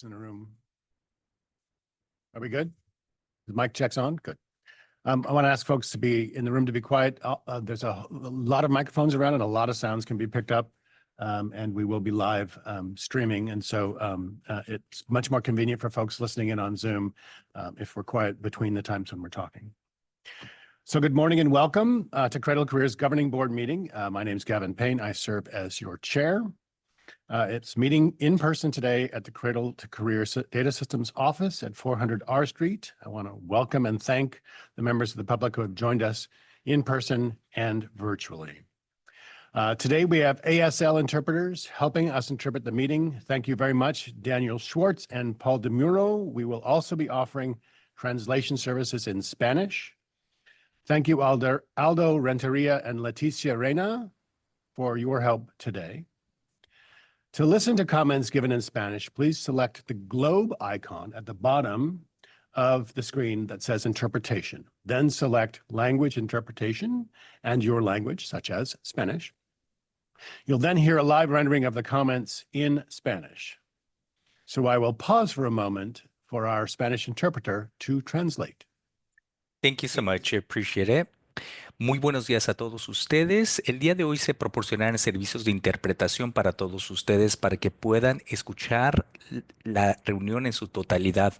In the room. Are we good? The mic check's on? Good. I want to ask folks to be in the room to be quiet. There's a lot of microphones around and a lot of sounds can be picked up. And we will be live streaming. And so it's much more convenient for folks listening in on Zoom if we're quiet between the times when we're talking. So good morning and welcome to Cradle-to-Career's Governing Board meeting. My name is Gavin Payne. I serve as your chair. It's meeting in person today at the Cradle-to-Career Data Systems office at 400 R Street. I want to welcome and thank the members of the public who have joined us in person and virtually. Today we have ASL interpreters helping us interpret the meeting. Thank you very much, Daniel Schwartz and Paul DeMuro. We will also be offering translation services in Spanish. Thank you, Aldo Renteria and Leticia Reina, for your help today. To listen to comments given in Spanish, please select the globe icon at the bottom of the screen that says interpretation. Then select language interpretation and your language, such as Spanish. You'll then hear a live rendering of the comments in Spanish. So I will pause for a moment for our Spanish interpreter to translate. Thank you so much. I appreciate it. Muy buenos días a todos ustedes. El día de hoy se proporcionarán servicios de interpretación para todos ustedes para que puedan escuchar la reunión en su totalidad.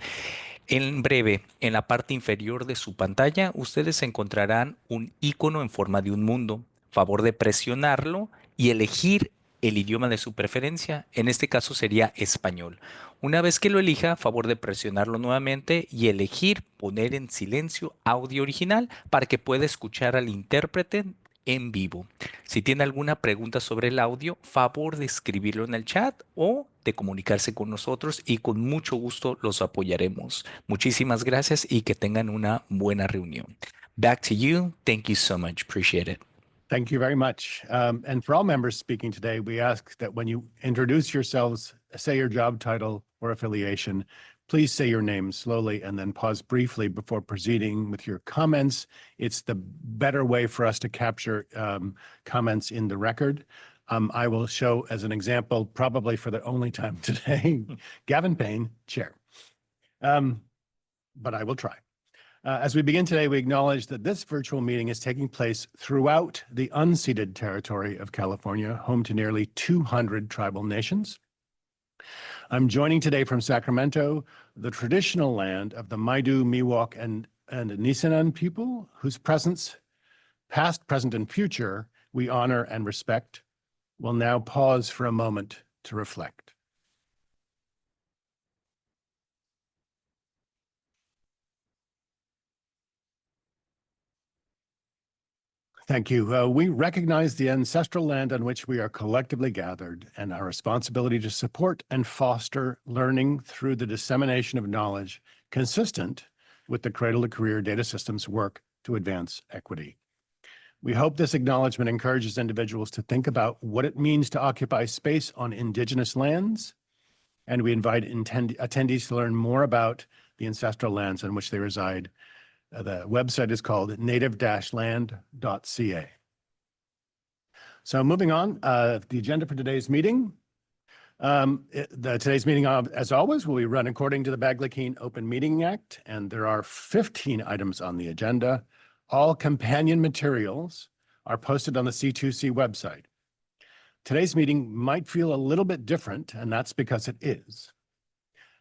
En breve, en la parte inferior de su pantalla, ustedes encontrarán un icono en forma de un mundo. Favor de presionarlo y elegir el idioma de su preferencia. En este caso sería español. Una vez que lo elija, favor de presionarlo nuevamente y elegir poner en silencio audio original para que pueda escuchar al intérprete en vivo. Si tiene alguna pregunta sobre el audio, favor de escribirlo en el chat o de comunicarse con nosotros y con mucho gusto los apoyaremos. Muchísimas gracias y que tengan una buena reunión. Back to you. Thank you so much. Appreciate it. Thank you very much. And for all members speaking today, we ask that when you introduce yourselves, say your job title or affiliation, please say your name slowly and then pause briefly before proceeding with your comments. It's the better way for us to capture comments in the record. I will show as an example, probably for the only time today, Gavin Payne, chair. But I will try. As we begin today, we acknowledge that this virtual meeting is taking place throughout the unceded territory of California, home to nearly 200 tribal nations. I'm joining today from Sacramento, the traditional land of the Maidu, Miwok, and Nisenan people, whose presence, past, present, and future, we honor and respect. We'll now pause for a moment to reflect. Thank you. We recognize the ancestral land on which we are collectively gathered and our responsibility to support and foster learning through the dissemination of knowledge consistent with the Cradle-to-Career Data Systems work to advance equity. We hope this acknowledgement encourages individuals to think about what it means to occupy space on Indigenous lands, and we invite attendees to learn more about the ancestral lands on which they reside. The website is called native-land.ca. So moving on, the agenda for today's meeting. Today's meeting, as always, will be run according to the Bagley-Keene Open Meeting Act, and there are 15 items on the agenda. All companion materials are posted on the C2C website. Today's meeting might feel a little bit different, and that's because it is.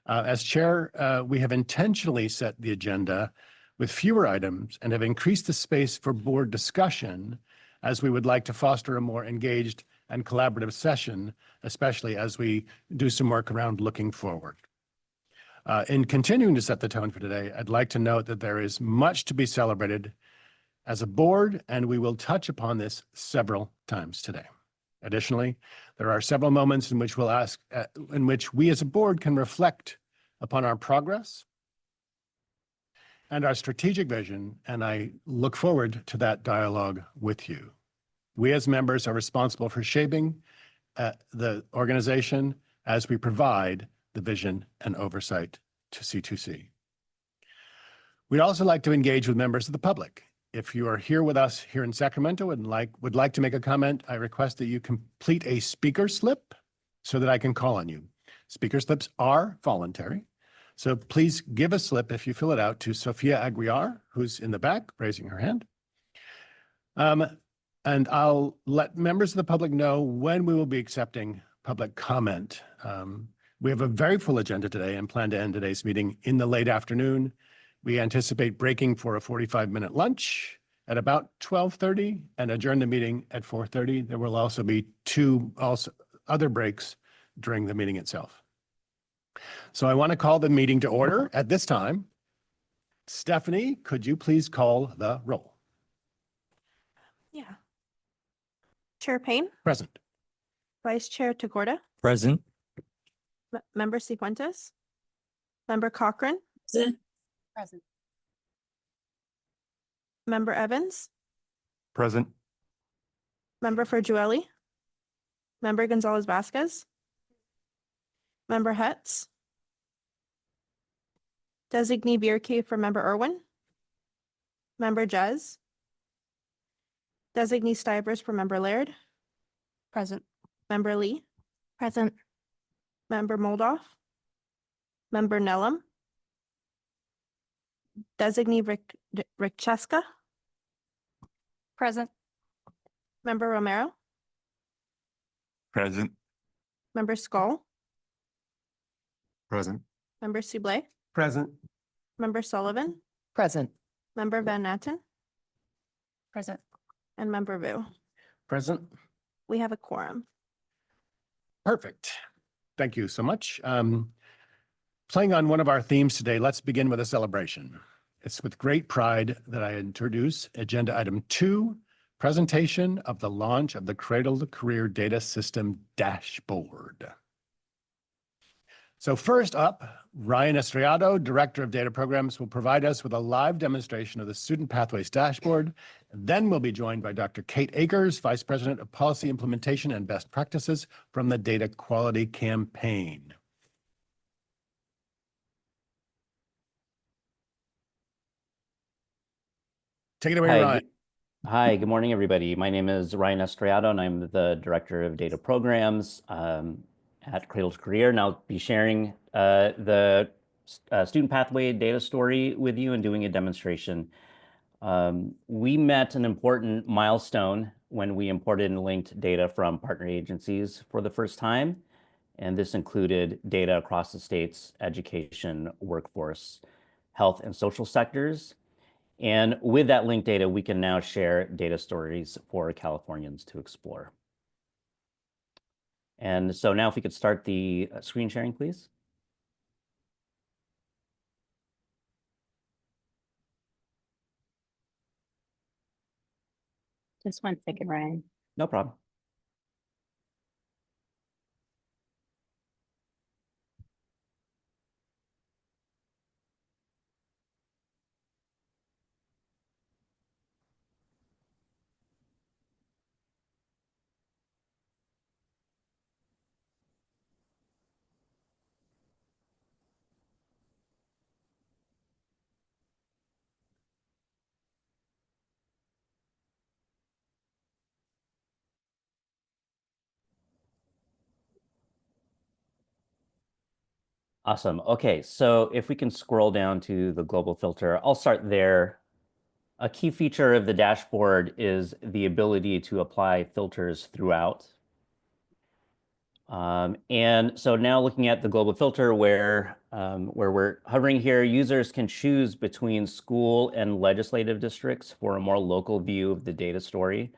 As chair, we have intentionally set the agenda with fewer items and have increased the space for board discussion as we would like to foster a more engaged and collaborative session, especially as we do some work around looking forward. In continuing to set the tone for today, I'd like to note that there is much to be celebrated as a board, and we will touch upon this several times today. Additionally, there are several moments in which we as a board can reflect upon our progress and our strategic vision, and I look forward to that dialogue with you. We as members are responsible for shaping the organization as we provide the vision and oversight to C2C. We'd also like to engage with members of the public. If you are here with us here in Sacramento and would like to make a comment, I request that you complete a speaker slip so that I can call on you. Speaker slips are voluntary. So please give a slip if you fill it out to Sophia Aguiar, who's in the back, raising her hand. And I'll let members of the public know when we will be accepting public comment. We have a very full agenda today and plan to end today's meeting in the late afternoon. We anticipate breaking for a 45-minute lunch at about 12:30 and adjourn the meeting at 4:30. There will also be two other breaks during the meeting itself. So I want to call the meeting to order at this time. Stephanie, could you please call the roll? Yeah. Chair Payne, Present. Vice Chair Tagorda, Present. Member Cifuentes, Member Cochran, Present. Member Evans, Present. Member Ferjueli, Member Gonzalez Vasquez, Member Hetz, Designee Bierke for Member Irwin, Member Jez, Designee Stivers for Member Laird, Present. Member Lee, Present. Member Moldoff, Member Nellam, Designee Rikcheska, Present. Member Romero, Present. Member Skull, Present. Member Sublé, Present. Member Sullivan, Present. Member Van Natten, Present. and Member Vu. Present. We have a quorum. Perfect. Thank you so much. Playing on one of our themes today, let's begin with a celebration. It's with great pride that I introduce Agenda Item 2, presentation of the launch of the Cradle-to-Career Data System Dashboard. So first up, Ryan Estrellado, Director of Data Programs, will provide us with a live demonstration of the Student Pathways Dashboard. Then we'll be joined by Dr. Kate Akers, Vice President of Policy Implementation and Best Practices from the Data Quality Campaign. Take it away, Ryan. Hi, good morning, everybody. My name is Ryan Estrellado, and I'm the Director of Data Programs at Cradle-to-Career, and I'll be sharing the Student Pathway data story with you and doing a demonstration. We met an important milestone when we imported and linked data from partner agencies for the first time, and this included data across the state's education, workforce, health, and social sectors. And with that linked data, we can now share data stories for Californians to explore. And so now if we could start the screen sharing, please. Just 1 second, Ryan. No problem. Awesome. Okay, so if we can scroll down to the global filter, I'll start there. A key feature of the dashboard is the ability to apply filters throughout. And so now looking at the global filter where we're hovering here, users can choose between school and legislative districts for a more local view of the data story.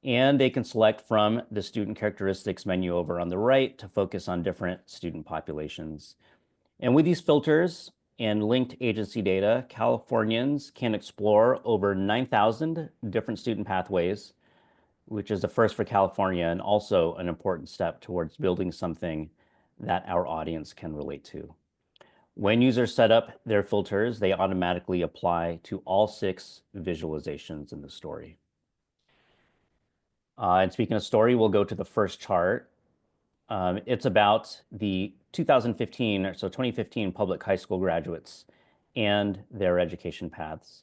And they can select from the student characteristics menu over on the right to focus on different student populations. And with these filters and linked agency data, Californians can explore over 9,000 different student pathways, which is a first for California and also an important step towards building something that our audience can relate to. When users set up their filters, they automatically apply to all 6 visualizations in the story. And speaking of story, we'll go to the first chart. It's about the 2015 public high school graduates and their education paths.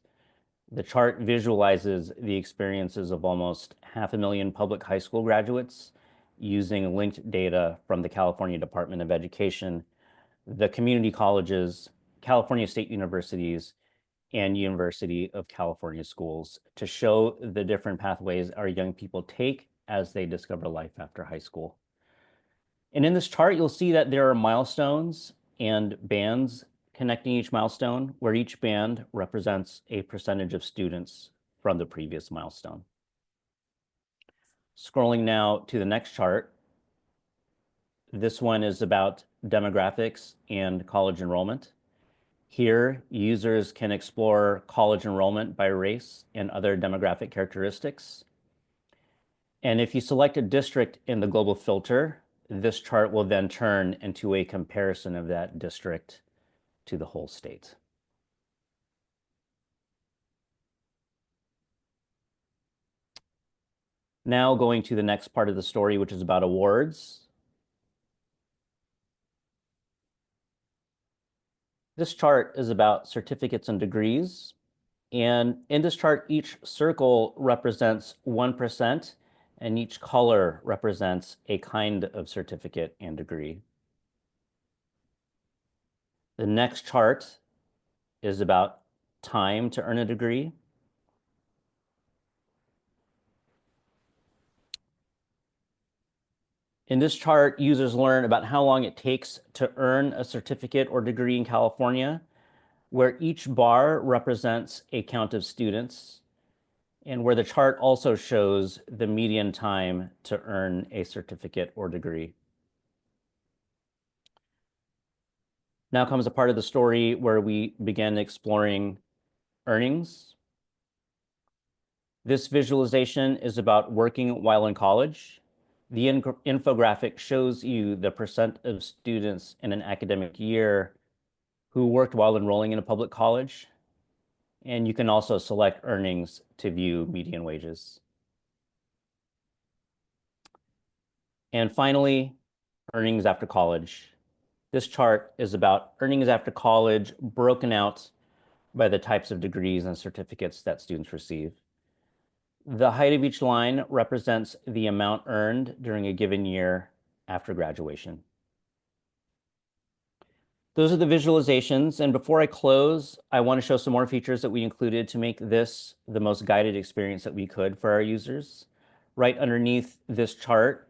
The chart visualizes the experiences of almost 500,000 public high school graduates using linked data from the California Department of Education, the community colleges, California State Universities, and University of California schools to show the different pathways our young people take as they discover life after high school. And in this chart, you'll see that there are milestones and bands connecting each milestone, where each band represents a percentage of students from the previous milestone. Scrolling now to the next chart. This one is about demographics and college enrollment. Here, users can explore college enrollment by race and other demographic characteristics. And if you select a district in the global filter, this chart will then turn into a comparison of that district to the whole state. Now going to the next part of the story, which is about awards. This chart is about certificates and degrees. And in this chart, each circle represents 1%, and each color represents a kind of certificate and degree. The next chart is about time to earn a degree. In this chart, users learn about how long it takes to earn a certificate or degree in California, where each bar represents a count of students, and where the chart also shows the median time to earn a certificate or degree. Now comes a part of the story where we begin exploring earnings. This visualization is about working while in college. The infographic shows you the percent of students in an academic year who worked while enrolling in a public college. And you can also select earnings to view median wages. And finally, earnings after college. This chart is about earnings after college broken out by the types of degrees and certificates that students receive. The height of each line represents the amount earned during a given year after graduation. Those are the visualizations. And before I close, I want to show some more features that we included to make this the most guided experience that we could for our users. Right underneath this chart,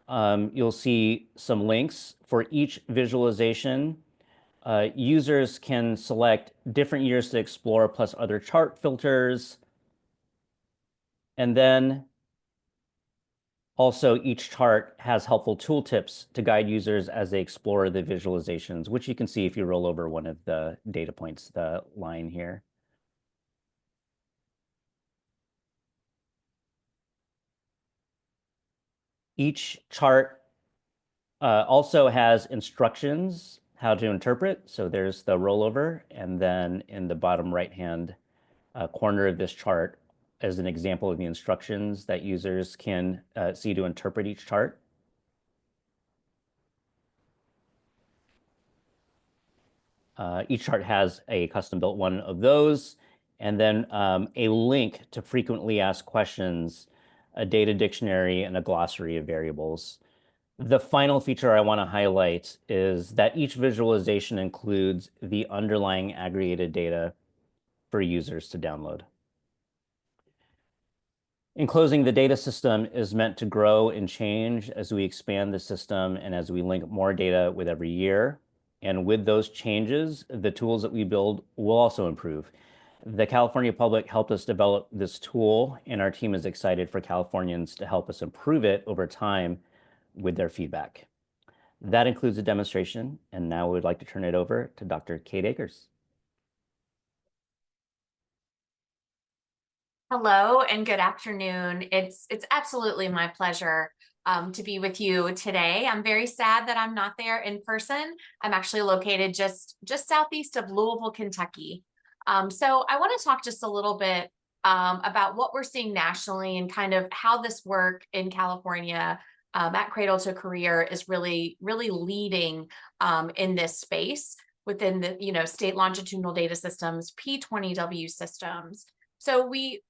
you'll see some links for each visualization. Users can select different years to explore plus other chart filters. And then also each chart has helpful tooltips to guide users as they explore the visualizations, which you can see if you roll over one of the data points, the line here. Each chart also has instructions how to interpret. So there's the rollover, and then in the bottom right-hand corner of this chart as an example of the instructions that users can see to interpret each chart. Each chart has a custom-built one of those, and then a link to frequently asked questions, a data dictionary, and a glossary of variables. The final feature I want to highlight is that each visualization includes the underlying aggregated data for users to download. In closing, the data system is meant to grow and change as we expand the system and as we link more data with every year. And with those changes, the tools that we build will also improve. The California public helped us develop this tool, and our team is excited for Californians to help us improve it over time with their feedback. That includes a demonstration, and now we'd like to turn it over to Dr. Kate Akers. Hello and good afternoon. It's absolutely my pleasure to be with you today. I'm very sad that I'm not there in person. I'm actually located just southeast of Louisville, Kentucky. So I want to talk just a little bit about what we're seeing nationally and kind of how this work in California at Cradle-to-Career is really leading in this space within the state longitudinal data systems, P20W systems. So we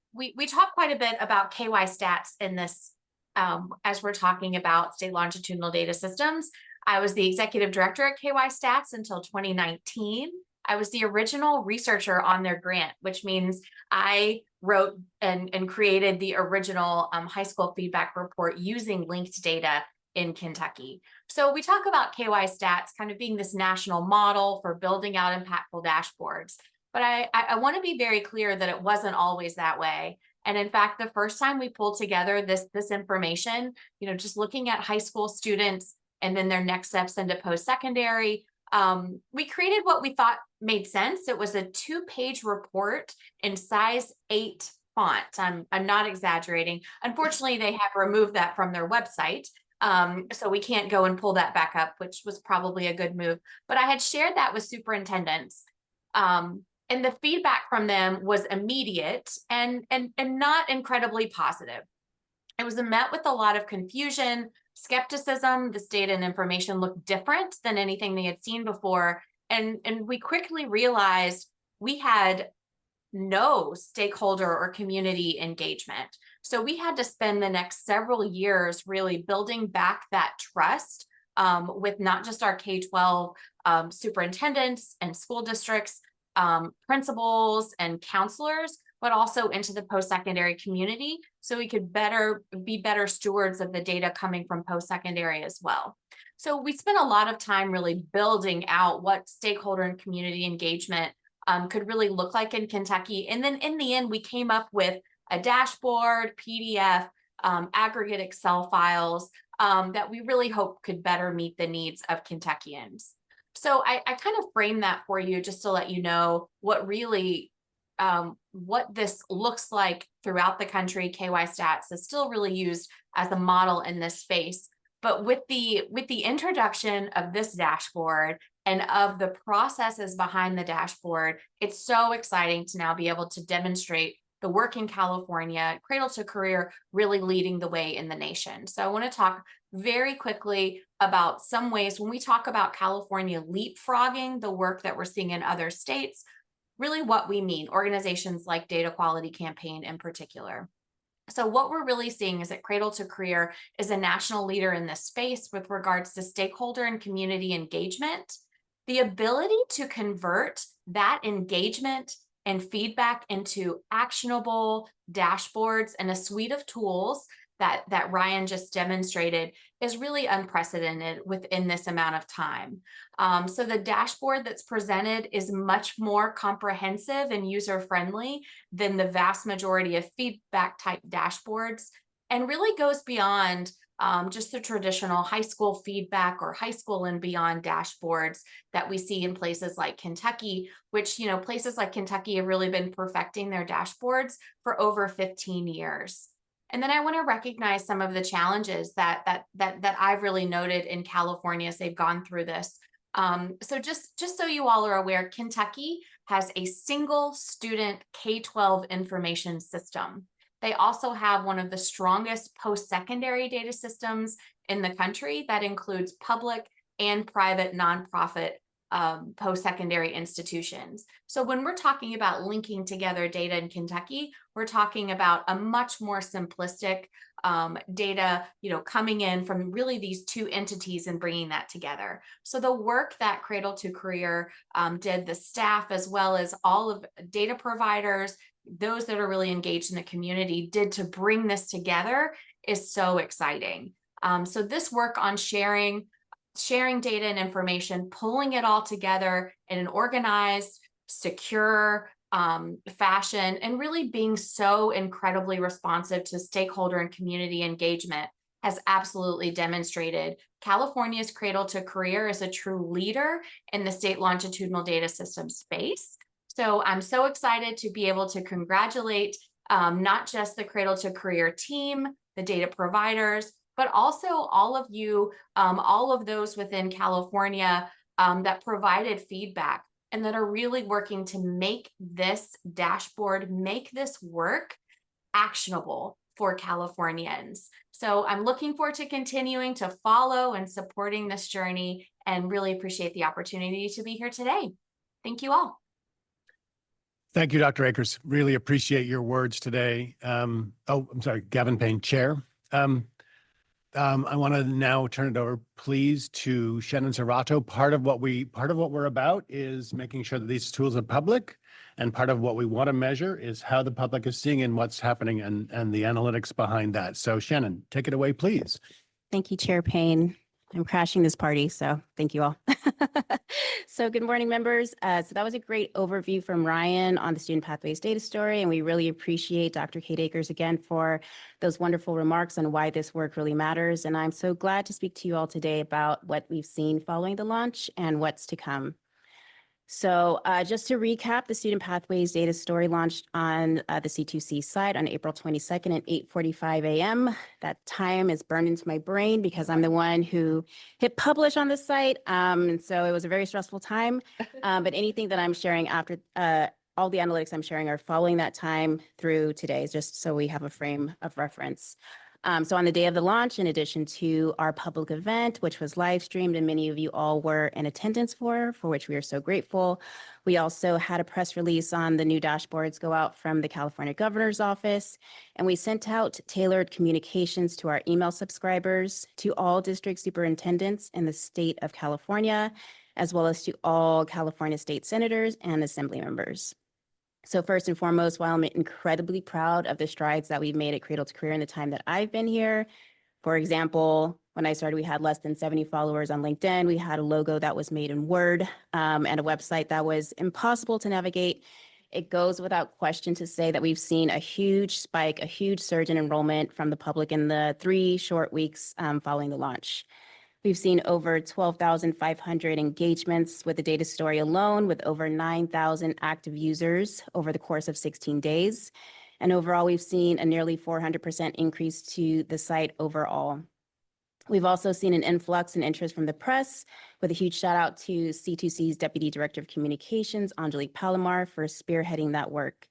talk quite a bit about KY stats in this as we're talking about state longitudinal data systems. I was the executive director at KY Stats until 2019. I was the original researcher on their grant, which means I wrote and created the original high school feedback report using linked data in Kentucky. So we talk about KY Stats kind of being this national model for building out impactful dashboards. But I want to be very clear that it wasn't always that way. And in fact, the first time we pulled together this information, just looking at high school students and then their next steps into post-secondary, we created what we thought made sense. It was a 2-page report in size 8 font. I'm not exaggerating. Unfortunately, they have removed that from their website. So we can't go and pull that back up, which was probably a good move. But I had shared that with superintendents. And the feedback from them was immediate and not incredibly positive. It was met with a lot of confusion, skepticism. This data and information looked different than anything they had seen before. And we quickly realized we had no stakeholder or community engagement. So we had to spend the next several years really building back that trust with not just our K-12 superintendents and school districts, principals and counselors, but also into the post-secondary community, so we could be better stewards of the data coming from post-secondary as well. So we spent a lot of time really building out what stakeholder and community engagement could really look like in Kentucky. And then in the end, we came up with a dashboard, PDF, aggregate Excel files that we really hope could better meet the needs of Kentuckians. So I kind of frame that for you just to let you know what really, what this looks like throughout the country. KY Stats is still really used as a model in this space. But with the introduction of this dashboard and of the processes behind the dashboard, it's so exciting to now be able to demonstrate the work in California, Cradle-to-Career, really leading the way in the nation. So I want to talk very quickly about some ways when we talk about California leapfrogging the work that we're seeing in other states, really what we mean, organizations like Data Quality Campaign in particular. So what we're really seeing is that Cradle-to-Career is a national leader in this space with regards to stakeholder and community engagement. The ability to convert that engagement and feedback into actionable dashboards and a suite of tools that Ryan just demonstrated is really unprecedented within this amount of time. So the dashboard that's presented is much more comprehensive and user-friendly than the vast majority of feedback type dashboards, and really goes beyond just the traditional high school feedback or high school and beyond dashboards that we see in places like Kentucky, which, places like Kentucky have really been perfecting their dashboards for over 15 years. And then I want to recognize some of the challenges that I've really noted in California as they've gone through this. So just so you all are aware, Kentucky has a single student K-12 information system. They also have one of the strongest post-secondary data systems in the country that includes public and private nonprofit post-secondary institutions. So when we're talking about linking together data in Kentucky, we're talking about a much more simplistic data, coming in from really these two entities and bringing that together. So the work that Cradle-to-Career did, the staff, as well as all of data providers, those that are really engaged in the community, did to bring this together is so exciting. So this work on sharing data and information, pulling it all together in an organized, secure fashion, and really being so incredibly responsive to stakeholder and community engagement has absolutely demonstrated California's Cradle-to-Career is a true leader in the state longitudinal data system space. So I'm so excited to be able to congratulate not just the Cradle-to-Career team, the data providers, but also all of you, all of those within California that provided feedback and that are really working to make this dashboard, make this work actionable for Californians. So I'm looking forward to continuing to follow and supporting this journey, and really appreciate the opportunity to be here today. Thank you all. Thank you, Dr. Akers. Really appreciate your words today. I'm sorry, Gavin Payne, Chair. I want to now turn it over, please, to Shannon Serrato. Part of what we're about is making sure that these tools are public, and part of what we want to measure is how the public is seeing and what's happening and the analytics behind that. So Shannon, take it away, please. Thank you, Chair Payne. I'm crashing this party, so thank you all. So good morning, members. So that was a great overview from Ryan on the Student Pathways data story, and we really appreciate Dr. Kate Akers again for those wonderful remarks on why this work really matters. And I'm so glad to speak to you all today about what we've seen following the launch and what's to come. So just to recap, the Student Pathways data story launched on the C2C site on April 22nd at 8:45 a.m. That time is burned into my brain because I'm the one who hit publish on the site. And so it was a very stressful time. But anything that I'm sharing after all the analytics I'm sharing are following that time through today, just so we have a frame of reference. So on the day of the launch, in addition to our public event, which was live streamed and many of you all were in attendance for which we are so grateful, we also had a press release on the new dashboards go out from the California Governor's Office, and we sent out tailored communications to our email subscribers, to all district superintendents in the state of California, as well as to all California state senators and assembly members. So first and foremost, while I'm incredibly proud of the strides that we've made at Cradle-to-Career in the time that I've been here, for example, when I started, we had less than 70 followers on LinkedIn. We had a logo that was made in Word and a website that was impossible to navigate. It goes without question to say that we've seen a huge spike, a huge surge in enrollment from the public in the 3 short weeks following the launch. We've seen over 12,500 engagements with the data story alone, with over 9,000 active users over the course of 16 days. And overall, we've seen a nearly 400% increase to the site overall. We've also seen an influx in interest from the press, with a huge shout out to C2C's Deputy Director of Communications, Angelique Palomar, for spearheading that work.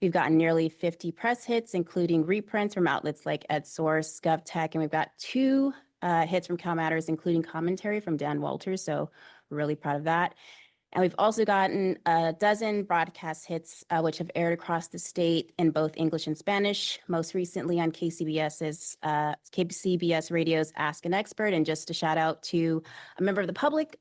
We've gotten nearly 50 press hits, including reprints from outlets like EdSource, GovTech, and we've got 2 hits from CalMatters, including commentary from Dan Walters. So we're really proud of that. And we've also gotten a dozen broadcast hits, which have aired across the state in both English and Spanish, most recently on KCBS Radio's Ask an Expert. And just a shout out to a member of the public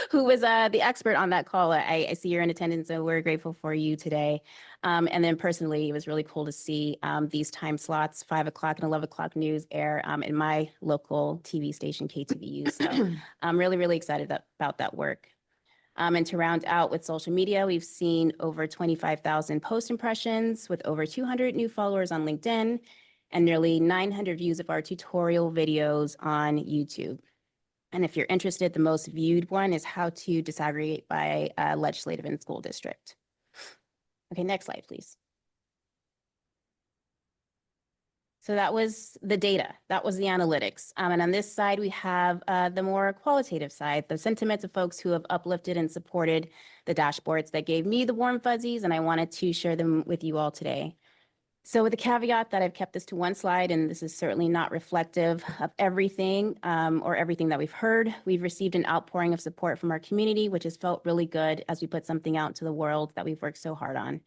who was the expert on that call. I see you're in attendance, so we're grateful for you today. And then personally, it was really cool to see these time slots, 5 o'clock and 11 o'clock news air in my local TV station, KTVU. So I'm really, really excited about that work. And to round out with social media, we've seen over 25,000 post impressions with over 200 new followers on LinkedIn and nearly 900 views of our tutorial videos on YouTube. And if you're interested, the most viewed one is how to disaggregate by legislative and school district. Okay, next slide, please. So that was the data, that was the analytics. And on this side, we have the more qualitative side, the sentiments of folks who have uplifted and supported the dashboards that gave me the warm fuzzies, and I wanted to share them with you all today. So with the caveat that I've kept this to one slide, and this is certainly not reflective of everything or everything that we've heard, we've received an outpouring of support from our community, which has felt really good as we put something out into the world that we've worked so hard on.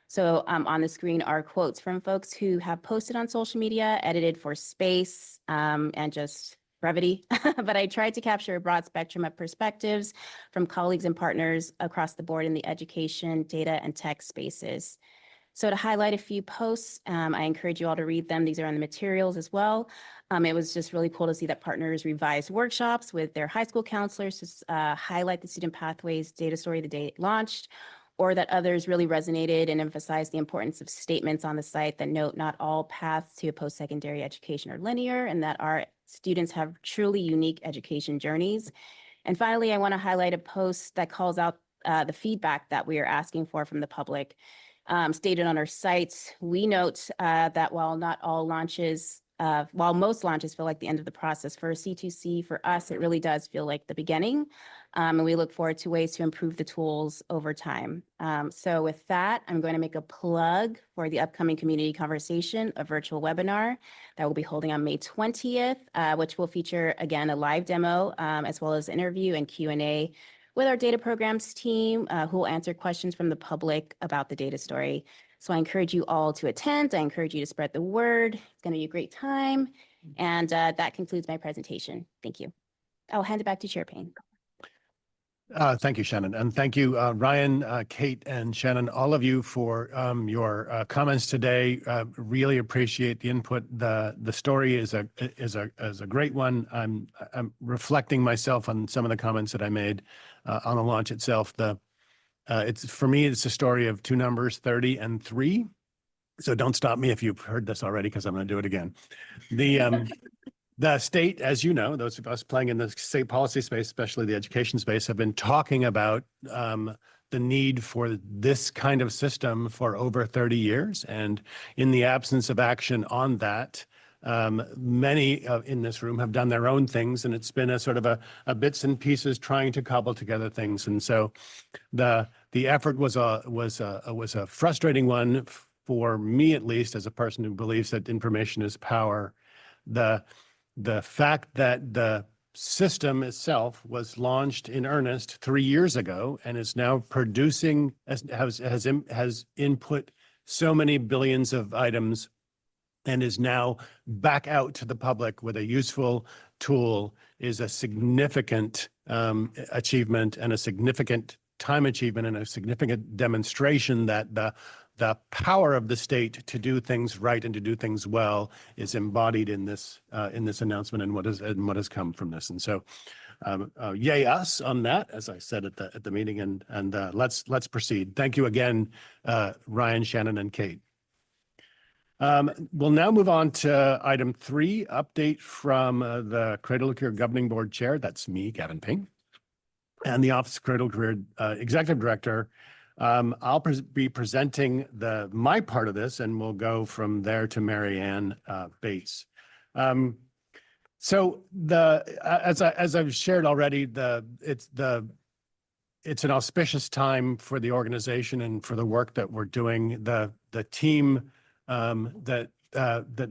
So on the screen are quotes from folks who have posted on social media, edited for space and just brevity. But I tried to capture a broad spectrum of perspectives from colleagues and partners across the board in the education, data, and tech spaces. So to highlight a few posts, I encourage you all to read them. These are on the materials as well. It was just really cool to see that partners revised workshops with their high school counselors to highlight the Student Pathways data story the day it launched, or that others really resonated and emphasized the importance of statements on the site that note not all paths to a post-secondary education are linear, and that our students have truly unique education journeys. And finally, I want to highlight a post that calls out the feedback that we are asking for from the public. Stated on our site, we note that while most launches feel like the end of the process, for C2C, for us, it really does feel like the beginning. And we look forward to ways to improve the tools over time. So with that, I'm going to make a plug for the upcoming community conversation, a virtual webinar that we'll be holding on May 20th, which will feature, again, a live demo, as well as interview and Q&A with our data programs team, who will answer questions from the public about the data story. So I encourage you all to attend. I encourage you to spread the word. It's going to be a great time. And that concludes my presentation. Thank you. I'll hand it back to Chair Payne. Thank you, Shannon. And thank you, Ryan, Kate, and Shannon, all of you for your comments today. Really appreciate the input. The story is a great one. I'm reflecting myself on some of the comments that I made on the launch itself. For me, it's a story of two numbers, 30 and 3. So don't stop me if you've heard this already, because I'm going to do it again. The state, as you know, those of us playing in the state policy space, especially the education space, have been talking about the need for this kind of system for over 30 years. And in the absence of action on that, many in this room have done their own things, and it's been a sort of a bits and pieces trying to cobble together things. And so the effort was a frustrating one for me, at least, as a person who believes that information is power. The fact that the system itself was launched in earnest 3 years ago and is now producing, has input so many billions of items and is now back out to the public with a useful tool is a significant achievement, and a significant time achievement, and a significant demonstration that the power of the state to do things right and to do things well is embodied in this announcement and what has come from this. And so, yay us on that, as I said at the meeting, and let's proceed. Thank you again, Ryan, Shannon, and Kate. We'll now move on to item 3, update from the Cradle-to-Career Governing Board Chair. That's me, Gavin Ping, and the Office of Cradle-to-Career Executive Director. I'll be presenting my part of this, and we'll go from there to Mary Ann Bates. So as I've shared already, it's an auspicious time for the organization and for the work that we're doing. The team that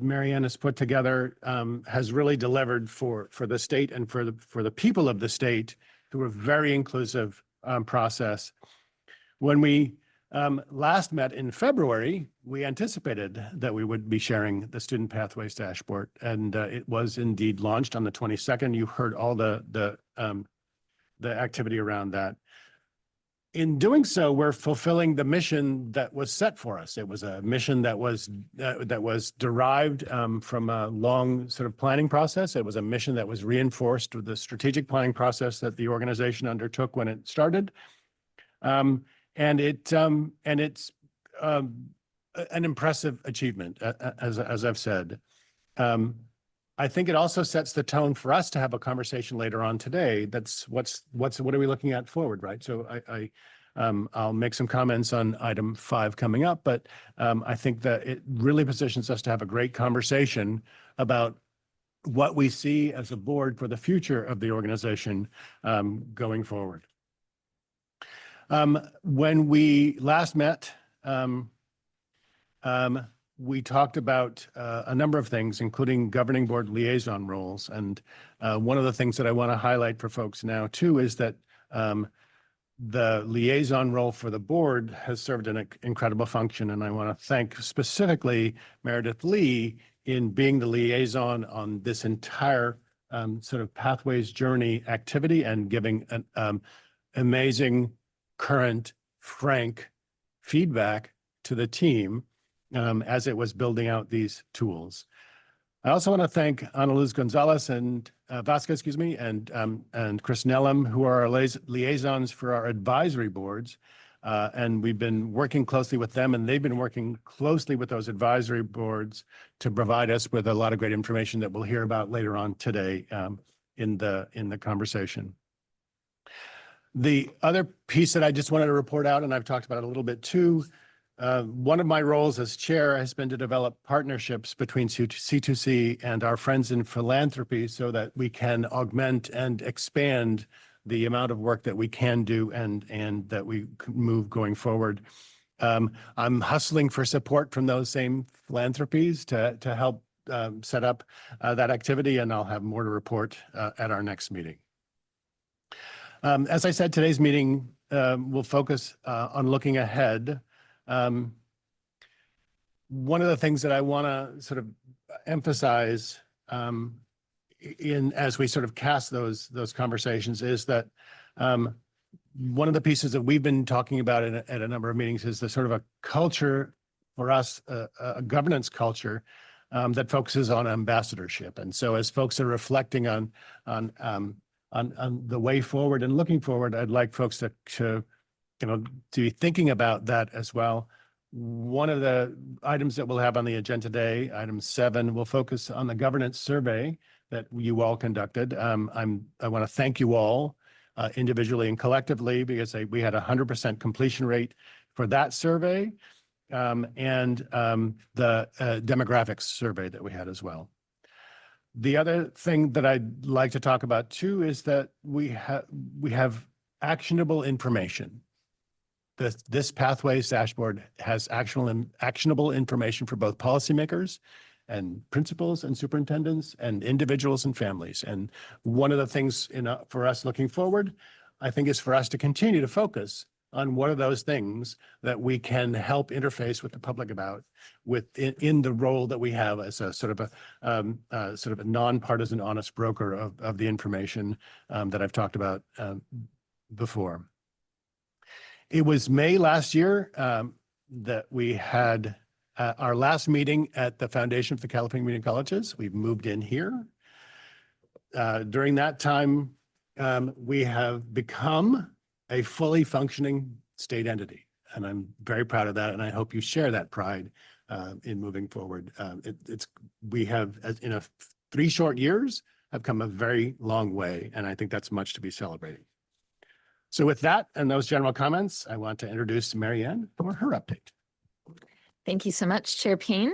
Mary Ann has put together has really delivered for the state and for the people of the state through a very inclusive process. When we last met in February, we anticipated that we would be sharing the Student Pathways Dashboard, and it was indeed launched on the 22nd. You heard all the activity around that. In doing so, we're fulfilling the mission that was set for us. It was a mission that was derived from a long sort of planning process. It was a mission that was reinforced with the strategic planning process that the organization undertook when it started. And it's an impressive achievement, as I've said. I think it also sets the tone for us to have a conversation later on today. That's what are we looking at forward, right? So I'll make some comments on item 5 coming up, but I think that it really positions us to have a great conversation about what we see as a board for the future of the organization going forward. When we last met, we talked about a number of things, including governing board liaison roles. And one of the things that I want to highlight for folks now, too, is that the liaison role for the board has served an incredible function. And I want to thank specifically Meredith Lee in being the liaison on this entire sort of Pathways Journey activity and giving an amazing, current, frank feedback to the team as it was building out these tools. I also want to thank Ana Luz Gonzalez and Vasquez, and Chris Nellam, who are our liaisons for our advisory boards. And we've been working closely with them, and they've been working closely with those advisory boards to provide us with a lot of great information that we'll hear about later on today in the conversation. The other piece that I just wanted to report out, and I've talked about it a little bit too, one of my roles as chair has been to develop partnerships between C2C and our friends in philanthropy so that we can augment and expand the amount of work that we can do and that we move going forward. I'm hustling for support from those same philanthropies to help set up that activity, and I'll have more to report at our next meeting. As I said, today's meeting will focus on looking ahead. One of the things that I want to sort of emphasize as we sort of cast those conversations is that one of the pieces that we've been talking about at a number of meetings is the sort of a culture for us, a governance culture that focuses on ambassadorship. And so as folks are reflecting on the way forward and looking forward, I'd like folks to be thinking about that as well. One of the items that we'll have on the agenda today, item 7, will focus on the governance survey that you all conducted. I want to thank you all individually and collectively, because we had 100% completion rate for that survey and the demographics survey that we had as well. The other thing that I'd like to talk about too is that we have actionable information. This Pathways dashboard has actionable information for both policymakers and principals and superintendents and individuals and families. And one of the things for us looking forward, I think, is for us to continue to focus on what are those things that we can help interface with the public about in the role that we have as a sort of a nonpartisan, honest broker of the information that I've talked about before. It was May last year that we had our last meeting at the Foundation for the California Community Colleges. We've moved in here. During that time, we have become a fully functioning state entity. And I'm very proud of that. And I hope you share that pride in moving forward. We have, in 3 short years, have come a very long way. And I think that's much to be celebrated. So with that and those general comments, I want to introduce Mary Ann for her update. Thank you so much, Chair Payne.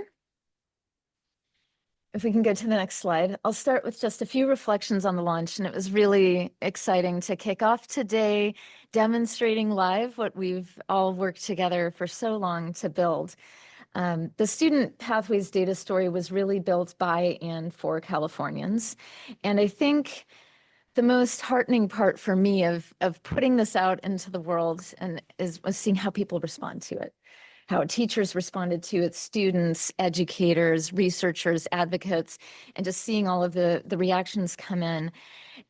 If we can go to the next slide, I'll start with just a few reflections on the launch. And it was really exciting to kick off today, demonstrating live what we've all worked together for so long to build. The Student Pathways data story was really built by and for Californians. And I think the most heartening part for me of putting this out into the world was seeing how people respond to it, how teachers responded to it, students, educators, researchers, advocates, and just seeing all of the reactions come in.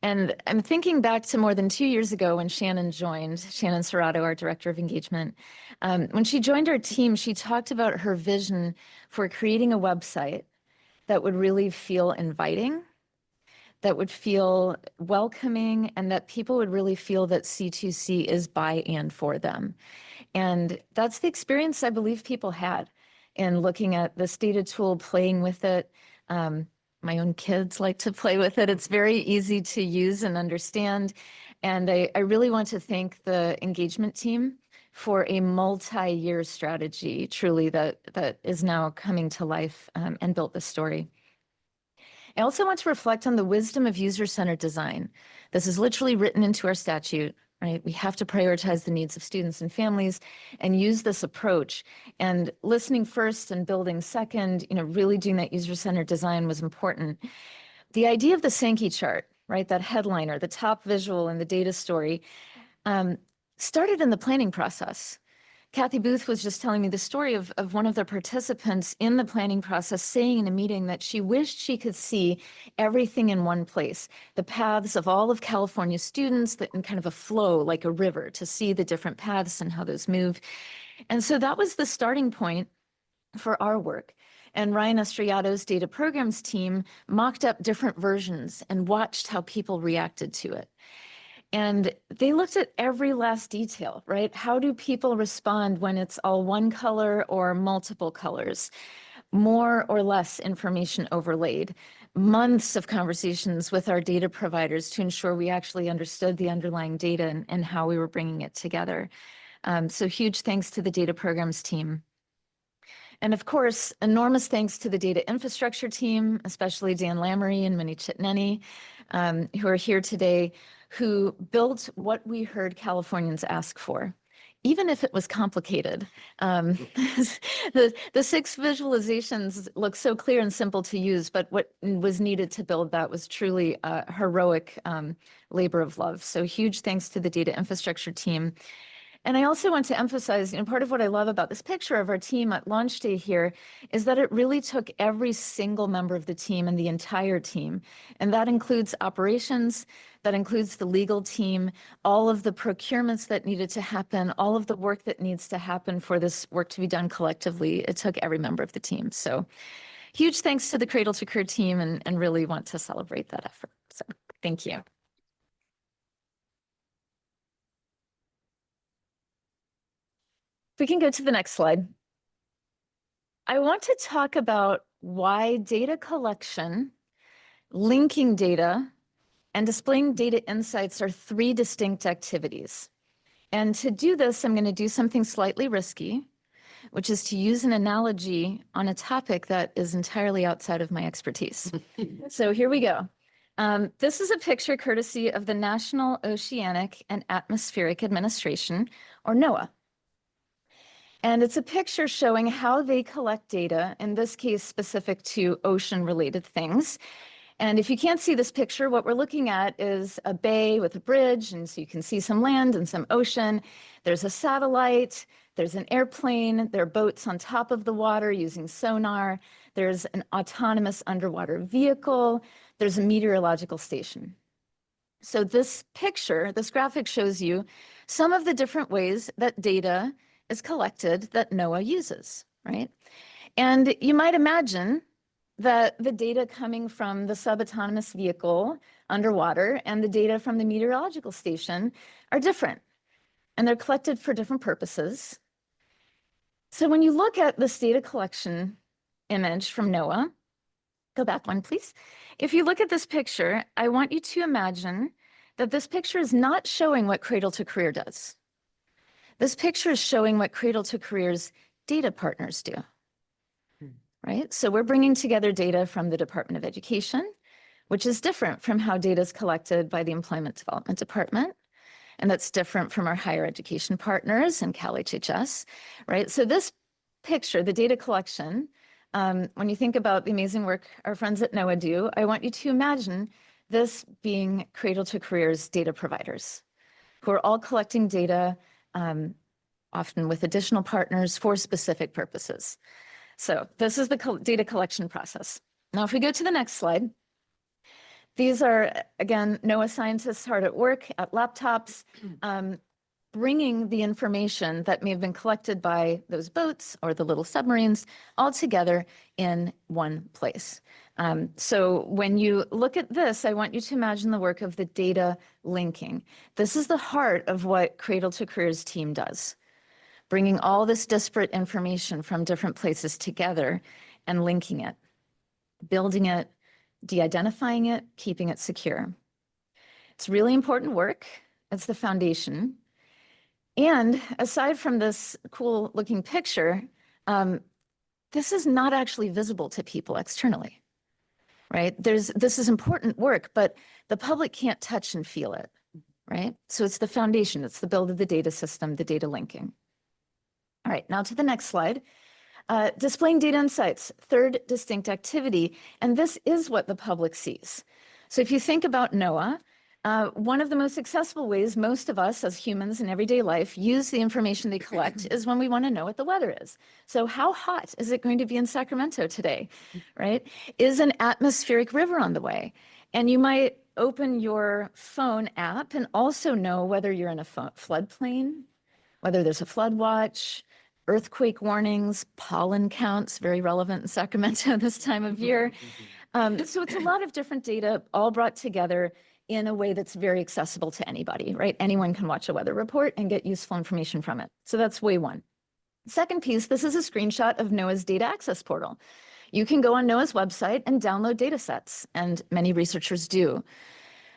And I'm thinking back to more than 2 years ago when Shannon joined, Shannon Serrato, our Director of Engagement. When she joined our team, she talked about her vision for creating a website that would really feel inviting, that would feel welcoming, and that people would really feel that C2C is by and for them. And that's the experience I believe people had in looking at this data tool, playing with it. My own kids like to play with it. It's very easy to use and understand. And I really want to thank the engagement team for a multi-year strategy, truly, that is now coming to life and built this story. I also want to reflect on the wisdom of user-centered design. This is literally written into our statute, right? We have to prioritize the needs of students and families and use this approach. And listening first and building second, really doing that user-centered design was important. The idea of the Sankey chart, right? That headliner, the top visual in the data story, started in the planning process. Kathy Booth was just telling me the story of one of the participants in the planning process saying in a meeting that she wished she could see everything in one place, the paths of all of California students that in kind of a flow like a river to see the different paths and how those move. And so that was the starting point for our work. And Ryan Estrellato's data programs team mocked up different versions and watched how people reacted to it. And they looked at every last detail, right? How do people respond when it's all one color or multiple colors? More or less information overlaid. Months of conversations with our data providers to ensure we actually understood the underlying data and how we were bringing it together. So huge thanks to the data programs team. And of course, enormous thanks to the data infrastructure team, especially Dan Lamery and Minnie Chitneni, who are here today, who built what we heard Californians ask for, even if it was complicated. The 6 visualizations look so clear and simple to use, but what was needed to build that was truly a heroic labor of love. So huge thanks to the data infrastructure team. And I also want to emphasize, part of what I love about this picture of our team at launch day here is that it really took every single member of the team and the entire team. And that includes operations, that includes the legal team, all of the procurements that needed to happen, all of the work that needs to happen for this work to be done collectively. It took every member of the team. So huge thanks to the Cradle-to-Career team and really want to celebrate that effort. So thank you. We can go to the next slide. I want to talk about why data collection, linking data, and displaying data insights are three distinct activities. And to do this, I'm going to do something slightly risky, which is to use an analogy on a topic that is entirely outside of my expertise. So here we go. This is a picture courtesy of the National Oceanic and Atmospheric Administration, or NOAA. And it's a picture showing how they collect data, in this case specific to ocean-related things. And if you can't see this picture, what we're looking at is a bay with a bridge, and so you can see some land and some ocean. There's a satellite, there's an airplane, there are boats on top of the water using sonar, there's an autonomous underwater vehicle, there's a meteorological station. So this picture, this graphic shows you some of the different ways that data is collected that NOAA uses, right? And you might imagine that the data coming from the sub-autonomous vehicle underwater and the data from the meteorological station are different, and they're collected for different purposes. So when you look at this data collection image from NOAA, go back one, please. If you look at this picture, I want you to imagine that this picture is not showing what Cradle-to-Career does. This picture is showing what Cradle-to-Career's data partners do. Right? So we're bringing together data from the Department of Education, which is different from how data is collected by the Employment Development Department. And that's different from our higher education partners and Cal HHS, right? So this picture, the data collection, when you think about the amazing work our friends at NOAA do, I want you to imagine this being Cradle-to-Career's data providers, who are all collecting data, often with additional partners for specific purposes. So this is the data collection process. Now, if we go to the next slide, these are, again, NOAA scientists hard at work at laptops, bringing the information that may have been collected by those boats or the little submarines all together in one place. So when you look at this, I want you to imagine the work of the data linking. This is the heart of what Cradle-to-Career's team does, bringing all this disparate information from different places together and linking it, building it, de-identifying it, keeping it secure. It's really important work. It's the foundation. And aside from this cool looking picture, this is not actually visible to people externally, right? This is important work, but the public can't touch and feel it, right? So it's the foundation. It's the build of the data system, the data linking. All right, now to the next slide. Displaying data insights, third distinct activity, and this is what the public sees. So if you think about NOAA, one of the most accessible ways most of us as humans in everyday life use the information they collect is when we want to know what the weather is. So how hot is it going to be in Sacramento today, right? Is an atmospheric river on the way? And you might open your phone app and also know whether you're in a floodplain, whether there's a flood watch, earthquake warnings, pollen counts, very relevant in Sacramento this time of year. So it's a lot of different data all brought together in a way that's very accessible to anybody, right? Anyone can watch a weather report and get useful information from it. So that's way one. Second piece, this is a screenshot of NOAA's data access portal. You can go on NOAA's website and download data sets, and many researchers do.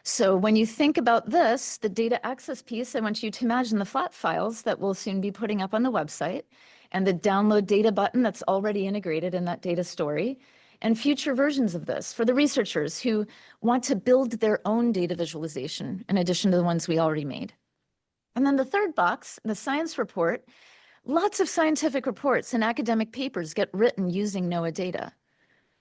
So when you think about this, the data access piece, I want you to imagine the flat files that we'll soon be putting up on the website and the download data button that's already integrated in that data story, and future versions of this for the researchers who want to build their own data visualization in addition to the ones we already made. And then the third box, the science report, lots of scientific reports and academic papers get written using NOAA data.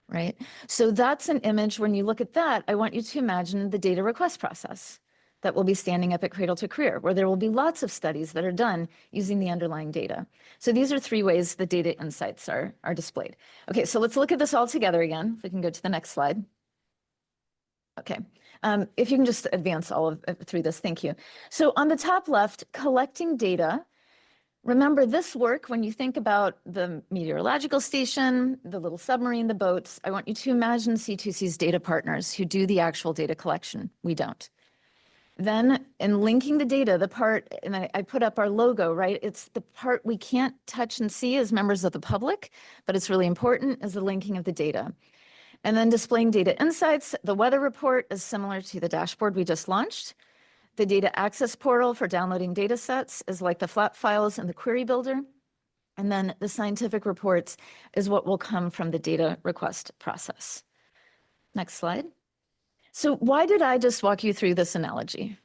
Right? So that's an image. When you look at that, I want you to imagine the data request process. that will be standing up at Cradle-to-Career, where there will be lots of studies that are done using the underlying data. So these are 3 ways the data insights are displayed. Okay, so let's look at this all together again. If we can go to the next slide. Okay, if you can just advance all of through this, thank you. So on the top left, collecting data. Remember this work, when you think about the meteorological station, the little submarine, the boats, I want you to imagine C2C's data partners who do the actual data collection. We don't. Then in linking the data, the part, and I put up our logo, right? It's the part we can't touch and see as members of the public, but it's really important, is the linking of the data. And then displaying data insights. The weather report is similar to the dashboard we just launched. The data access portal for downloading data sets is like the flat files in the query builder. And then the scientific reports is what will come from the data request process. Next slide. So why did I just walk you through this analogy?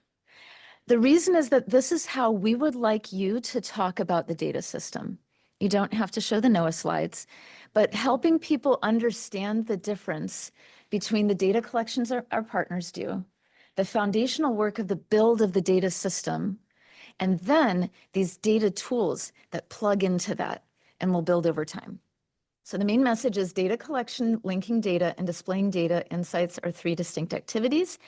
The reason is that this is how we would like you to talk about the data system. You don't have to show the NOAA slides, but helping people understand the difference between the data collections our partners do, the foundational work of the build of the data system, and then these data tools that plug into that and will build over time. So the main message is data collection, linking data, and displaying data insights are 3 distinct activities.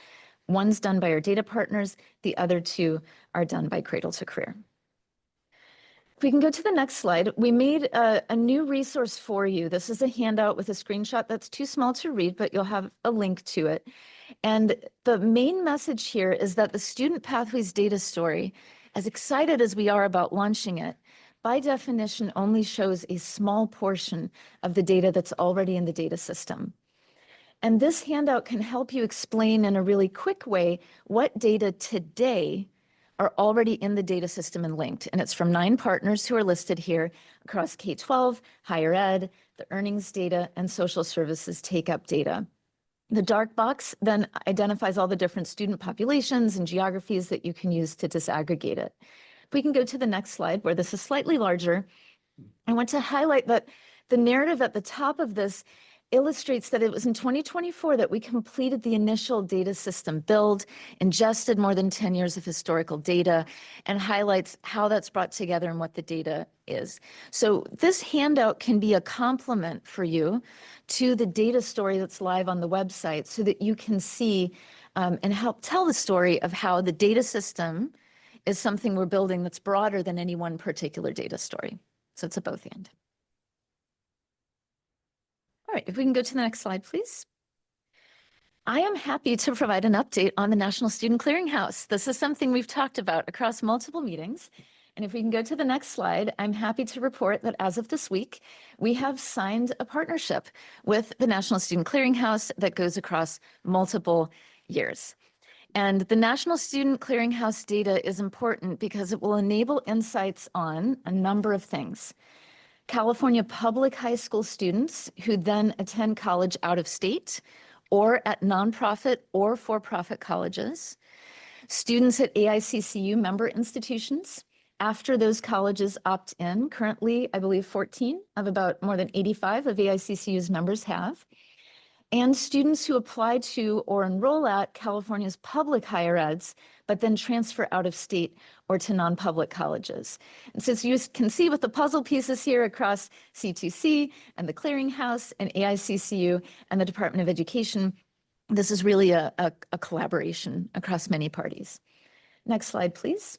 One's done by our data partners, the other 2 are done by Cradle-to-Career. If we can go to the next slide, we made a new resource for you. This is a handout with a screenshot that's too small to read, but you'll have a link to it. And the main message here is that the Student Pathways data story, as excited as we are about launching it, by definition only shows a small portion of the data that's already in the data system. And this handout can help you explain in a really quick way what data today are already in the data system and linked. And it's from 9 partners who are listed here across K-12, higher ed, the earnings data, and social services take-up data. The dark box then identifies all the different student populations and geographies that you can use to disaggregate it. If we can go to the next slide, where this is slightly larger, I want to highlight that the narrative at the top of this illustrates that it was in 2024 that we completed the initial data system build, ingested more than 10 years of historical data, and highlights how that's brought together and what the data is. So this handout can be a complement for you to the data story that's live on the website so that you can see and help tell the story of how the data system is something we're building that's broader than any one particular data story. So it's a both and. All right, if we can go to the next slide, please. I am happy to provide an update on the National Student Clearinghouse. This is something we've talked about across multiple meetings. And if we can go to the next slide, I'm happy to report that as of this week, we have signed a partnership with the National Student Clearinghouse that goes across multiple years. And the National Student Clearinghouse data is important because it will enable insights on a number of things. California public high school students who then attend college out of state or at nonprofit or for-profit colleges, students at AICCU member institutions after those colleges opt in. Currently, I believe 14 of about more than 85 of AICCU's members have, and students who apply to or enroll at California's public higher eds, but then transfer out of state or to non-public colleges. And so as you can see with the puzzle pieces here across C2C and the Clearinghouse and AICCU and the Department of Education, this is really a collaboration across many parties. Next slide, please.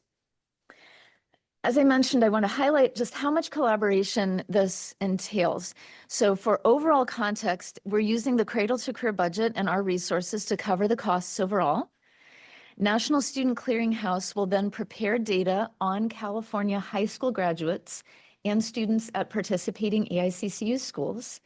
As I mentioned, I want to highlight just how much collaboration this entails. So for overall context, we're using the Cradle-to-Career budget and our resources to cover the costs overall. National Student Clearinghouse will then prepare data on California high school graduates and students at participating AICCU schools.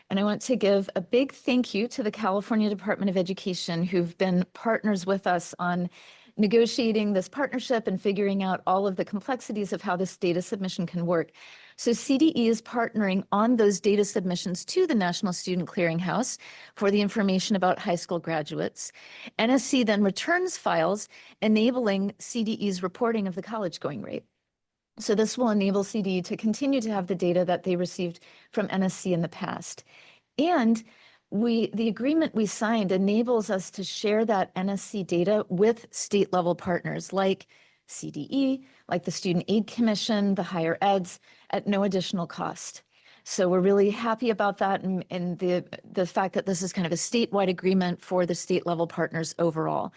And I want to give a big thank you to the California Department of Education, who've been partners with us on negotiating this partnership and figuring out all of the complexities of how this data submission can work. So CDE is partnering on those data submissions to the National Student Clearinghouse for the information about high school graduates. NSC then returns files enabling CDE's reporting of the college going rate. So this will enable CDE to continue to have the data that they received from NSC in the past. And the agreement we signed enables us to share that NSC data with state level partners like CDE, like the Student Aid Commission, the higher eds, at no additional cost. So we're really happy about that, and the fact that this is kind of a statewide agreement for the state level partners overall.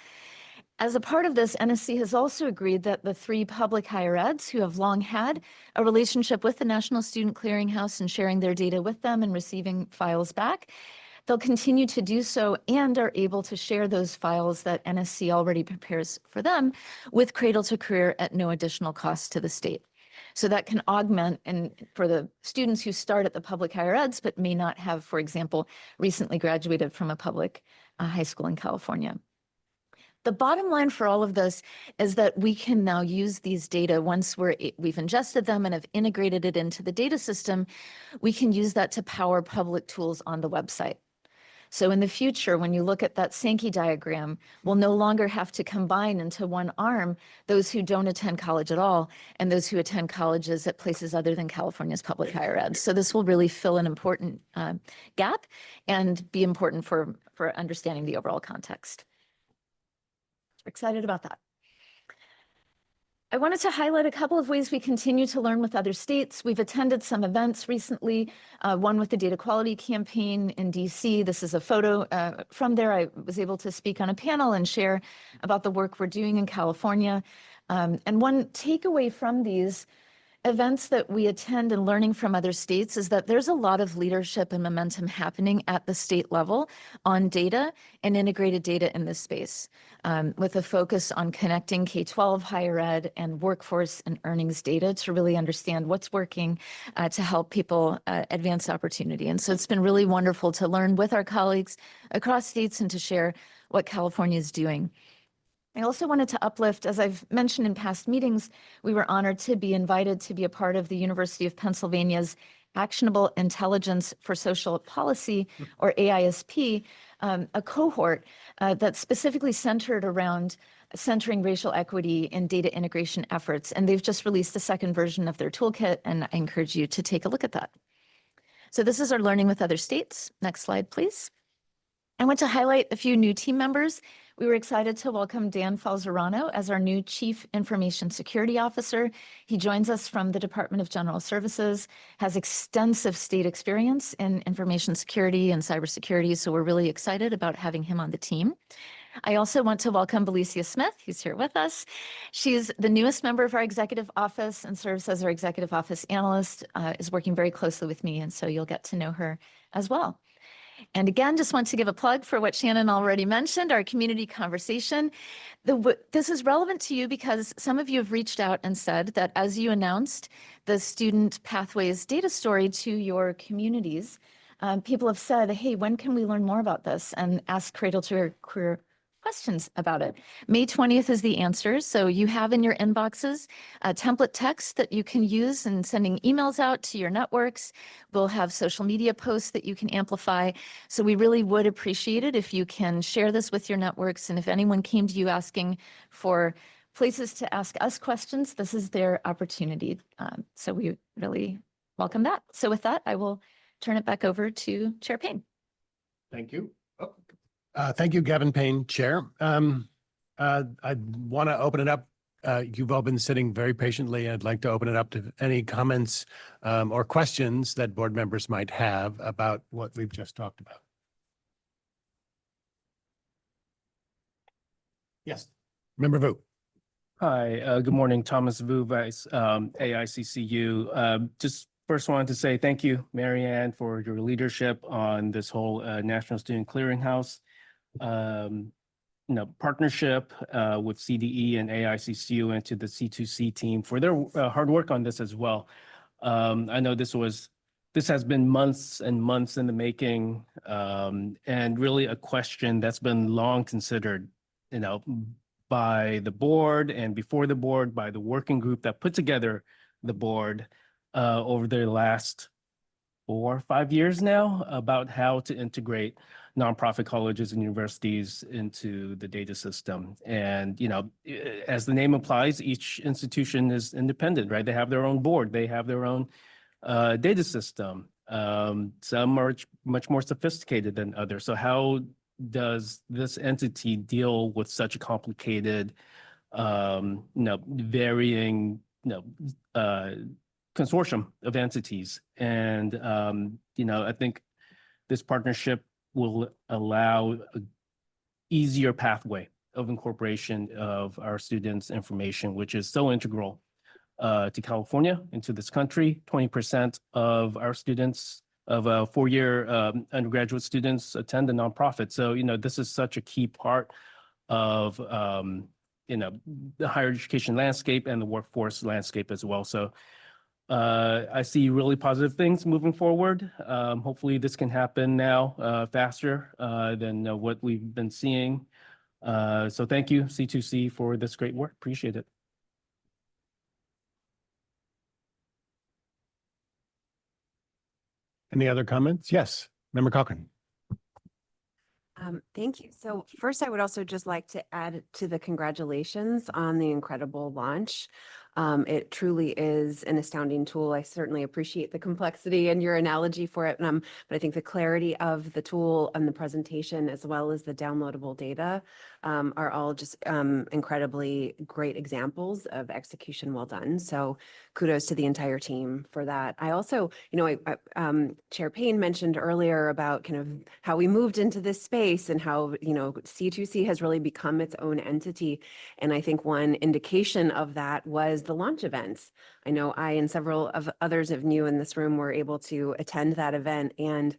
As a part of this, NSC has also agreed that the 3 public higher eds who have long had a relationship with the National Student Clearinghouse and sharing their data with them and receiving files back, they'll continue to do so and are able to share those files that NSC already prepares for them with Cradle-to-Career at no additional cost to the state. So that can augment, and for the students who start at the public higher eds but may not have, for example, recently graduated from a public high school in California. The bottom line for all of this is that we can now use these data once we've ingested them and have integrated it into the data system. We can use that to power public tools on the website. So in the future, when you look at that Sankey diagram, we'll no longer have to combine into one arm those who don't attend college at all and those who attend colleges at places other than California's public higher ed. So this will really fill an important gap and be important for understanding the overall context. Excited about that. I wanted to highlight a couple of ways we continue to learn with other states. We've attended some events recently, one with the Data Quality Campaign in DC. This is a photo from there. I was able to speak on a panel and share about the work we're doing in California. And one takeaway from these events that we attend and learning from other states is that there's a lot of leadership and momentum happening at the state level on data and integrated data in this space, with a focus on connecting K-12, higher ed, and workforce and earnings data to really understand what's working to help people advance opportunity. And so it's been really wonderful to learn with our colleagues across states and to share what California is doing. I also wanted to uplift, as I've mentioned in past meetings, we were honored to be invited to be a part of the University of Pennsylvania's Actionable Intelligence for Social Policy, or AISP, a cohort that's specifically centered around centering racial equity in data integration efforts. And they've just released a second version of their toolkit, and I encourage you to take a look at that. So this is our learning with other states. Next slide, please. I want to highlight a few new team members. We were excited to welcome Dan Falzerano as our new Chief Information Security Officer. He joins us from the Department of General Services, has extensive state experience in information security and cybersecurity, so we're really excited about having him on the team. I also want to welcome Belicia Smith, who's here with us. She's the newest member of our executive office and serves as our executive office analyst, is working very closely with me, and so you'll get to know her as well. And again, just want to give a plug for what Shannon already mentioned, our community conversation. This is relevant to you because some of you have reached out and said that as you announced the Student Pathways data story to your communities, people have said, hey, when can we learn more about this? And ask Cradle-to-Career questions about it. May 20th is the answer. So you have in your inboxes a template text that you can use in sending emails out to your networks. We'll have social media posts that you can amplify. So we really would appreciate it if you can share this with your networks. And if anyone came to you asking for places to ask us questions, this is their opportunity. So we really welcome that. So with that, I will turn it back over to Chair Payne. Thank you. Thank you, Gavin Payne, Chair. I want to open it up. You've all been sitting very patiently. I'd like to open it up to any comments or questions that board members might have about what we've just talked about. Yes, Member Vu. Hi, good morning, Thomas Vu, Vice AICCU. Just first wanted to say thank you, Marianne, for your leadership on this whole National Student Clearinghouse partnership with CDE and AICCU and to the C2C team for their hard work on this as well. I know this has been months and months in the making, and really a question that's been long considered, by the board and before the board, by the working group that put together the board over the last 4 or 5 years now, about how to integrate nonprofit colleges and universities into the data system. And, as the name implies, each institution is independent, right? They have their own board, they have their own data system. Some are much more sophisticated than others. So how does this entity deal with such a complicated, varying, consortium of entities? And, I think this partnership will allow an easier pathway of incorporation of our students' information, which is so integral to California and to this country. 20% of our students, of 4-year undergraduate students, attend a nonprofit. So, this is such a key part of, the higher education landscape and the workforce landscape as well. So I see really positive things moving forward. Hopefully this can happen now faster than what we've been seeing. So thank you, C2C, for this great work. Appreciate it. Any other comments? Yes, Member Cochran. Thank you. So first, I would also just like to add to the congratulations on the incredible launch. It truly is an astounding tool. I certainly appreciate the complexity and your analogy for it. But I think the clarity of the tool and the presentation, as well as the downloadable data, are all just incredibly great examples of execution well done. So kudos to the entire team for that. I also, Chair Payne mentioned earlier about kind of how we moved into this space and how, C2C has really become its own entity. And I think one indication of that was the launch events. I know I and several of others of you in this room were able to attend that event. And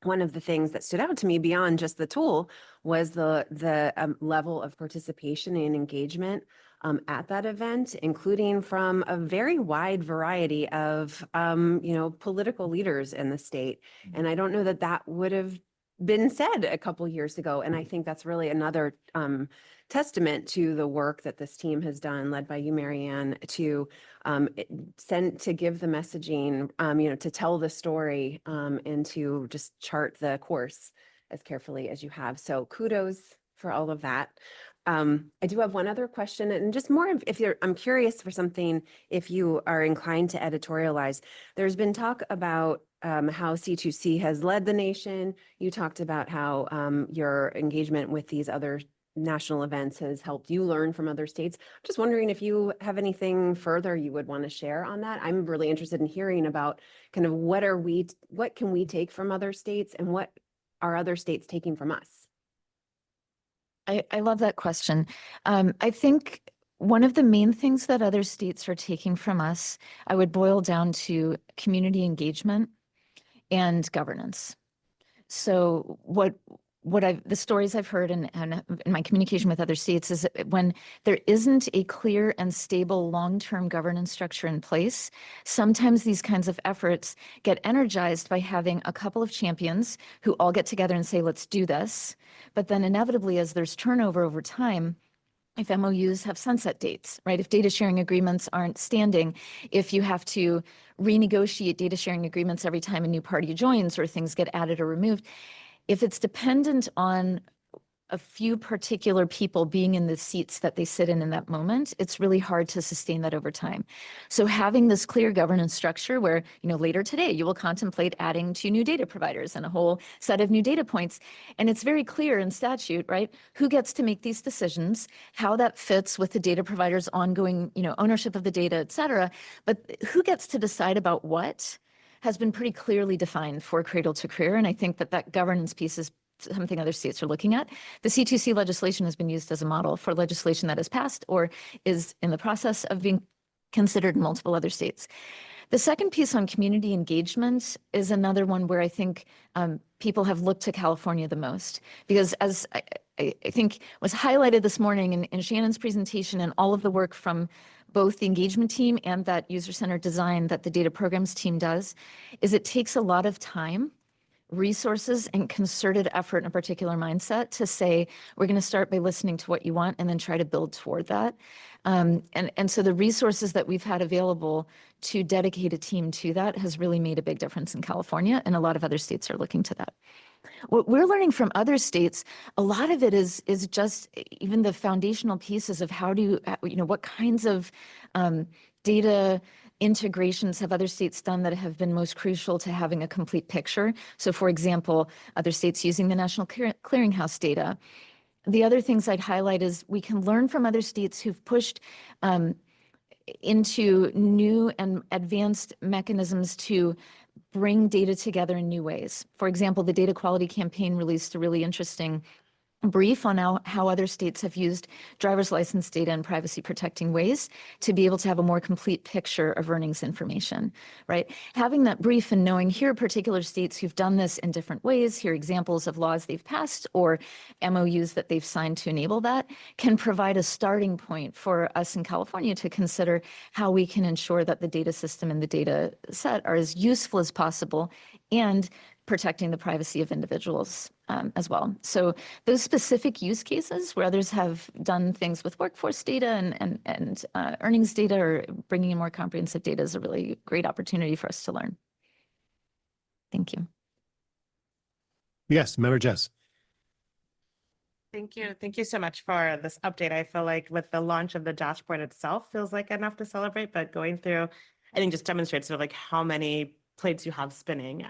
one of the things that stood out to me beyond just the tool was the level of participation and engagement at that event, including from a very wide variety of, political leaders in the state. And I don't know that that would have been said a couple years ago. And I think that's really another testament to the work that this team has done, led by you, Marianne, to give the messaging, to tell the story, and to just chart the course as carefully as you have. So kudos for all of that. I do have one other question, and just more I'm curious for something, if you are inclined to editorialize. There's been talk about how C2C has led the nation. You talked about how your engagement with these other national events has helped you learn from other states. Just wondering if you have anything further you would want to share on that. I'm really interested in hearing about kind of what can we take from other states, and what are other states taking from us? I love that question. I think one of the main things that other states are taking from us, I would boil down to community engagement and governance. So the stories I've heard and in my communication with other states is that when there isn't a clear and stable long-term governance structure in place, sometimes these kinds of efforts get energized by having a couple of champions who all get together and say, let's do this. But then inevitably, as there's turnover over time, if MOUs have sunset dates, right? If data sharing agreements aren't standing, if you have to renegotiate data sharing agreements every time a new party joins or things get added or removed, if it's dependent on a few particular people being in the seats that they sit in that moment, it's really hard to sustain that over time. So having this clear governance structure where, later today, you will contemplate adding 2 new data providers and a whole set of new data points. And it's very clear in statute, right? Who gets to make these decisions, how that fits with the data provider's ongoing, ownership of the data, et cetera. But who gets to decide about what has been pretty clearly defined for Cradle-to-Career. And I think that governance piece is something other states are looking at. The C2C legislation has been used as a model for legislation that has passed or is in the process of being considered in multiple other states. The second piece on community engagement is another one where I think people have looked to California the most, because as I think was highlighted this morning in Shannon's presentation and all of the work from both the engagement team and that user-centered design that the data programs team does, is it takes a lot of time, resources, and concerted effort in a particular mindset to say, we're going to start by listening to what you want and then try to build toward that. And so the resources that we've had available to dedicate a team to that has really made a big difference in California, and a lot of other states are looking to that. What we're learning from other states, a lot of it is just even the foundational pieces of how do you, what kinds of data integrations have other states done that have been most crucial to having a complete picture? So for example, other states using the National Clearinghouse data. The other things I'd highlight is we can learn from other states who've pushed into new and advanced mechanisms to bring data together in new ways. For example, the Data Quality Campaign released a really interesting brief on how other states have used driver's license data in privacy protecting ways to be able to have a more complete picture of earnings information, right? Having that brief and knowing here are particular states who've done this in different ways, here are examples of laws they've passed or MOUs that they've signed to enable that, can provide a starting point for us in California to consider how we can ensure that the data system and the data set are as useful as possible and protecting the privacy of individuals as well. So those specific use cases where others have done things with workforce data and earnings data or bringing in more comprehensive data is a really great opportunity for us to learn. Thank you. Yes, Member Jess. Thank you. Thank you so much for this update. I feel like with the launch of the dashboard itself feels like enough to celebrate, but going through, I think just demonstrates sort of like how many plates you have spinning.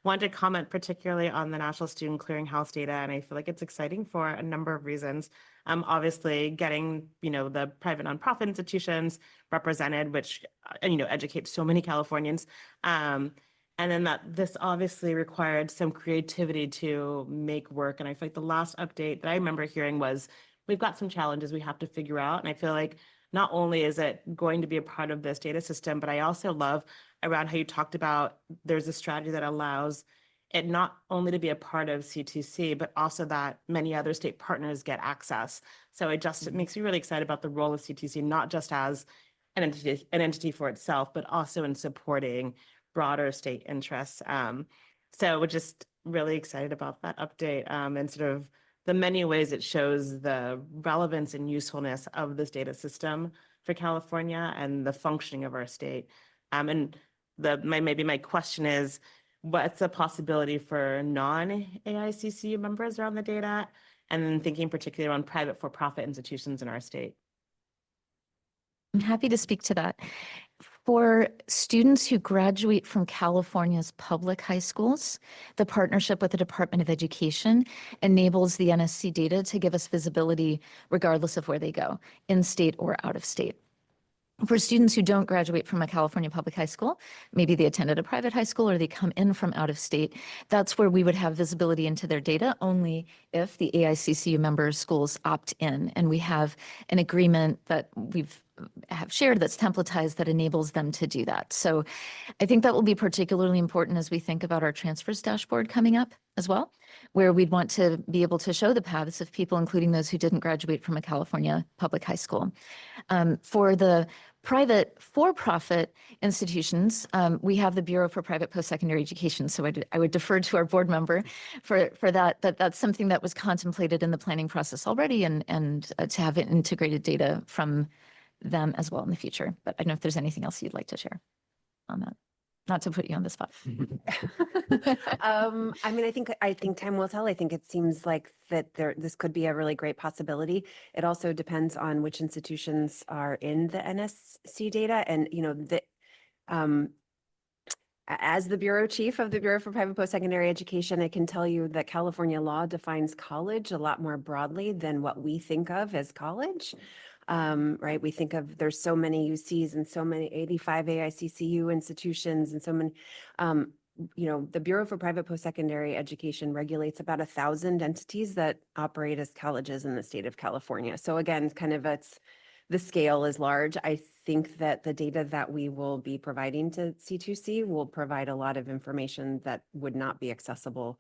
Wanted to comment particularly on the National Student Clearinghouse data, and I feel like it's exciting for a number of reasons. Obviously getting, the private nonprofit institutions represented, which, educate so many Californians. And then that this obviously required some creativity to make work. And I feel like the last update that I remember hearing was, we've got some challenges we have to figure out. And I feel like not only is it going to be a part of this data system, but I also love around how you talked about there's a strategy that allows it not only to be a part of C2C, but also that many other state partners get access. So it makes me really excited about the role of C2C, not just as an entity for itself, but also in supporting broader state interests. So we're just really excited about that update and sort of the many ways it shows the relevance and usefulness of this data system for California and the functioning of our state. And maybe my question is, what's the possibility for non-AICCU members around the data? And then thinking particularly around private for-profit institutions in our state. I'm happy to speak to that. For students who graduate from California's public high schools, the partnership with the Department of Education enables the NSC data to give us visibility regardless of where they go, in state or out of state. For students who don't graduate from a California public high school, maybe they attended a private high school or they come in from out of state, that's where we would have visibility into their data only if the AICCU member schools opt in. And we have an agreement that have shared that's templatized that enables them to do that. So I think that will be particularly important as we think about our transfers dashboard coming up as well, where we'd want to be able to show the paths of people, including those who didn't graduate from a California public high school. For the private for-profit institutions, we have the Bureau for Private Post-Secondary Education. So I would defer to our board member for that, but that's something that was contemplated in the planning process already and to have integrated data from them as well in the future. But I don't know if there's anything else you'd like to share on that. Not to put you on the spot. I mean, I think time will tell. I think it seems like that this could be a really great possibility. It also depends on which institutions are in the NSC data. And, as the bureau chief of the Bureau for Private Post-Secondary Education, I can tell you that California law defines college a lot more broadly than what we think of as college. Right? We think of, there's so many UCs and so many 85 AICCU institutions and so many, the Bureau for Private Post-Secondary Education regulates about 1,000 entities that operate as colleges in the state of California. So again, the scale is large. I think that the data that we will be providing to C2C will provide a lot of information that would not be accessible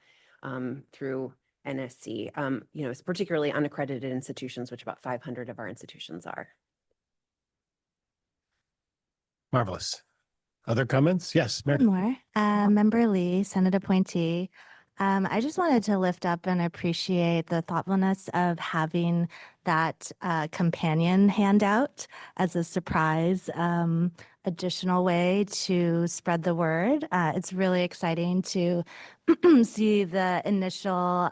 through NSC, it's particularly unaccredited institutions, which about 500 of our institutions are. Marvelous. Other comments? Yes, Mary. One more. Member Lee, Senate appointee. I just wanted to lift up and appreciate the thoughtfulness of having that companion handout as a surprise additional way to spread the word. It's really exciting to see the initial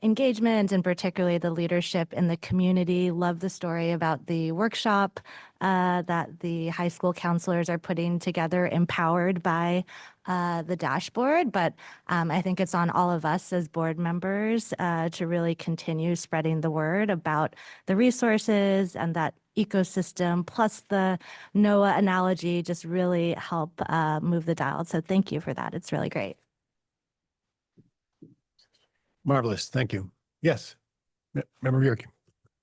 engagement and particularly the leadership in the community. Love the story about the workshop that the high school counselors are putting together, empowered by the dashboard. But I think it's on all of us as board members to really continue spreading the word about the resources and that ecosystem, plus the NOAA analogy just really help move the dial. So thank you for that. It's really great. Marvelous. Thank you. Yes. Member Bjerke.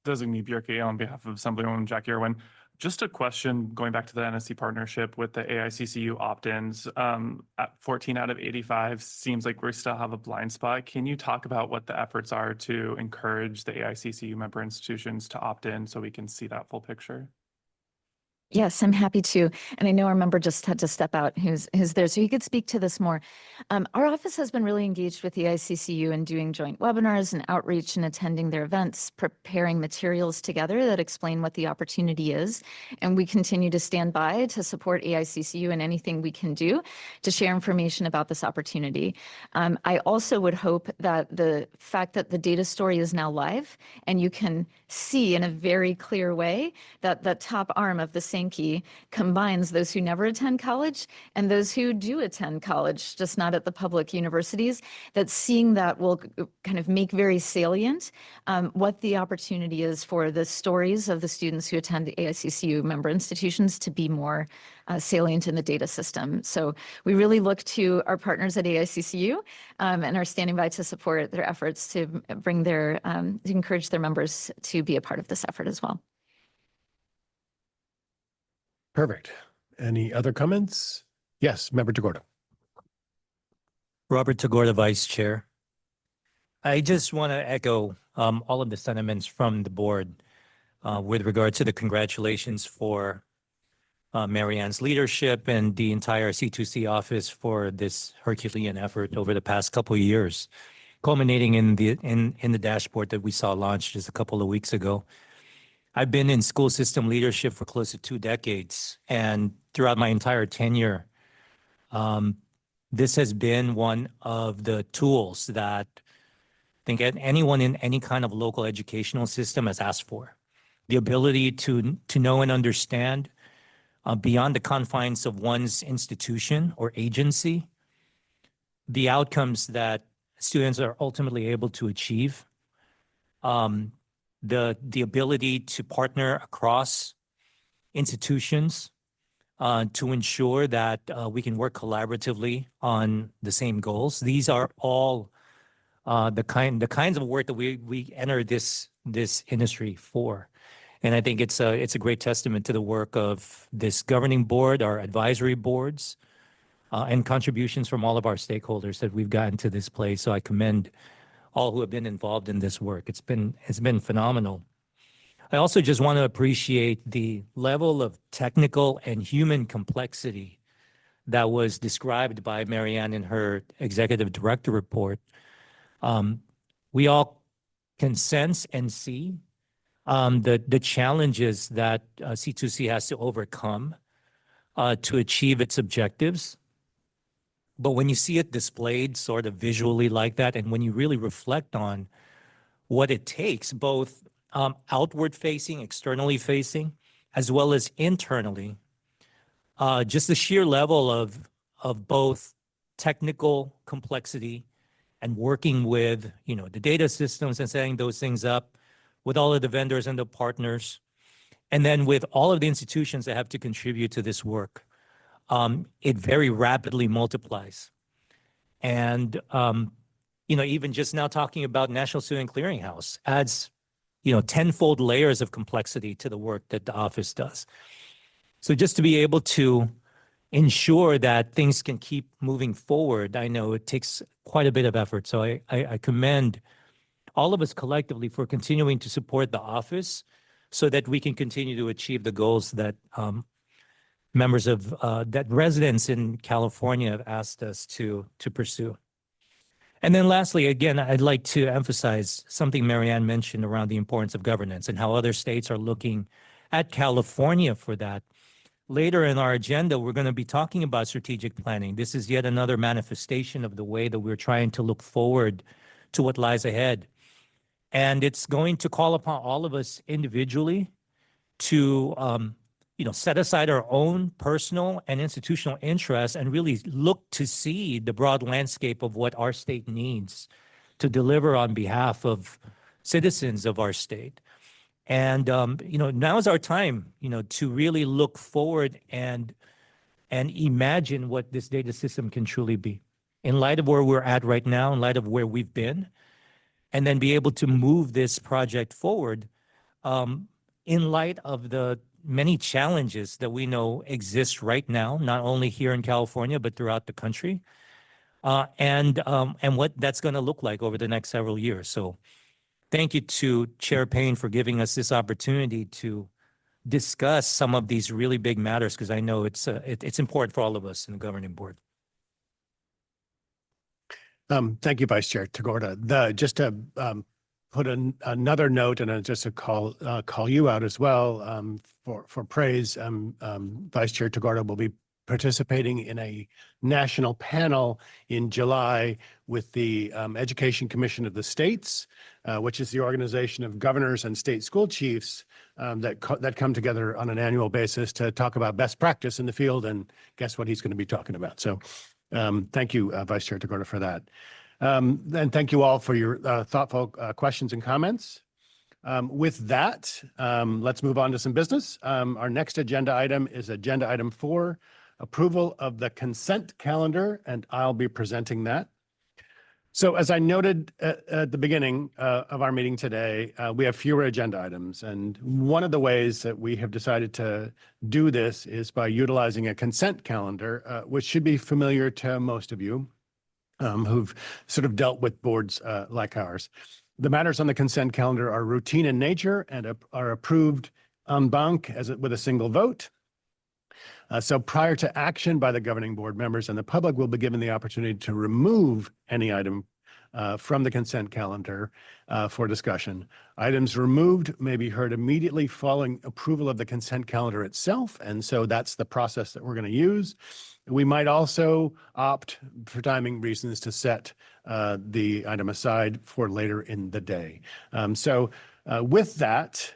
Designee Bjerke on behalf of Assemblywoman Jackie Irwin. Just a question going back to the NSC partnership with the AICCU opt-ins. At 14 out of 85 seems like we still have a blind spot. Can you talk about what the efforts are to encourage the AICCU member institutions to opt in so we can see that full picture? Yes, I'm happy to. And I know our member just had to step out who's there, so he could speak to this more. Our office has been really engaged with the ICCU in doing joint webinars and outreach and attending their events, preparing materials together that explain what the opportunity is. And we continue to stand by to support AICCU in anything we can do to share information about this opportunity. I also would hope that the fact that the data story is now live and you can see in a very clear way that the top arm of the Sankey combines those who never attend college and those who do attend college, just not at the public universities, that seeing that will kind of make very salient what the opportunity is for the stories of the students who attend the AICCU member institutions to be more salient in the data system. So we really look to our partners at AICCU and are standing by to support their efforts to bring their, to encourage their members to be a part of this effort as well. Perfect. Any other comments? Yes, Member Tagorda. Robert Tagorda, Vice Chair. I just want to echo all of the sentiments from the board with regard to the congratulations for Marianne's leadership and the entire C2C office for this Herculean effort over the past couple of years, culminating in the dashboard that we saw launched just a couple of weeks ago. I've been in school system leadership for close to 2 decades, and throughout my entire tenure, this has been one of the tools that I think anyone in any kind of local educational system has asked for. The ability to know and understand beyond the confines of one's institution or agency, the outcomes that students are ultimately able to achieve, the ability to partner across institutions to ensure that we can work collaboratively on the same goals. These are all the kinds of work that we enter this industry for. And I think it's a great testament to the work of this governing board, our advisory boards, and contributions from all of our stakeholders that we've gotten to this place. So I commend all who have been involved in this work. It's been phenomenal. I also just want to appreciate the level of technical and human complexity that was described by Marianne in her executive director report. We all can sense and see the challenges that C2C has to overcome to achieve its objectives. But when you see it displayed sort of visually like that, and when you really reflect on what it takes, both outward facing, externally facing, as well as internally, just the sheer level of both technical complexity and working with, the data systems and setting those things up with all of the vendors and the partners, and then with all of the institutions that have to contribute to this work, it very rapidly multiplies. And, even just now talking about National Student Clearinghouse adds, tenfold layers of complexity to the work that the office does. So just to be able to ensure that things can keep moving forward, I know it takes quite a bit of effort. So I commend all of us collectively for continuing to support the office so that we can continue to achieve the goals that members of that residents in California have asked us to pursue. And then lastly, again, I'd like to emphasize something Marianne mentioned around the importance of governance and how other states are looking at California for that. Later in our agenda, we're going to be talking about strategic planning. This is yet another manifestation of the way that we're trying to look forward to what lies ahead. And it's going to call upon all of us individually to set aside our own personal and institutional interests and really look to see the broad landscape of what our state needs to deliver on behalf of citizens of our state. And now is our time, to really look forward and imagine what this data system can truly be in light of where we're at right now, in light of where we've been, and then be able to move this project forward in light of the many challenges that we know exist right now, not only here in California, but throughout the country, and what that's going to look like over the next several years. So thank you to Chair Payne for giving us this opportunity to discuss some of these really big matters, because I know it's important for all of us in the governing board. Thank you, Vice Chair Tagorda. Just to put another note and just to call you out as well for praise, Vice Chair Tagorda will be participating in a national panel in July with the Education Commission of the States, which is the organization of governors and state school chiefs that come together on an annual basis to talk about best practice in the field. And guess what he's going to be talking about. So thank you, Vice Chair Tagorda, for that. And thank you all for your thoughtful questions and comments. With that, let's move on to some business. Our next agenda item is agenda item 4, approval of the consent calendar, and I'll be presenting that. So as I noted at the beginning of our meeting today, we have fewer agenda items. And one of the ways that we have decided to do this is by utilizing a consent calendar, which should be familiar to most of you who've sort of dealt with boards like ours. The matters on the consent calendar are routine in nature and are approved en banc with a single vote. So prior to action by the governing board members and the public will be given the opportunity to remove any item from the consent calendar for discussion. Items removed may be heard immediately following approval of the consent calendar itself. And so that's the process that we're going to use. We might also opt for timing reasons to set the item aside for later in the day. With that,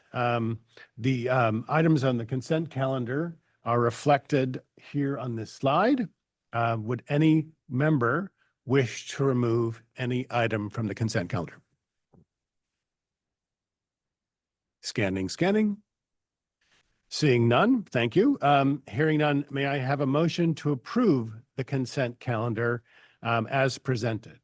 the items on the consent calendar are reflected here on this slide. Would any member wish to remove any item from the consent calendar? Scanning. Seeing none, thank you. Hearing none, may I have a motion to approve the consent calendar as presented?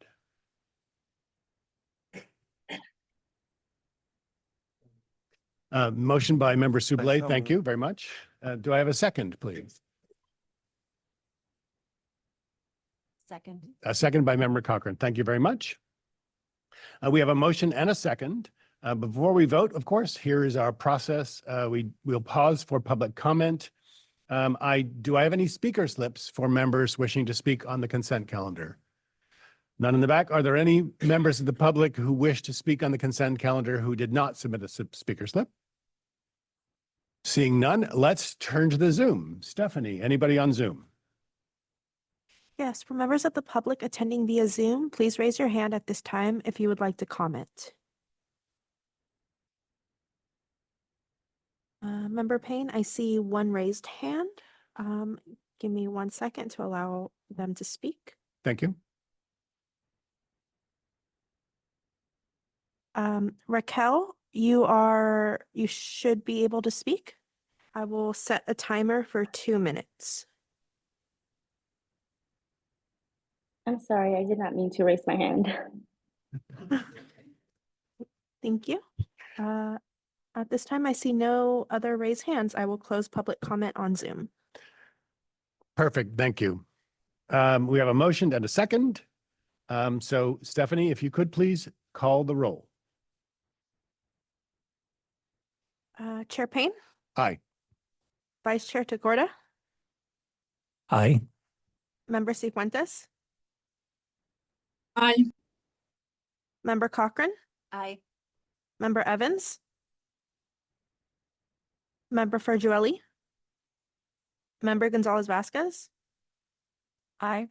Motion by Member Soublé, thank you very much. Do I have a second, please? Second. A second by Member Cochran. Thank you very much. We have a motion and a second. Before we vote, of course, here is our process. We'll pause for public comment. Do I have any speaker slips for members wishing to speak on the consent calendar? None in the back. Are there any members of the public who wish to speak on the consent calendar who did not submit a speaker slip? Seeing none, let's turn to the Zoom. Stephanie, anybody on Zoom? Yes, for members of the public attending via Zoom, please raise your hand at this time if you would like to comment. Member Payne, I see one raised hand. Give me 1 second to allow them to speak. Thank you. Raquel, you should be able to speak. I will set a timer for 2 minutes. I'm sorry, I did not mean to raise my hand. Thank you. At this time, I see no other raised hands. I will close public comment on Zoom. Perfect. Thank you. We have a motion and a second. So Stephanie, if you could please call the roll. Chair Payne, Aye. Vice Chair Tagorda, Aye. Member Cifuentes, Aye. Member Cochran, Aye. Member Evans, Member Fargiueli, Member Gonzalez Vasquez, Aye.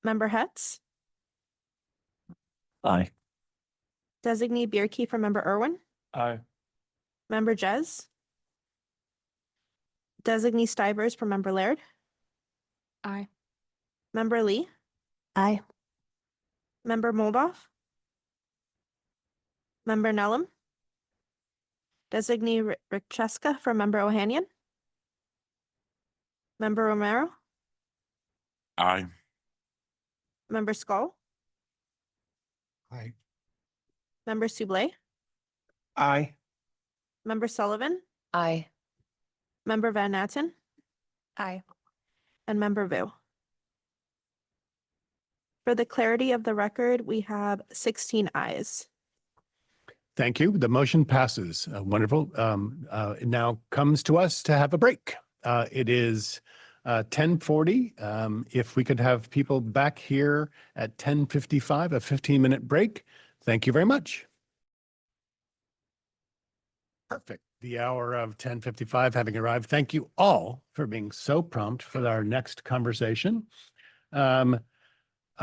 Member Hetz, Aye. Designee Bierke for Member Irwin, Aye. Member Jez, Designee Stivers for Member Laird, Aye. Member Lee, Aye. Member Moldoff, Member Nellum, Designee Rikcheska for Member Ohanian, Member Romero, Aye. Member Skull, Aye. Member Soublé, Aye. Member Sullivan, Aye. Member Van Natten, Aye. and Member Vu. For the clarity of the record, we have 16 ayes. Thank you. The motion passes. Wonderful. It now comes to us to have a break. It is 10:40. If we could have people back here at 10:55, a 15-minute break. Thank you very much. Perfect. The hour of 10:55 having arrived. Thank you all for being so prompt for our next conversation.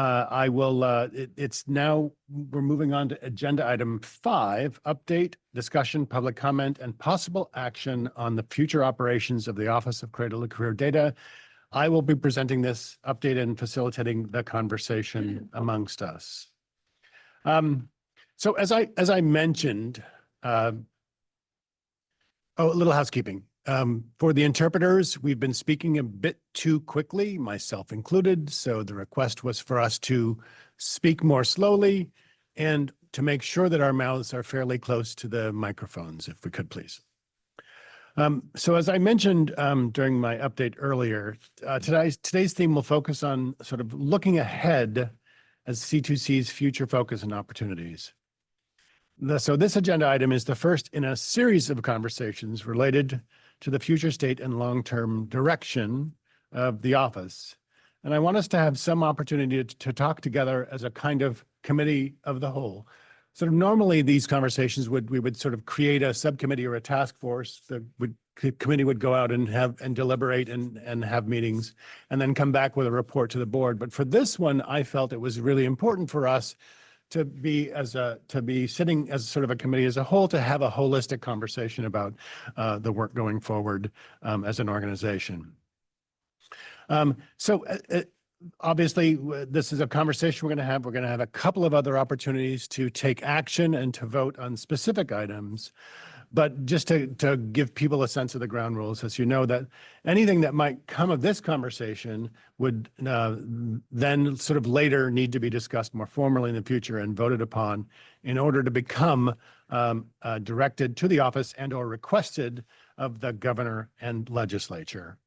It's now, we're moving on to agenda item 5, update, discussion, public comment, and possible action on the future operations of the Office of Cradle-to-Career Data. I will be presenting this update and facilitating the conversation amongst us. So as I mentioned, a little housekeeping. For the interpreters, we've been speaking a bit too quickly, myself included. So the request was for us to speak more slowly and to make sure that our mouths are fairly close to the microphones, if we could, please. So as I mentioned during my update earlier, today's theme will focus on sort of looking ahead as C2C's future focus and opportunities. So this agenda item is the first in a series of conversations related to the future state and long-term direction of the office. And I want us to have some opportunity to talk together as a kind of committee of the whole. Sort of normally these conversations we would sort of create a subcommittee or a task force. The committee would go out and deliberate and have meetings and then come back with a report to the board. But for this one, I felt it was really important for us to be sitting as sort of a committee as a whole, to have a holistic conversation about the work going forward as an organization. Obviously, this is a conversation we're going to have. We're going to have a couple of other opportunities to take action and to vote on specific items. But just to give people a sense of the ground rules, as you know, that anything that might come of this conversation would then sort of later need to be discussed more formally in the future and voted upon in order to become directed to the office and or requested of the governor and legislature.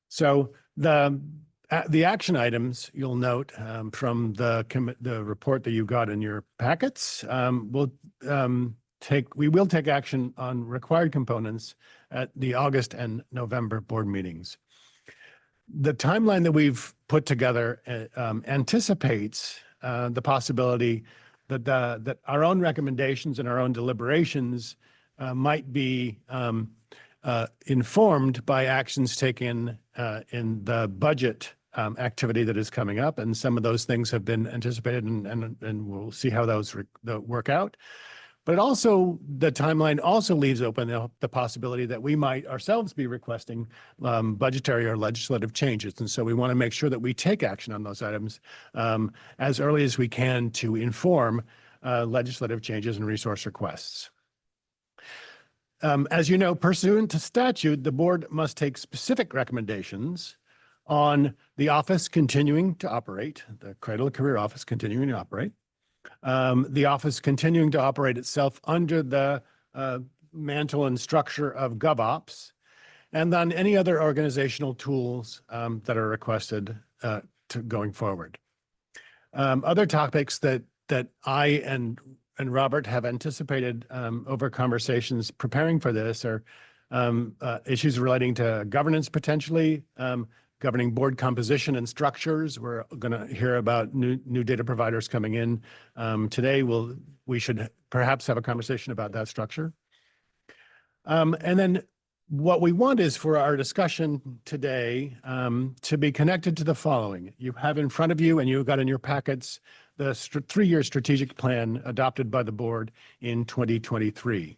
So the action items, you'll note from the report that you got in your packets, we will take action on required components at the August and November board meetings. The timeline that we've put together anticipates the possibility that our own recommendations and our own deliberations might be informed by actions taken in the budget activity that is coming up. And some of those things have been anticipated and we'll see how those work out. But also, the timeline also leaves open the possibility that we might ourselves be requesting budgetary or legislative changes. And so we want to make sure that we take action on those items as early as we can to inform legislative changes and resource requests. As you know, pursuant to statute, the board must take specific recommendations on the office continuing to operate, the Cradle-to-Career office continuing to operate, the office continuing to operate itself under the mantle and structure of GovOps, and on any other organizational tools that are requested to going forward. Other topics that I and Robert have anticipated over conversations preparing for this are issues relating to governance potentially, governing board composition and structures. We're going to hear about new data providers coming in. Today, we should perhaps have a conversation about that structure. And then what we want is for our discussion today to be connected to the following. You have in front of you, and you've got in your packets, the three-year strategic plan adopted by the board in 2023.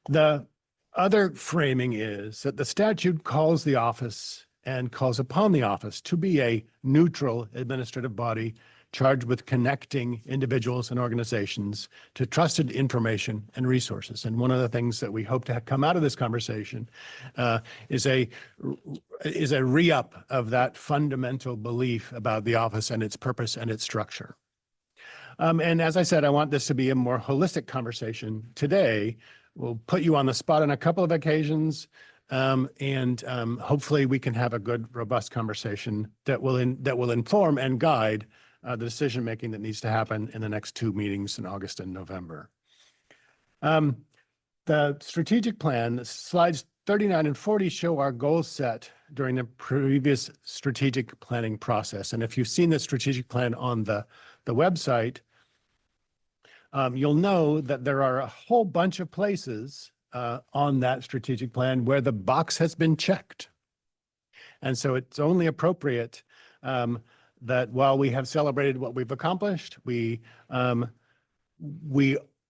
The other framing is that the statute calls the office and calls upon the office to be a neutral administrative body charged with connecting individuals and organizations to trusted information and resources. And one of the things that we hope to come out of this conversation is a re-up of that fundamental belief about the office and its purpose and its structure. And as I said, I want this to be a more holistic conversation today. We'll put you on the spot on a couple of occasions, and hopefully we can have a good, robust conversation that will inform and guide the decision-making that needs to happen in the next two meetings in August and November. The strategic plan, slides 39 and 40 show our goals set during the previous strategic planning process. And if you've seen the strategic plan on the website, you'll know that there are a whole bunch of places on that strategic plan where the box has been checked. And so it's only appropriate that while we have celebrated what we've accomplished, we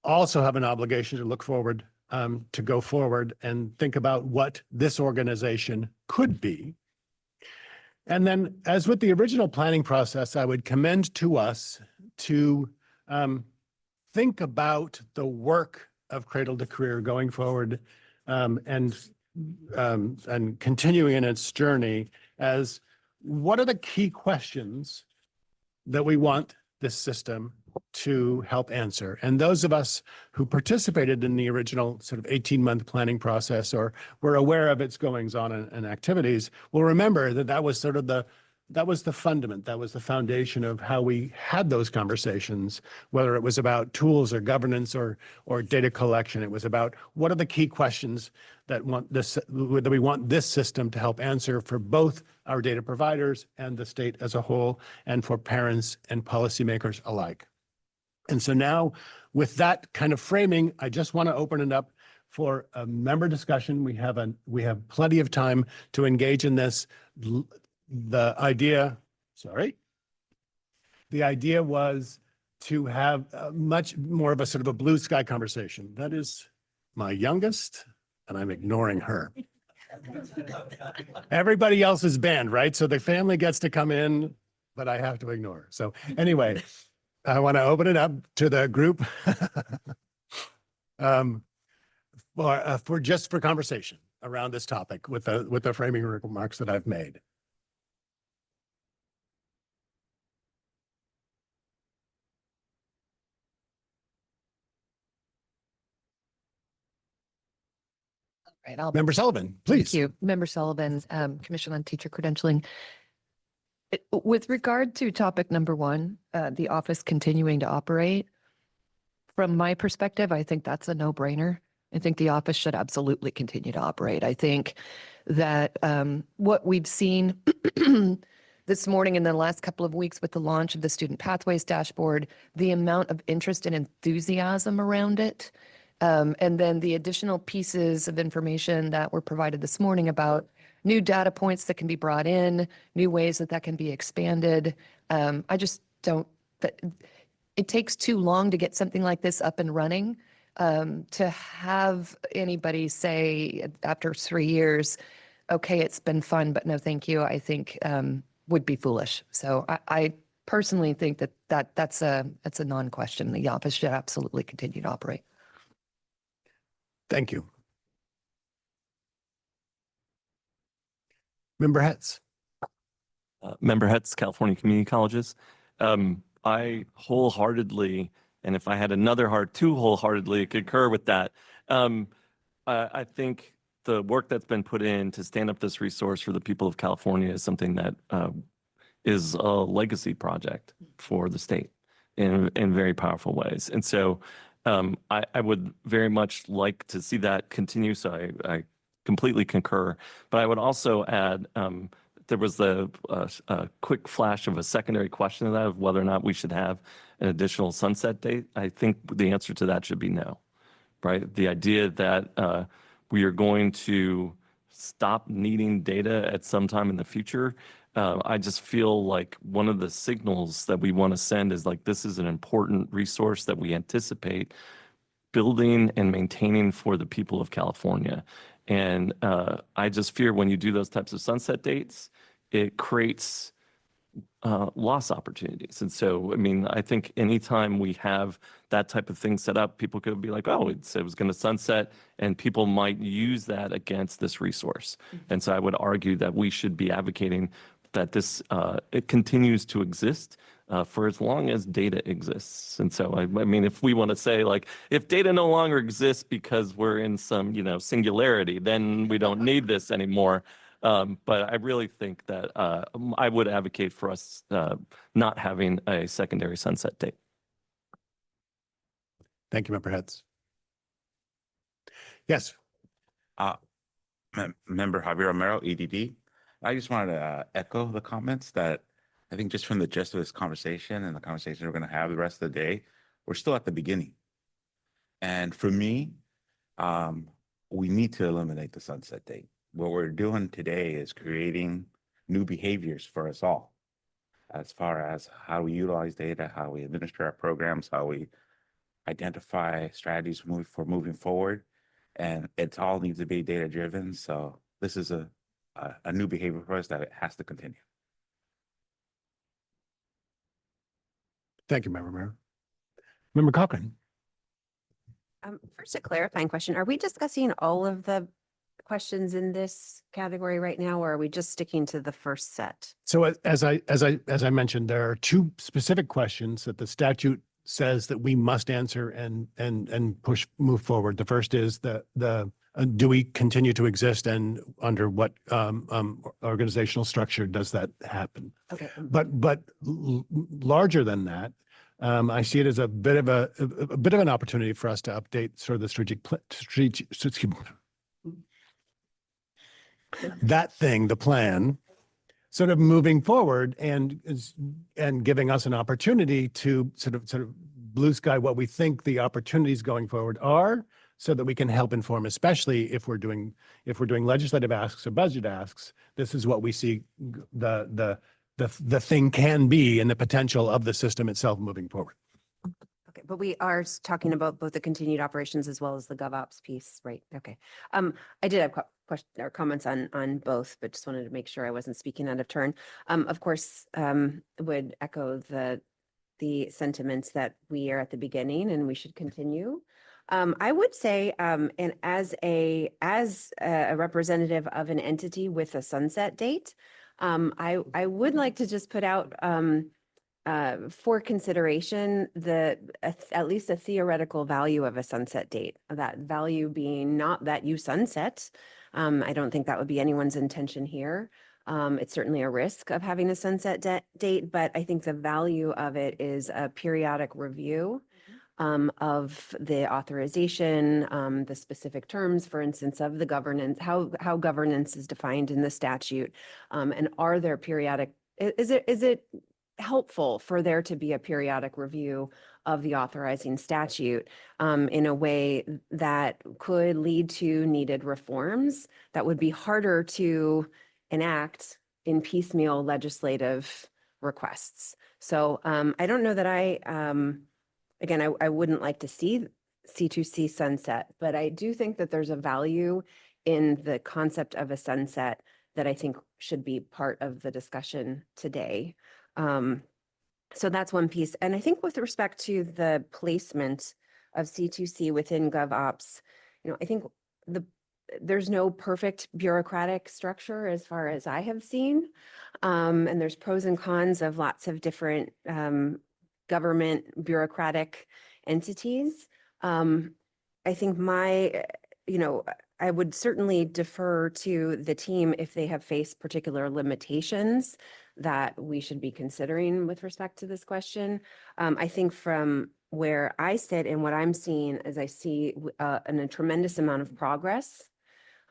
also have an obligation to look forward, to go forward and think about what this organization could be. And then, as with the original planning process, I would commend to us to think about the work of Cradle-to-Career going forward and continuing in its journey as what are the key questions that we want this system to help answer? And those of us who participated in the original sort of 18-month planning process or were aware of its goings on and activities will remember that that was sort of the fundament, that was the foundation of how we had those conversations, whether it was about tools or governance or data collection. It was about what are the key questions that we want this system to help answer for both our data providers and the state as a whole, and for parents and policymakers alike. And so now, with that kind of framing, I just want to open it up for a member discussion. We have plenty of time to engage in this. The idea was to have much more of a sort of a blue sky conversation. That is my youngest, and I'm ignoring her. Everybody else is banned, right? So the family gets to come in, but I have to ignore her. So anyway, I want to open it up to the group for conversation around this topic with the framing remarks that I've made. Right, Member Sullivan, please. Thank you. Member Sullivan, Commission on Teacher Credentialing. With regard to topic number one, the office continuing to operate, from my perspective, I think that's a no-brainer. I think the office should absolutely continue to operate. I think that what we've seen this morning in the last couple of weeks with the launch of the Student Pathways Dashboard, the amount of interest and enthusiasm around it, and then the additional pieces of information that were provided this morning about new data points that can be brought in, new ways that can be expanded. I just don't, it takes too long to get something like this up and running. To have anybody say after 3 years, okay, it's been fun, but no, thank you, I think would be foolish. So I personally think that's a non-question. The office should absolutely continue to operate. Thank you. Member Hetz. Member Hetz, California Community Colleges. I wholeheartedly, and if I had another heart to wholeheartedly concur with that. I think the work that's been put in to stand up this resource for the people of California is something that is a legacy project for the state in very powerful ways. And so I would very much like to see that continue. So I completely concur. But I would also add, there was a quick flash of a secondary question of that of whether or not we should have an additional sunset date. I think the answer to that should be no, right? The idea that we are going to stop needing data at some time in the future. I just feel like one of the signals that we want to send is like, this is an important resource that we anticipate building and maintaining for the people of California. And I just fear when you do those types of sunset dates, it creates loss opportunities. And so, I mean, I think anytime we have that type of thing set up, people could be like, oh, it was going to sunset, and people might use that against this resource. And so I would argue that we should be advocating that this, it continues to exist for as long as data exists. And so, I mean, if we want to say like, if data no longer exists because we're in some, singularity, then we don't need this anymore. But I really think that I would advocate for us not having a secondary sunset date. Thank you, Member Heads. Yes. Member Javier Romero, EDD. I just wanted to echo the comments that I think just from the gist of this conversation and the conversation we're going to have the rest of the day, we're still at the beginning. And for me, we need to eliminate the sunset date. What we're doing today is creating new behaviors for us all, as far as how we utilize data, how we administer our programs, how we identify strategies for moving forward. And it all needs to be data driven. So this is a new behavior for us that it has to continue. Thank you, Member Mayor. Member Cochran. First, a clarifying question. Are we discussing all of the questions in this category right now, or are we just sticking to the first set? So as I mentioned, there are two specific questions that the statute says that we must answer and move forward. The first is do we continue to exist, and under what organizational structure does that happen? Okay. But larger than that, I see it as a bit of an opportunity for us to update sort of the the plan, sort of moving forward and giving us an opportunity to sort of blue sky what we think the opportunities going forward are, so that we can help inform, especially if we're doing legislative asks or budget asks. This is what we see the thing can be and the potential of the system itself moving forward. Okay, but we are talking about both the continued operations as well as the GovOps piece, right? Okay. I did have questions or comments on both, but just wanted to make sure I wasn't speaking out of turn. Of course, would echo the sentiments that we are at the beginning and we should continue. I would say, and as a representative of an entity with a sunset date, I would like to just put out for consideration at least a theoretical value of a sunset date. That value being not that you sunset. I don't think that would be anyone's intention here. It's certainly a risk of having a sunset date, but I think the value of it is a periodic review of the authorization, the specific terms, for instance, of the governance, how governance is defined in the statute, and are there periodic, is it helpful for there to be a periodic review of the authorizing statute in a way that could lead to needed reforms that would be harder to enact in piecemeal legislative requests. So I don't know that again, I wouldn't like to see C2C sunset, but I do think that there's a value in the concept of a sunset that I think should be part of the discussion today. So that's one piece. And I think with respect to the placement of C2C within GovOps, I think there's no perfect bureaucratic structure as far as I have seen. And there's pros and cons of lots of different government bureaucratic entities. I think I would certainly defer to the team if they have faced particular limitations that we should be considering with respect to this question. I think from where I sit and what I'm seeing is I see a tremendous amount of progress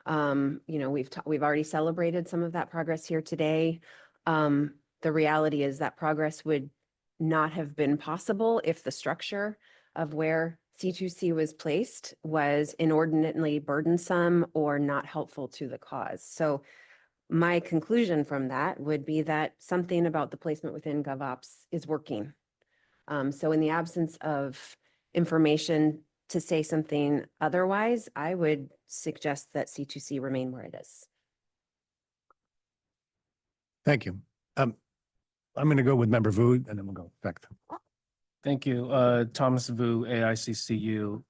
You know, we've already celebrated some of that progress here today. The reality is that progress would not have been possible if the structure of where C2C was placed was inordinately burdensome or not helpful to the cause. So my conclusion from that would be that something about the placement within GovOps is working. So in the absence of information to say something otherwise, I would suggest that C2C remain where it is. Thank you. I'm going to go with Member Vu, and then we'll go back. Thank you. Thomas Vu, AICCU.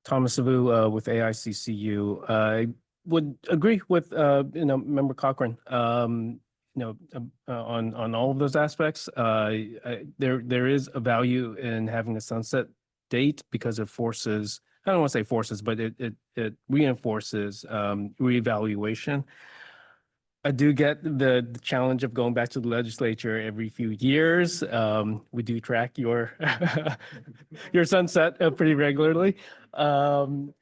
Thomas Vu with AICCU. I would agree with Member Cochran. On all of those aspects. There is a value in having a sunset date because it forces, I don't want to say forces, but it reinforces reevaluation. I do get the challenge of going back to the legislature every few years. We do track your your sunset pretty regularly. So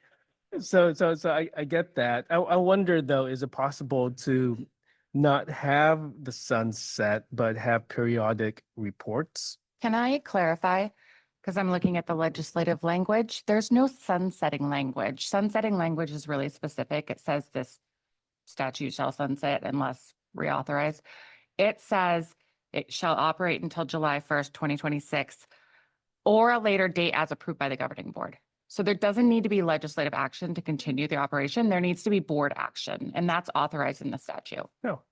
I get that. I wonder though, is it possible to not have the sunset, but have periodic reports? Can I clarify? Because I'm looking at the legislative language. There's no sunsetting language. Sunsetting language is really specific. It says this statute shall sunset unless reauthorized. It says it shall operate until July 1st, 2026, or a later date as approved by the governing board. So there doesn't need to be legislative action to continue the operation. There needs to be board action, and that's authorized in the statute. No,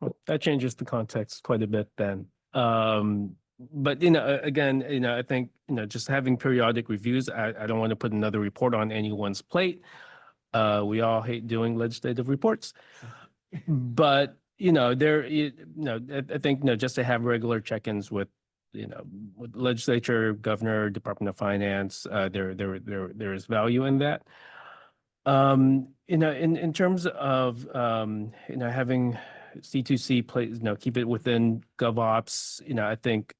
well, that changes the context quite a bit then. But again, I think just having periodic reviews. I don't want to put another report on anyone's plate. We all hate doing legislative reports, but I think just to have regular check-ins with with legislature, governor, Department of Finance, there is value in that. In terms of having C2C play, keep it within GovOps. I think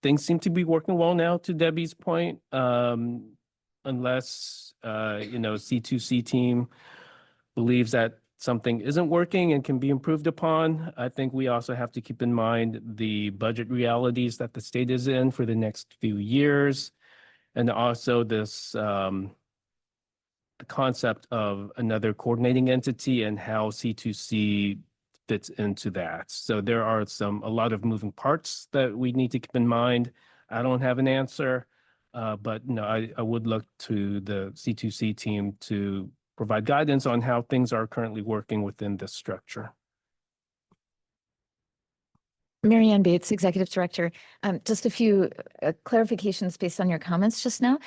things seem to be working well now. To Debbie's point, unless C2C team believes that something isn't working and can be improved upon. I think we also have to keep in mind the budget realities that the state is in for the next few years, and also this the concept of another coordinating entity and how C2C fits into that. So there are a lot of moving parts that we need to keep in mind. I don't have an answer, but I would look to the C2C team to provide guidance on how things are currently working within this structure. Marianne Bates, Executive Director. Just a few clarifications based on your comments just now.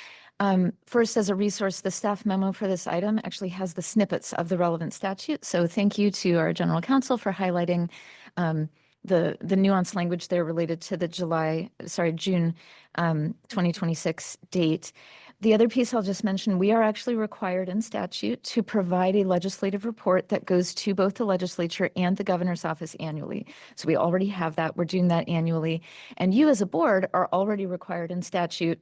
First, as a resource, the staff memo for this item actually has the snippets of the relevant statute. So thank you to our General Counsel for highlighting the nuanced language there related to the June 2026 date. The other piece I'll just mention, we are actually required in statute to provide a legislative report that goes to both the legislature and the governor's office annually. So we already have that. We're doing that annually. And you as a board are already required in statute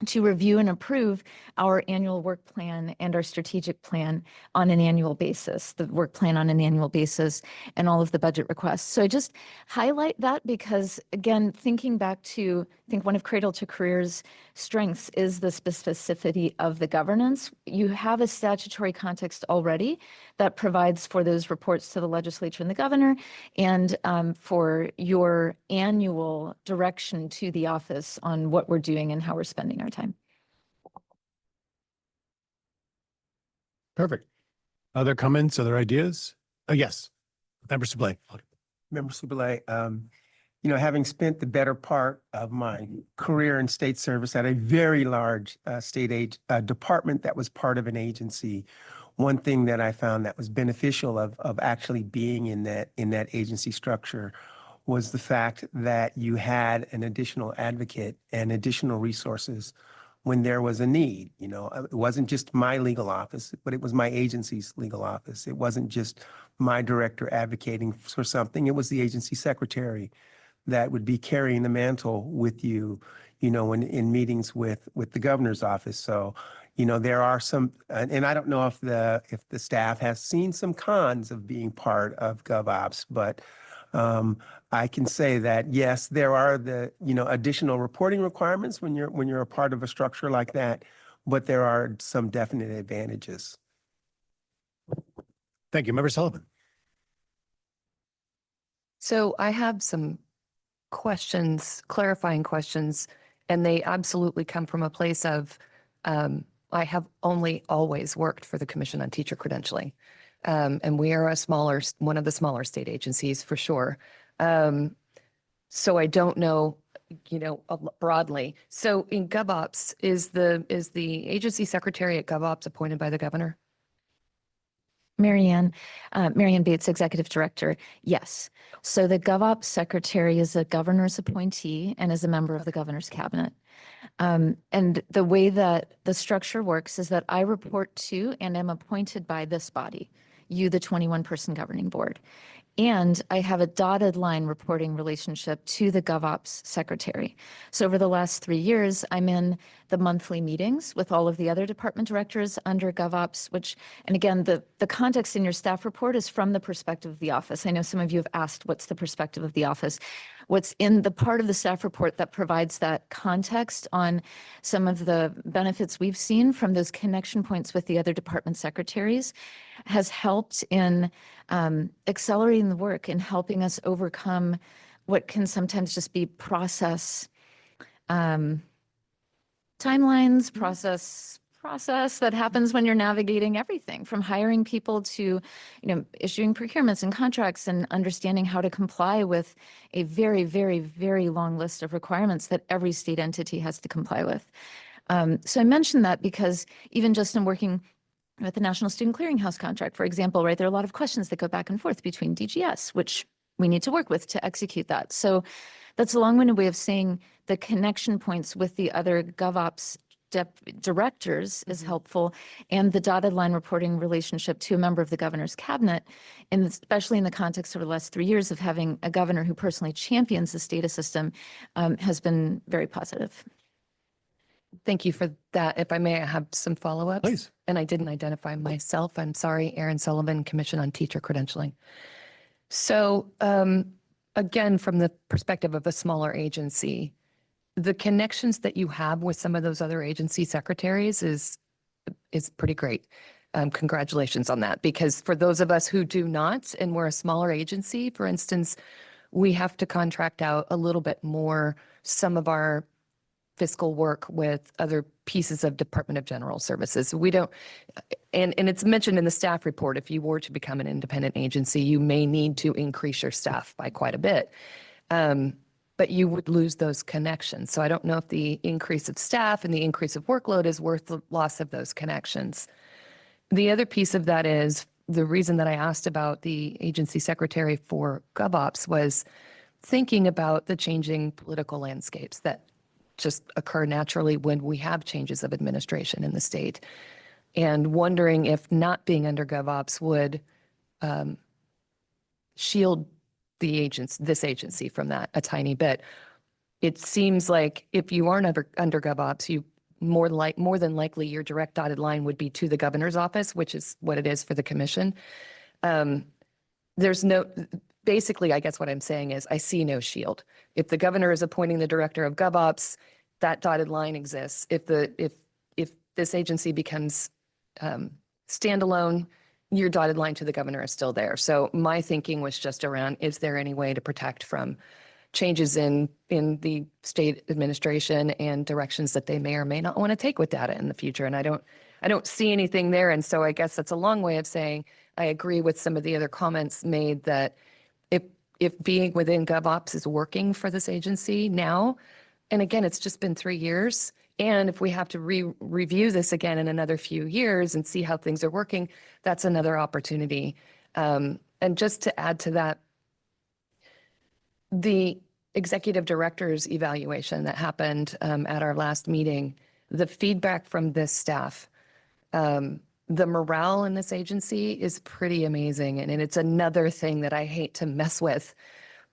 to review and approve our annual work plan and our strategic plan on an annual basis, the work plan on an annual basis, and all of the budget requests. So I just highlight that because, again, thinking back to, I think one of Cradle-to-Career's strengths is the specificity of the governance. You have a statutory context already that provides for those reports to the legislature and the governor, and for your annual direction to the office on what we're doing and how we're spending our time. Perfect. Other comments, other ideas? Yes, Member Sublé. Member Sublé, having spent the better part of my career in state service at a very large state department that was part of an agency, one thing that I found that was beneficial of actually being in that agency structure was the fact that you had an additional advocate and additional resources when there was a need. It wasn't just my legal office, but it was my agency's legal office. It wasn't just my director advocating for something. It was the agency secretary that would be carrying the mantle with you, in meetings with the governor's office. So, there are some, and I don't know if the staff has seen some cons of being part of GovOps, but I can say that yes, there are the additional reporting requirements when you're a part of a structure like that, but there are some definite advantages. Thank you, Member Sullivan. So I have some questions, clarifying questions, and they absolutely come from a place of I have only always worked for the Commission on Teacher Credentialing. And we are one of the smaller state agencies for sure. So I don't know, broadly. So in GovOps, is the agency secretary at GovOps appointed by the governor? Marianne Bates, Executive Director. Yes. So the GovOps Secretary is a governor's appointee and is a member of the governor's cabinet. And the way that the structure works is that I report to and am appointed by this body, you, the 21-person governing board. And I have a dotted line reporting relationship to the GovOps secretary. So over the last 3 years, I'm in the monthly meetings with all of the other department directors under GovOps, and again, the context in your staff report is from the perspective of the office. I know some of you have asked, what's the perspective of the office? What's in the part of the staff report that provides that context on some of the benefits we've seen from those connection points with the other department secretaries has helped in accelerating the work and helping us overcome what can sometimes just be process timelines, process that happens when you're navigating everything from hiring people to, issuing procurements and contracts and understanding how to comply with a very, very, very long list of requirements that every state entity has to comply with. So I mentioned that because even just in working with the National Student Clearinghouse contract, for example, right, there are a lot of questions that go back and forth between DGS, which we need to work with to execute that. So that's a long-winded way of saying the connection points with the other GovOps directors is helpful, and the dotted line reporting relationship to a member of the governor's cabinet, and especially in the context over the last 3 years of having a governor who personally champions this data system, has been very positive. Thank you for that. If I may, I have some follow-ups. Please. And I didn't identify myself. I'm sorry, Erin Sullivan, Commission on Teacher Credentialing. So again, from the perspective of a smaller agency, the connections that you have with some of those other agency secretaries is pretty great. Congratulations on that, because for those of us who do not, and we're a smaller agency, for instance, we have to contract out a little bit more some of our fiscal work with other pieces of Department of General Services. We don't, and it's mentioned in the staff report, if you were to become an independent agency, you may need to increase your staff by quite a bit. But you would lose those connections. So I don't know if the increase of staff and the increase of workload is worth the loss of those connections. The other piece of that is the reason that I asked about the agency secretary for GovOps was thinking about the changing political landscapes that just occur naturally when we have changes of administration in the state, and wondering if not being under GovOps would shield this agency from that a tiny bit. It seems like if you aren't under GovOps, you more than likely your direct dotted line would be to the governor's office, which is what it is for the commission. Basically, I guess what I'm saying is I see no shield. If the governor is appointing the director of GovOps, that dotted line exists. If this agency becomes standalone, your dotted line to the governor is still there. So my thinking was just around, is there any way to protect from changes in the state administration and directions that they may or may not want to take with data in the future? And I don't see anything there. And so I guess that's a long way of saying I agree with some of the other comments made that if being within GovOps is working for this agency now, and again, it's just been 3 years, and if we have to review this again in another few years and see how things are working, that's another opportunity. And just to add to that, the executive director's evaluation that happened at our last meeting, the feedback from this staff, the morale in this agency is pretty amazing. And it's another thing that I hate to mess with,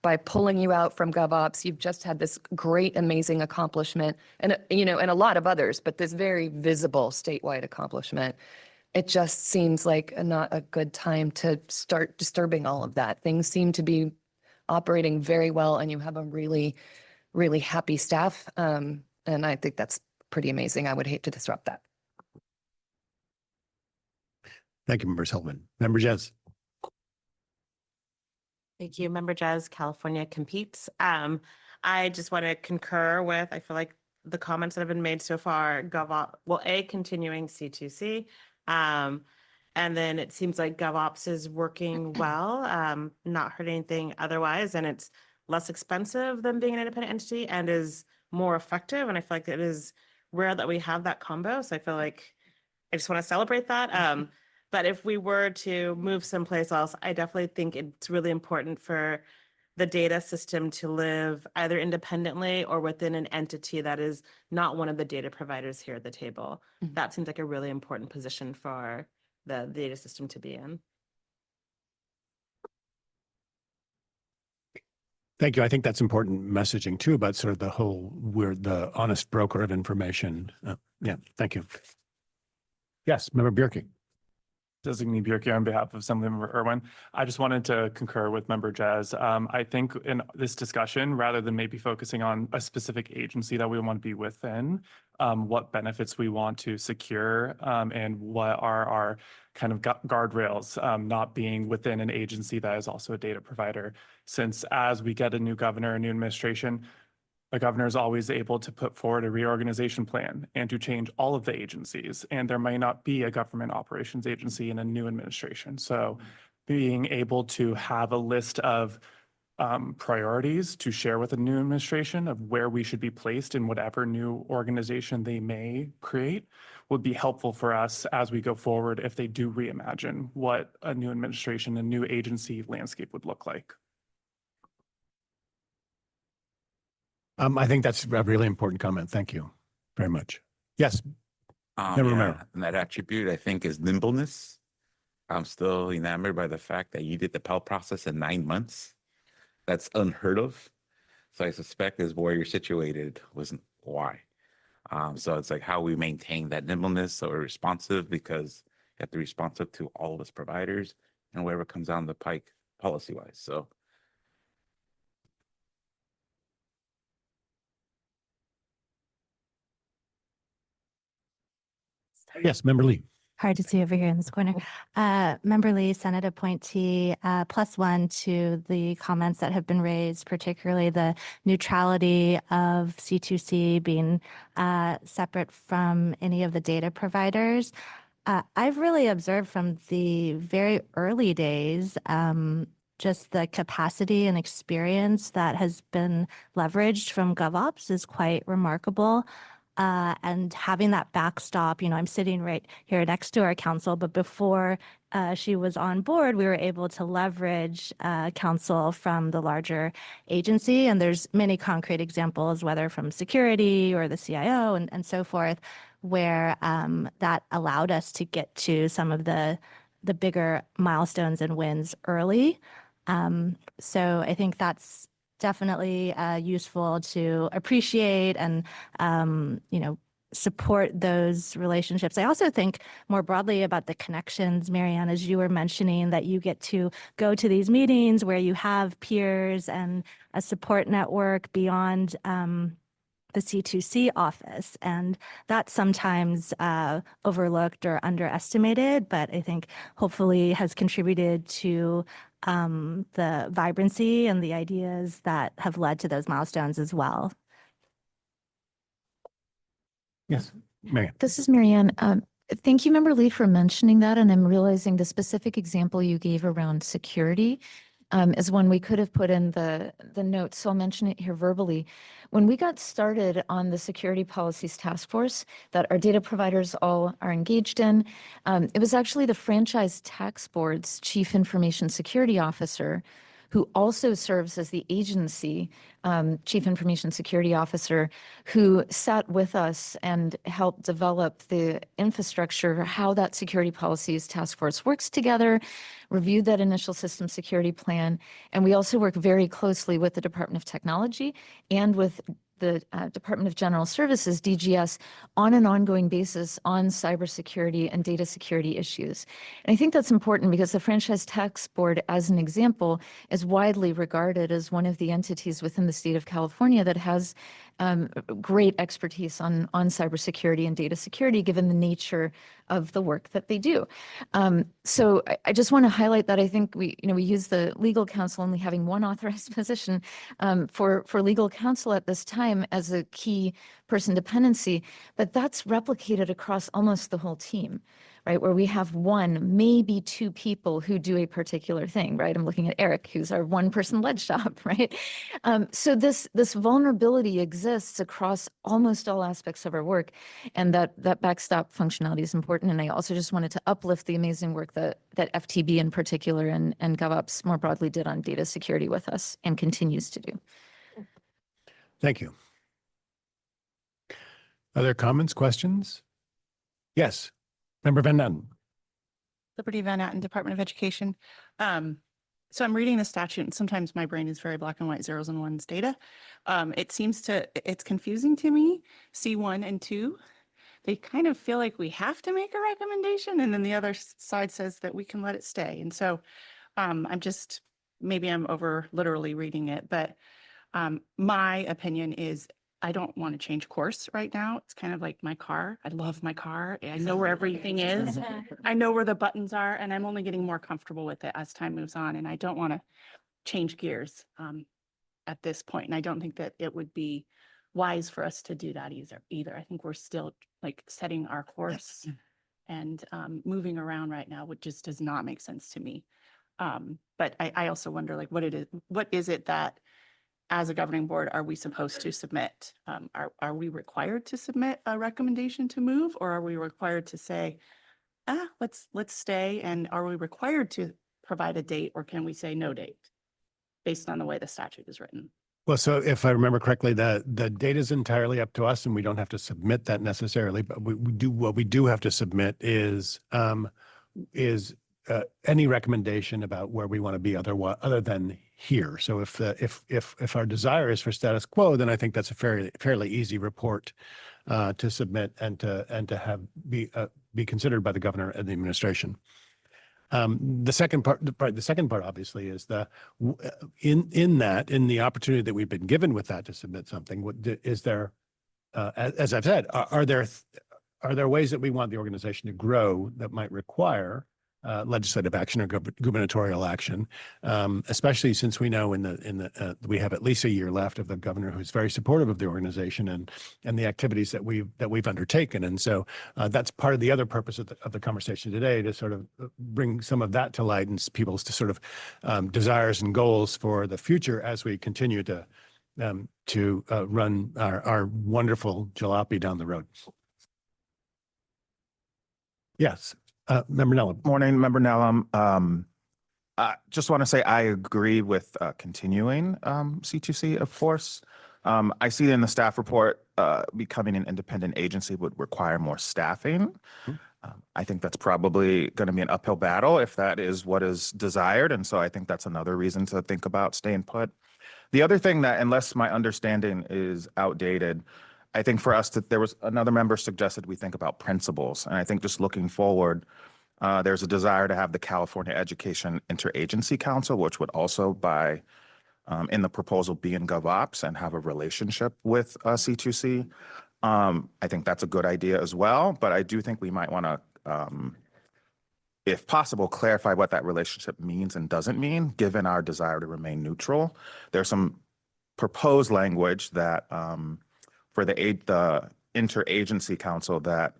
by pulling you out from GovOps. You've just had this great, amazing accomplishment and, and a lot of others, but this very visible statewide accomplishment. It just seems like not a good time to start disturbing all of that. Things seem to be operating very well, and you have a really, really happy staff. And I think that's pretty amazing. I would hate to disrupt that. Thank you, Member Sullivan. Member Jez. Thank you, Member Jez, California Competes. I just want to concur with, I feel like the comments that have been made so far, GovOps, well, continuing C2C. And then it seems like GovOps is working well, not hurt anything otherwise, and it's less expensive than being an independent entity and is more effective. And I feel like it is rare that we have that combo. So I feel like I just want to celebrate that. But if we were to move someplace else, I definitely think it's really important for the data system to live either independently or within an entity that is not one of the data providers here at the table. That seems like a really important position for the data system to be in. Thank you. I think that's important messaging too, about sort of the whole, we're the honest broker of information. Yeah, thank you. Yes, Member Bjerke. Designee Bjerke on behalf of Assemblymember Irwin. I just wanted to concur with Member Jez. I think in this discussion, rather than maybe focusing on a specific agency that we want to be within, what benefits we want to secure, and what are our kind of guardrails, not being within an agency that is also a data provider. Since as we get a new governor, a new administration, the governor is always able to put forward a reorganization plan and to change all of the agencies. And there might not be a government operations agency in a new administration. So being able to have a list of priorities to share with a new administration of where we should be placed in whatever new organization they may create would be helpful for us as we go forward if they do reimagine what a new administration, a new agency landscape would look like. I think that's a really important comment. Thank you very much. Yes. Member Romero. And that attribute, I think, is nimbleness. I'm still enamored by the fact that you did the Pell process in 9 months. That's unheard of. So I suspect is where you're situated wasn't why. So it's like how we maintain that nimbleness so we're responsive, because you have to be responsive to all of us providers and whatever comes down the pike policy-wise. So yes, Member Lee. Hard to see over here in this corner. Member Lee, Senate appointee, +1 to the comments that have been raised, particularly the neutrality of C2C being separate from any of the data providers. I've really observed from the very early days just the capacity and experience that has been leveraged from GovOps is quite remarkable. And having that backstop, I'm sitting right here next to our counsel, but before she was on board, we were able to leverage counsel from the larger agency. And there's many concrete examples, whether from security or the CIO and so forth, where that allowed us to get to some of the bigger milestones and wins early. So I think that's definitely useful to appreciate and, support those relationships. I also think more broadly about the connections, Marianne, as you were mentioning, that you get to go to these meetings where you have peers and a support network beyond the C2C office. And that's sometimes overlooked or underestimated, but I think hopefully has contributed to the vibrancy and the ideas that have led to those milestones as well. Yes, Marianne. This is Marianne. Thank you, Member Lee, for mentioning that. And I'm realizing the specific example you gave around security is one we could have put in the notes. So I'll mention it here verbally. When we got started on the Security Policies Task Force that our data providers all are engaged in, it was actually the Franchise Tax Board's Chief Information Security Officer who also serves as the agency Chief Information Security Officer, who sat with us and helped develop the infrastructure, how that security policies task force works together, reviewed that initial system security plan. And we also work very closely with the Department of Technology and with the Department of General Services, DGS, on an ongoing basis on cybersecurity and data security issues. And I think that's important because the Franchise Tax Board, as an example, is widely regarded as one of the entities within the state of California that has great expertise on cybersecurity and data security, given the nature of the work that they do. So I just want to highlight that I think we use the legal counsel, only having one authorized position for legal counsel at this time as a key person dependency, but that's replicated across almost the whole team, right? Where we have one, maybe two people who do a particular thing, right? I'm looking at Eric, who's our one-person lead shop, right? So this vulnerability exists across almost all aspects of our work, and that backstop functionality is important. And I also just wanted to uplift the amazing work that FTB in particular and GovOps more broadly did on data security with us and continues to do. Thank you. Other comments, questions? Yes, Member Van Natten. Liberty Van Natten, Department of Education. So I'm reading the statute and sometimes my brain is very black and white, zeros and ones data. It's confusing to me, C1 and 2. They kind of feel like we have to make a recommendation and then the other side says that we can let it stay. And so maybe I'm over literally reading it, but my opinion is I don't want to change course right now. It's kind of like my car. I love my car. I know where everything is. I know where the buttons are, and I'm only getting more comfortable with it as time moves on. And I don't want to change gears at this point. And I don't think that it would be wise for us to do that either. I think we're still like setting our course and moving around right now, which just does not make sense to me. But I also wonder, like, what is it that as a governing board, are we supposed to submit? Are we required to submit a recommendation to move, or are we required to say, let's stay? And are we required to provide a date, or can we say no date based on the way the statute is written? Well, so if I remember correctly, the data is entirely up to us, and we don't have to submit that necessarily. But what we do have to submit is any recommendation about where we want to be other than here. So if our desire is for status quo, then I think that's a fairly easy report to submit and to have be considered by the governor and the administration. The second part obviously is in the opportunity that we've been given with that to submit something. Is there, as I've said, are there ways that we want the organization to grow that might require legislative action or gubernatorial action, especially since we know we have at least a year left of the governor who's very supportive of the organization and the activities that we've undertaken. And so that's part of the other purpose of the conversation today, to sort of bring some of that to light and people's sort of desires and goals for the future as we continue to run our wonderful jalopy down the road. Yes. Member Nellam. Morning, Member Nellam. I just want to say I agree with continuing C2C, of course. I see in the staff report becoming an independent agency would require more staffing. I think that's probably going to be an uphill battle if that is what is desired. And so I think that's another reason to think about staying put. The other thing that, unless my understanding is outdated, I think for us there was another member suggested we think about principles. And I think just looking forward, there's a desire to have the California Education Interagency Council, which would also in the proposal be in GovOps and have a relationship with C2C. I think that's a good idea as well, but I do think we might want to, if possible, clarify what that relationship means and doesn't mean, given our desire to remain neutral. There's some proposed language that for the Interagency Council that,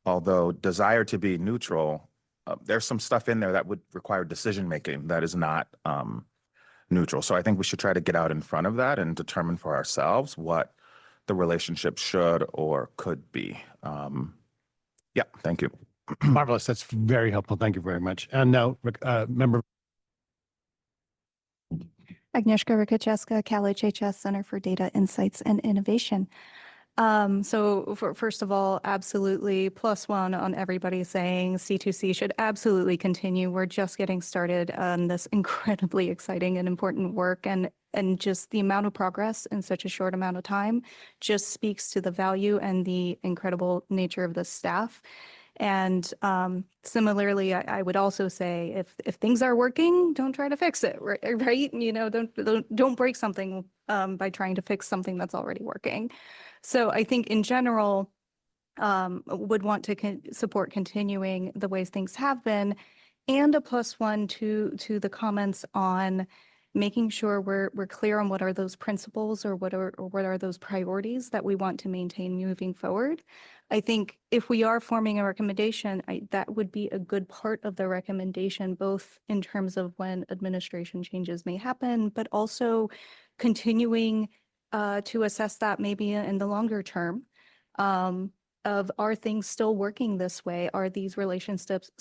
although desired to be neutral, there's some stuff in there that would require decision-making that is not neutral. So I think we should try to get out in front of that and determine for ourselves what the relationship should or could be. Yeah, thank you. Marvelous. That's very helpful. Thank you very much. And now, Member. Agnieszka Rykaczewska, Cal HHS Center for Data Insights and Innovation. First of all, absolutely +1 on everybody saying C2C should absolutely continue. We're just getting started on this incredibly exciting and important work, and just the amount of progress in such a short amount of time just speaks to the value and the incredible nature of the staff. And similarly, I would also say if things are working, don't try to fix it, right? You know, don't break something by trying to fix something that's already working. So I think in general, would want to support continuing the ways things have been, and a +1 to the comments on making sure we're clear on what are those principles or what are those priorities that we want to maintain moving forward. I think if we are forming a recommendation, that would be a good part of the recommendation, both in terms of when administration changes may happen, but also continuing to assess that maybe in the longer term of are things still working this way? Are these relationships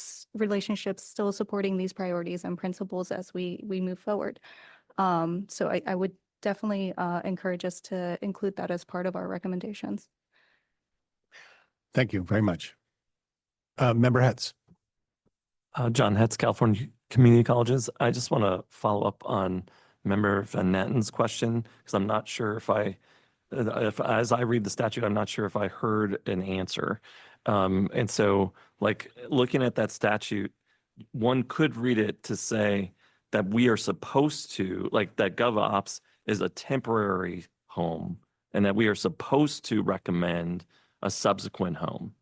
still supporting these priorities and principles as we move forward? So I would definitely encourage us to include that as part of our recommendations. Thank you very much. Member Hetz. John Hetz, California Community Colleges. I just want to follow up on Member Van Natten's question, because I'm not sure if as I read the statute, I'm not sure if I heard an answer. And so, like, looking at that statute, one could read it to say that we are supposed to, like, that GovOps is a temporary home and that we are supposed to recommend a subsequent home.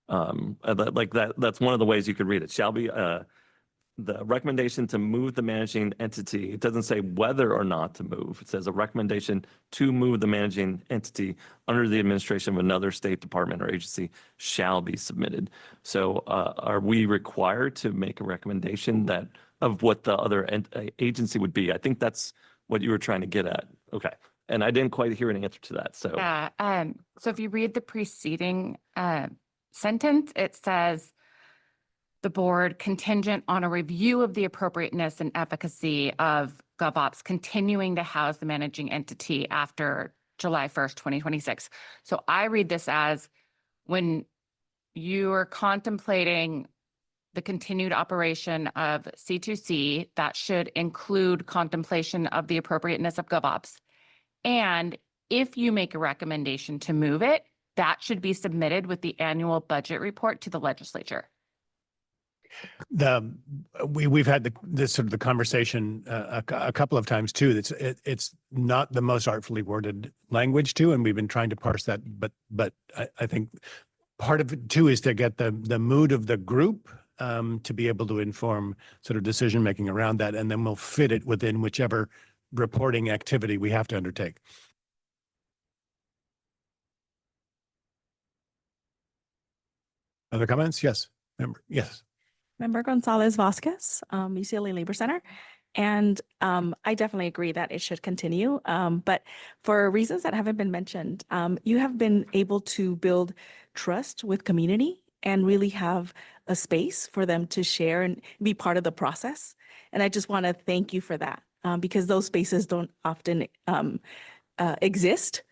Like that's one of the ways you could read it. Shall be the recommendation to move the managing entity. It doesn't say whether or not to move. It says a recommendation to move the managing entity under the administration of another state department or agency shall be submitted. So are we required to make a recommendation that of what the other agency would be? I think that's what you were trying to get at. Okay. And I didn't quite hear an answer to that. So Yeah. So if you read the preceding sentence, it says the board, contingent on a review of the appropriateness and efficacy of GovOps continuing to house the managing entity after July 1st, 2026. So I read this as when you are contemplating the continued operation of C2C, that should include contemplation of the appropriateness of GovOps. And if you make a recommendation to move it, that should be submitted with the annual budget report to the legislature. We've had this sort of the conversation a couple of times too. It's not the most artfully worded language too, and we've been trying to parse that. But I think part of it too is to get the mood of the group to be able to inform sort of decision making around that, and then we'll fit it within whichever reporting activity we have to undertake. Other comments? Yes. Yes. Member Gonzalez Vasquez, UCLA Labor Center. And I definitely agree that it should continue. But for reasons that haven't been mentioned, you have been able to build trust with community and really have a space for them to share and be part of the process. And I just want to thank you for that because those spaces don't often exist.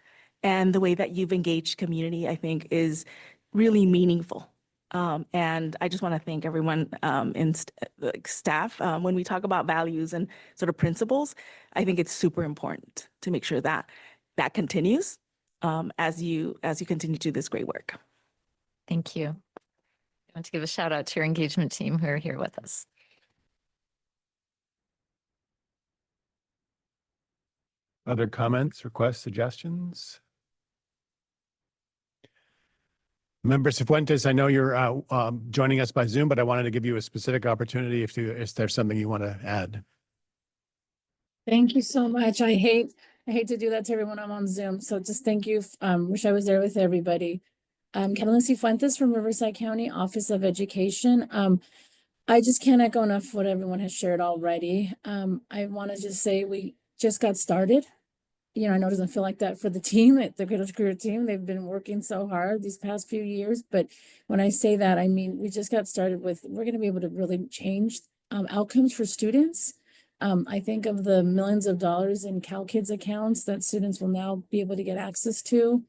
And the way that you've engaged community, I think, is really meaningful. And I just want to thank everyone in staff. When we talk about values and sort of principles, I think it's super important to make sure that that continues as you continue to do this great work. Thank you. I want to give a shout out to your engagement team who are here with us. Other comments, requests, suggestions? Member Cifuentes, I know you're joining us by Zoom, but I wanted to give you a specific opportunity if there's something you want to add. Thank you so much. I hate to do that to everyone. I'm on Zoom. So just thank you. Wish I was there with everybody. Catalina Cifuentes from Riverside County Office of Education. I just can't echo enough what everyone has shared already. I want to just say we just got started. You know, I know it doesn't feel like that for the team, the Cradle-to-Career team. They've been working so hard these past few years. But when I say that, I mean, we just got started with, we're going to be able to really change outcomes for students I think of the millions of dollars in CalKids accounts that students will now be able to get access to.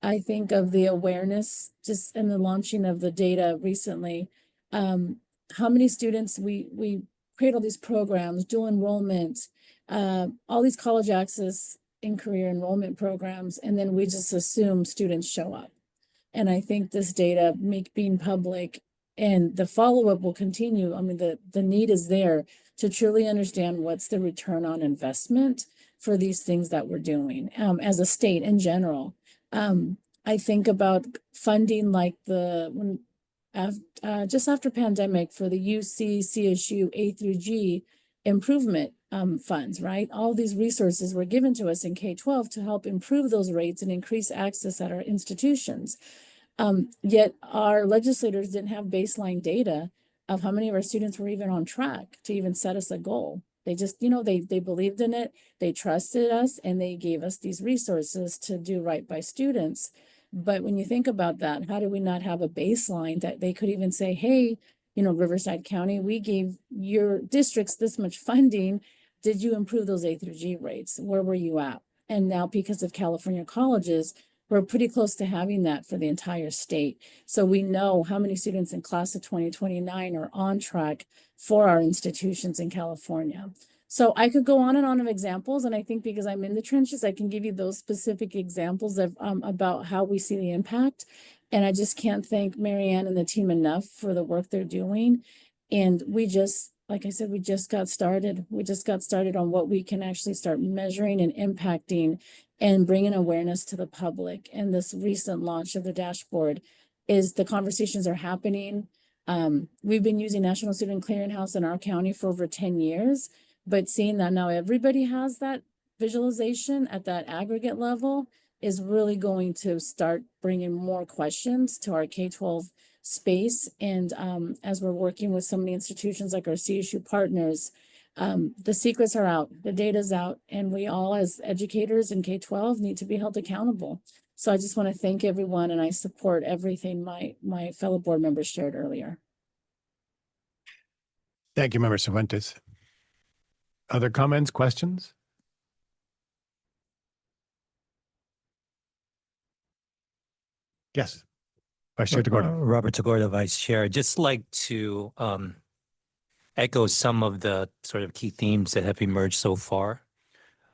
I think of the awareness just in the launching of the data recently. How many students we create all these programs, dual enrollment, all these college access and career enrollment programs, and then we just assume students show up. And I think this data being public and the follow-up will continue. I mean, the need is there to truly understand what's the return on investment for these things that we're doing as a state in general. I think about funding like just after pandemic for the UC, CSU, A through G improvement funds, right? All these resources were given to us in K-12 to help improve those rates and increase access at our institutions. Yet our legislators didn't have baseline data of how many of our students were even on track to even set us a goal. They just, they believed in it, they trusted us, and they gave us these resources to do right by students. But when you think about that, how do we not have a baseline that they could even say, hey, Riverside County, we gave your districts this much funding. Did you improve those A through G rates? Where were you at? And now because of California colleges, we're pretty close to having that for the entire state. So we know how many students in class of 2029 are on track for our institutions in California. So I could go on and on of examples. And I think because I'm in the trenches, I can give you those specific examples of about how we see the impact. And I just can't thank Marianne and the team enough for the work they're doing. And we just, like I said, we just got started. We just got started on what we can actually start measuring and impacting and bringing awareness to the public. And this recent launch of the dashboard is the conversations are happening. We've been using National Student Clearinghouse in our county for over 10 years, but seeing that now everybody has that visualization at that aggregate level is really going to start bringing more questions to our K-12 space. And as we're working with so many institutions like our CSU partners, the secrets are out, the data's out, and we all as educators in K-12 need to be held accountable. So I just want to thank everyone, and I support everything my fellow board members shared earlier. Thank you, Member Cifuentes. Other comments, questions? Yes. Vice Chair DeGorda. Robert DeGorda, Vice Chair. Just like to echo some of the sort of key themes that have emerged so far.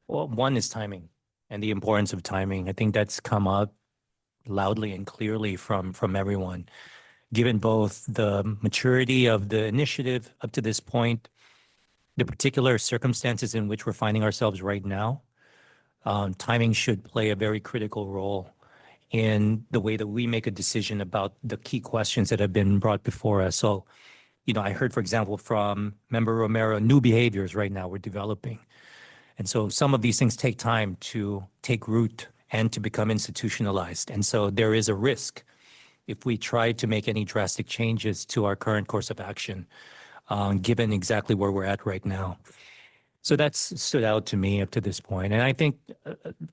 Well, one is timing and the importance of timing. I think that's come up loudly and clearly from everyone, given both the maturity of the initiative up to this point, the particular circumstances in which we're finding ourselves right now. Timing should play a very critical role in the way that we make a decision about the key questions that have been brought before us. So, I heard, for example, from Member Romero, new behaviors right now we're developing. And so some of these things take time to take root and to become institutionalized. And so there is a risk if we try to make any drastic changes to our current course of action, given exactly where we're at right now. So that's stood out to me up to this point. And I think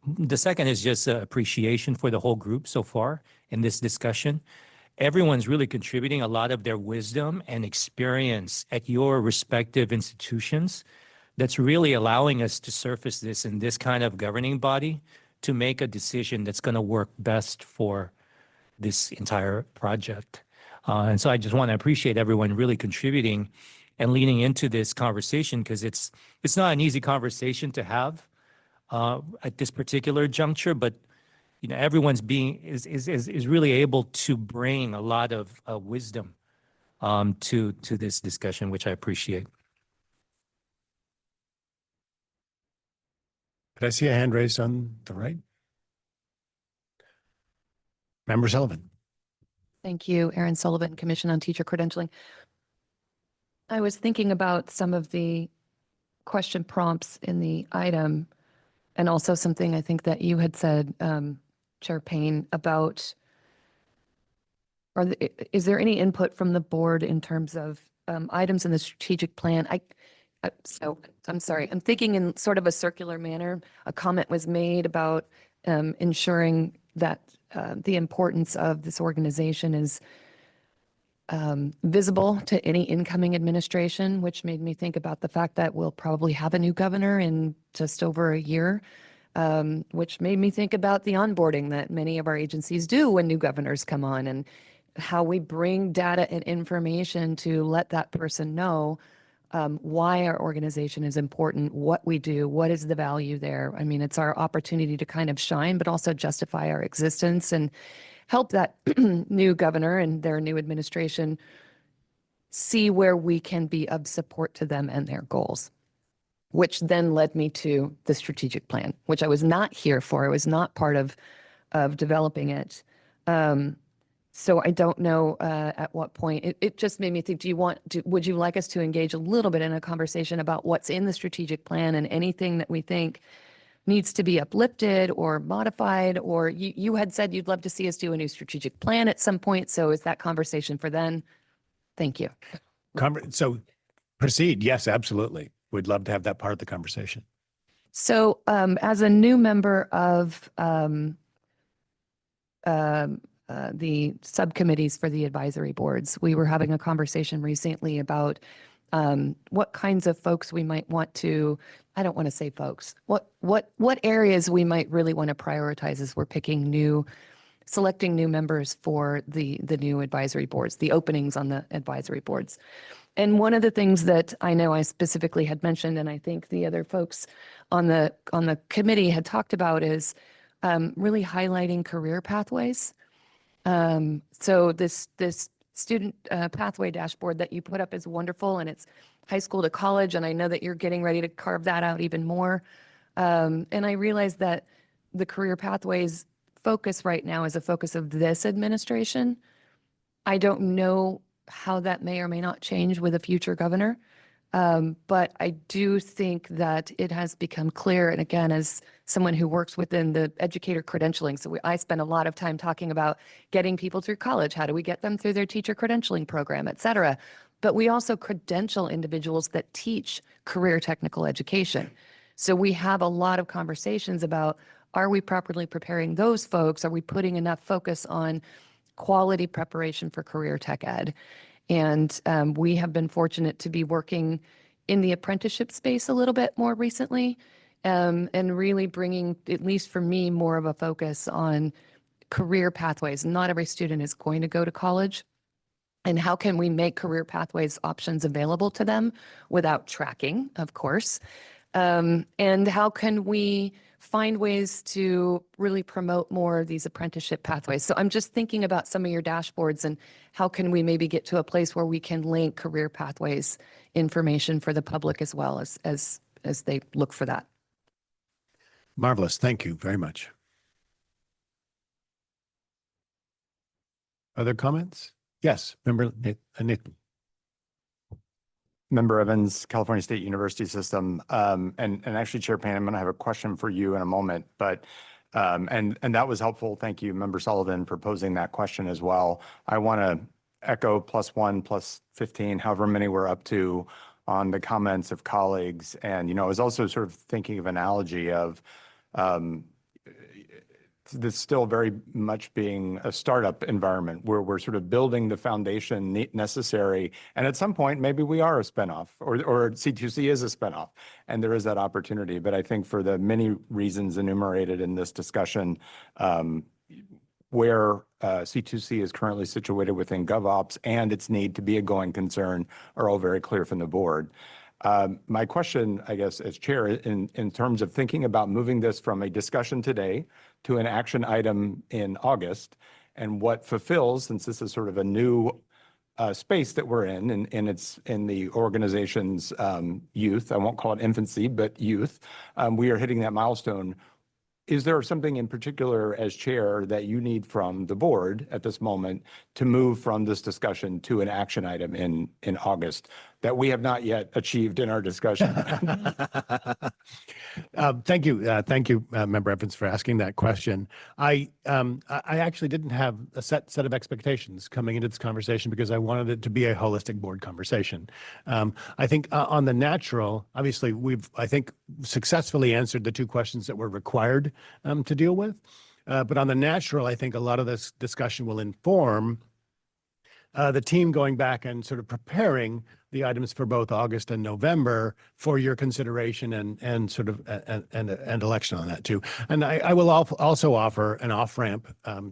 the second is just appreciation for the whole group so far in this discussion. Everyone's really contributing a lot of their wisdom and experience at your respective institutions. That's really allowing us to surface this in this kind of governing body to make a decision that's going to work best for this entire project. And so I just want to appreciate everyone really contributing and leaning into this conversation, because it's not an easy conversation to have at this particular juncture, but everyone's is really able to bring a lot of wisdom to this discussion, which I appreciate. Did I see a hand raised on the right? Member Sullivan. Thank you, Erin Sullivan, Commission on Teacher Credentialing. I was thinking about some of the question prompts in the item, and also something I think that you had said, Chair Payne, about is there any input from the board in terms of items in the strategic plan? So I'm sorry, I'm thinking in sort of a circular manner. A comment was made about ensuring that the importance of this organization is visible to any incoming administration, which made me think about the fact that we'll probably have a new governor in just over a year, which made me think about the onboarding that many of our agencies do when new governors come on, and how we bring data and information to let that person know why our organization is important, what we do, what is the value there. I mean, it's our opportunity to kind of shine, but also justify our existence and help that new governor and their new administration see where we can be of support to them and their goals, which then led me to the strategic plan, which I was not here for. I was not part of developing it. So I don't know at what point. It just made me think, would you like us to engage a little bit in a conversation about what's in the strategic plan and anything that we think needs to be uplifted or modified? Or you had said you'd love to see us do a new strategic plan at some point. So is that conversation for then? Thank you. So proceed. Yes, absolutely. We'd love to have that part of the conversation. So as a new member of the subcommittees for the advisory boards, we were having a conversation recently about what kinds of folks we might want to, I don't want to say folks, what areas we might really want to prioritize as we're selecting new members for the new advisory boards, the openings on the advisory boards. And one of the things that I know I specifically had mentioned, and I think the other folks on the committee had talked about, is really highlighting career pathways. So this student pathway dashboard that you put up is wonderful, and it's high school to college, and I know that you're getting ready to carve that out even more. And I realize that the career pathways focus right now is a focus of this administration. I don't know how that may or may not change with a future governor. But I do think that it has become clear, and again, as someone who works within the educator credentialing, so I spend a lot of time talking about getting people through college. How do we get them through their teacher credentialing program, et cetera? But we also credential individuals that teach career technical education. So we have a lot of conversations about, are we properly preparing those folks? Are we putting enough focus on quality preparation for career tech ed? And we have been fortunate to be working in the apprenticeship space a little bit more recently, and really bringing, at least for me, more of a focus on career pathways. Not every student is going to go to college. And how can we make career pathways options available to them without tracking, of course? And how can we find ways to really promote more of these apprenticeship pathways? So I'm just thinking about some of your dashboards and how can we maybe get to a place where we can link career pathways information for the public as well as they look for that. Marvelous. Thank you very much. Other comments? Yes, Member Nathan. Member Evans, California State University System. And actually, Chair Payne, I'm going to have a question for you in a moment, but and that was helpful. Thank you, Member Sullivan, for posing that question as well. I want to echo +1, +15, however many we're up to, on the comments of colleagues. And, I was also sort of thinking of an analogy of this still very much being a startup environment where we're sort of building the foundation necessary. And at some point, maybe we are a spinoff or C2C is a spinoff, and there is that opportunity. But I think for the many reasons enumerated in this discussion, where C2C is currently situated within GovOps and its need to be a going concern are all very clear from the board. My question, I guess, as chair, in terms of thinking about moving this from a discussion today to an action item in August, and what fulfills, since this is sort of a new space that we're in, and it's in the organization's youth, I won't call it infancy, but youth, we are hitting that milestone. Is there something in particular as chair that you need from the board at this moment to move from this discussion to an action item in August that we have not yet achieved in our discussion? Thank you, Member Evans, for asking that question. I actually didn't have a set of expectations coming into this conversation because I wanted it to be a holistic board conversation. I think on the natural, obviously, I think successfully answered the two questions that were required to deal with. But on the natural, I think a lot of this discussion will inform the team going back and sort of preparing the items for both August and November for your consideration and sort of and election on that too. And I will also offer an off ramp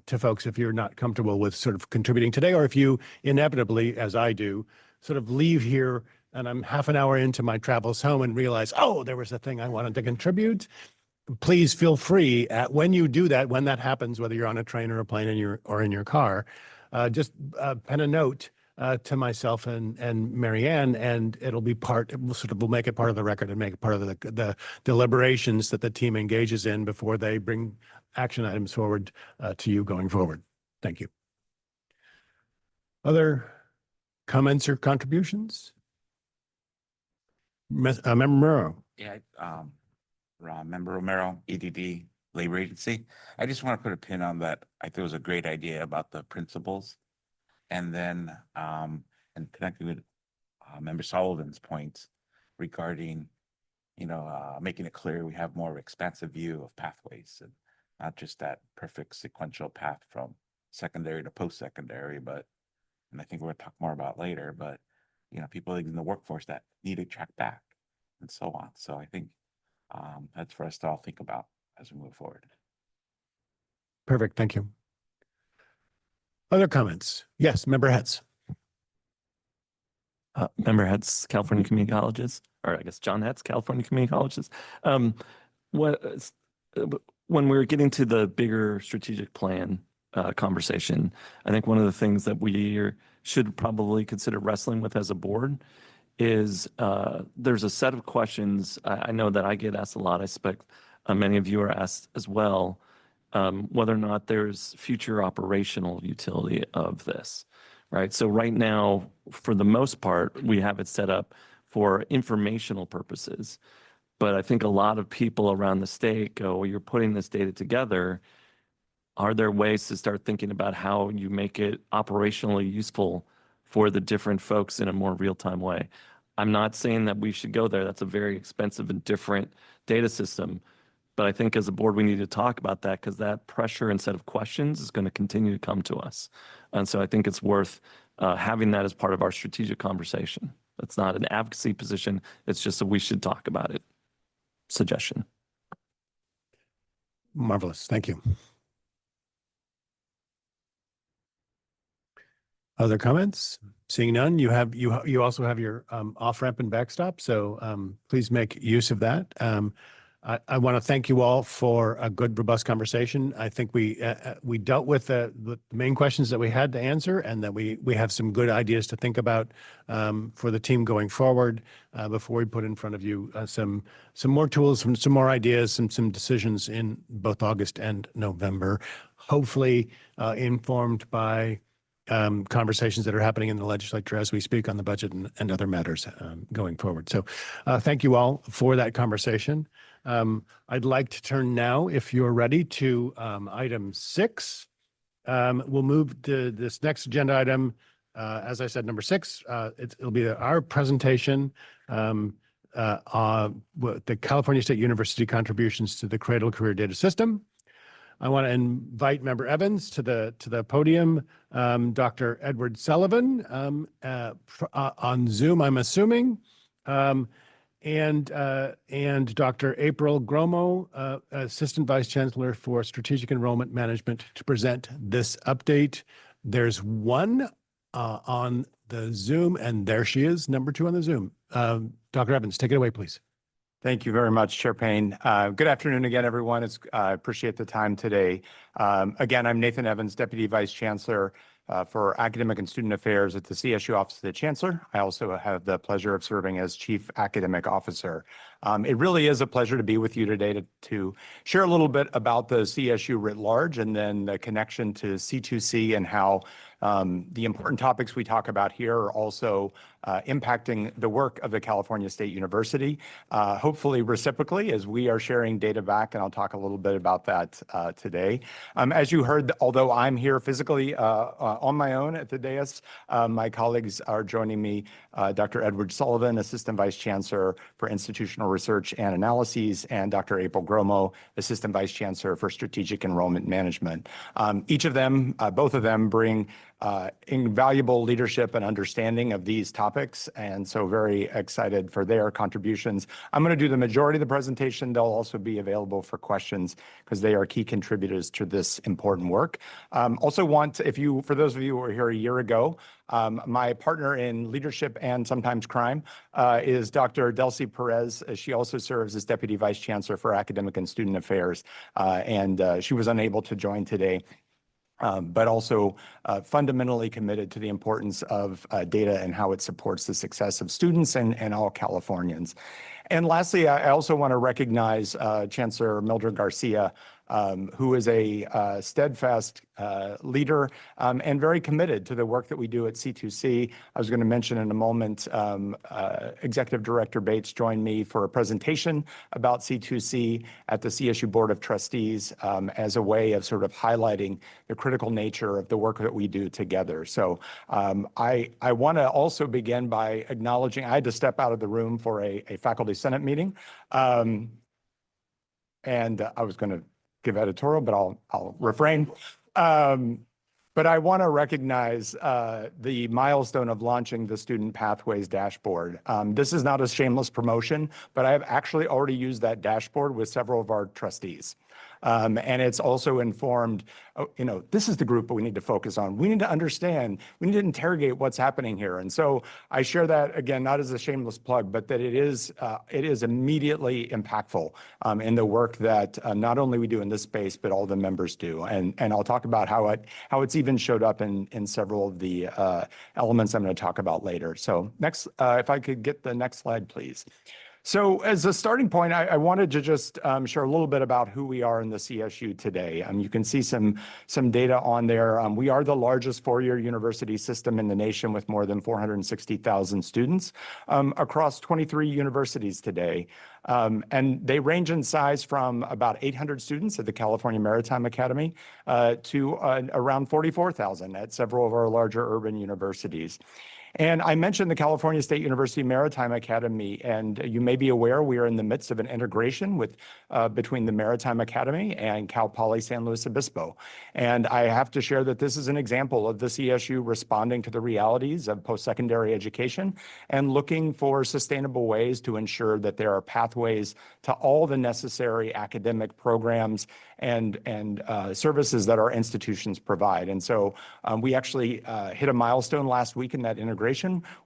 to folks if you're not comfortable with sort of contributing today, or if you inevitably, as I do, sort of leave here and I'm half an hour into my travels home and realize, oh, there was a thing I wanted to contribute. Please feel free when you do that, when that happens, whether you're on a train or a plane or in your car, just pen a note to myself and Marianne, and it'll be we'll make it part of the record and make it part of the deliberations that the team engages in before they bring action items forward to you going forward. Thank you. Other comments or contributions? Member Romero. Yeah, Member Romero, EDD, Labor Agency. I just want to put a pin on that. I think it was a great idea about the principles. And then, and connecting with Member Sullivan's points regarding, making it clear we have more expansive view of pathways and not just that perfect sequential path from secondary to post-secondary, and I think we're going to talk more about later, but, people in the workforce that need to track back and so on. So I think that's for us to all think about as we move forward. Perfect. Thank you. Other comments? Yes, Member Hetz. Member Hetz, California Community Colleges, or I guess John Hetz, California Community Colleges. When we're getting to the bigger strategic plan conversation, I think one of the things that we should probably consider wrestling with as a board is there's a set of questions I know that I get asked a lot. I suspect many of you are asked as well, whether or not there's future operational utility of this, right? So right now, for the most part, we have it set up for informational purposes. But I think a lot of people around the state go, well, you're putting this data together. Are there ways to start thinking about how you make it operationally useful for the different folks in a more real-time way? I'm not saying that we should go there. That's a very expensive and different data system. But I think as a board, we need to talk about that because that pressure and set of questions is going to continue to come to us. And so I think it's worth having that as part of our strategic conversation. It's not an advocacy position. It's just that we should talk about it. Suggestion. Marvelous. Thank you. Other comments? Seeing none, you also have your off-ramp and backstop, so please make use of that. I want to thank you all for a good, robust conversation. I think we dealt with the main questions that we had to answer, and that we have some good ideas to think about for the team going forward before we put in front of you some more tools, some more ideas, some decisions in both August and November, hopefully informed by conversations that are happening in the legislature as we speak on the budget and other matters going forward. So thank you all for that conversation. I'd like to turn now, if you're ready, to item 6. We'll move to this next agenda item. As I said, number 6, it'll be our presentation on the California State University contributions to the Cradle-to-Career data system. I want to invite Member Evans to the podium, Dr. Edward Sullivan on Zoom, I'm assuming, and Dr. April Gromo, Assistant Vice Chancellor for Strategic Enrollment Management, to present this update. There's one on the Zoom, and there she is, number 2 on the Zoom. Dr. Evans, take it away, please. Thank you very much, Chair Payne. Good afternoon again, everyone. I appreciate the time today. Again, I'm Nathan Evans, Deputy Vice Chancellor for Academic and Student Affairs at the CSU Office of the Chancellor. I also have the pleasure of serving as Chief Academic Officer. It really is a pleasure to be with you today to share a little bit about the CSU writ large, and then the connection to C2C and how the important topics we talk about here are also impacting the work of the California State University, hopefully reciprocally, as we are sharing data back, and I'll talk a little bit about that today. As you heard, although I'm here physically on my own at the dais, my colleagues are joining me, Dr. Edward Sullivan, Assistant Vice Chancellor for Institutional Research and Analyses, and Dr. April Gromo, Assistant Vice Chancellor for Strategic Enrollment Management. Each of them, both of them bring invaluable leadership and understanding of these topics. And so very excited for their contributions. I'm going to do the majority of the presentation. They'll also be available for questions because they are key contributors to this important work. Also want, for those of you who were here a year ago, my partner in leadership and sometimes crime is Dr. Delcy Perez. She also serves as Deputy Vice Chancellor for Academic and Student Affairs, and she was unable to join today. But also fundamentally committed to the importance of data and how it supports the success of students and all Californians. And lastly, I also want to recognize Chancellor Mildred Garcia, who is a steadfast leader and very committed to the work that we do at C2C. I was going to mention in a moment, Executive Director Bates joined me for a presentation about C2C at the CSU Board of Trustees as a way of sort of highlighting the critical nature of the work that we do together. So I want to also begin by acknowledging, I had to step out of the room for a faculty senate meeting. And I was going to give editorial, but I'll refrain. But I want to recognize the milestone of launching the Student Pathways Dashboard. This is not a shameless promotion, but I have actually already used that dashboard with several of our trustees. And it's also informed, this is the group that we need to focus on. We need to understand, we need to interrogate what's happening here. And so I share that, again, not as a shameless plug, but that it is immediately impactful in the work that not only we do in this space, but all the members do. And I'll talk about how it's even showed up in several of the elements I'm going to talk about later. So next, if I could get the next slide, please. So as a starting point, I wanted to just share a little bit about who we are in the CSU today. You can see some data on there. We are the largest four-year university system in the nation with more than 460,000 students across 23 universities today. And they range in size from about 800 students at the California Maritime Academy to around 44,000 at several of our larger urban universities. And I mentioned the California State University Maritime Academy, and you may be aware we are in the midst of an integration between the Maritime Academy and Cal Poly San Luis Obispo. And I have to share that this is an example of the CSU responding to the realities of post-secondary education and looking for sustainable ways to ensure that there are pathways to all the necessary academic programs and services that our institutions provide. And so we actually hit a milestone last week in that integration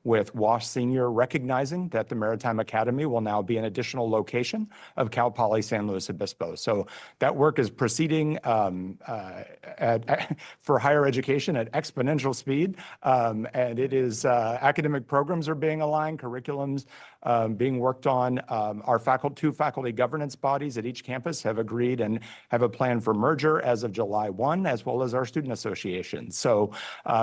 with WASH Senior recognizing that the Maritime Academy will now be an additional location of Cal Poly San Luis Obispo. So that work is proceeding for higher education at exponential speed. And it is academic programs are being aligned, curriculums being worked on. Our two faculty governance bodies at each campus have agreed and have a plan for merger as of July 1, as well as our student association. So,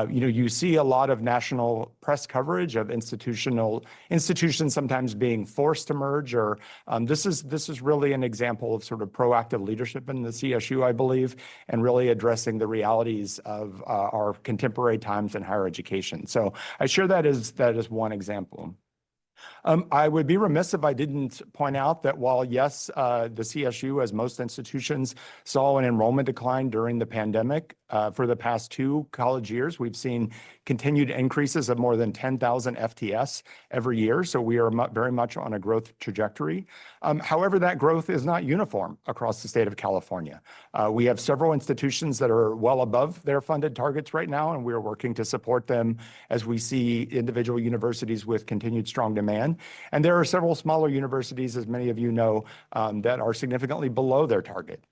you see a lot of national press coverage of institutions sometimes being forced to merge, or this is really an example of sort of proactive leadership in the CSU, I believe, and really addressing the realities of our contemporary times in higher education. So I share that as one example. I would be remiss if I didn't point out that while, yes, the CSU, as most institutions, saw an enrollment decline during the pandemic, for the past 2 college years, we've seen continued increases of more than 10,000 FTS every year. So we are very much on a growth trajectory. However, that growth is not uniform across the state of California. We have several institutions that are well above their funded targets right now, and we are working to support them as we see individual universities with continued strong demand. And there are several smaller universities, as many of you know, that are significantly below their target,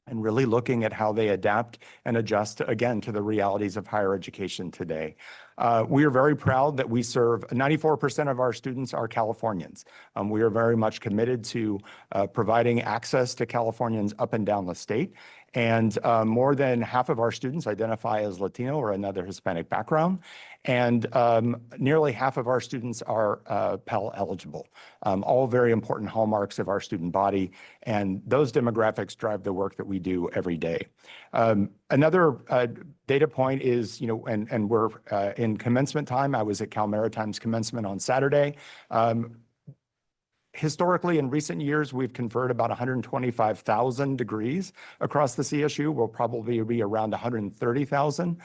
and really looking at how they adapt and adjust, again, to the realities of higher education today. We are very proud that we serve 94% of our students are Californians. We are very much committed to providing access to Californians up and down the state. And more than half of our students identify as Latino or another Hispanic background. And nearly half of our students are Pell eligible, all very important hallmarks of our student body. And those demographics drive the work that we do every day. Another data point is, and we're in commencement time. I was at Cal Maritime's commencement on Saturday. Historically, in recent years, we've conferred about 125,000 degrees across the CSU. We'll probably be around 130,000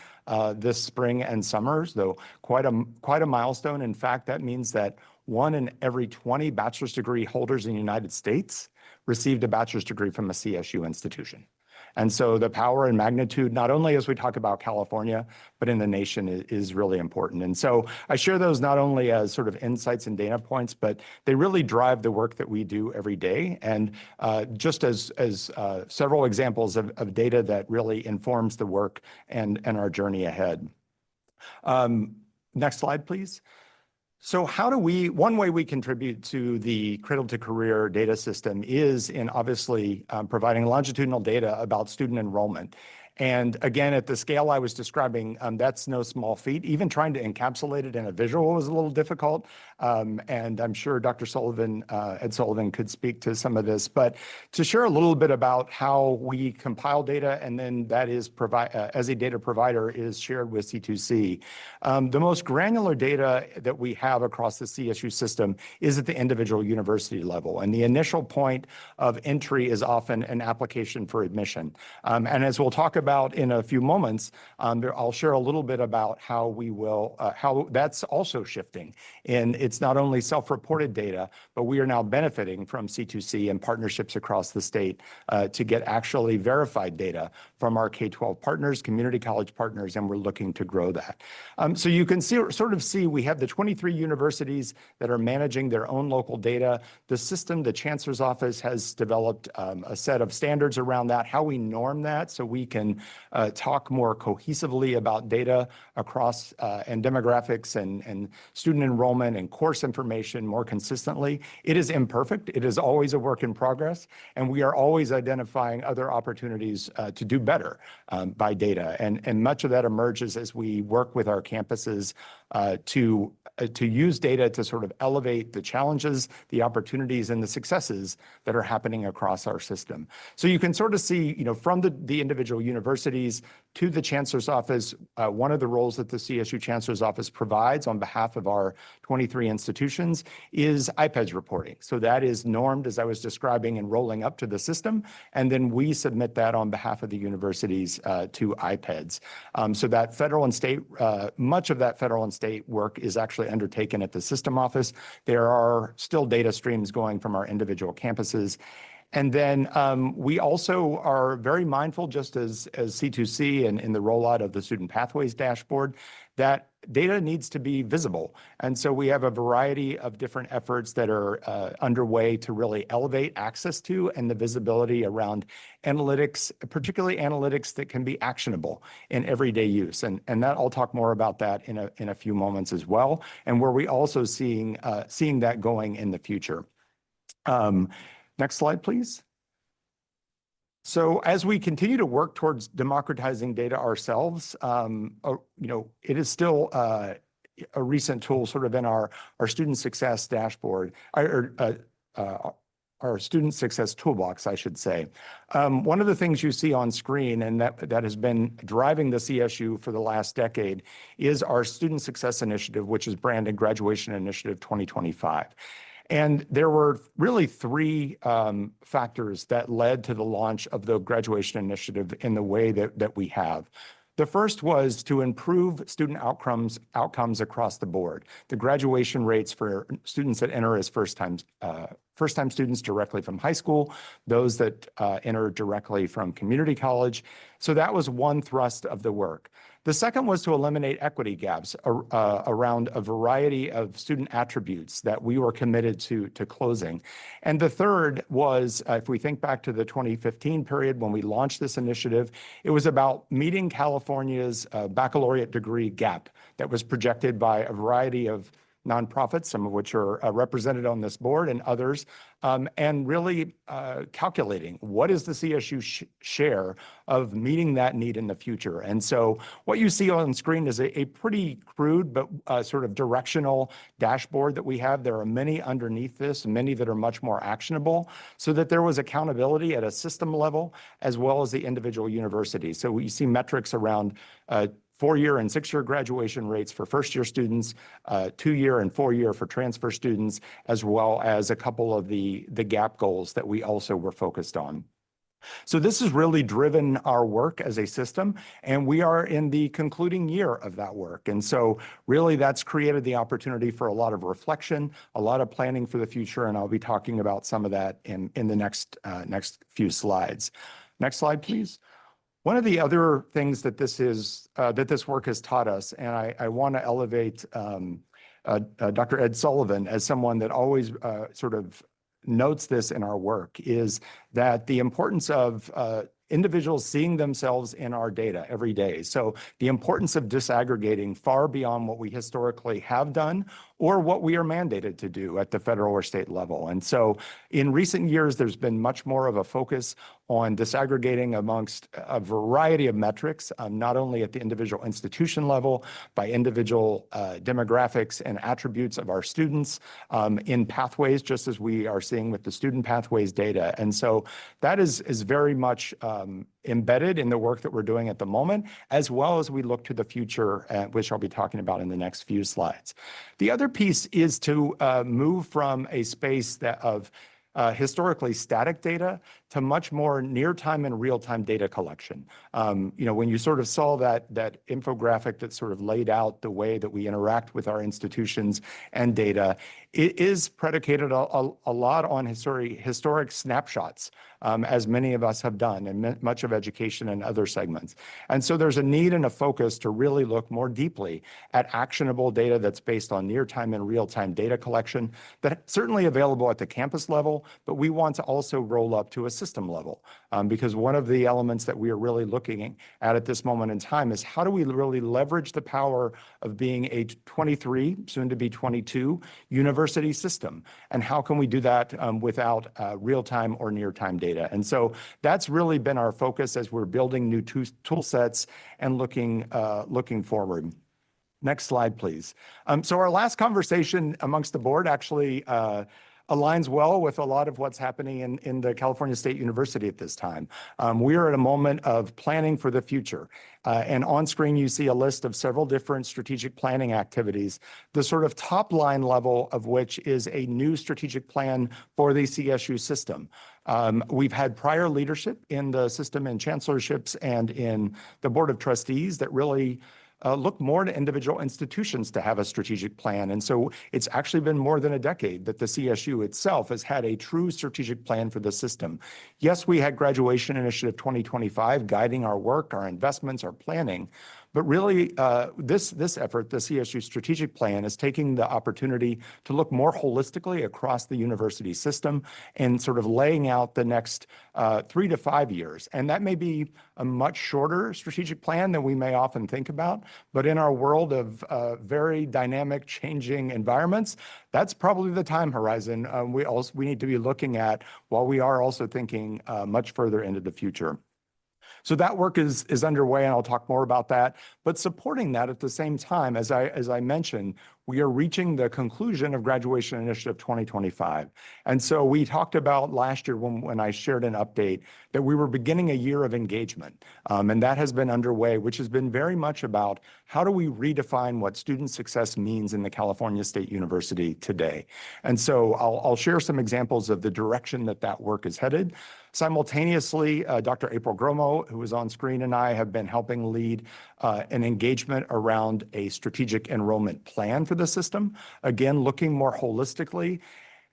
this spring and summer, though quite a milestone. In fact, that means that 1 in every 20 bachelor's degree holders in the United States received a bachelor's degree from a CSU institution. And so the power and magnitude, not only as we talk about California, but in the nation is really important. And so I share those not only as sort of insights and data points, but they really drive the work that we do every day. And just as several examples of data that really informs the work and our journey ahead. Next slide, please. So one way we contribute to the Cradle-to-Career data system is in obviously providing longitudinal data about student enrollment. And again, at the scale I was describing, that's no small feat. Even trying to encapsulate it in a visual was a little difficult. And I'm sure Dr. Sullivan, Ed Sullivan could speak to some of this, but to share a little bit about how we compile data and then that is as a data provider is shared with C2C. The most granular data that we have across the CSU system is at the individual university level. And the initial point of entry is often an application for admission. And as we'll talk about in a few moments, I'll share a little bit about how how that's also shifting. And it's not only self-reported data, but we are now benefiting from C2C and partnerships across the state to get actually verified data from our K-12 partners, community college partners, and we're looking to grow that. So you can sort of see we have the 23 universities that are managing their own local data. The system, the Chancellor's Office has developed a set of standards around that, how we norm that so we can talk more cohesively about data across and demographics and student enrollment and course information more consistently. It is imperfect. It is always a work in progress, and we are always identifying other opportunities to do better by data. And much of that emerges as we work with our campuses to use data to sort of elevate the challenges, the opportunities, and the successes that are happening across our system. So you can sort of see, from the individual universities to the Chancellor's Office, one of the roles that the CSU Chancellor's Office provides on behalf of our 23 institutions is IPEDS reporting. So that is normed, as I was describing, and rolling up to the system, and then we submit that on behalf of the universities to IPEDS. So that federal and state, much of that federal and state work is actually undertaken at the system office. There are still data streams going from our individual campuses. And then we also are very mindful, just as C2C and in the rollout of the Student Pathways dashboard, that data needs to be visible. And so we have a variety of different efforts that are underway to really elevate access to and the visibility around analytics, particularly analytics that can be actionable in everyday use. And that I'll talk more about that in a few moments as well, and where we also seeing that going in the future. Next slide, please. So as we continue to work towards democratizing data ourselves, it is still a recent tool sort of in our student success dashboard, our student success toolbox, I should say. One of the things you see on screen and that has been driving the CSU for the last decade is our Student Success Initiative, which is branded Graduation Initiative 2025. And there were really three factors that led to the launch of the graduation initiative in the way that we have. The first was to improve student outcomes across the board. The graduation rates for students that enter as first-time students directly from high school, those that enter directly from community college. So that was one thrust of the work. The second was to eliminate equity gaps around a variety of student attributes that we were committed to closing. And the third was, if we think back to the 2015 period when we launched this initiative, it was about meeting California's baccalaureate degree gap that was projected by a variety of nonprofits, some of which are represented on this board and others, and really calculating what is the CSU share of meeting that need in the future. And so what you see on screen is a pretty crude but sort of directional dashboard that we have. There are many underneath this, many that are much more actionable, so that there was accountability at a system level as well as the individual university. So we see metrics around 4-year and 6-year graduation rates for first-year students, 2-year and 4-year for transfer students, as well as a couple of the gap goals that we also were focused on. So this has really driven our work as a system, and we are in the concluding year of that work. And so really that's created the opportunity for a lot of reflection, a lot of planning for the future, and I'll be talking about some of that in the next few slides. Next slide, please. One of the other things that this work has taught us, and I want to elevate Dr. Ed Sullivan as someone that always sort of notes this in our work, is that the importance of individuals seeing themselves in our data every day. So the importance of disaggregating far beyond what we historically have done or what we are mandated to do at the federal or state level. And so in recent years, there's been much more of a focus on disaggregating amongst a variety of metrics, not only at the individual institution level, by individual demographics and attributes of our students in pathways, just as we are seeing with the student pathways data. And so that is very much embedded in the work that we're doing at the moment, as well as we look to the future, which I'll be talking about in the next few slides. The other piece is to move from a space of historically static data to much more near-time and real-time data collection. When you sort of saw that infographic that sort of laid out the way that we interact with our institutions and data, it is predicated a lot on historic snapshots, as many of us have done in much of education and other segments. And so there's a need and a focus to really look more deeply at actionable data that's based on near-time and real-time data collection that's certainly available at the campus level, but we want to also roll up to a system level, because one of the elements that we are really looking at this moment in time is how do we really leverage the power of being a 23, soon to be 22 university system, and how can we do that without real-time or near-time data? And so that's really been our focus as we're building new tool sets and looking forward. Next slide, please. So our last conversation amongst the board actually aligns well with a lot of what's happening in the California State University at this time. We are at a moment of planning for the future. And on screen, you see a list of several different strategic planning activities, the sort of top line level of which is a new strategic plan for the CSU system. We've had prior leadership in the system in chancellorships and in the Board of Trustees that really look more to individual institutions to have a strategic plan. And so it's actually been more than a decade that the CSU itself has had a true strategic plan for the system. Yes, we had Graduation Initiative 2025 guiding our work, our investments, our planning, but really this effort, the CSU strategic plan, is taking the opportunity to look more holistically across the university system and sort of laying out the next 3 to 5 years. And that may be a much shorter strategic plan than we may often think about, but in our world of very dynamic, changing environments, that's probably the time horizon we need to be looking at, while we are also thinking much further into the future. So that work is underway, and I'll talk more about that. But supporting that at the same time, as I mentioned, we are reaching the conclusion of Graduation Initiative 2025. And so we talked about last year when I shared an update that we were beginning a year of engagement. And that has been underway, which has been very much about how do we redefine what student success means in the California State University today. And so I'll share some examples of the direction that work is headed. Simultaneously, Dr. April Gromo, who is on screen, and I have been helping lead an engagement around a strategic enrollment plan for the system, again, looking more holistically.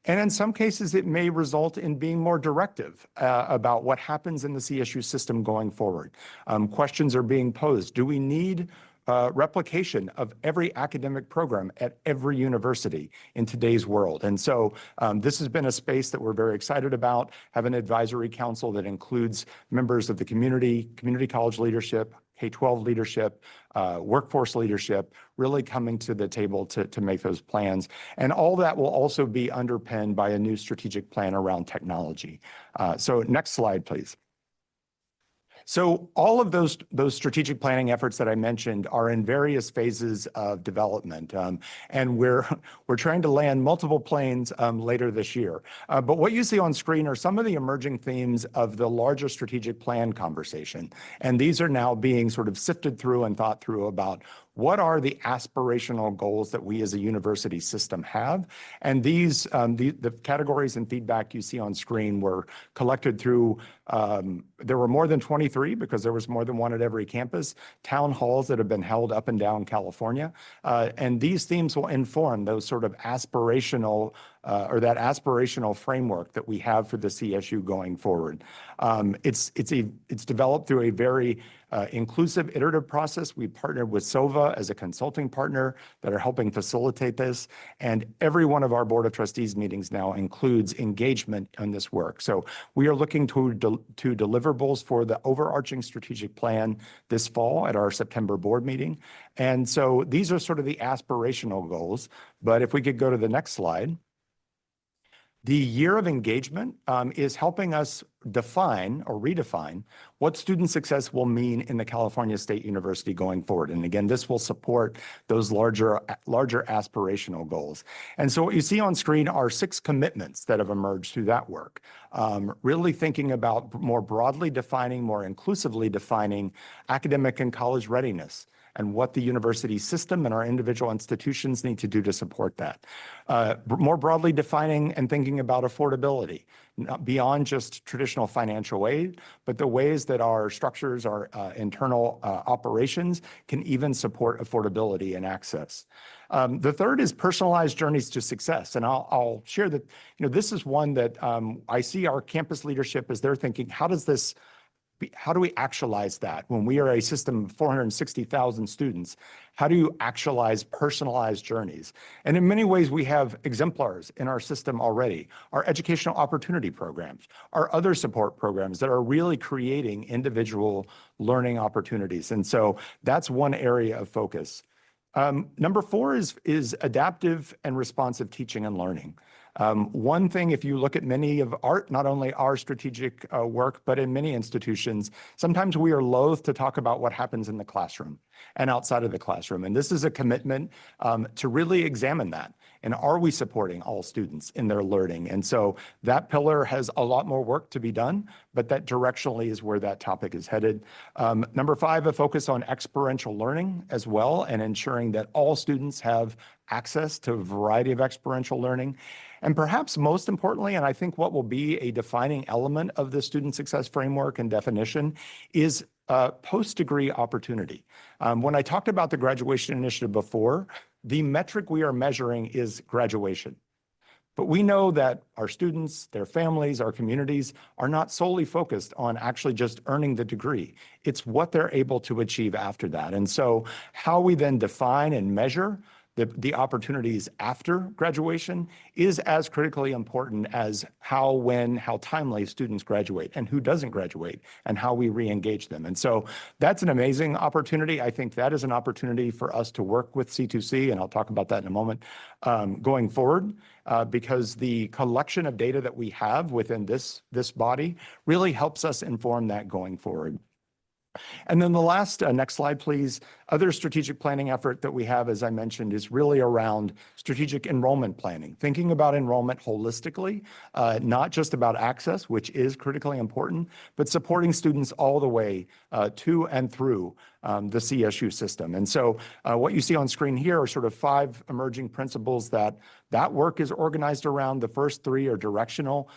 And in some cases, it may result in being more directive about what happens in the CSU system going forward. Questions are being posed. Do we need replication of every academic program at every university in today's world? And so this has been a space that we're very excited about, have an advisory council that includes members of the community college leadership, K-12 leadership, workforce leadership, really coming to the table to make those plans. And all that will also be underpinned by a new strategic plan around technology. So next slide, please. So all of those strategic planning efforts that I mentioned are in various phases of development, and we're trying to land multiple planes later this year. But what you see on screen are some of the emerging themes of the larger strategic plan conversation, and these are now being sort of sifted through and thought through about what are the aspirational goals that we as a university system have? And these, the categories and feedback you see on screen were collected through, there were more than 23 because there was more than one at every campus, town halls that have been held up and down California. And these themes will inform those sort of aspirational or that aspirational framework that we have for the CSU going forward. It's developed through a very inclusive iterative process. We partnered with SOVA as a consulting partner that are helping facilitate this. And every one of our Board of Trustees meetings now includes engagement on this work. So we are looking to deliverables for the overarching strategic plan this fall at our September board meeting. And so these are sort of the aspirational goals. But if we could go to the next slide. The year of engagement is helping us define or redefine what student success will mean in the California State University going forward. And again, this will support those larger aspirational goals. And so what you see on screen are 6 commitments that have emerged through that work. Really thinking about more broadly defining, more inclusively defining academic and college readiness, and what the university system and our individual institutions need to do to support that. More broadly defining and thinking about affordability, not beyond just traditional financial aid, but the ways that our structures, our internal operations can even support affordability and access. The third is personalized journeys to success. And I'll share that, this is one that I see our campus leadership as they're thinking, how do we actualize that? When we are a system of 460,000 students, how do you actualize personalized journeys? And in many ways, we have exemplars in our system already. Our educational opportunity programs, our other support programs that are really creating individual learning opportunities. And so that's one area of focus. Number 4 is adaptive and responsive teaching and learning. One thing, if you look at many of not only our strategic work, but in many institutions, sometimes we are loath to talk about what happens in the classroom and outside of the classroom. And this is a commitment to really examine that. And are we supporting all students in their learning? And so that pillar has a lot more work to be done, but that directionally is where that topic is headed. Number 5, a focus on experiential learning as well, and ensuring that all students have access to a variety of experiential learning. And perhaps most importantly, and I think what will be a defining element of the student success framework and definition is post-degree opportunity. When I talked about the graduation initiative before, the metric we are measuring is graduation. But we know that our students, their families, our communities are not solely focused on actually just earning the degree. It's what they're able to achieve after that. And so how we then define and measure the opportunities after graduation is as critically important as how, when, how timely students graduate and who doesn't graduate and how we re-engage them. And so that's an amazing opportunity. I think that is an opportunity for us to work with C2C, and I'll talk about that in a moment, going forward, because the collection of data that we have within this body really helps us inform that going forward. And then the last, next slide, please. Other strategic planning effort that we have, as I mentioned, is really around strategic enrollment planning, thinking about enrollment holistically, not just about access, which is critically important, but supporting students all the way to and through the CSU system. And so what you see on screen here are sort of 5 emerging principles that work is organized around. The first 3 are directional,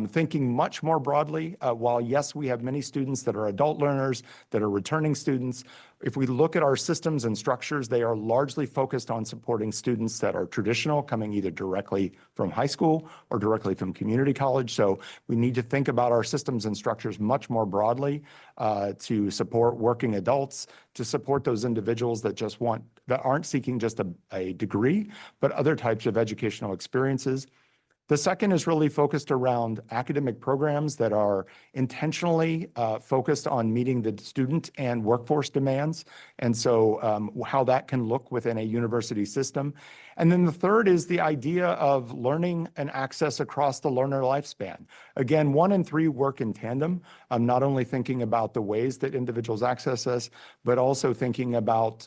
thinking much more broadly. While yes, we have many students that are adult learners, that are returning students, if we look at our systems and structures, they are largely focused on supporting students that are traditional, coming either directly from high school or directly from community college. So we need to think about our systems and structures much more broadly to support working adults, to support those individuals that aren't seeking just a degree, but other types of educational experiences. The second is really focused around academic programs that are intentionally focused on meeting the student and workforce demands, and so how that can look within a university system. And then the third is the idea of learning and access across the learner lifespan. Again, 1 and 3 work in tandem. I'm not only thinking about the ways that individuals access us, but also thinking about,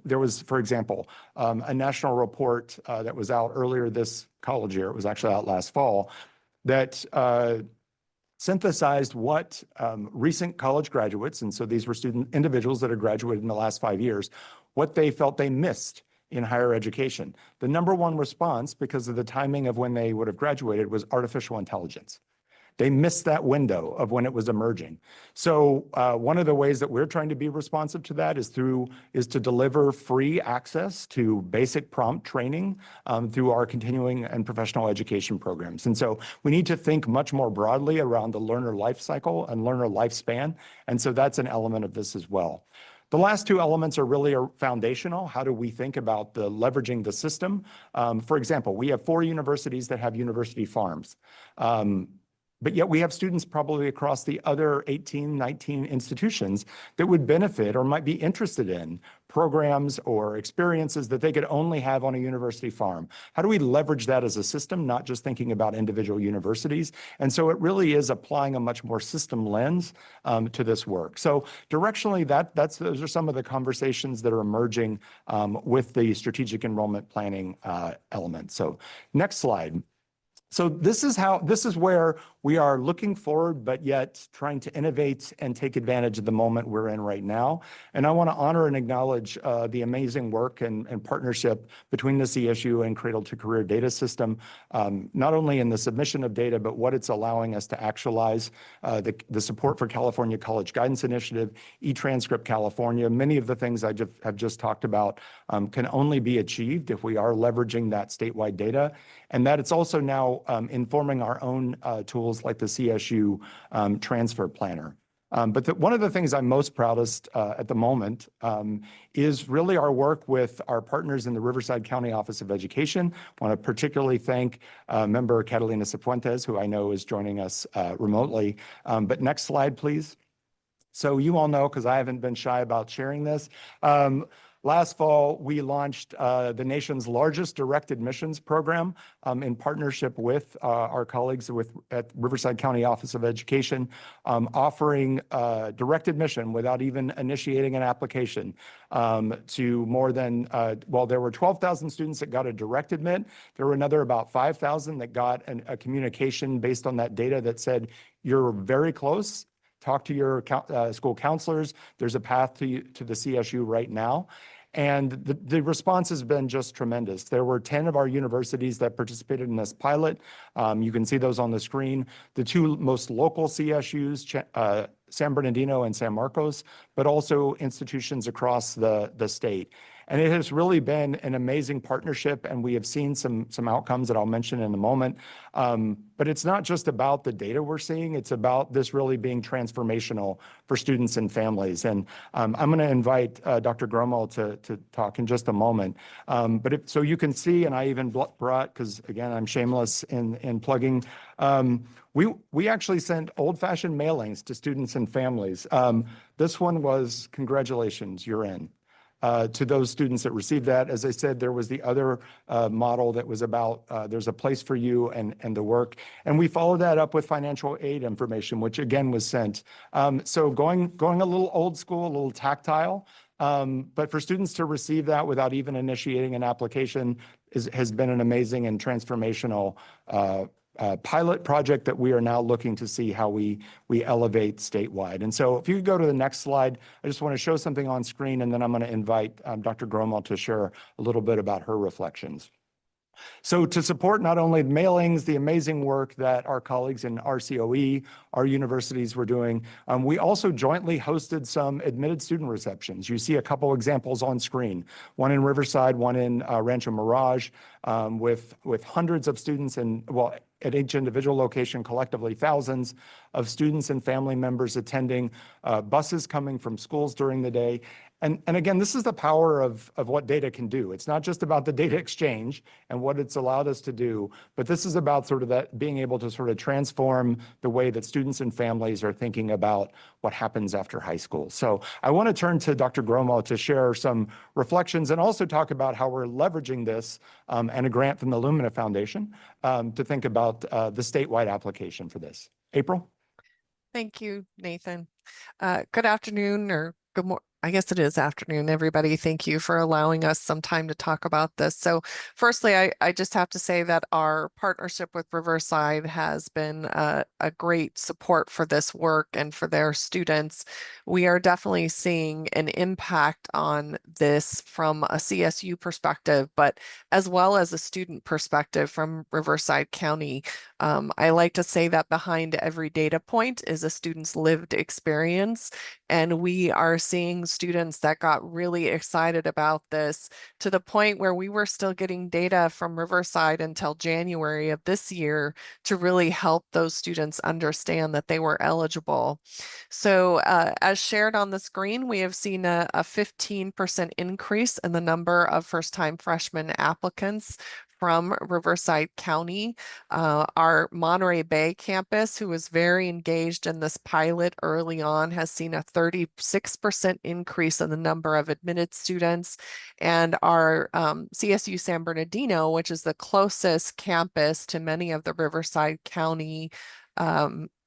there was, for example, a national report that was out earlier this college year, it was actually out last fall, that synthesized what recent college graduates, and so these were individuals that had graduated in the last 5 years, what they felt they missed in higher education. The number one response, because of the timing of when they would have graduated, was artificial intelligence. They missed that window of when it was emerging. So one of the ways that we're trying to be responsive to that is to deliver free access to basic prompt training through our continuing and professional education programs. And so we need to think much more broadly around the learner life cycle and learner lifespan. And so that's an element of this as well. The last 2 elements are really foundational. How do we think about leveraging the system? For example, we have 4 universities that have university farms. But yet we have students probably across the other 18, 19 institutions that would benefit or might be interested in programs or experiences that they could only have on a university farm. How do we leverage that as a system, not just thinking about individual universities? And so it really is applying a much more system lens to this work. So directionally, those are some of the conversations that are emerging with the strategic enrollment planning element. So next slide. So this is where we are looking forward, but yet trying to innovate and take advantage of the moment we're in right now. And I want to honor and acknowledge the amazing work and partnership between the CSU and Cradle-to-Career data system, not only in the submission of data, but what it's allowing us to actualize, the support for California College Guidance Initiative, eTranscript California. Many of the things I have just talked about can only be achieved if we are leveraging that statewide data, and that it's also now informing our own tools like the CSU transfer planner. But one of the things I'm most proudest at the moment is really our work with our partners in the Riverside County Office of Education. I want to particularly thank member Catalina Cifuentes, who I know is joining us remotely. But next slide, please. So you all know, because I haven't been shy about sharing this, last fall, we launched the nation's largest direct admissions program in partnership with our colleagues at Riverside County Office of Education, offering direct admission without even initiating an application to more than, there were 12,000 students that got a direct admit. There were another about 5,000 that got a communication based on that data that said, you're very close. Talk to your school counselors. There's a path to the CSU right now. And the response has been just tremendous. There were 10 of our universities that participated in this pilot. You can see those on the screen. The 2 most local CSUs, San Bernardino and San Marcos, but also institutions across the state. And it has really been an amazing partnership, and we have seen some outcomes that I'll mention in a moment. But it's not just about the data we're seeing, it's about this really being transformational for students and families. And I'm going to invite Dr. Gromo to talk in just a moment. But so you can see, and I even brought, because again, I'm shameless in plugging, we actually sent old-fashioned mailings to students and families. This one was, congratulations, you're in. To those students that received that. As I said, there was the other model that was about there's a place for you and the work. And we followed that up with financial aid information, which again was sent. So going a little old school, a little tactile, but for students to receive that without even initiating an application has been an amazing and transformational pilot project that we are now looking to see how we elevate statewide. And so if you could go to the next slide, I just want to show something on screen, and then I'm going to invite Dr. Gromo to share a little bit about her reflections. So to support not only mailings, the amazing work that our colleagues in RCOE, our universities were doing, we also jointly hosted some admitted student receptions. You see a couple examples on screen, one in Riverside, one in Rancho Mirage, with hundreds of students at each individual location, collectively thousands of students and family members attending, buses coming from schools during the day. And again, this is the power of what data can do. It's not just about the data exchange and what it's allowed us to do, but this is about sort of that being able to sort of transform the way that students and families are thinking about what happens after high school. So I want to turn to Dr. Gromo to share some reflections and also talk about how we're leveraging this and a grant from the Lumina Foundation to think about the statewide application for this. April? Thank you, Nathan. Good afternoon or good morning. I guess it is afternoon, everybody. Thank you for allowing us some time to talk about this. So firstly, I just have to say that our partnership with Riverside has been a great support for this work and for their students. We are definitely seeing an impact on this from a CSU perspective, but as well as a student perspective from Riverside County. I like to say that behind every data point is a student's lived experience, and we are seeing students that got really excited about this to the point where we were still getting data from Riverside until January of this year to really help those students understand that they were eligible. So as shared on the screen, we have seen a 15% increase in the number of first-time freshman applicants from Riverside County. Our Monterey Bay campus, who was very engaged in this pilot early on, has seen a 36% increase in the number of admitted students. And our CSU San Bernardino, which is the closest campus to many of the Riverside County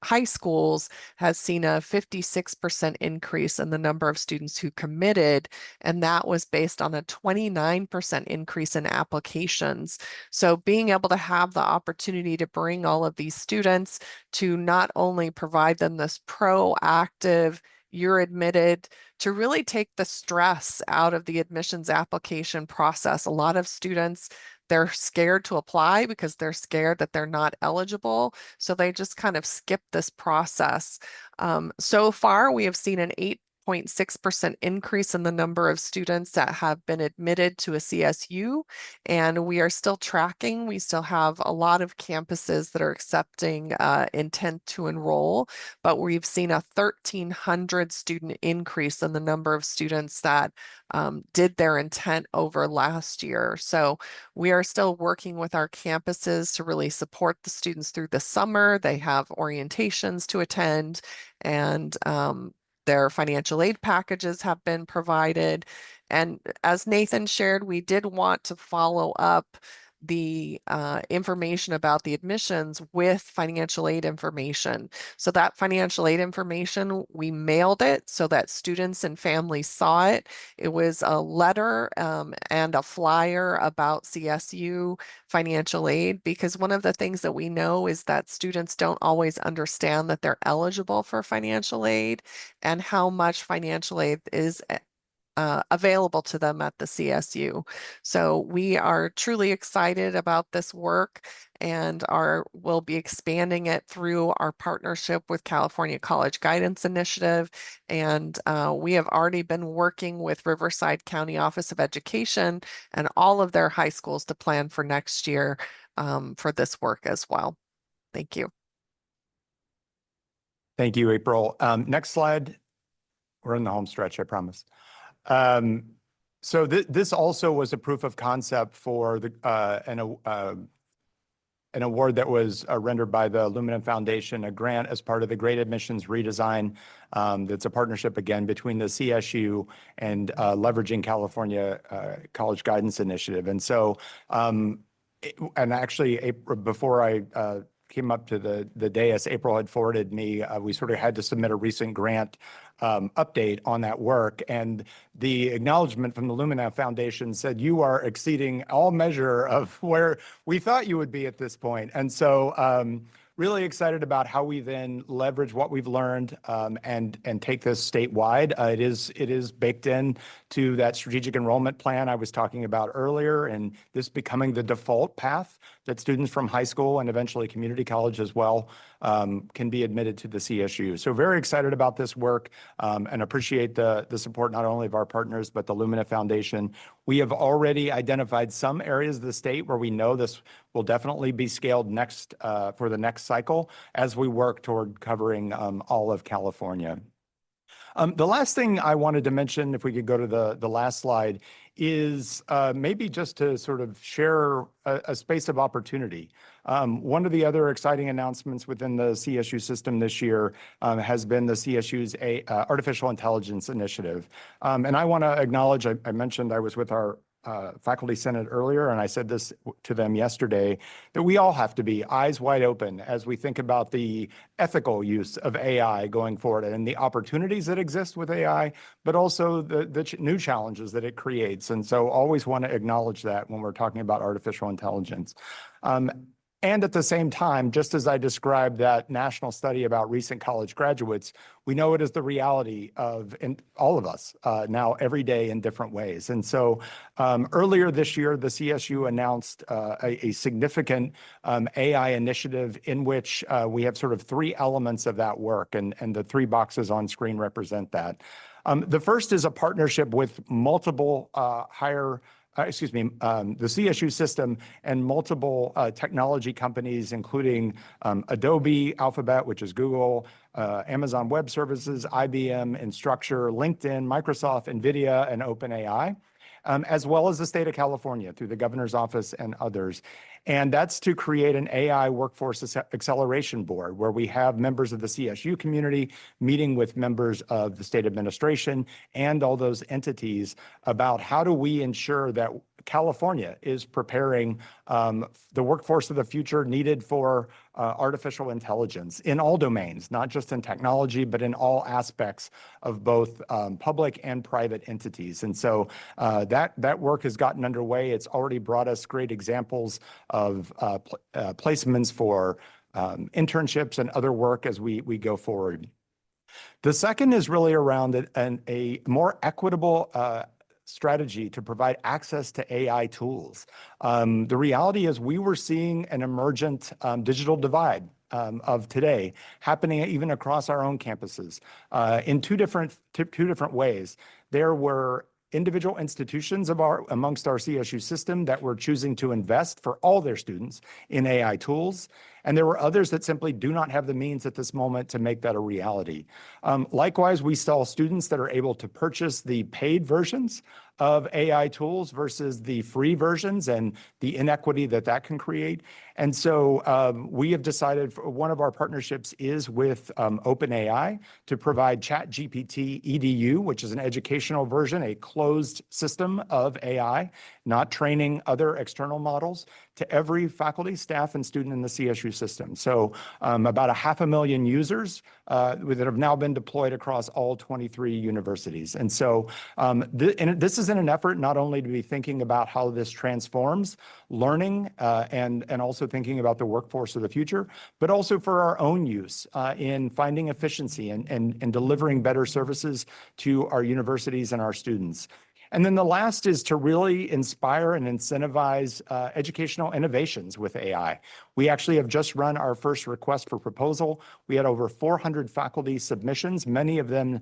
high schools, has seen a 56% increase in the number of students who committed, and that was based on a 29% increase in applications. So being able to have the opportunity to bring all of these students to not only provide them this proactive, you're admitted, to really take the stress out of the admissions application process. A lot of students, they're scared to apply because they're scared that they're not eligible. So they just kind of skip this process. So far, we have seen an 8.6% increase in the number of students that have been admitted to a CSU, and we are still tracking. We still have a lot of campuses that are accepting intent to enroll, but we've seen a 1,300 student increase in the number of students that did their intent over last year. So we are still working with our campuses to really support the students through the summer. They have orientations to attend, and their financial aid packages have been provided. And as Nathan shared, we did want to follow up the information about the admissions with financial aid information. So that financial aid information, we mailed it so that students and families saw it. It was a letter and a flyer about CSU financial aid, because one of the things that we know is that students don't always understand that they're eligible for financial aid and how much financial aid is available to them at the CSU. So we are truly excited about this work and we'll be expanding it through our partnership with California College Guidance Initiative. And we have already been working with Riverside County Office of Education and all of their high schools to plan for next year for this work as well. Thank you. Thank you, April. Next slide. We're in the home stretch, I promise. So this also was a proof of concept for an award that was rendered by the Lumina Foundation, a grant as part of the Great Admissions Redesign. That's a partnership again between the CSU and leveraging California College Guidance Initiative. And so, and actually, April, before I came up to the dais, April had forwarded me, we sort of had to submit a recent grant update on that work. And the acknowledgement from the Lumina Foundation said, you are exceeding all measure of where we thought you would be at this point. And so really excited about how we then leverage what we've learned and take this statewide. It is baked in to that strategic enrollment plan I was talking about earlier, and this becoming the default path that students from high school and eventually community college as well can be admitted to the CSU. So very excited about this work and appreciate the support not only of our partners, but the Lumina Foundation. We have already identified some areas of the state where we know this will definitely be scaled next for the next cycle as we work toward covering all of California. The last thing I wanted to mention, if we could go to the last slide, is maybe just to sort of share a space of opportunity. One of the other exciting announcements within the CSU system this year has been the CSU's Artificial Intelligence Initiative. And I want to acknowledge, I mentioned I was with our faculty senate earlier, and I said this to them yesterday, that we all have to be eyes wide open as we think about the ethical use of AI going forward and the opportunities that exist with AI, but also the new challenges that it creates. And so always want to acknowledge that when we're talking about artificial intelligence. And at the same time, just as I described that national study about recent college graduates, we know it is the reality of all of us now every day in different ways. And so earlier this year, the CSU announced a significant AI initiative in which we have sort of three elements of that work, and the three boxes on screen represent that. The first is a partnership with multiple the CSU system and multiple technology companies, including Adobe, Alphabet, which is Google, Amazon Web Services, IBM, Instructure, LinkedIn, Microsoft, NVIDIA, and OpenAI, as well as the state of California through the governor's office and others. And that's to create an AI workforce acceleration board where we have members of the CSU community meeting with members of the state administration and all those entities about how do we ensure that California is preparing the workforce of the future needed for artificial intelligence in all domains, not just in technology, but in all aspects of both public and private entities. And so that work has gotten underway. It's already brought us great examples of placements for internships and other work as we go forward. The second is really around a more equitable strategy to provide access to AI tools. The reality is we were seeing an emergent digital divide of today happening even across our own campuses in two different ways. There were individual institutions amongst our CSU system that were choosing to invest for all their students in AI tools. And there were others that simply do not have the means at this moment to make that a reality. Likewise, we saw students that are able to purchase the paid versions of AI tools versus the free versions and the inequity that can create. And so we have decided one of our partnerships is with OpenAI to provide ChatGPT EDU, which is an educational version, a closed system of AI, not training other external models, to every faculty, staff, and student in the CSU system. So about 500,000 users that have now been deployed across all 23 universities. And so this is in an effort not only to be thinking about how this transforms learning and also thinking about the workforce of the future, but also for our own use in finding efficiency and delivering better services to our universities and our students. And then the last is to really inspire and incentivize educational innovations with AI. We actually have just run our first request for proposal. We had over 400 faculty submissions, many of them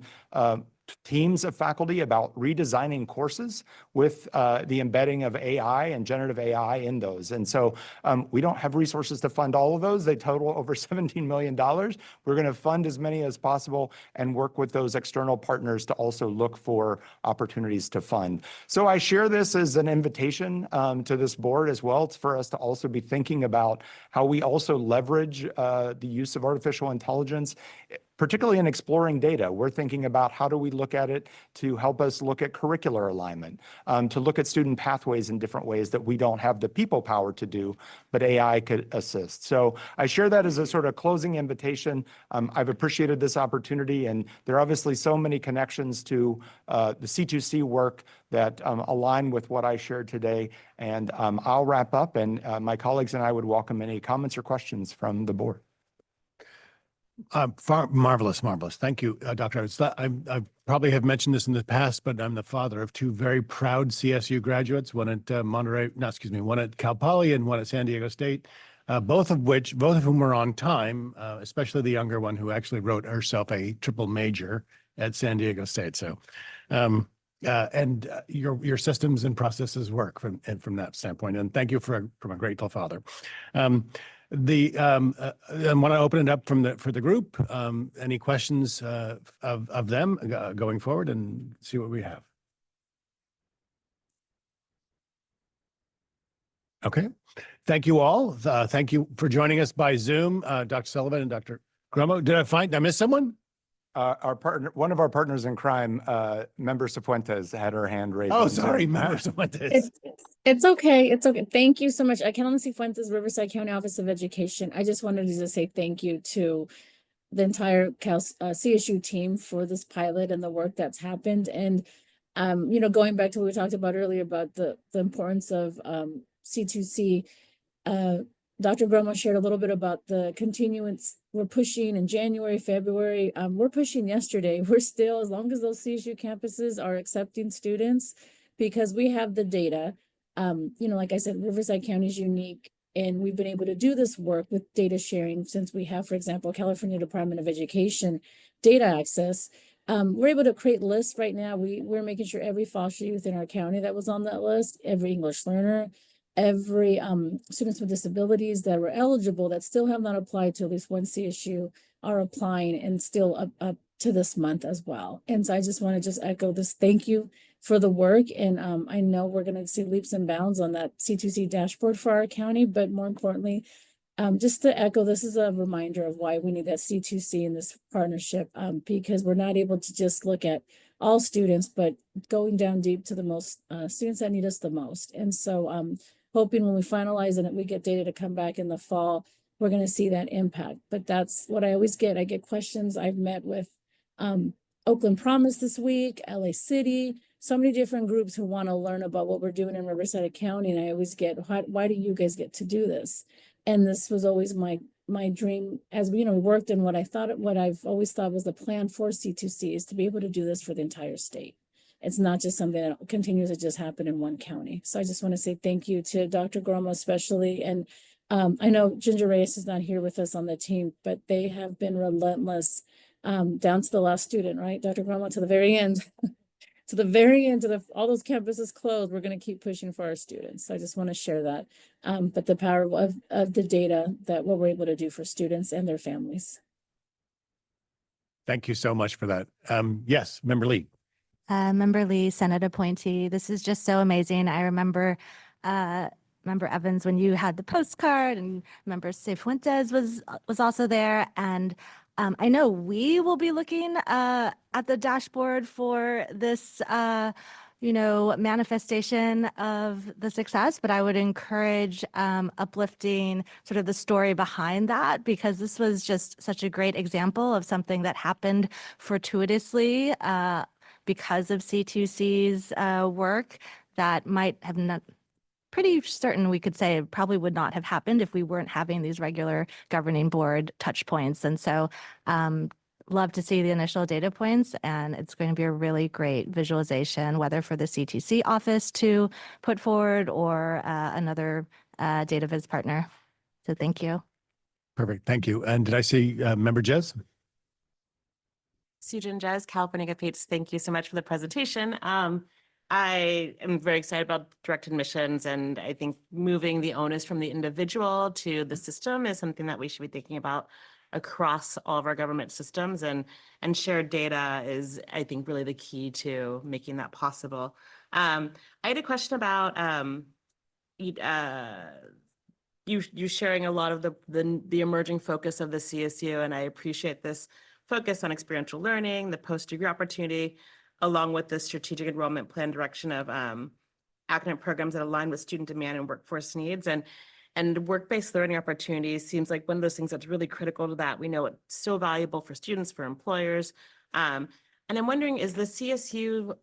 teams of faculty, about redesigning courses with the embedding of AI and generative AI in those. And so we don't have resources to fund all of those. They total over $17 million. We're going to fund as many as possible and work with those external partners to also look for opportunities to fund. So I share this as an invitation to this board as well. It's for us to also be thinking about how we also leverage the use of artificial intelligence, particularly in exploring data. We're thinking about how do we look at it to help us look at curricular alignment, to look at student pathways in different ways that we don't have the people power to do, but AI could assist. So I share that as a sort of closing invitation. I've appreciated this opportunity, and there are obviously so many connections to the C2C work that align with what I shared today. And I'll wrap up, and my colleagues and I would welcome any comments or questions from the board. Marvelous. Thank you, Dr. Evans. I probably have mentioned this in the past, but I'm the father of two very proud CSU graduates, one at one at Cal Poly and one at San Diego State, both of whom were on time, especially the younger one who actually wrote herself a triple major at San Diego State. So, and your systems and processes work from that standpoint. And thank you from a grateful father. I want to open it up for the group. Any questions of them going forward and see what we have? Okay. Thank you all. Thank you for joining us by Zoom, Dr. Sullivan and Dr. Gromo. Did I miss someone? One of our partners in crime, Member Cifuentes, had her hand raised. Oh, on Zoom. sorry, Member Cifuentes. It's okay. It's okay. Thank you so much. I can only see Fuentes, Riverside County Office of Education. I just wanted to just say thank you to the entire CSU team for this pilot and the work that's happened. And, going back to what we talked about earlier about the importance of C2C, Dr. Gromo shared a little bit about the continuance we're pushing in January, February. We're pushing yesterday. We're still, as long as those CSU campuses are accepting students, because we have the data. Like I said, Riverside County is unique, and we've been able to do this work with data sharing since we have, for example, California Department of Education data access. We're able to create lists right now. We're making sure every foster youth in our county that was on that list, every English learner, every students with disabilities that were eligible that still have not applied to at least one CSU are applying and still up to this month as well. And so I just want to just echo this. Thank you for the work. And I know we're going to see leaps and bounds on that C2C dashboard for our county, but more importantly, just to echo, this is a reminder of why we need that C2C in this partnership, because we're not able to just look at all students, but going down deep to the most students that need us the most. And so hoping when we finalize and we get data to come back in the fall, we're going to see that impact. But that's what I always get. I get questions. I've met with Oakland Promise this week, LA City, so many different groups who want to learn about what we're doing in Riverside County. And I always get, why do you guys get to do this? And this was always my dream as we worked in what I've always thought was the plan for C2C is to be able to do this for the entire state. It's not just something that continues to just happen in one county. So I just want to say thank you to Dr. Gromo especially. And I know Ginger Reyes is not here with us on the team, but they have been relentless down to the last student, right? Dr. Gromo, to the very end. To the very end, all those campuses closed, we're going to keep pushing for our students. So I just want to share that. But the power of the data that what we're able to do for students and their families. Thank you so much for that. Yes, Member Lee. Member Lee, Senate appointee. This is just so amazing. I remember Member Evans when you had the postcard, and Member Cifuentes was also there. And I know we will be looking at the dashboard for this, manifestation of the success, but I would encourage uplifting sort of the story behind that, because this was just such a great example of something that happened fortuitously because of C2C's work that might have not, pretty certain we could say it probably would not have happened if we weren't having these regular governing board touch points. And so love to see the initial data points, and it's going to be a really great visualization, whether for the C2C office to put forward or another data viz partner. So thank you. Perfect. Thank you. And did I see Member Jez? Sujin Jez, California Good Fates. Thank you so much for the presentation. I am very excited about direct admissions, and I think moving the onus from the individual to the system is something that we should be thinking about across all of our government systems, and shared data is, I think, really the key to making that possible. I had a question about you sharing a lot of the emerging focus of the CSU, and I appreciate this focus on experiential learning, the post-degree opportunity, along with the strategic enrollment plan direction of academic programs that align with student demand and workforce needs. And work-based learning opportunities seems like one of those things that's really critical to that. We know it's so valuable for students, for employers. And I'm wondering, does the CSU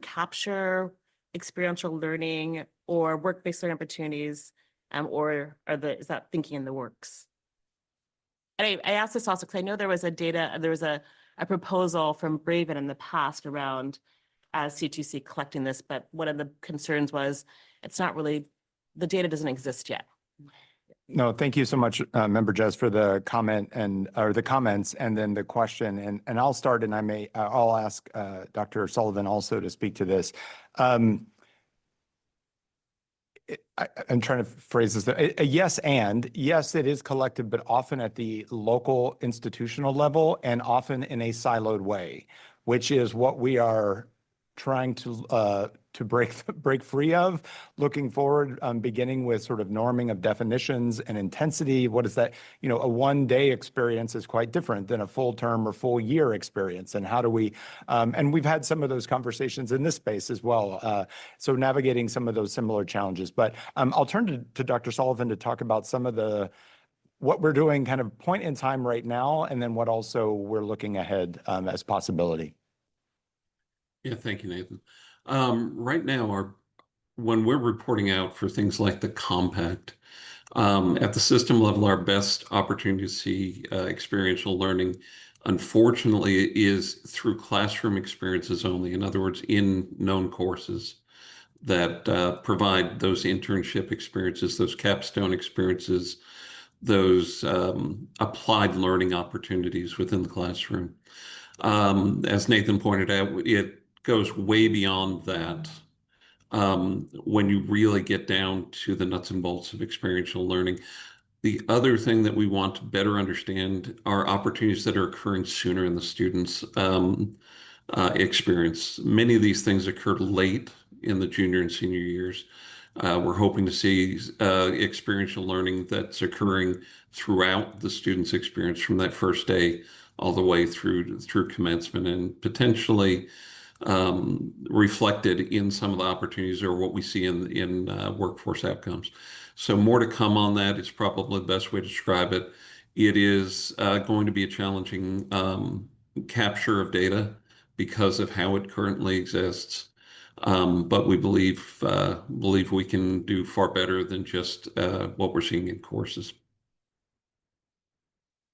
capture experiential learning or work-based learning opportunities, or is that thinking in the works? And I asked this also because I know there was a proposal from Braven in the past around C2C collecting this, but one of the concerns was the data doesn't exist yet. No, thank you so much, Member Jez, for the comment or the comments, and then the question. And I'll start, and I'll ask Dr. Sullivan also to speak to this. I'm trying to phrase this. A yes, and yes, it is collected, but often at the local institutional level and often in a siloed way, which is what we are trying to break free of, looking forward, beginning with sort of norming of definitions and intensity. What is that? You know, a one-day experience is quite different than a full term or full year experience. And how do we, and we've had some of those conversations in this space as well. So navigating some of those similar challenges. But I'll turn to Dr. Sullivan to talk about some of what we're doing kind of point in time right now, and then what also we're looking ahead as possibility. Yeah, thank you, Nathan. Right now, when we're reporting out for things like the compact, at the system level, our best opportunity to see experiential learning, unfortunately, is through classroom experiences only. In other words, in known courses that provide those internship experiences, those capstone experiences, those applied learning opportunities within the classroom. As Nathan pointed out, it goes way beyond that when you really get down to the nuts and bolts of experiential learning. The other thing that we want to better understand are opportunities that are occurring sooner in the student's experience. Many of these things occurred late in the junior and senior years. We're hoping to see experiential learning that's occurring throughout the student's experience from that first day all the way through commencement, and potentially reflected in some of the opportunities or what we see in workforce outcomes. So more to come on that. It's probably the best way to describe it. It is going to be a challenging capture of data because of how it currently exists. But we believe we can do far better than just what we're seeing in courses.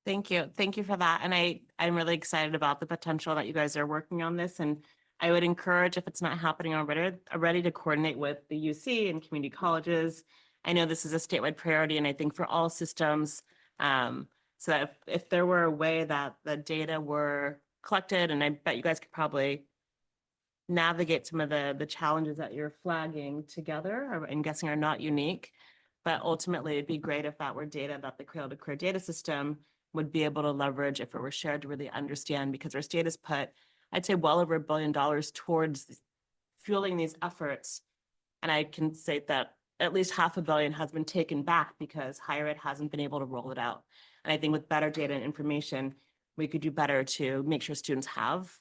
Thank you. Thank you for that. And I'm really excited about the potential that you guys are working on this. And I would encourage, if it's not happening already to coordinate with the UC and community colleges. I know this is a statewide priority, and I think for all systems, so that if there were a way that the data were collected, and I bet you guys could probably navigate some of the challenges that you're flagging together, or I'm guessing are not unique. But ultimately, it'd be great if that were data that the Cradle-to-Career data system would be able to leverage if it were shared to really understand, because our state has put, I'd say, well over $1 billion towards fueling these efforts. And I can say that at least $500 million has been taken back because higher ed hasn't been able to roll it out. And I think with better data and information, we could do better to make sure students have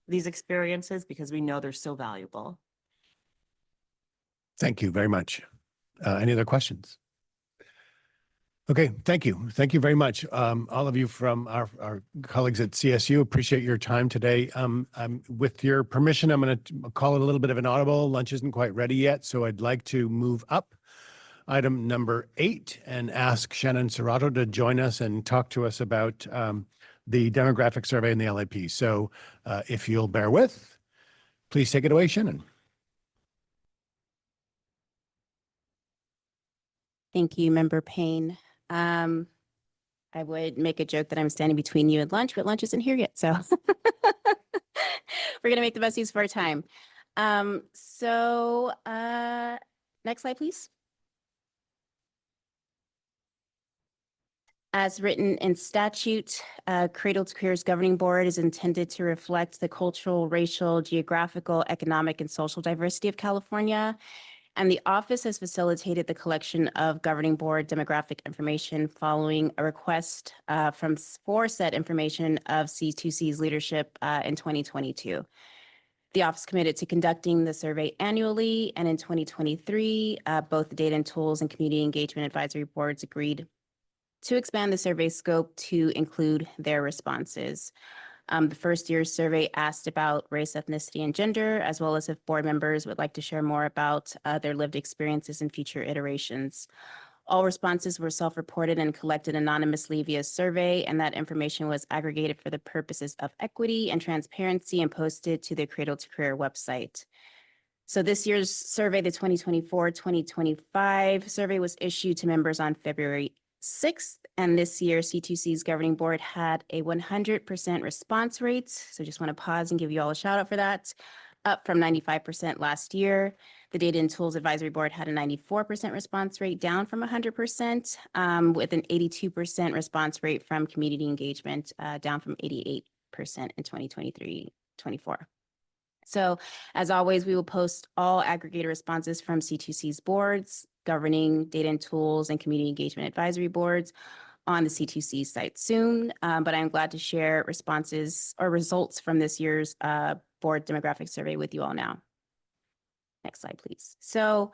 these experiences, because we know they're so valuable. Thank you very much. Any other questions? Okay, thank you. Thank you very much. All of you from our colleagues at CSU, appreciate your time today. With your permission, I'm going to call it a little bit of an audible. Lunch isn't quite ready yet, so I'd like to move up item number 8 and ask Shannon Serrato to join us and talk to us about the demographic survey and the LAP. So if you'll bear with, please take it away, Shannon. Thank you, Member Payne. I would make a joke that I'm standing between you and lunch, but lunch isn't here yet. So we're going to make the best use of our time. Next slide, please. As written in statute, Cradle-to-Career's governing board is intended to reflect the cultural, racial, geographical, economic, and social diversity of California. And the office has facilitated the collection of governing board demographic information following a request for said information of C2C's leadership in 2022. The office committed to conducting the survey annually, and in 2023, both the Data and Tools and Community Engagement Advisory Boards agreed to expand the survey scope to include their responses. The first year's survey asked about race, ethnicity, and gender, as well as if board members would like to share more about their lived experiences in future iterations. All responses were self-reported and collected anonymously via survey, and that information was aggregated for the purposes of equity and transparency and posted to the Cradle-to-Career website. So this year's survey, the 2024-2025 survey, was issued to members on February 6th, and this year C2C's governing board had a 100% response rate. So just want to pause and give you all a shout out for that. up from 95% last year. The Data and Tools Advisory Board had a 94% response rate, down from 100%, with an 82% response rate from community engagement, down from 88% in 2023-24. So as always, we will post all aggregated responses from C2C's boards, governing data and tools and community engagement advisory boards on the C2C site soon. But I'm glad to share responses or results from this year's board demographic survey with you all now. Next slide, please. So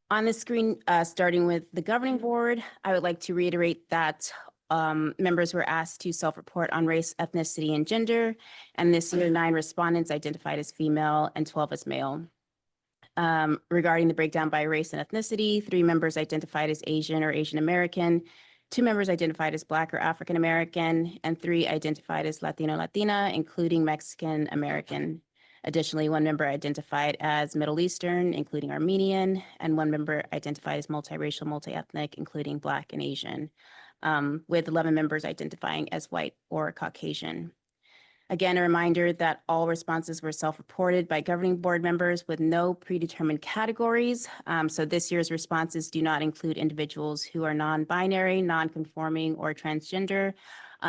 on the screen, starting with the governing board, I would like to reiterate that members were asked to self-report on race, ethnicity, and gender. And this year, 9 respondents identified as female and 12 as male. Regarding the breakdown by race and ethnicity, 3 members identified as Asian or Asian American, 2 members identified as Black or African American, and 3 identified as Latino Latina, including Mexican American. Additionally, 1 member identified as Middle Eastern, including Armenian, and 1 member identified as multiracial, multi-ethnic, including Black and Asian, with 11 members identifying as white or Caucasian. Again, a reminder that all responses were self-reported by governing board members with no predetermined categories. So this year's responses do not include individuals who are non-binary, non-conforming, or transgender,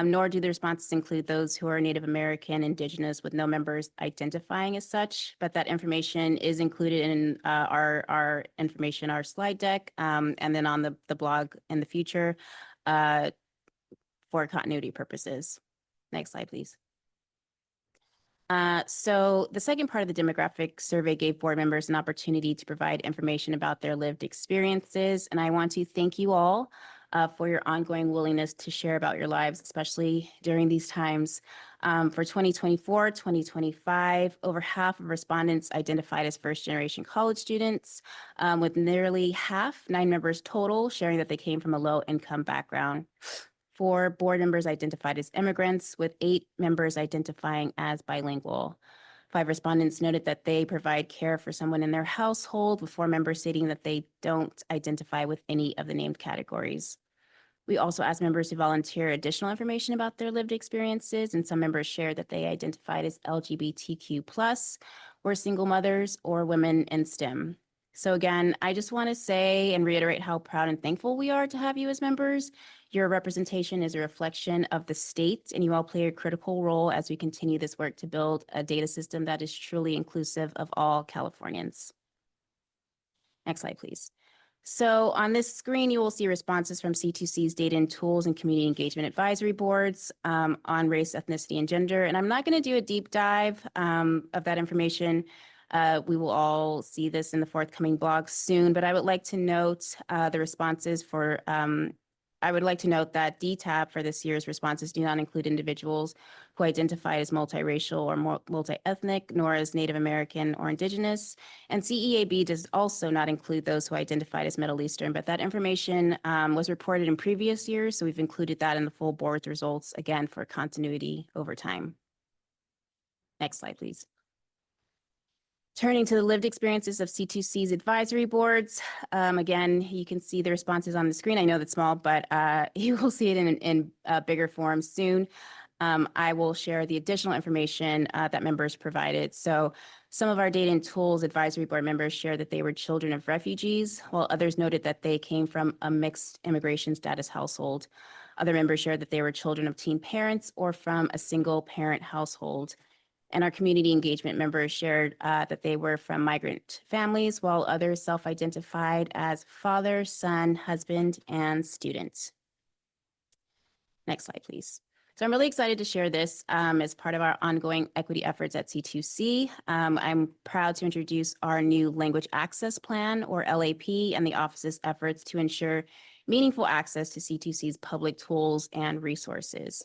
nor do the responses include those who are Native American, Indigenous, with no members identifying as such. But that information is included in our information, our slide deck, and then on the blog in the future for continuity purposes. Next slide, please. So the second part of the demographic survey gave board members an opportunity to provide information about their lived experiences. And I want to thank you all for your ongoing willingness to share about your lives, especially during these times. For 2024, 2025, over half of respondents identified as first-generation college students, with nearly half, 9 members total, sharing that they came from a low-income background. 4 board members identified as immigrants, with 8 members identifying as bilingual. 5 respondents noted that they provide care for someone in their household, with 4 members stating that they don't identify with any of the named categories. We also asked members to volunteer additional information about their lived experiences, and some members shared that they identified as LGBTQ+, or single mothers, or women in STEM. So again, I just want to say and reiterate how proud and thankful we are to have you as members. Your representation is a reflection of the state, and you all play a critical role as we continue this work to build a data system that is truly inclusive of all Californians. Next slide, please. So on this screen, you will see responses from C2C's Data and Tools and Community Engagement Advisory Boards on race, ethnicity, and gender. And I'm not going to do a deep dive of that information. We will all see this in the forthcoming blogs soon, but I would like to note the responses for I would like to note that DTAB for this year's responses do not include individuals who identify as multiracial or multi-ethnic, nor as Native American or Indigenous. And CEAB does also not include those who identified as Middle Eastern, but that information was reported in previous years, so we've included that in the full board's results, again, for continuity over time. Next slide, please. Turning to the lived experiences of C2C's advisory boards, again, you can see the responses on the screen. I know that's small, but you will see it in bigger form soon. I will share the additional information that members provided. So some of our Data and Tools advisory board members shared that they were children of refugees, while others noted that they came from a mixed immigration status household. Other members shared that they were children of teen parents or from a single parent household. And our community engagement members shared that they were from migrant families, while others self-identified as father, son, husband, and student. Next slide, please. So I'm really excited to share this as part of our ongoing equity efforts at C2C. I'm proud to introduce our new Language Access Plan, or LAP, and the office's efforts to ensure meaningful access to C2C's public tools and resources.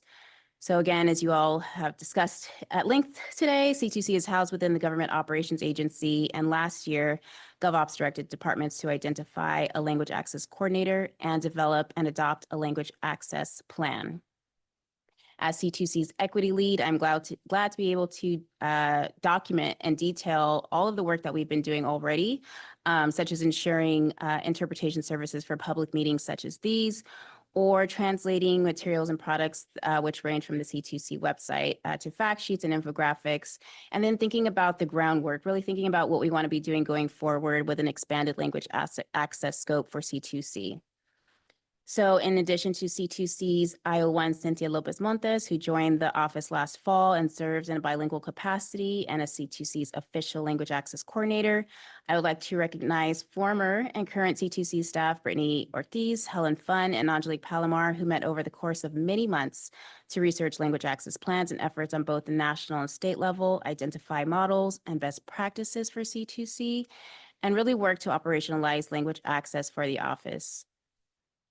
So again, as you all have discussed at length today, C2C is housed within the Government Operations Agency, and last year, GovOps directed departments to identify a language access coordinator and develop and adopt a language access plan. As C2C's equity lead, I'm glad to be able to document and detail all of the work that we've been doing already, such as ensuring interpretation services for public meetings such as these, or translating materials and products which range from the C2C website to fact sheets and infographics, and then thinking about the groundwork, really thinking about what we want to be doing going forward with an expanded language access scope for C2C. So in addition to C2C's IO1 Cynthia Lopez Montes, who joined the office last fall and serves in a bilingual capacity, and as C2C's official language access coordinator, I would like to recognize former and current C2C staff, Brittany Ortiz, Helen Fun, and Angelique Palomar, who met over the course of many months to research language access plans and efforts on both the national and state level, identify models and best practices for C2C, and really work to operationalize language access for the office.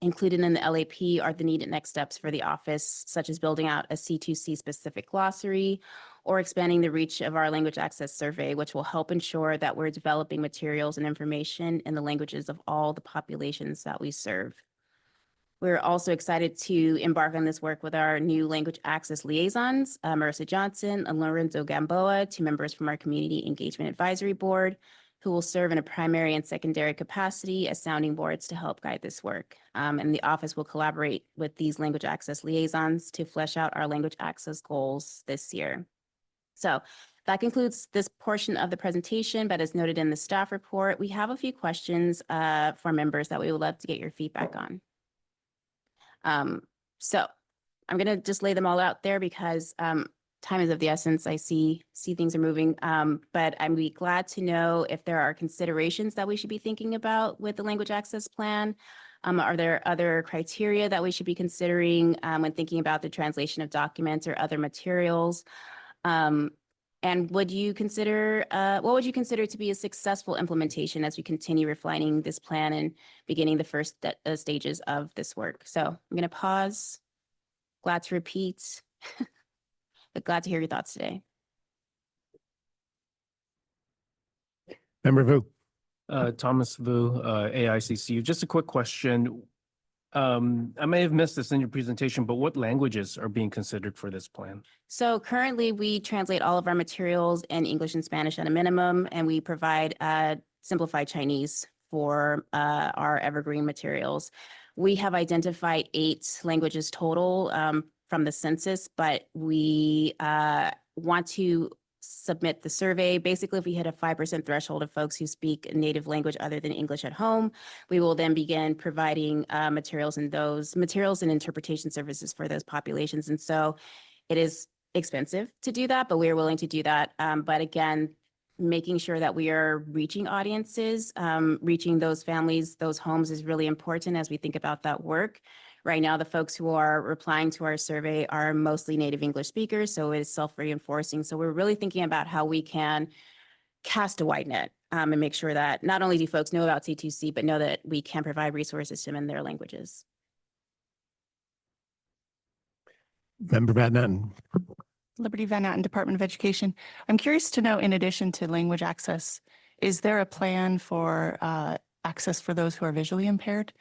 Included in the LAP are the needed next steps for the office, such as building out a C2C specific glossary or expanding the reach of our language access survey, which will help ensure that we're developing materials and information in the languages of all the populations that we serve. We're also excited to embark on this work with our new language access liaisons, Marissa Johnson and Lorenzo Gamboa, two members from our Community Engagement Advisory Board, who will serve in a primary and secondary capacity as sounding boards to help guide this work. And the office will collaborate with these language access liaisons to flesh out our language access goals this year. So that concludes this portion of the presentation, but as noted in the staff report, we have a few questions for members that we would love to get your feedback on. So I'm gonna just lay them all out there because time is of the essence. I see things are moving, but I'd be glad to know if there are considerations that we should be thinking about with the language access plan. Are there other criteria that we should be considering when thinking about the translation of documents or other materials? And would you consider, what would you consider to be a successful implementation as we continue refining this plan and beginning the first stages of this work? So I'm going to pause, glad to repeat, but glad to hear your thoughts today. Member Vu. Thomas Vu, AICCU. Just a quick question. I may have missed this in your presentation, but what languages are being considered for this plan? So currently we translate all of our materials in English and Spanish at a minimum, and we provide simplified Chinese for our evergreen materials. We have identified 8 languages total from the census, but we want to submit the survey. Basically, if we hit a 5% threshold of folks who speak a native language other than English at home, we will then begin providing materials and interpretation services for those populations. And so it is expensive to do that, but we are willing to do that. But again, making sure that we are reaching audiences, reaching those families, those homes is really important as we think about that work. Right now, the folks who are replying to our survey are mostly native English speakers, so it is self-reinforcing. So we're really thinking about how we can cast a wide net and make sure that not only do folks know about C2C, but know that we can provide resources to them in their languages. Member Van Natten. Liberty Van Natten, Department of Education. I'm curious to know, in addition to language access, is there a plan for access for those who are visually impaired?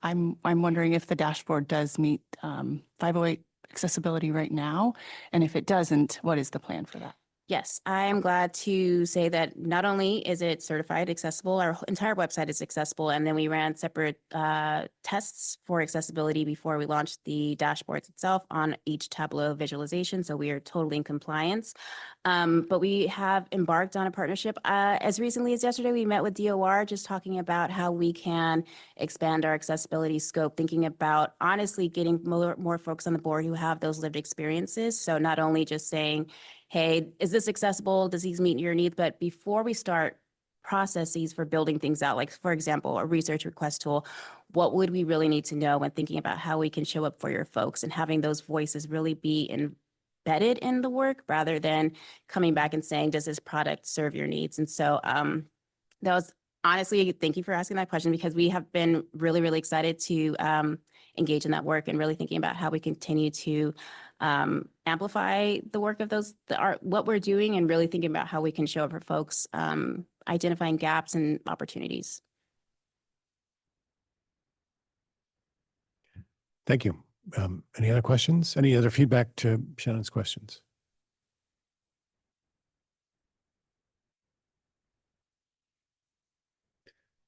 I'm wondering if the dashboard does meet 508 accessibility right now, and if it doesn't, what is the plan for that? Yes, I am glad to say that not only is it certified accessible, our entire website is accessible, and then we ran separate tests for accessibility before we launched the dashboards itself on each Tableau visualization, so we are totally in compliance. But we have embarked on a partnership. As recently as yesterday, we met with DOR just talking about how we can expand our accessibility scope, thinking about honestly getting more folks on the board who have those lived experiences. So not only just saying, hey, is this accessible? Does these meet your needs? But before we start processes for building things out, like for example, a research request tool, what would we really need to know when thinking about how we can show up for your folks and having those voices really be embedded in the work rather than coming back and saying, does this product serve your needs? And so that was honestly, thank you for asking that question, because we have been really, really excited to engage in that work and really thinking about how we continue to amplify the work of what we're doing, and really thinking about how we can show up for folks, identifying gaps and opportunities. Thank you. Any other questions? Any other feedback to Shannon's questions?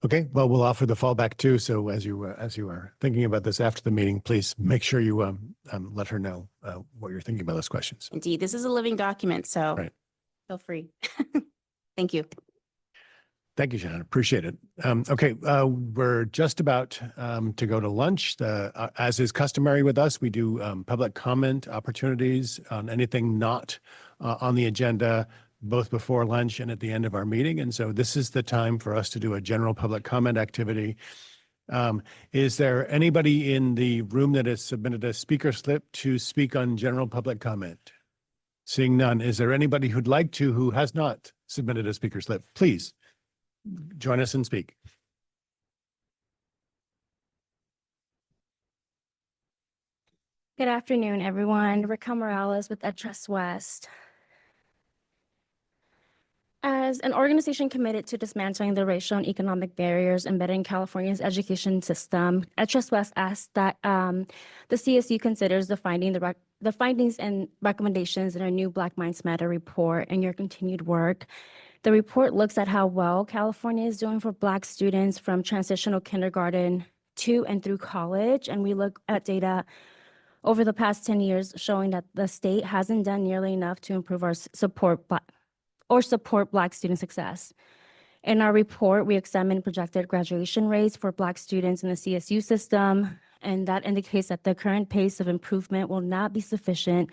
Okay, well, we'll offer the fallback too. So as you are thinking about this after the meeting, please make sure you let her know what you're thinking about those questions. Indeed, this is a living document, so Right. feel free. Thank you. Thank you, Shannon. Appreciate it. Okay, we're just about to go to lunch. As is customary with us, we do public comment opportunities on anything not on the agenda, both before lunch and at the end of our meeting. And so this is the time for us to do a general public comment activity. Is there anybody in the room that has submitted a speaker slip to speak on general public comment? Seeing none, is there anybody who'd like to who has not submitted a speaker slip? Please join us and speak. Good afternoon, everyone. Raquel Morales with Trust West. As an organization committed to dismantling the racial and economic barriers embedded in California's education system, Trust West asks that the CSU considers the findings and recommendations in our new Black Minds Matter report and your continued work. The report looks at how well California is doing for Black students from transitional kindergarten to and through college, and we look at data over the past 10 years showing that the state hasn't done nearly enough to improve our support Black student success. In our report, we examined projected graduation rates for Black students in the CSU system, and that indicates that the current pace of improvement will not be sufficient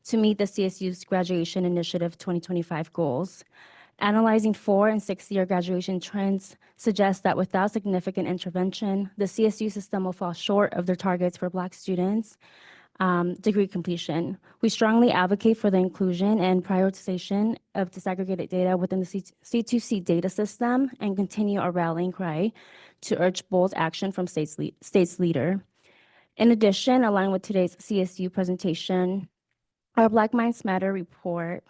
to meet the CSU's Graduation Initiative 2025 goals. Analyzing 4- and 6-year graduation trends suggests that without significant intervention, the CSU system will fall short of their targets for Black students' degree completion. We strongly advocate for the inclusion and prioritization of disaggregated data within the C2C data system and continue our rallying cry to urge bold action from state's leader. In addition, aligned with today's CSU presentation, our Black Minds Matter report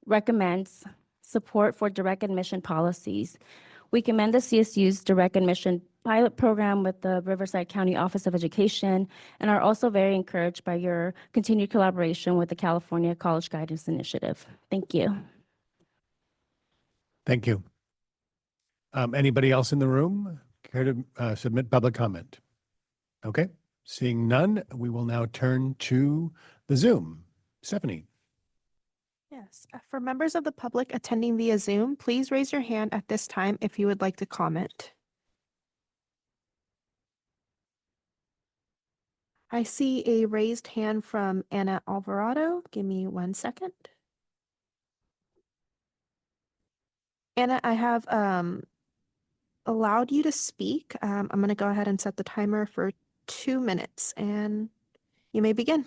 recommends support for direct admission policies. We commend the CSU's direct admission pilot program with the Riverside County Office of Education and are also very encouraged by your continued collaboration with the California College Guidance Initiative. Thank you. Thank you. Anybody else in the room care to submit public comment? Okay, seeing none, we will now turn to the Zoom. Stephanie. Yes, for members of the public attending via Zoom, please raise your hand at this time if you would like to comment. I see a raised hand from Anna Alvarado. Give me 1 second. Anna, I have allowed you to speak. I'm going to go ahead and set the timer for 2 minutes and you may begin.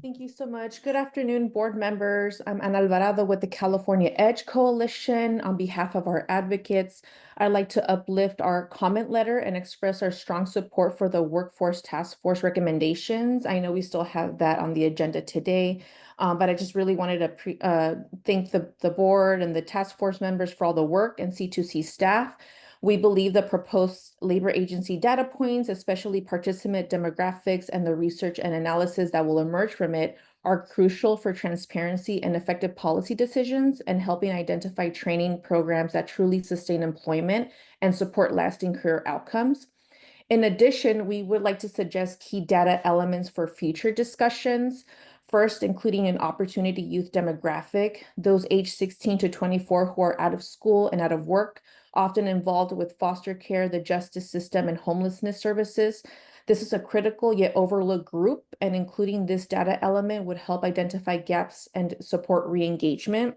Thank you so much. Good afternoon, board members. I'm Ana Alvarado with the California Edge Coalition. On behalf of our advocates, I'd like to uplift our comment letter and express our strong support for the Workforce Task Force recommendations. I know we still have that on the agenda today, but I just really wanted to thank the board and the task force members for all the work and C2C staff. We believe the proposed labor agency data points, especially participant demographics and the research and analysis that will emerge from it, are crucial for transparency and effective policy decisions and helping identify training programs that truly sustain employment and support lasting career outcomes. In addition, we would like to suggest key data elements for future discussions. First, including an opportunity youth demographic, those aged 16 to 24 who are out of school and out of work, often involved with foster care, the justice system, and homelessness services. This is a critical yet overlooked group, and including this data element would help identify gaps and support re-engagement.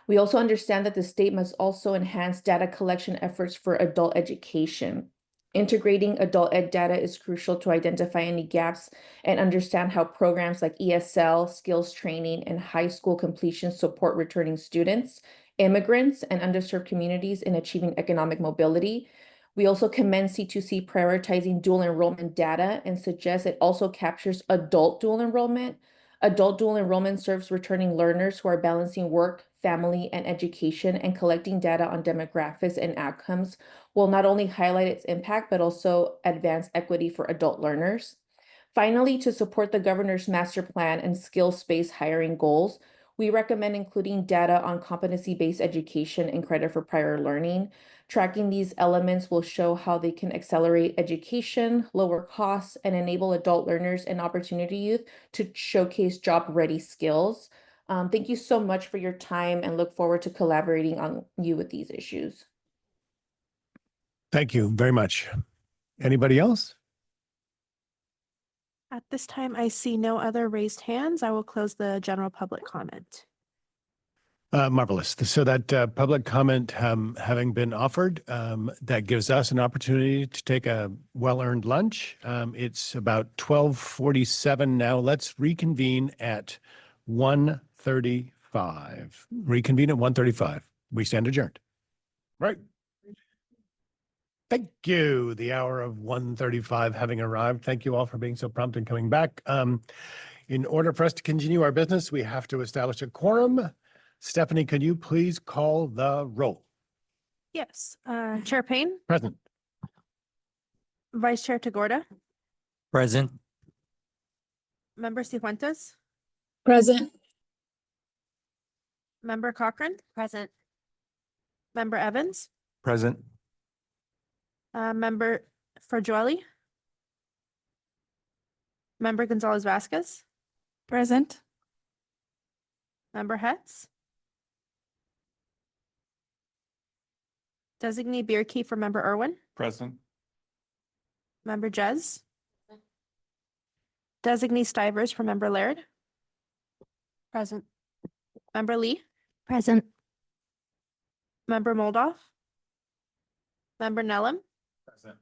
We also understand that the state must also enhance data collection efforts for adult education. Integrating adult ed data is crucial to identify any gaps and understand how programs like ESL, skills training, and high school completion support returning students, immigrants, and underserved communities in achieving economic mobility. We also commend C2C prioritizing dual enrollment data and suggest it also captures adult dual enrollment. Adult dual enrollment serves returning learners who are balancing work, family, and education, and collecting data on demographics and outcomes will not only highlight its impact, but also advance equity for adult learners. Finally, to support the governor's master plan and skills-based hiring goals, We recommend including data on competency-based education and credit for prior learning. Tracking these elements will show how they can accelerate education, lower costs, and enable adult learners and opportunity youth to showcase job-ready skills. Thank you so much for your time and look forward to collaborating on you with these issues. Thank you very much. Anybody else? At this time, I see no other raised hands. I will close the general public comment. Marvelous. So that public comment having been offered, that gives us an opportunity to take a well-earned lunch. It's about 12:47 now. Let's reconvene at 1:35. Reconvene at 1:35. We stand adjourned. Right. Thank you. The hour of 1:35 having arrived. Thank you all for being so prompt and coming back. In order for us to continue our business, we have to establish a quorum. Stephanie, could you please call the roll? Yes, Chair Payne, Present. Vice Chair Tagorda, Present. Member Cifuentes, Present. Member Cochran, Present. Member Evans, Present. Member Farjueli, Member Gonzalez Vasquez, Present. Member Hetz, Designee Bierke for Member Irwin, Present. Member Jez, Designee Stivers for Member Laird, Present. Member Lee, Present. Member Moldoff, Member Nellum, Present.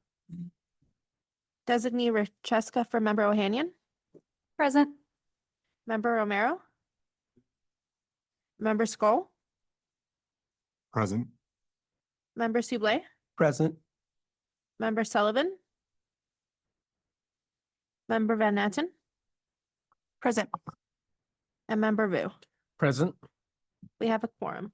Designee Racheska for Member Ohanian, Present. Member Romero, Member Skoll, Present. Member Sublé, Present. Member Sullivan, Member Van Natten, Present. and Member Vu. Present. We have a quorum.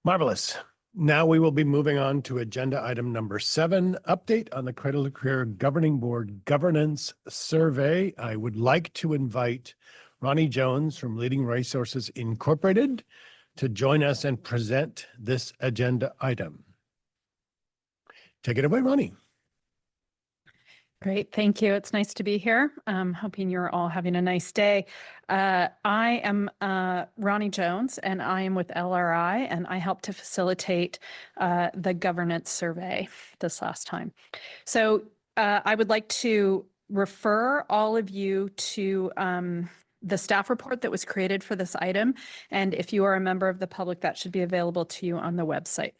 Marvelous. Now we will be moving on to agenda item number 7, update on the Cradle-to-Career Governing Board Governance Survey. I would like to invite Ronnie Jones from Leading Resources Incorporated to join us and present this agenda item. Take it away, Ronnie. Great, thank you. It's nice to be here. Hoping you're all having a nice day. I am Ronnie Jones, and I am with LRI, and I helped to facilitate the governance survey this last time. So I would like to refer all of you to the staff report that was created for this item. And if you are a member of the public, that should be available to you on the website.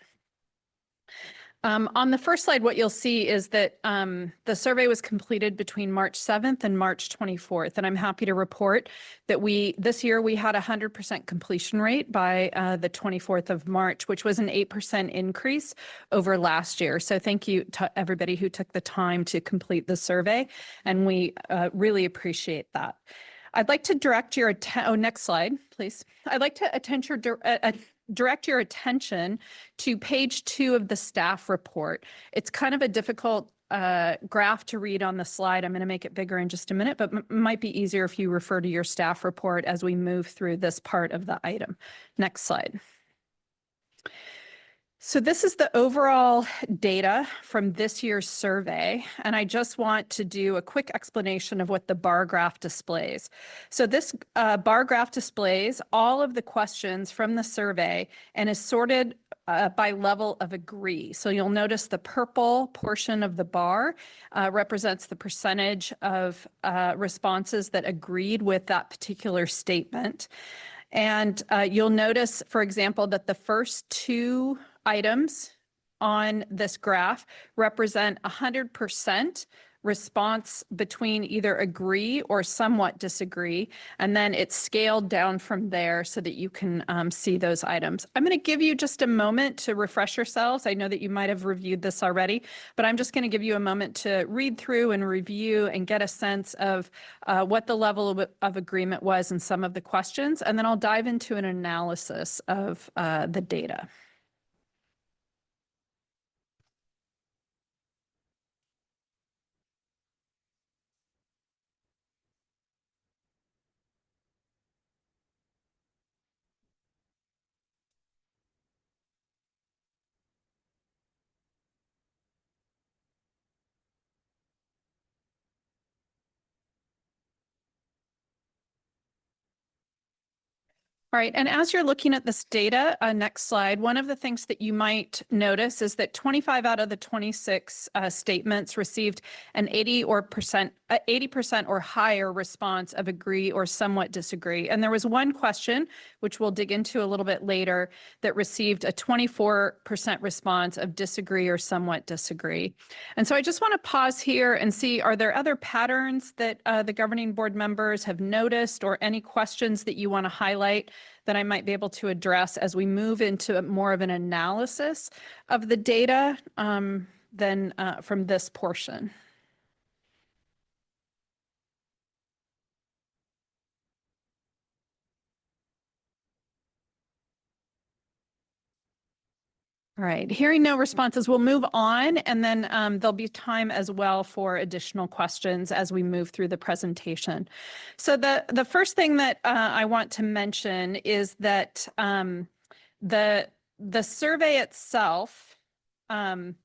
On the first slide, what you'll see is that the survey was completed between March 7th and March 24th. And I'm happy to report that this year we had a 100% completion rate by the 24th of March, which was an 8% increase over last year. So thank you to everybody who took the time to complete the survey. And we really appreciate that. I'd like to direct your attention, next slide, please. I'd like to direct your attention to page 2 of the staff report. It's kind of a difficult graph to read on the slide. I'm going to make it bigger in just a minute, but might be easier if you refer to your staff report as we move through this part of the item. Next slide. So this is the overall data from this year's survey, and I just want to do a quick explanation of what the bar graph displays. So this bar graph displays all of the questions from the survey and is sorted by level of agree. So you'll notice the purple portion of the bar represents the percentage of responses that agreed with that particular statement. And you'll notice, for example, that the first 2 items on this graph represent 100% response between either agree or somewhat disagree. And then it's scaled down from there so that you can see those items. I'm going to give you just a moment to refresh yourselves. I know that you might have reviewed this already, but I'm just going to give you a moment to read through and review and get a sense of what the level of agreement was in some of the questions. And then I'll dive into an analysis of the data. All right, and as you're looking at this data, next slide, one of the things that you might notice is that 25 out of the 26 statements received an 80% or higher response of agree or somewhat disagree. And there was one question, which we'll dig into a little bit later, that received a 24% response of disagree or somewhat disagree. And so I just want to pause here and see, are there other patterns that the governing board members have noticed, or any questions that you want to highlight that I might be able to address as we move into more of an analysis of the data than from this portion? All right, hearing no responses, we'll move on, and then there'll be time as well for additional questions as we move through the presentation. So the first thing that I want to mention is that the survey itself, sorry,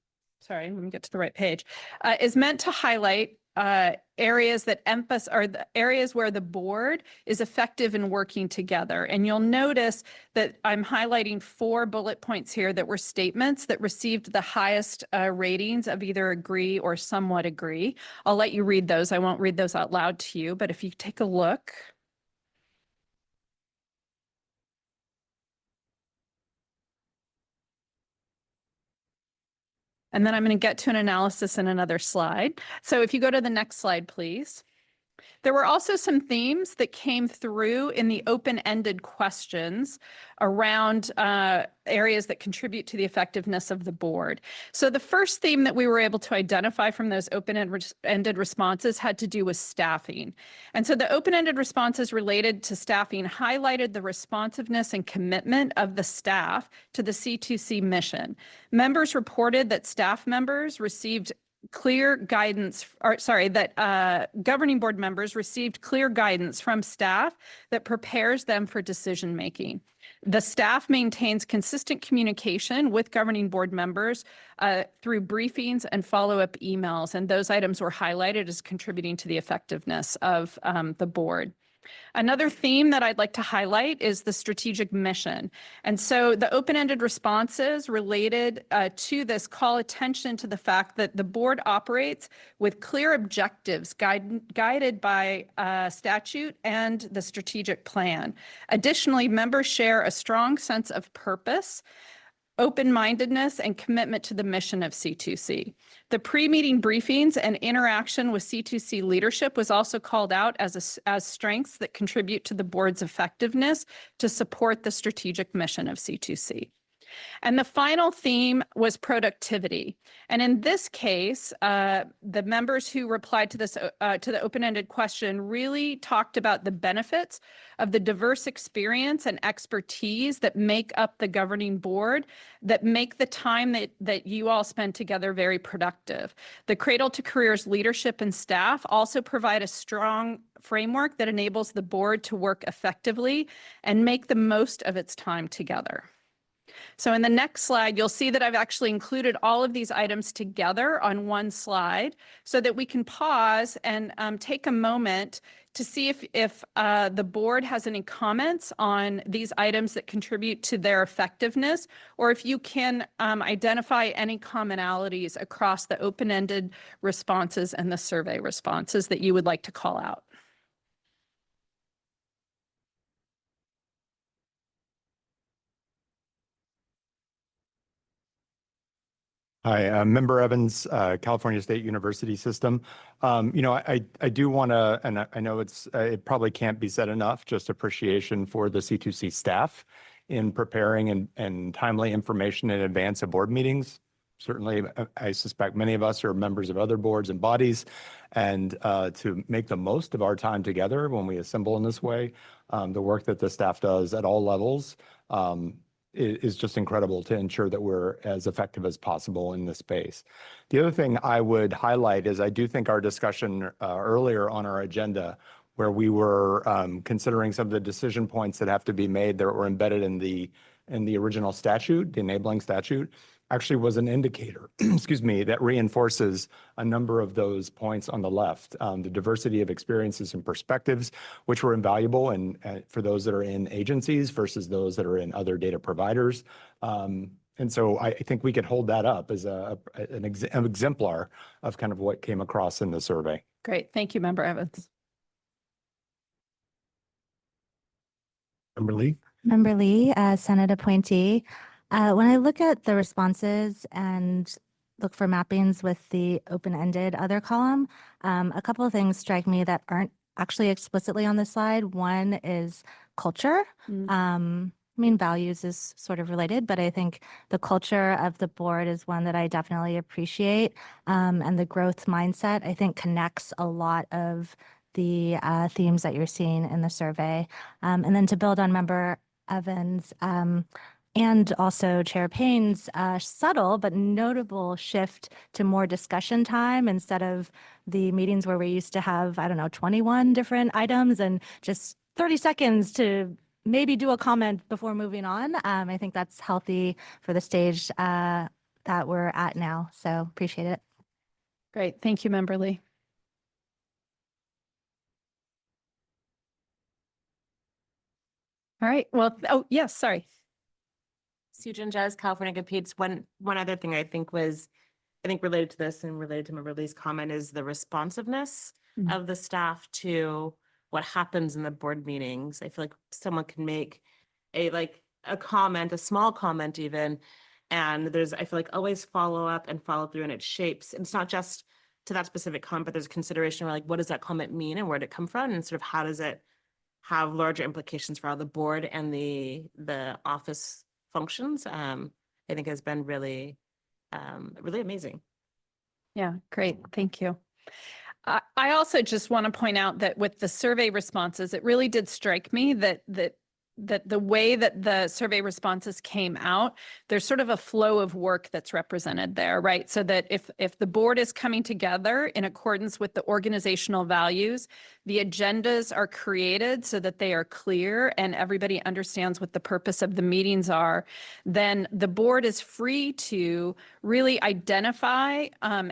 let me get to the right page, is meant to highlight areas that emphasize, or the areas where the board is effective in working together. And you'll notice that I'm highlighting 4 bullet points here that were statements that received the highest ratings of either agree or somewhat agree. I'll let you read those. I won't read those out loud to you, but if you take a look. And then I'm going to get to an analysis in another slide. So if you go to the next slide, please. There were also some themes that came through in the open-ended questions around areas that contribute to the effectiveness of the board. So the first theme that we were able to identify from those open-ended responses had to do with staffing. And so the open-ended responses related to staffing highlighted the responsiveness and commitment of the staff to the C2C mission. Members reported that staff members received clear guidance, or sorry, that governing board members received clear guidance from staff that prepares them for decision making. The staff maintains consistent communication with governing board members through briefings and follow-up emails, and those items were highlighted as contributing to the effectiveness of the board. Another theme that I'd like to highlight is the strategic mission. And so the open-ended responses related to this call attention to the fact that the board operates with clear objectives guided by statute and the strategic plan. Additionally, members share a strong sense of purpose, open-mindedness, and commitment to the mission of C2C. The pre-meeting briefings and interaction with C2C leadership was also called out as strengths that contribute to the board's effectiveness to support the strategic mission of C2C. And the final theme was productivity. And in this case, the members who replied to this to the open-ended question really talked about the benefits of the diverse experience and expertise that make up the governing board, that make the time that you all spend together very productive. The Cradle-to-Career's leadership and staff also provide a strong framework that enables the board to work effectively and make the most of its time together. So in the next slide, you'll see that I've actually included all of these items together on one slide so that we can pause and take a moment to see if the board has any comments on these items that contribute to their effectiveness, or if you can identify any commonalities across the open-ended responses and the survey responses that you would like to call out. Hi, Member Evans, California State University System. I do want to, and I know it probably can't be said enough, just appreciation for the C2C staff in preparing and timely information in advance of board meetings. Certainly, I suspect many of us are members of other boards and bodies, and to make the most of our time together when we assemble in this way, the work that the staff does at all levels is just incredible to ensure that we're as effective as possible in this space. The other thing I would highlight is I do think our discussion earlier on our agenda, where we were considering some of the decision points that have to be made that were embedded in the original statute, the enabling statute, actually was an indicator, excuse me, that reinforces a number of those points on the left. The diversity of experiences and perspectives, which were invaluable and for those that are in agencies versus those that are in other data providers. And so I think we could hold that up as an exemplar of kind of what came across in the survey. Great. Thank you, Member Evans. Member Lee? Member Lee, Senate appointee. When I look at the responses and look for mappings with the open-ended other column, a couple of things strike me that aren't actually explicitly on the slide. One is culture. I mean, values is sort of related, but I think the culture of the board is one that I definitely appreciate. And the growth mindset, I think, connects a lot of the themes that you're seeing in the survey. And then to build on Member Evans and also Chair Payne's subtle but notable shift to more discussion time instead of the meetings where we used to have, I don't know, 21 different items and just 30 seconds to maybe do a comment before moving on. I think that's healthy for the stage that we're at now. So appreciate it. Great. Thank you, Member Lee. All right. Well, oh, yes, sorry. Sujin Jazz, California Competes. One other thing I think related to this and related to Member Lee's comment is the responsiveness of the staff to what happens in the board meetings. I feel like someone can make a comment, a small comment even, and there's, I feel like, always follow up and follow through, and it shapes. It's not just to that specific comment, but there's consideration around, like, what does that comment mean and where did it come from, and sort of how does it have larger implications for how the board and the office functions. I think has been really amazing. Yeah, great. Thank you. I also just want to point out that with the survey responses, it really did strike me that the way that the survey responses came out, there's sort of a flow of work that's represented there, right? So that if the board is coming together in accordance with the organizational values, the agendas are created so that they are clear and everybody understands what the purpose of the meetings are, then the board is free to really identify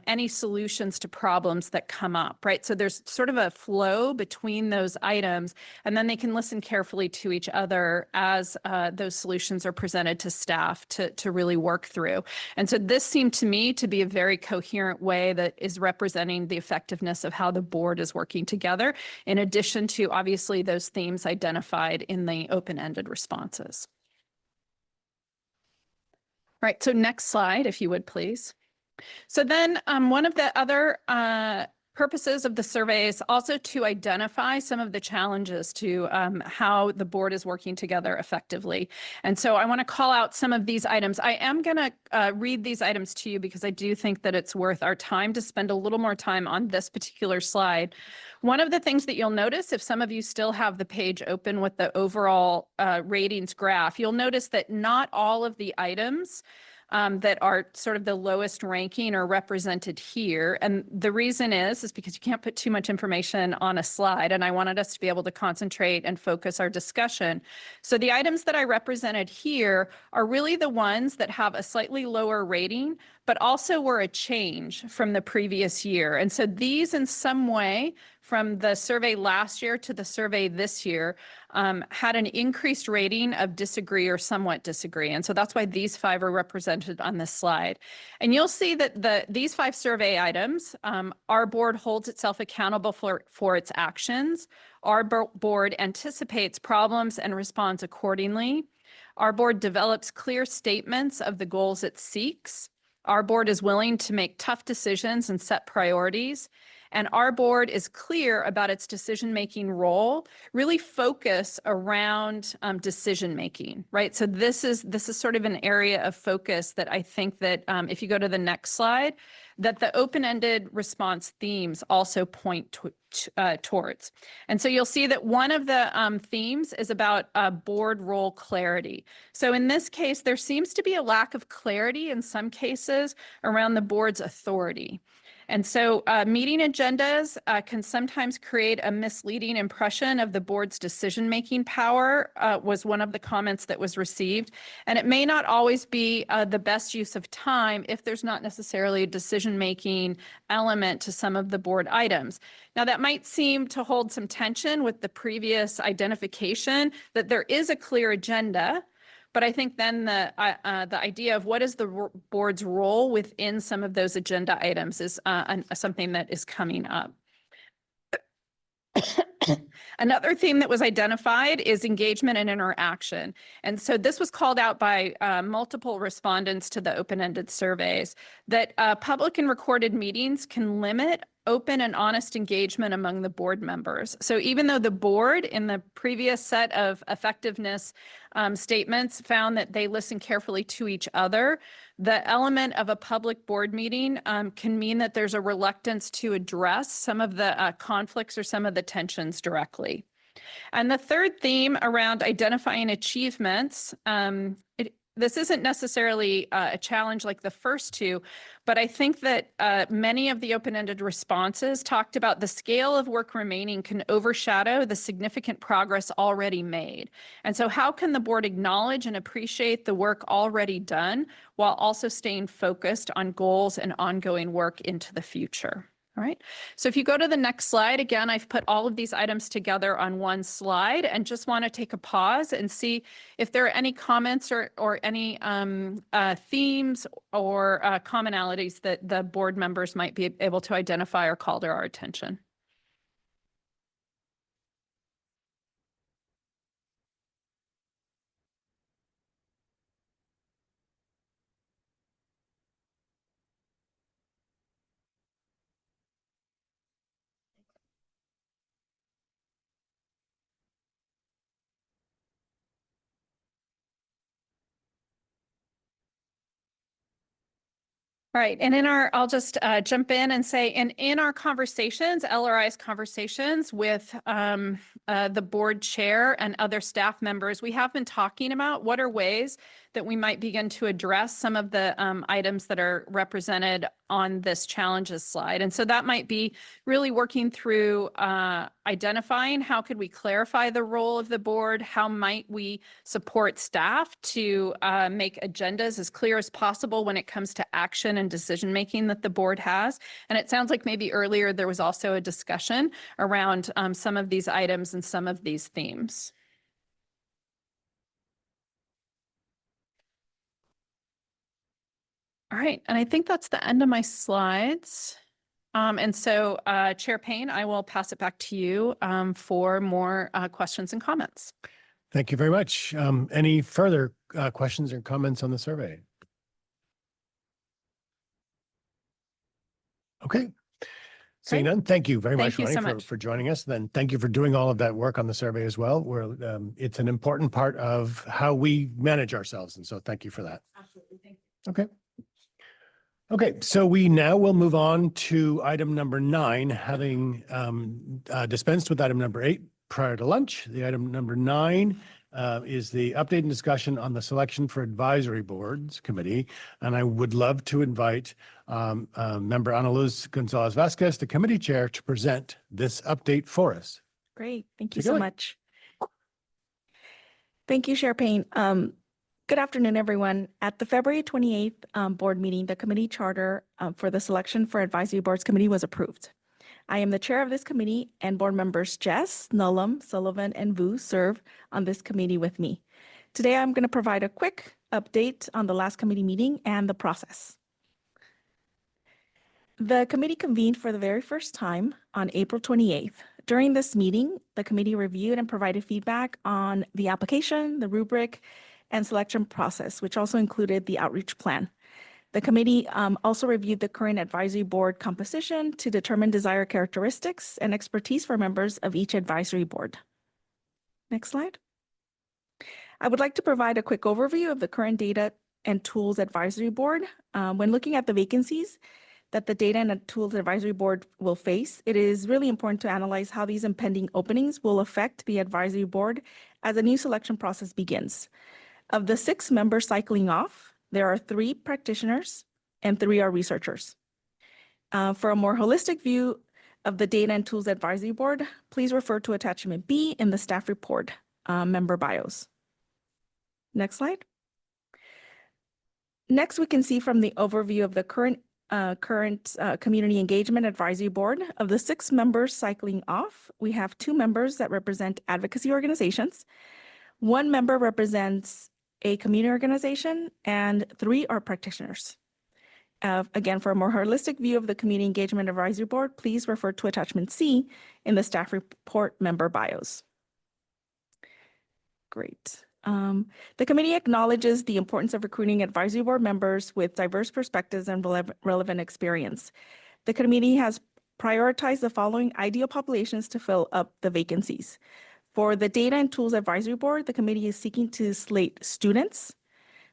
any solutions to problems that come up, right? So there's sort of a flow between those items, and then they can listen carefully to each other as those solutions are presented to staff to really work through. And so this seemed to me to be a very coherent way that is representing the effectiveness of how the board is working together, in addition to obviously those themes identified in the open-ended responses. All right, so next slide, if you would, please. So then one of the other purposes of the survey is also to identify some of the challenges to how the board is working together effectively. And so I want to call out some of these items. I am going to read these items to you because I do think that it's worth our time to spend a little more time on this particular slide. One of the things that you'll notice, if some of you still have the page open with the overall ratings graph, you'll notice that not all of the items that are sort of the lowest ranking are represented here. And the reason is because you can't put too much information on a slide, and I wanted us to be able to concentrate and focus our discussion. So the items that I represented here are really the ones that have a slightly lower rating, but also were a change from the previous year. And so these in some way, from the survey last year to the survey this year, had an increased rating of disagree or somewhat disagree. And so that's why these 5 are represented on this slide. And you'll see that these 5 survey items, our board holds itself accountable for its actions. Our board anticipates problems and responds accordingly. Our board develops clear statements of the goals it seeks. Our board is willing to make tough decisions and set priorities. And our board is clear about its decision-making role, really focus around decision-making, right? So this is sort of an area of focus that I think that if you go to the next slide, that the open-ended response themes also point towards. And so you'll see that one of the themes is about board role clarity. So in this case, there seems to be a lack of clarity in some cases around the board's authority. And so meeting agendas can sometimes create a misleading impression of the board's decision-making power, was one of the comments that was received. And it may not always be the best use of time if there's not necessarily a decision-making element to some of the board items. Now, that might seem to hold some tension with the previous identification that there is a clear agenda. But I think then the idea of what is the board's role within some of those agenda items is something that is coming up. Another theme that was identified is engagement and interaction. And so this was called out by multiple respondents to the open-ended surveys, that public and recorded meetings can limit open and honest engagement among the board members. So even though the board in the previous set of effectiveness statements found that they listen carefully to each other, the element of a public board meeting can mean that there's a reluctance to address some of the conflicts or some of the tensions directly. And the third theme around identifying achievements, this isn't necessarily a challenge like the first two, but I think that many of the open-ended responses talked about the scale of work remaining can overshadow the significant progress already made. And so how can the board acknowledge and appreciate the work already done while also staying focused on goals and ongoing work into the future? All right, so if you go to the next slide, again, I've put all of these items together on one slide and just want to take a pause and see if there are any comments or any themes or commonalities that the board members might be able to identify or call to our attention. All right, and I'll just jump in and say, in our conversations, LRI's conversations with the board chair and other staff members, we have been talking about what are ways that we might begin to address some of the items that are represented on this challenges slide. And so that might be really working through identifying how could we clarify the role of the board, how might we support staff to make agendas as clear as possible when it comes to action and decision-making that the board has. And it sounds like maybe earlier there was also a discussion around some of these items and some of these themes. All right, and I think that's the end of my slides. And so Chair Payne, I will pass it back to you for more questions and comments. Thank you very much. Any further questions or comments on the survey? Okay. Seeing none, thank you very much, Ronnie, for joining us. Then thank you for doing all of that work on the survey as well. It's an important part of how we manage ourselves. And so thank you for that. Absolutely. Thank you. Okay. Okay, so we now will move on to item number 9, having dispensed with item number 8 prior to lunch. The item number 9 is the update and discussion on the selection for advisory boards committee. And I would love to invite member Ana Luz Gonzalez Vasquez, the committee chair, to present this update for us. Great, thank you so much. Thank you, Chair Payne. Good afternoon, everyone. At the February 28th board meeting, the committee charter for the selection for advisory boards committee was approved. I am the chair of this committee, and board members Jess, Nullum, Sullivan, and Vu serve on this committee with me. Today, I'm going to provide a quick update on the last committee meeting and the process. The committee convened for the very first time on April 28th. During this meeting, the committee reviewed and provided feedback on the application, the rubric, and selection process, which also included the outreach plan. The committee also reviewed the current advisory board composition to determine desired characteristics and expertise for members of each advisory board. Next slide. I would like to provide a quick overview of the current data and tools advisory board. When looking at the vacancies that the data and tools advisory board will face, it is really important to analyze how these impending openings will affect the advisory board as a new selection process begins. Of the 6 members cycling off, there are 3 practitioners and 3 are researchers. For a more holistic view of the Data and Tools Advisory Board, please refer to attachment B in the staff report, member bios. Next slide. Next, we can see from the overview of the current Community Engagement Advisory Board, of the 6 members cycling off, we have 2 members that represent advocacy organizations. 1 member represents a community organization, and 3 are practitioners. Again, for a more holistic view of the Community Engagement Advisory Board, please refer to attachment C in the staff report member bios. Great. The committee acknowledges the importance of recruiting advisory board members with diverse perspectives and relevant experience. The committee has prioritized the following ideal populations to fill up the vacancies. For the Data and Tools Advisory Board, the committee is seeking to slate students,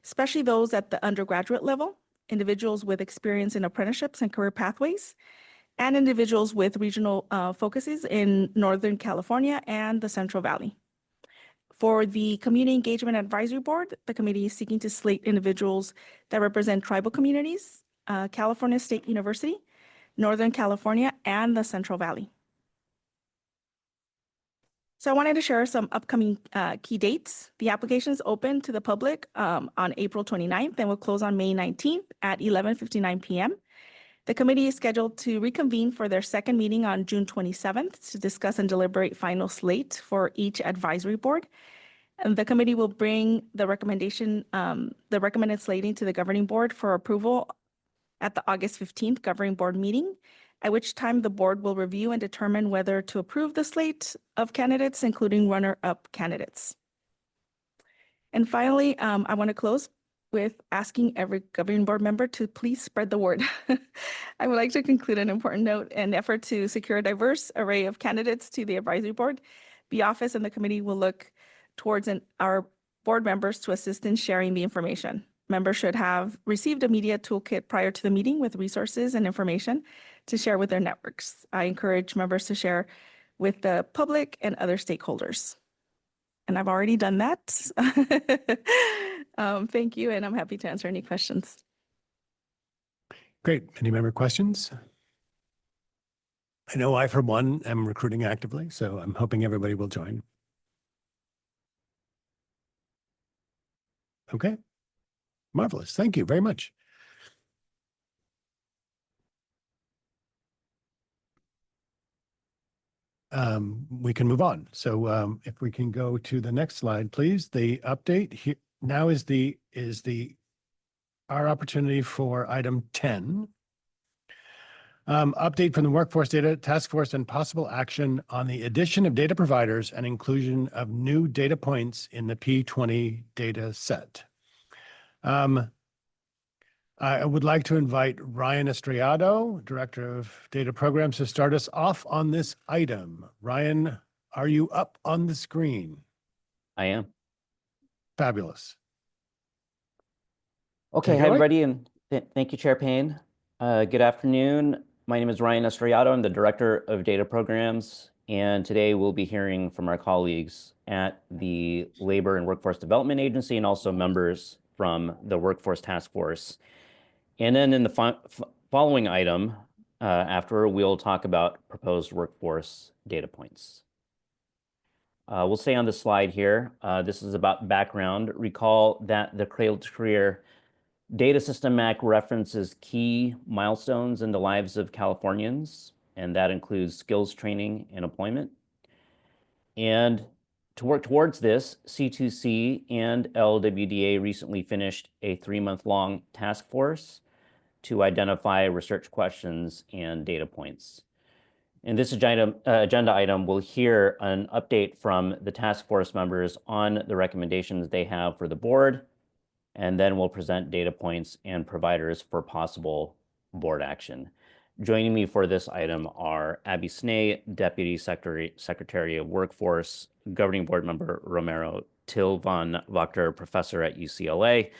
especially those at the undergraduate level, individuals with experience in apprenticeships and career pathways, and individuals with regional focuses in Northern California and the Central Valley. For the Community Engagement Advisory Board, the committee is seeking to slate individuals that represent tribal communities, California State University, Northern California, and the Central Valley. So I wanted to share some upcoming key dates. The application is open to the public on April 29th and will close on May 19th at 11:59 p.m. The committee is scheduled to reconvene for their second meeting on June 27th to discuss and deliberate final slate for each advisory board. And the committee will bring the recommended slating to the governing board for approval at the August 15th governing board meeting, at which time the board will review and determine whether to approve the slate of candidates, including runner-up candidates. And finally, I want to close with asking every governing board member to please spread the word. I would like to conclude an important note. In an effort to secure a diverse array of candidates to the advisory board, the office and the committee will look towards our board members to assist in sharing the information. Members should have received a media toolkit prior to the meeting with resources and information to share with their networks. I encourage members to share with the public and other stakeholders. And I've already done that. Thank you, and I'm happy to answer any questions. Great. Any member questions? I know I, for one, am recruiting actively, so I'm hoping everybody will join. Okay. Marvelous. Thank you very much. We can move on. So if we can go to the next slide, please. The update here now is our opportunity for item 10. Update from the Workforce Data Task Force and possible action on the addition of data providers and inclusion of new data points in the P20 data set. I would like to invite Ryan Estrellado, Director of Data Programs, to start us off on this item. Ryan, are you up on the screen? I am. Fabulous. Okay, hi everybody, and thank you, Chair Payne. Good afternoon. My name is Ryan Estrellado. I'm the Director of Data Programs, and today we'll be hearing from our colleagues at the Labor and Workforce Development Agency and also members from the Workforce Task Force. And then in the following item, after we'll talk about proposed workforce data points. We'll stay on the slide here. This is about background. Recall that the Cradle-to-Career Data System Act references key milestones in the lives of Californians, and that includes skills training and employment. And to work towards this, C2C and LWDA recently finished a 3-month-long task force to identify research questions and data points. In this agenda item, we'll hear an update from the task force members on the recommendations they have for the board, and then we'll present data points and providers for possible board action. Joining me for this item are Abby Snay, Deputy Secretary of Workforce, Governing Board Member Romero Till von Wachter, Professor at UCLA,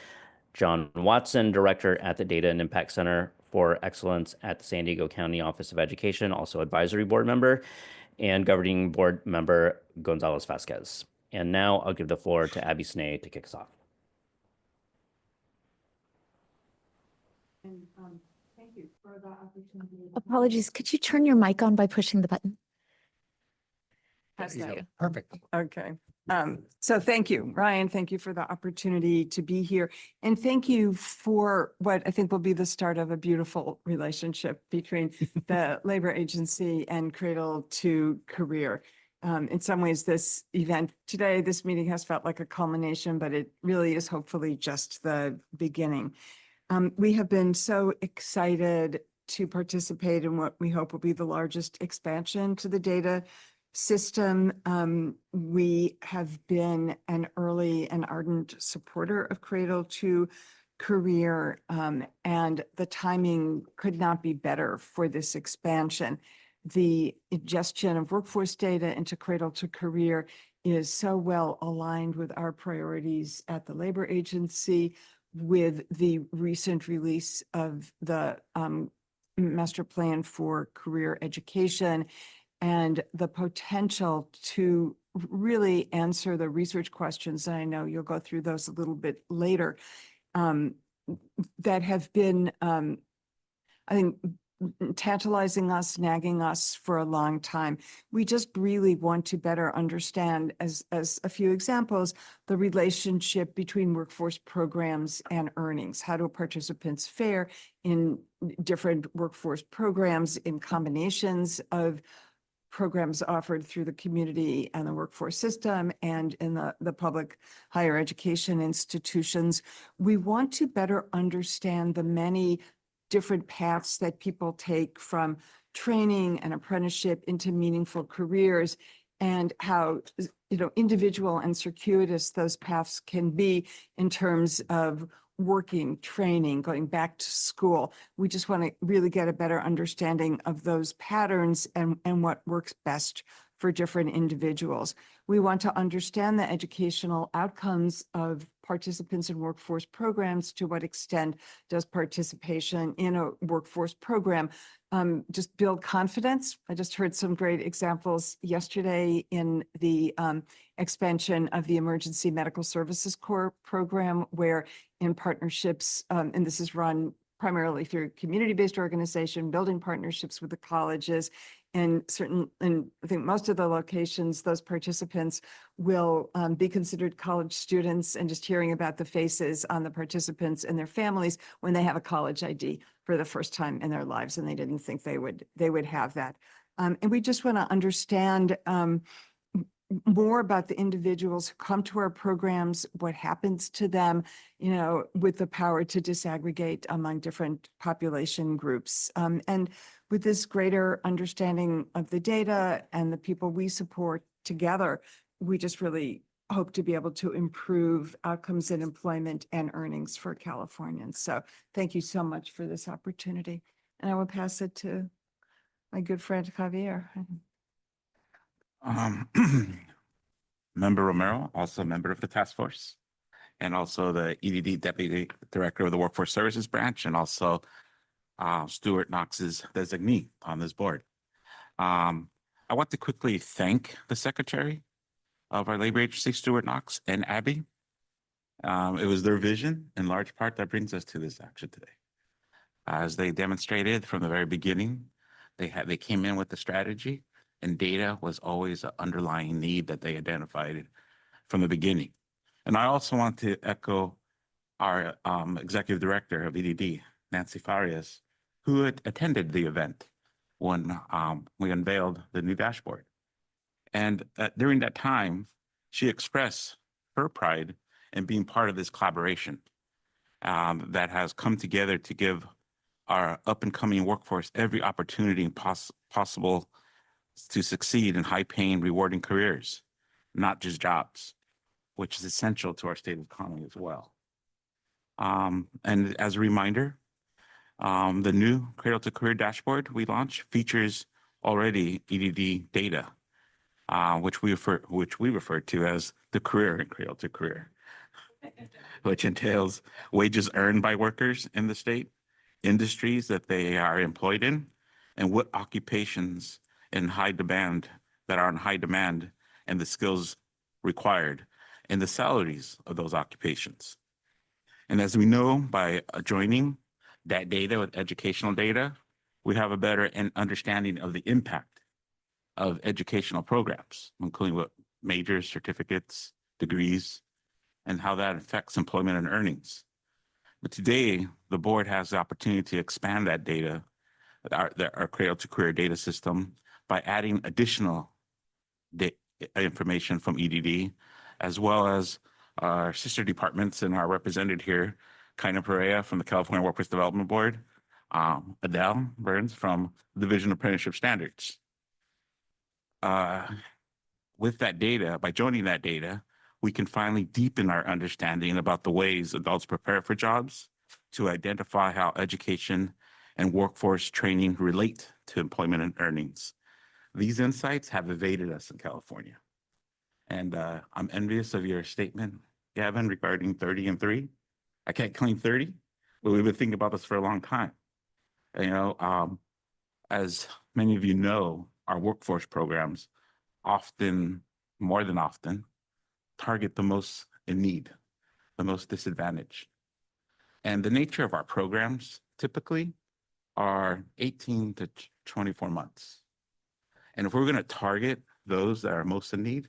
John Watson, Director at the Data and Impact Center for Excellence at the San Diego County Office of Education, also Advisory Board Member, and Governing Board Member Gonzalez Vasquez. And now I'll give the floor to Abby Snay to kick us off. Thank you. Apologies, could you turn your mic on by pushing the button? There you go. Perfect. Okay. So thank you, Ryan. Thank you for the opportunity to be here. And thank you for what I think will be the start of a beautiful relationship between the labor agency and Cradle to Career. In some ways, this event today, this meeting has felt like a culmination, but it really is hopefully just the beginning. We have been so excited to participate in what we hope will be the largest expansion to the data system. We have been an early and ardent supporter of Cradle to Career, and the timing could not be better for this expansion. The ingestion of workforce data into Cradle to Career is so well aligned with our priorities at the labor agency, with the recent release of the master plan for career education and the potential to really answer the research questions. And I know you'll go through those a little bit later, that have been, I think, tantalizing us, nagging us for a long time. We just really want to better understand, as a few examples, the relationship between workforce programs and earnings. How do participants fare in different workforce programs, in combinations of programs offered through the community and the workforce system and in the public higher education institutions? We want to better understand the many different paths that people take from training and apprenticeship into meaningful careers, and how, individual and circuitous those paths can be in terms of working, training, going back to school. We just want to really get a better understanding of those patterns and what works best for different individuals. We want to understand the educational outcomes of participants in workforce programs. To what extent does participation in a workforce program just build confidence? I just heard some great examples yesterday in the expansion of the Emergency Medical Services Corps program, where in partnerships, and this is run primarily through community-based organization, building partnerships with the colleges, and I think most of the locations, those participants will be considered college students, and just hearing about the faces on the participants and their families when they have a college ID for the first time in their lives, and they didn't think they would have that. And we just want to understand more about the individuals who come to our programs, what happens to them, with the power to disaggregate among different population groups. And with this greater understanding of the data and the people we support together, we just really hope to be able to improve outcomes in employment and earnings for Californians. So thank you so much for this opportunity. And I will pass it to my good friend Javier. Member Romero, also a member of the task force, and also the EDD Deputy Director of the Workforce Services Branch, and also Stuart Knox's designee on this board. I want to quickly thank the Secretary of our labor agency, Stuart Knox, and Abby. It was their vision, in large part, that brings us to this action today. As they demonstrated from the very beginning, they came in with the strategy, and data was always an underlying need that they identified from the beginning. And I also want to echo our Executive Director of EDD, Nancy Farias, who had attended the event when we unveiled the new dashboard. And during that time, she expressed her pride in being part of this collaboration that has come together to give our up-and-coming workforce every opportunity possible to succeed in high-paying, rewarding careers, not just jobs, which is essential to our state economy as well. And as a reminder, the new Cradle-to-Career dashboard we launched features already EDD data, which we refer to as the career in Cradle-to-Career, which entails wages earned by workers in the state, industries that they are employed in, and what occupations are in high demand, and the skills required, and the salaries of those occupations. And as we know, by joining that data with educational data, we have a better understanding of the impact of educational programs, including what majors, certificates, degrees, and how that affects employment and earnings. But today, the board has the opportunity to expand that data, our Cradle-to-Career data system, by adding additional information from EDD, as well as our sister departments and are represented here, Kaina Perea from the California Workforce Development Board, Adele Burns from the Division of Apprenticeship Standards. With that data, by joining that data, we can finally deepen our understanding about the ways adults prepare for jobs, to identify how education and workforce training relate to employment and earnings. These insights have evaded us in California. And I'm envious of your statement, Gavin, regarding 30 and 3. I can't claim 30, but we've been thinking about this for a long time. You know, as many of you know, our workforce programs often, more than often, target the most in need, the most disadvantaged. And the nature of our programs typically are 18 to 24 months. And if we're going to target those that are most in need,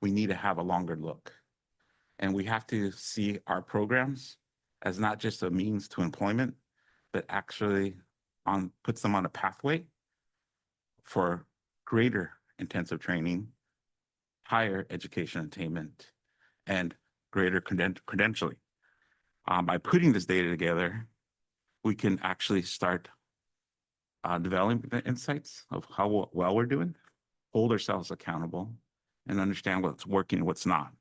we need to have a longer look. And we have to see our programs as not just a means to employment, but actually puts them on a pathway for greater intensive training, higher education attainment, and greater credentialing. By putting this data together, we can actually start developing the insights of how well we're doing, hold ourselves accountable, and understand what's working and what's not.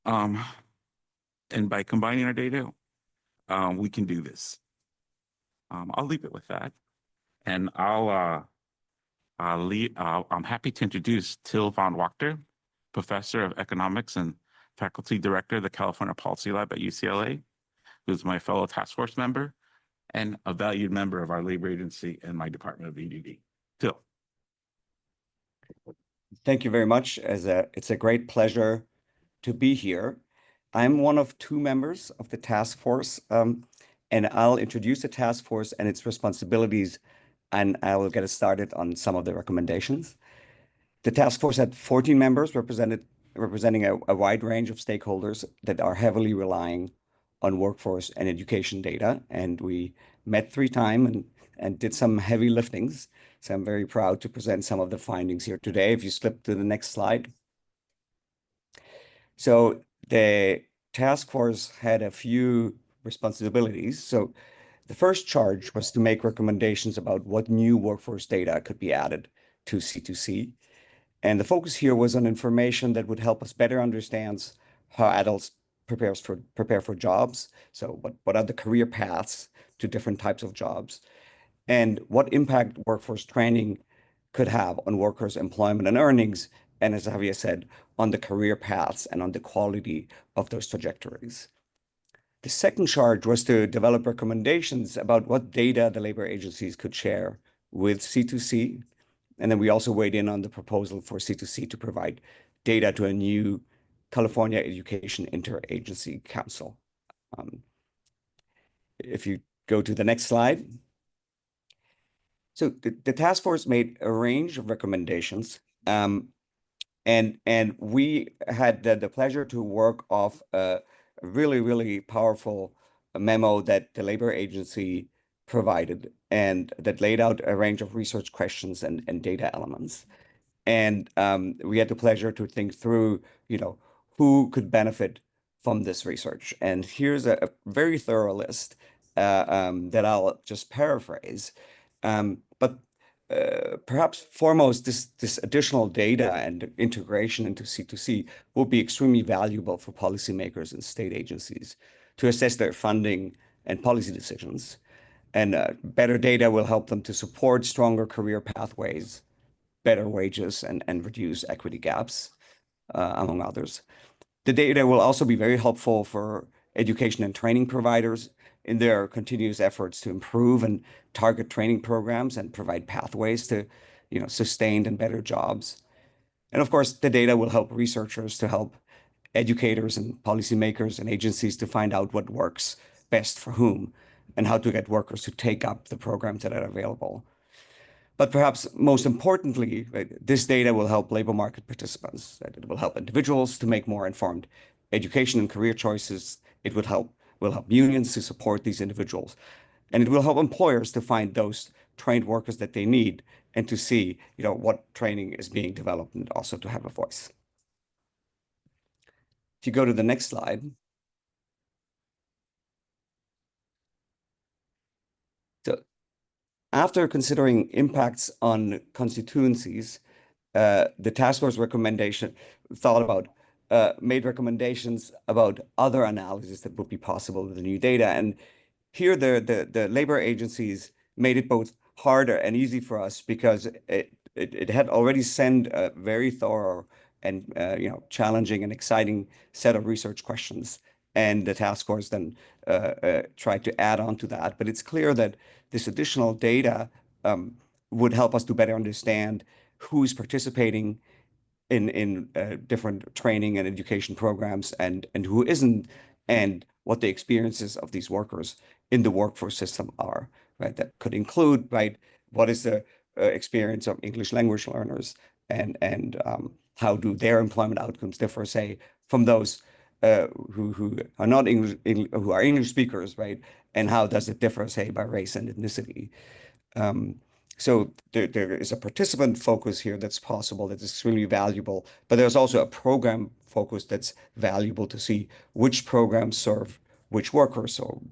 And by combining our data, we can do this. I'll leave it with that. And I'm happy to introduce Till von Wachter, Professor of Economics and Faculty Director of the California Policy Lab at UCLA, who's my fellow task force member and a valued member of our labor agency and my department of EDD. Till. Thank you very much. It's a great pleasure to be here. I'm one of 2 members of the task force, and I'll introduce the task force and its responsibilities, and I will get us started on some of the recommendations. The task force had 14 members representing a wide range of stakeholders that are heavily relying on workforce and education data, and we met 3 times and did some heavy liftings. So I'm very proud to present some of the findings here today. If you slip to the next slide. So the task force had a few responsibilities. So the first charge was to make recommendations about what new workforce data could be added to C2C. And the focus here was on information that would help us better understand how adults prepare for jobs. So what are the career paths to different types of jobs, and what impact workforce training could have on workers' employment and earnings, and as Javier said, on the career paths and on the quality of those trajectories. The second charge was to develop recommendations about what data the labor agencies could share with C2C. And then we also weighed in on the proposal for C2C to provide data to a new California Education Interagency Council. If you go to the next slide. So the task force made a range of recommendations, and we had the pleasure to work off a really, really powerful memo that the labor agency provided and that laid out a range of research questions and data elements. And we had the pleasure to think through, who could benefit from this research. And here's a very thorough list that I'll just paraphrase. But perhaps foremost, this additional data and integration into C2C will be extremely valuable for policymakers and state agencies to assess their funding and policy decisions. And better data will help them to support stronger career pathways, better wages, and reduce equity gaps, among others. The data will also be very helpful for education and training providers in their continuous efforts to improve and target training programs and provide pathways to, sustained and better jobs. And of course, the data will help researchers to help educators and policymakers and agencies to find out what works best for whom, and how to get workers to take up the programs that are available. But perhaps most importantly, right, this data will help labor market participants. Right? It will help individuals to make more informed education and career choices. It will help unions to support these individuals. And it will help employers to find those trained workers that they need and to see, what training is being developed and also to have a voice. If you go to the next slide. So after considering impacts on constituencies, the task force made recommendations about other analyses that would be possible with the new data. And here the labor agencies made it both harder and easy for us because it had already sent a very thorough and challenging and exciting set of research questions. And the task force then tried to add on to that. But it's clear that this additional data would help us to better understand who's participating in different training and education programs and who isn't, and what the experiences of these workers in the workforce system are, right? That could include, right, what is the experience of English language learners and how do their employment outcomes differ, say, from those who are not English, who are English speakers, right? And how does it differ, say, by race and ethnicity? So there is a participant focus here that's possible, that's extremely valuable, but there's also a program focus that's valuable to see which programs serve which workers. So,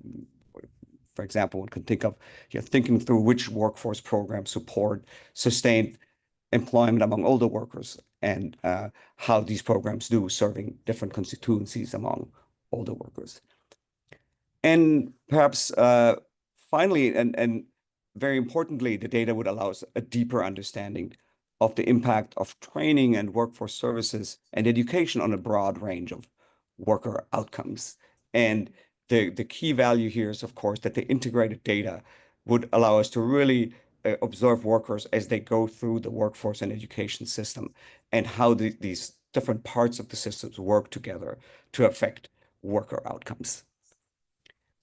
for example, one can think of thinking through which workforce programs support sustained employment among older workers and how these programs do serving different constituencies among older workers. And perhaps finally, and very importantly, the data would allow us a deeper understanding of the impact of training and workforce services and education on a broad range of worker outcomes. And the key value here is, of course, that the integrated data would allow us to really observe workers as they go through the workforce and education system and how these different parts of the systems work together to affect worker outcomes.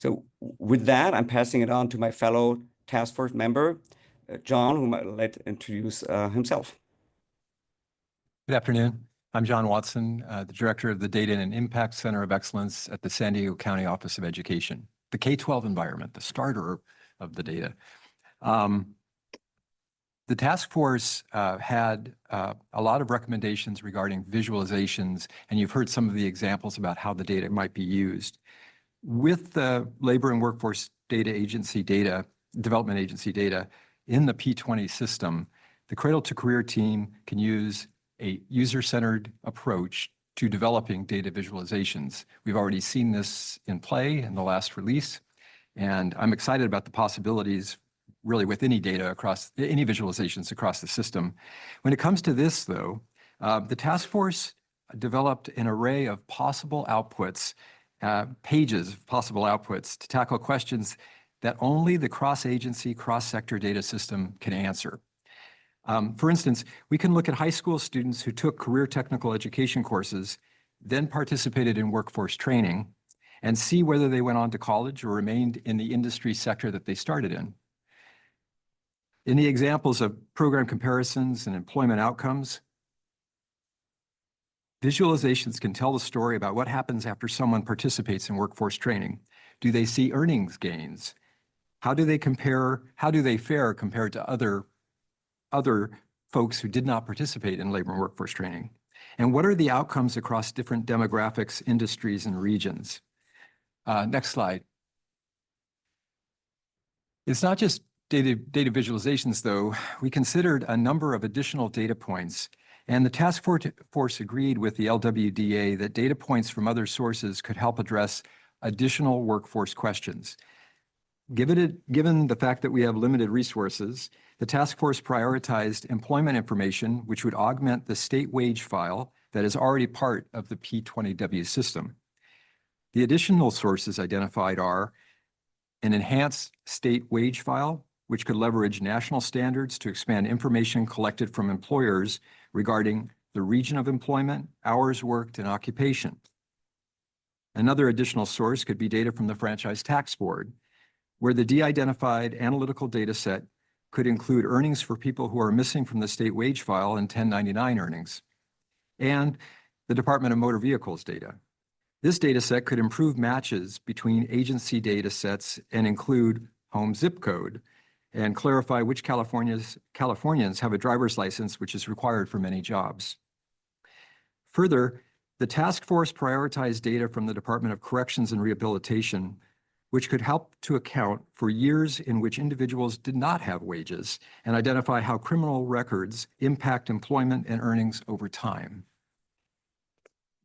So with that, I'm passing it on to my fellow task force member, John, whom I'll let introduce himself. Good afternoon. I'm John Watson, the Director of the Data and Impact Center of Excellence at the San Diego County Office of Education, the K-12 environment, the starter of the data. The task force had a lot of recommendations regarding visualizations, and you've heard some of the examples about how the data might be used. With the Labor and Workforce Development Agency data in the P20 system, the Cradle-to-Career team can use a user-centered approach to developing data visualizations. We've already seen this in play in the last release, and I'm excited about the possibilities really with any data across, any visualizations across the system. When it comes to this, though, the task force developed an array of possible outputs, pages of possible outputs to tackle questions that only the cross-agency, cross-sector data system can answer. For instance, we can look at high school students who took career technical education courses, then participated in workforce training, and see whether they went on to college or remained in the industry sector that they started in. In the examples of program comparisons and employment outcomes, visualizations can tell the story about what happens after someone participates in workforce training. Do they see earnings gains? How do they fare compared to other folks who did not participate in labor and workforce training? And what are the outcomes across different demographics, industries, and regions? Next slide. It's not just data visualizations, though. We considered a number of additional data points, and the task force agreed with the LWDA that data points from other sources could help address additional workforce questions. Given the fact that we have limited resources, the task force prioritized employment information, which would augment the state wage file that is already part of the P20W system. The additional sources identified are an enhanced state wage file, which could leverage national standards to expand information collected from employers regarding the region of employment, hours worked, and occupation. Another additional source could be data from the Franchise Tax Board, where the de-identified analytical data set could include earnings for people who are missing from the state wage file and 1099 earnings, and the Department of Motor Vehicles data. This data set could improve matches between agency data sets and include home zip code and clarify which Californians have a driver's license, which is required for many jobs. Further, the task force prioritized data from the Department of Corrections and Rehabilitation, which could help to account for years in which individuals did not have wages and identify how criminal records impact employment and earnings over time.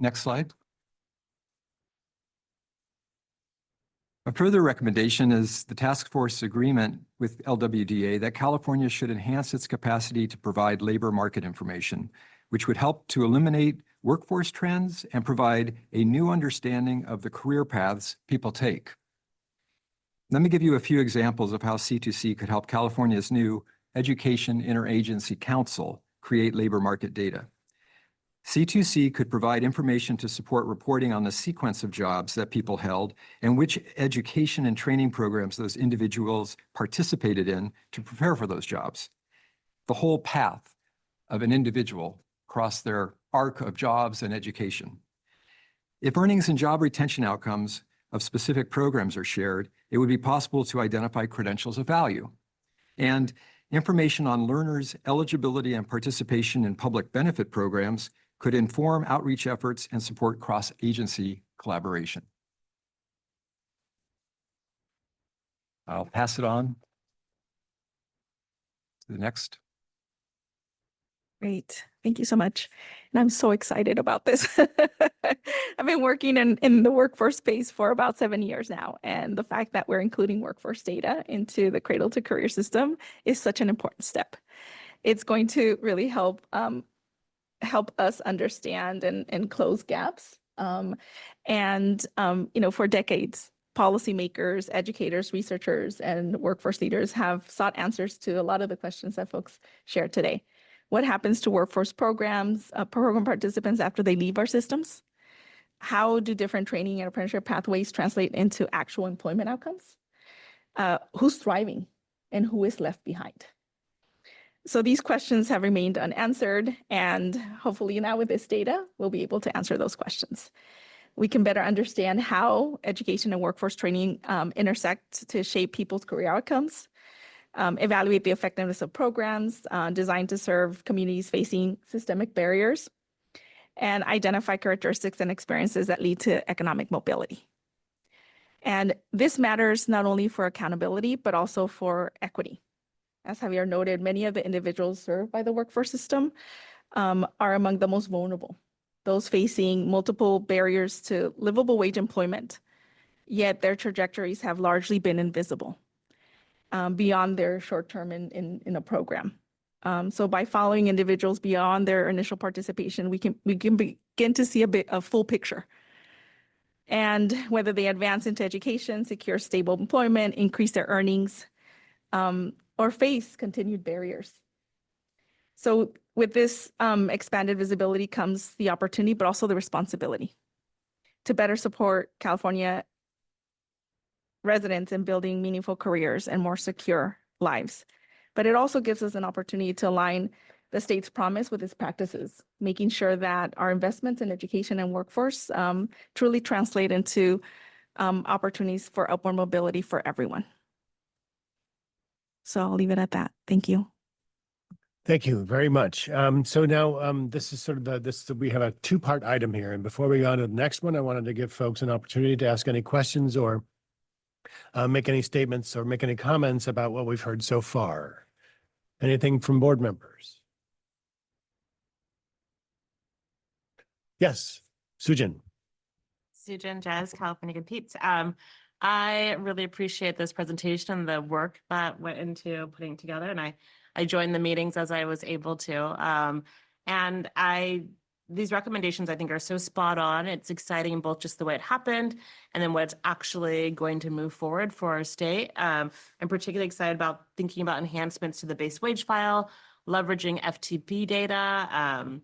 Next slide. A further recommendation is the task force agreement with LWDA that California should enhance its capacity to provide labor market information, which would help to eliminate workforce trends and provide a new understanding of the career paths people take. Let me give you a few examples of how C2C could help California's new Education Interagency Council create labor market data. C2C could provide information to support reporting on the sequence of jobs that people held and which education and training programs those individuals participated in to prepare for those jobs. The whole path of an individual across their arc of jobs and education. If earnings and job retention outcomes of specific programs are shared, it would be possible to identify credentials of value. And information on learners' eligibility and participation in public benefit programs could inform outreach efforts and support cross-agency collaboration. I'll pass it on to the next. Great. Thank you so much. And I'm so excited about this. I've been working in the workforce space for about 7 years now. And the fact that we're including workforce data into the Cradle-to-Career system is such an important step. It's going to really help us understand and close gaps. For decades, policymakers, educators, researchers, and workforce leaders have sought answers to a lot of the questions that folks shared today. What happens to workforce programs, program participants after they leave our systems? How do different training and apprenticeship pathways translate into actual employment outcomes? Who's thriving and who is left behind? So these questions have remained unanswered, and hopefully now with this data, we'll be able to answer those questions. We can better understand how education and workforce training intersect to shape people's career outcomes, evaluate the effectiveness of programs designed to serve communities facing systemic barriers, and identify characteristics and experiences that lead to economic mobility. And this matters not only for accountability, but also for equity. As Javier noted, many of the individuals served by the workforce system are among the most vulnerable, those facing multiple barriers to livable wage employment, yet their trajectories have largely been invisible beyond their short term in a program. So by following individuals beyond their initial participation, we can begin to see a full picture. And whether they advance into education, secure stable employment, increase their earnings, or face continued barriers. So with this expanded visibility comes the opportunity, but also the responsibility to better support California residents in building meaningful careers and more secure lives. But it also gives us an opportunity to align the state's promise with its practices, making sure that our investments in education and workforce truly translate into opportunities for upward mobility for everyone. So I'll leave it at that. Thank you. Thank you very much. So now this is sort of we have a two-part item here. And before we go on to the next one, I wanted to give folks an opportunity to ask any questions or make any statements or make any comments about what we've heard so far. Anything from board members? Yes, Sujin. Sujin Jazz, California Competes. I really appreciate this presentation and the work that went into putting it together. And I joined the meetings as I was able to. These recommendations I think are so spot on. It's exciting both just the way it happened and then what's actually going to move forward for our state. I'm particularly excited about thinking about enhancements to the base wage file, leveraging FTP data,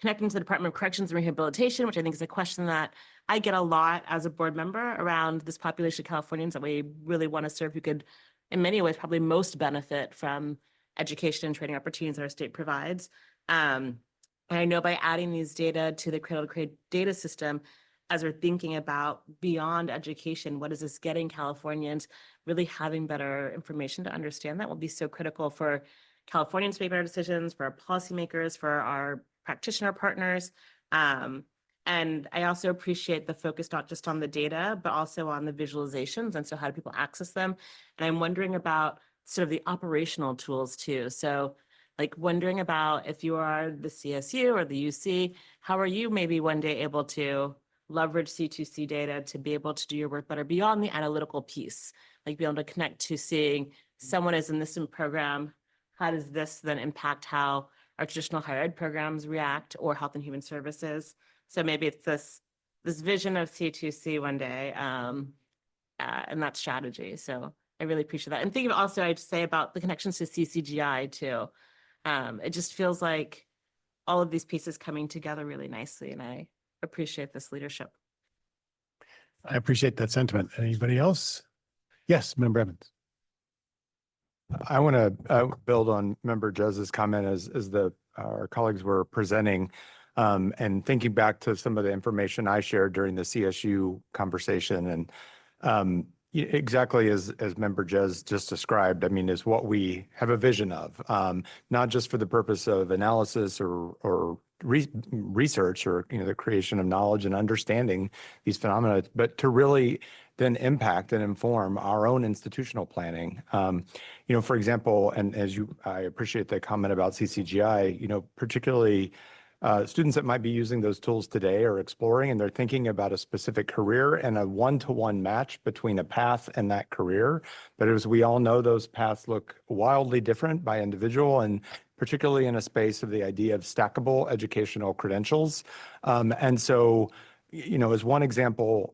connecting to the Department of Corrections and Rehabilitation, which I think is a question that I get a lot as a board member around this population of Californians that we really want to serve, who could, in many ways, probably most benefit from education and training opportunities that our state provides. And I know by adding these data to the Cradle-to-Career data system, as we're thinking about beyond education, what is this getting Californians, really having better information to understand that will be so critical for Californians to make better decisions, for our policymakers, for our practitioner partners. And I also appreciate the focus not just on the data, but also on the visualizations. And so how do people access them? And I'm wondering about sort of the operational tools too. So like wondering about if you are the CSU or the UC, how are you maybe one day able to leverage C2C data to be able to do your work better beyond the analytical piece, like be able to connect to seeing someone is in this program, how does this then impact how our traditional higher ed programs react, or health and human services? So maybe it's this vision of C2C one day, and that strategy. So I really appreciate that. And thinking also, I'd say about the connections to CCGI too. It just feels like all of these pieces coming together really nicely, and I appreciate this leadership. I appreciate that sentiment. Anybody else? Yes, Member Evans. I want to build on Member Jez's comment as our colleagues were presenting, and thinking back to some of the information I shared during the CSU conversation, and exactly as Member Jez just described, I mean, is what we have a vision of, not just for the purpose of analysis or research or the creation of knowledge and understanding these phenomena, but to really then impact and inform our own institutional planning. For example, and I appreciate the comment about CCGI, particularly students that might be using those tools today are exploring, and they're thinking about a specific career and a one-to-one match between a path and that career. But as we all know, those paths look wildly different by individual, and particularly in a space of the idea of stackable educational credentials. And so, as one example,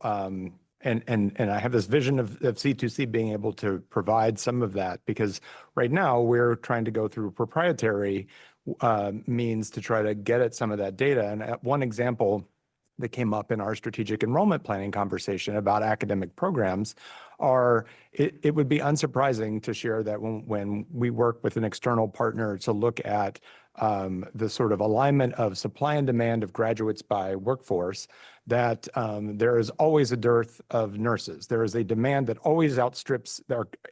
and I have this vision of C2C being able to provide some of that, because right now we're trying to go through proprietary means to try to get at some of that data. And one example that came up in our strategic enrollment planning conversation about academic programs it would be unsurprising to share that when we work with an external partner to look at the sort of alignment of supply and demand of graduates by workforce, that there is always a dearth of nurses. There is a demand that always outstrips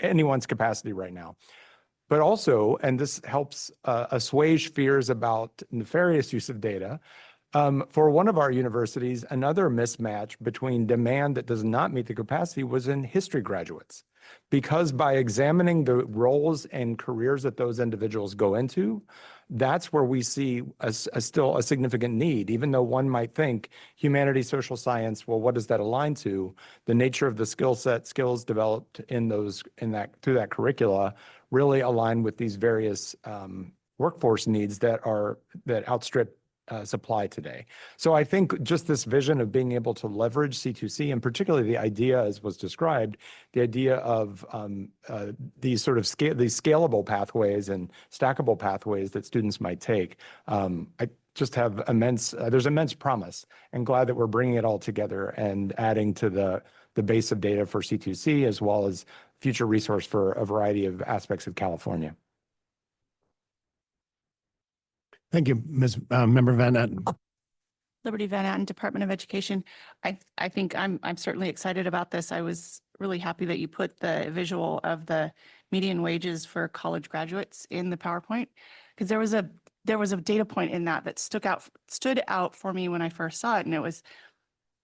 anyone's capacity right now. But also, and this helps assuage fears about nefarious use of data, for one of our universities, another mismatch between demand that does not meet the capacity was in history graduates. Because by examining the roles and careers that those individuals go into, that's where we see still a significant need. Even though one might think humanities, social science, well, what does that align to? The nature of the skills developed through that curricula really align with these various workforce needs that outstrip supply today. So I think just this vision of being able to leverage C2C, and particularly the idea, as was described, the idea of these sort of these scalable pathways and stackable pathways that students might take. I just have there's immense promise, and glad that we're bringing it all together and adding to the base of data for C2C, as well as future resource for a variety of aspects of California. Thank you, Member Van Etten. Liberty Van Etten, Department of Education. I think I'm certainly excited about this. I was really happy that you put the visual of the median wages for college graduates in the PowerPoint, because there was a data point in that stood out for me when I first saw it, and it was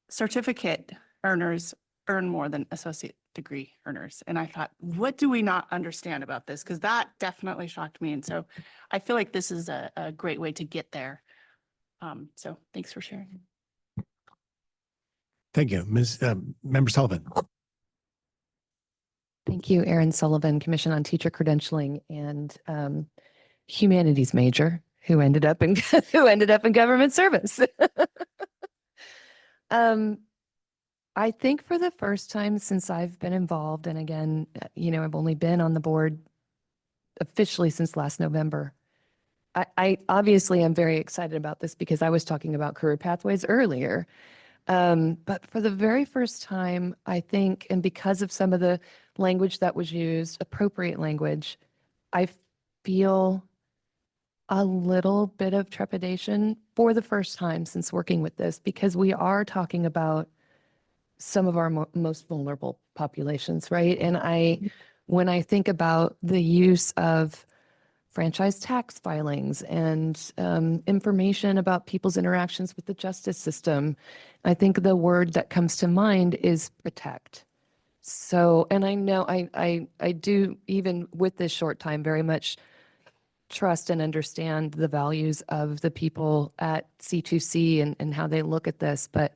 certificate earners earn more than associate degree earners. And I thought, what do we not understand about this? Because that definitely shocked me. And so I feel like this is a great way to get there. So thanks for sharing. Thank you, Member Sullivan. Thank you, Erin Sullivan, Commission on Teacher Credentialing and humanities major who ended up in government service. I think for the first time since I've been involved, and again, I've only been on the board officially since last November, I obviously am very excited about this because I was talking about career pathways earlier. But for the very first time, I think, and because of some of the language that was used, appropriate language, I feel a little bit of trepidation for the first time since working with this, because we are talking about some of our most vulnerable populations, right? And when I think about the use of franchise tax filings and information about people's interactions with the justice system, I think the word that comes to mind is protect. So, and I know I do, even with this short time, very much trust and understand the values of the people at C2C and how they look at this. But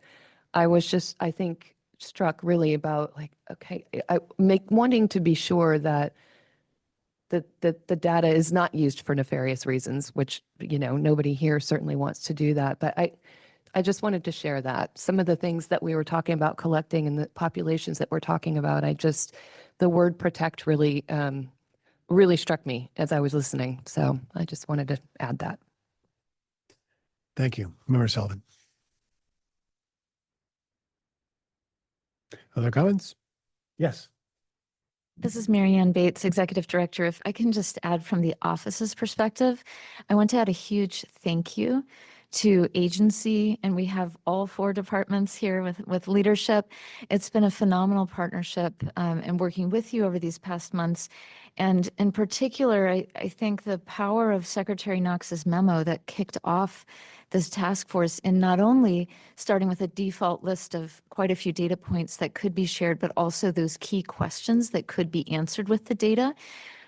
I was just, I think, struck really about like, okay, wanting to be sure that the data is not used for nefarious reasons, which, you know, nobody here certainly wants to do that. But I just wanted to share that. Some of the things that we were talking about collecting and the populations that we're talking about, the word protect really, really struck me as I was listening. So I just wanted to add that. Thank you. Member Sullivan. Other comments? Yes. This is Marianne Bates, Executive Director. If I can just add from the office's perspective, I want to add a huge thank you to agency, and we have all 4 departments here with leadership. It's been a phenomenal partnership and working with you over these past months. And in particular, I think the power of Secretary Knox's memo that kicked off this task force in not only starting with a default list of quite a few data points that could be shared, but also those key questions that could be answered with the data.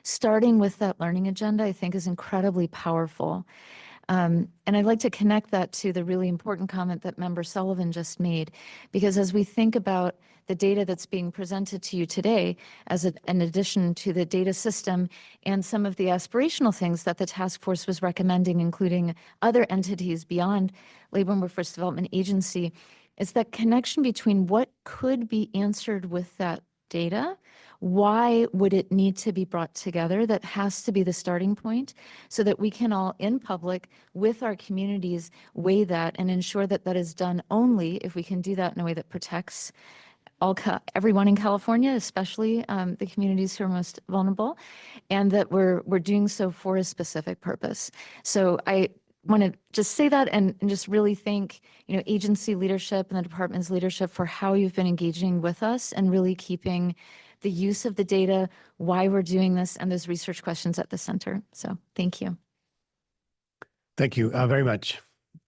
Starting with that learning agenda, I think, is incredibly powerful. And I'd like to connect that to the really important comment that Member Sullivan just made, because as we think about the data that's being presented to you today, as an addition to the data system and some of the aspirational things that the task force was recommending, including other entities beyond Labor and Workforce Development Agency, is that connection between what could be answered with that data. Why would it need to be brought together? That has to be the starting point so that we can all in public with our communities weigh that and ensure that that is done only if we can do that in a way that protects everyone in California, especially the communities who are most vulnerable, and that we're doing so for a specific purpose. So I want to just say that and just really thank, you know, agency leadership and the department's leadership for how you've been engaging with us and really keeping the use of the data, why we're doing this, and those research questions at the center. So thank you. Thank you very much.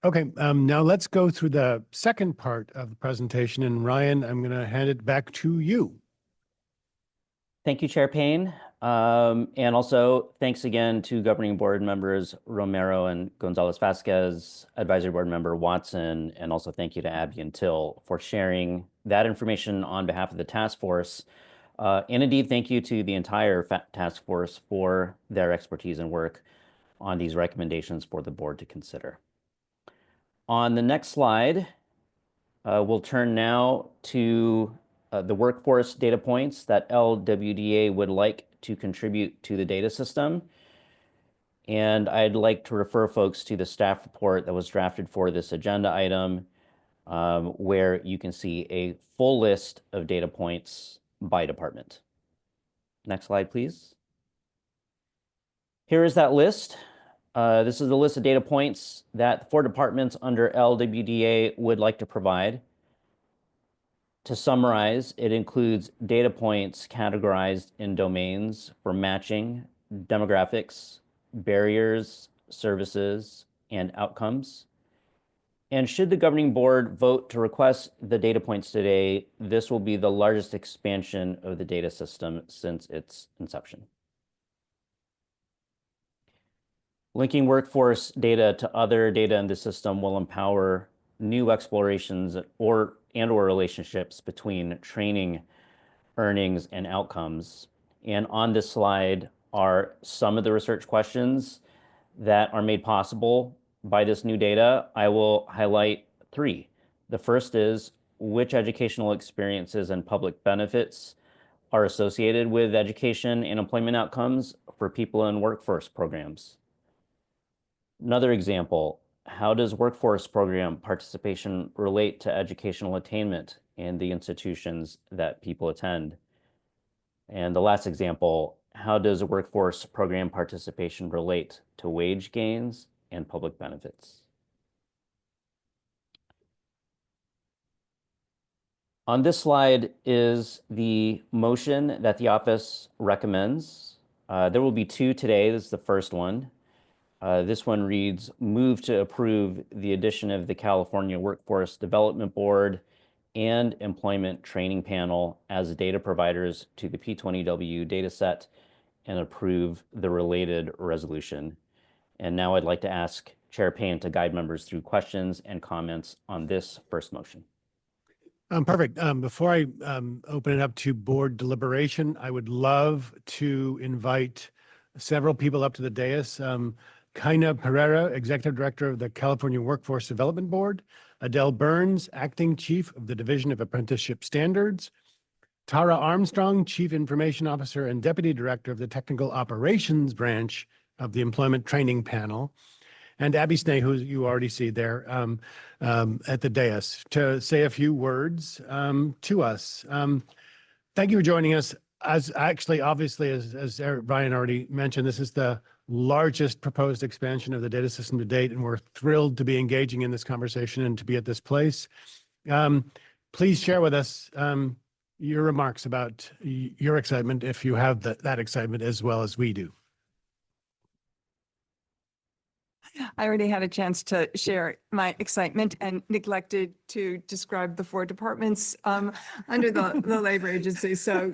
Okay, now let's go through the second part of the presentation. And Ryan, I'm going to hand it back to you. Thank you, Chair Payne. And also thanks again to governing board members Romero and Gonzalez-Vasquez, advisory board member Watson, and also thank you to Abby and Till for sharing that information on behalf of the task force. And indeed, thank you to the entire task force for their expertise and work on these recommendations for the board to consider. On the next slide, we'll turn now to the workforce data points that LWDA would like to contribute to the data system. And I'd like to refer folks to the staff report that was drafted for this agenda item, where you can see a full list of data points by department. Next slide, please. Here is that list. This is the list of data points that 4 departments under LWDA would like to provide. To summarize, it includes data points categorized in domains for matching, demographics, barriers, services, and outcomes. And should the governing board vote to request the data points today, this will be the largest expansion of the data system since its inception. Linking workforce data to other data in the system will empower new explorations or relationships between training, earnings, and outcomes. And on this slide are some of the research questions that are made possible by this new data. I will highlight 3. The first is, which educational experiences and public benefits are associated with education and employment outcomes for people in workforce programs? Another example, how does workforce program participation relate to educational attainment in the institutions that people attend? And the last example, how does workforce program participation relate to wage gains and public benefits? On this slide is the motion that the office recommends. There will be two today. This is the first one. This one reads, move to approve the addition of the California Workforce Development Board and Employment Training Panel as data providers to the P20W dataset and approve the related resolution. And now I'd like to ask Chair Payne to guide members through questions and comments on this first motion. Perfect. Before I open it up to board deliberation, I would love to invite several people up to the dais. Kaina Pereira, Executive Director of the California Workforce Development Board, Adele Burns, Acting Chief of the Division of Apprenticeship Standards, Tara Armstrong, Chief Information Officer and Deputy Director of the Technical Operations Branch of the Employment Training Panel, and Abby Snay, who you already see there at the dais, to say a few words to us. Thank you for joining us. Obviously, as Ryan already mentioned, this is the largest proposed expansion of the data system to date, and we're thrilled to be engaging in this conversation and to be at this place. Please share with us your remarks about your excitement, if you have that excitement as well as we do. I already had a chance to share my excitement and neglected to describe the 4 departments under the labor agency. So,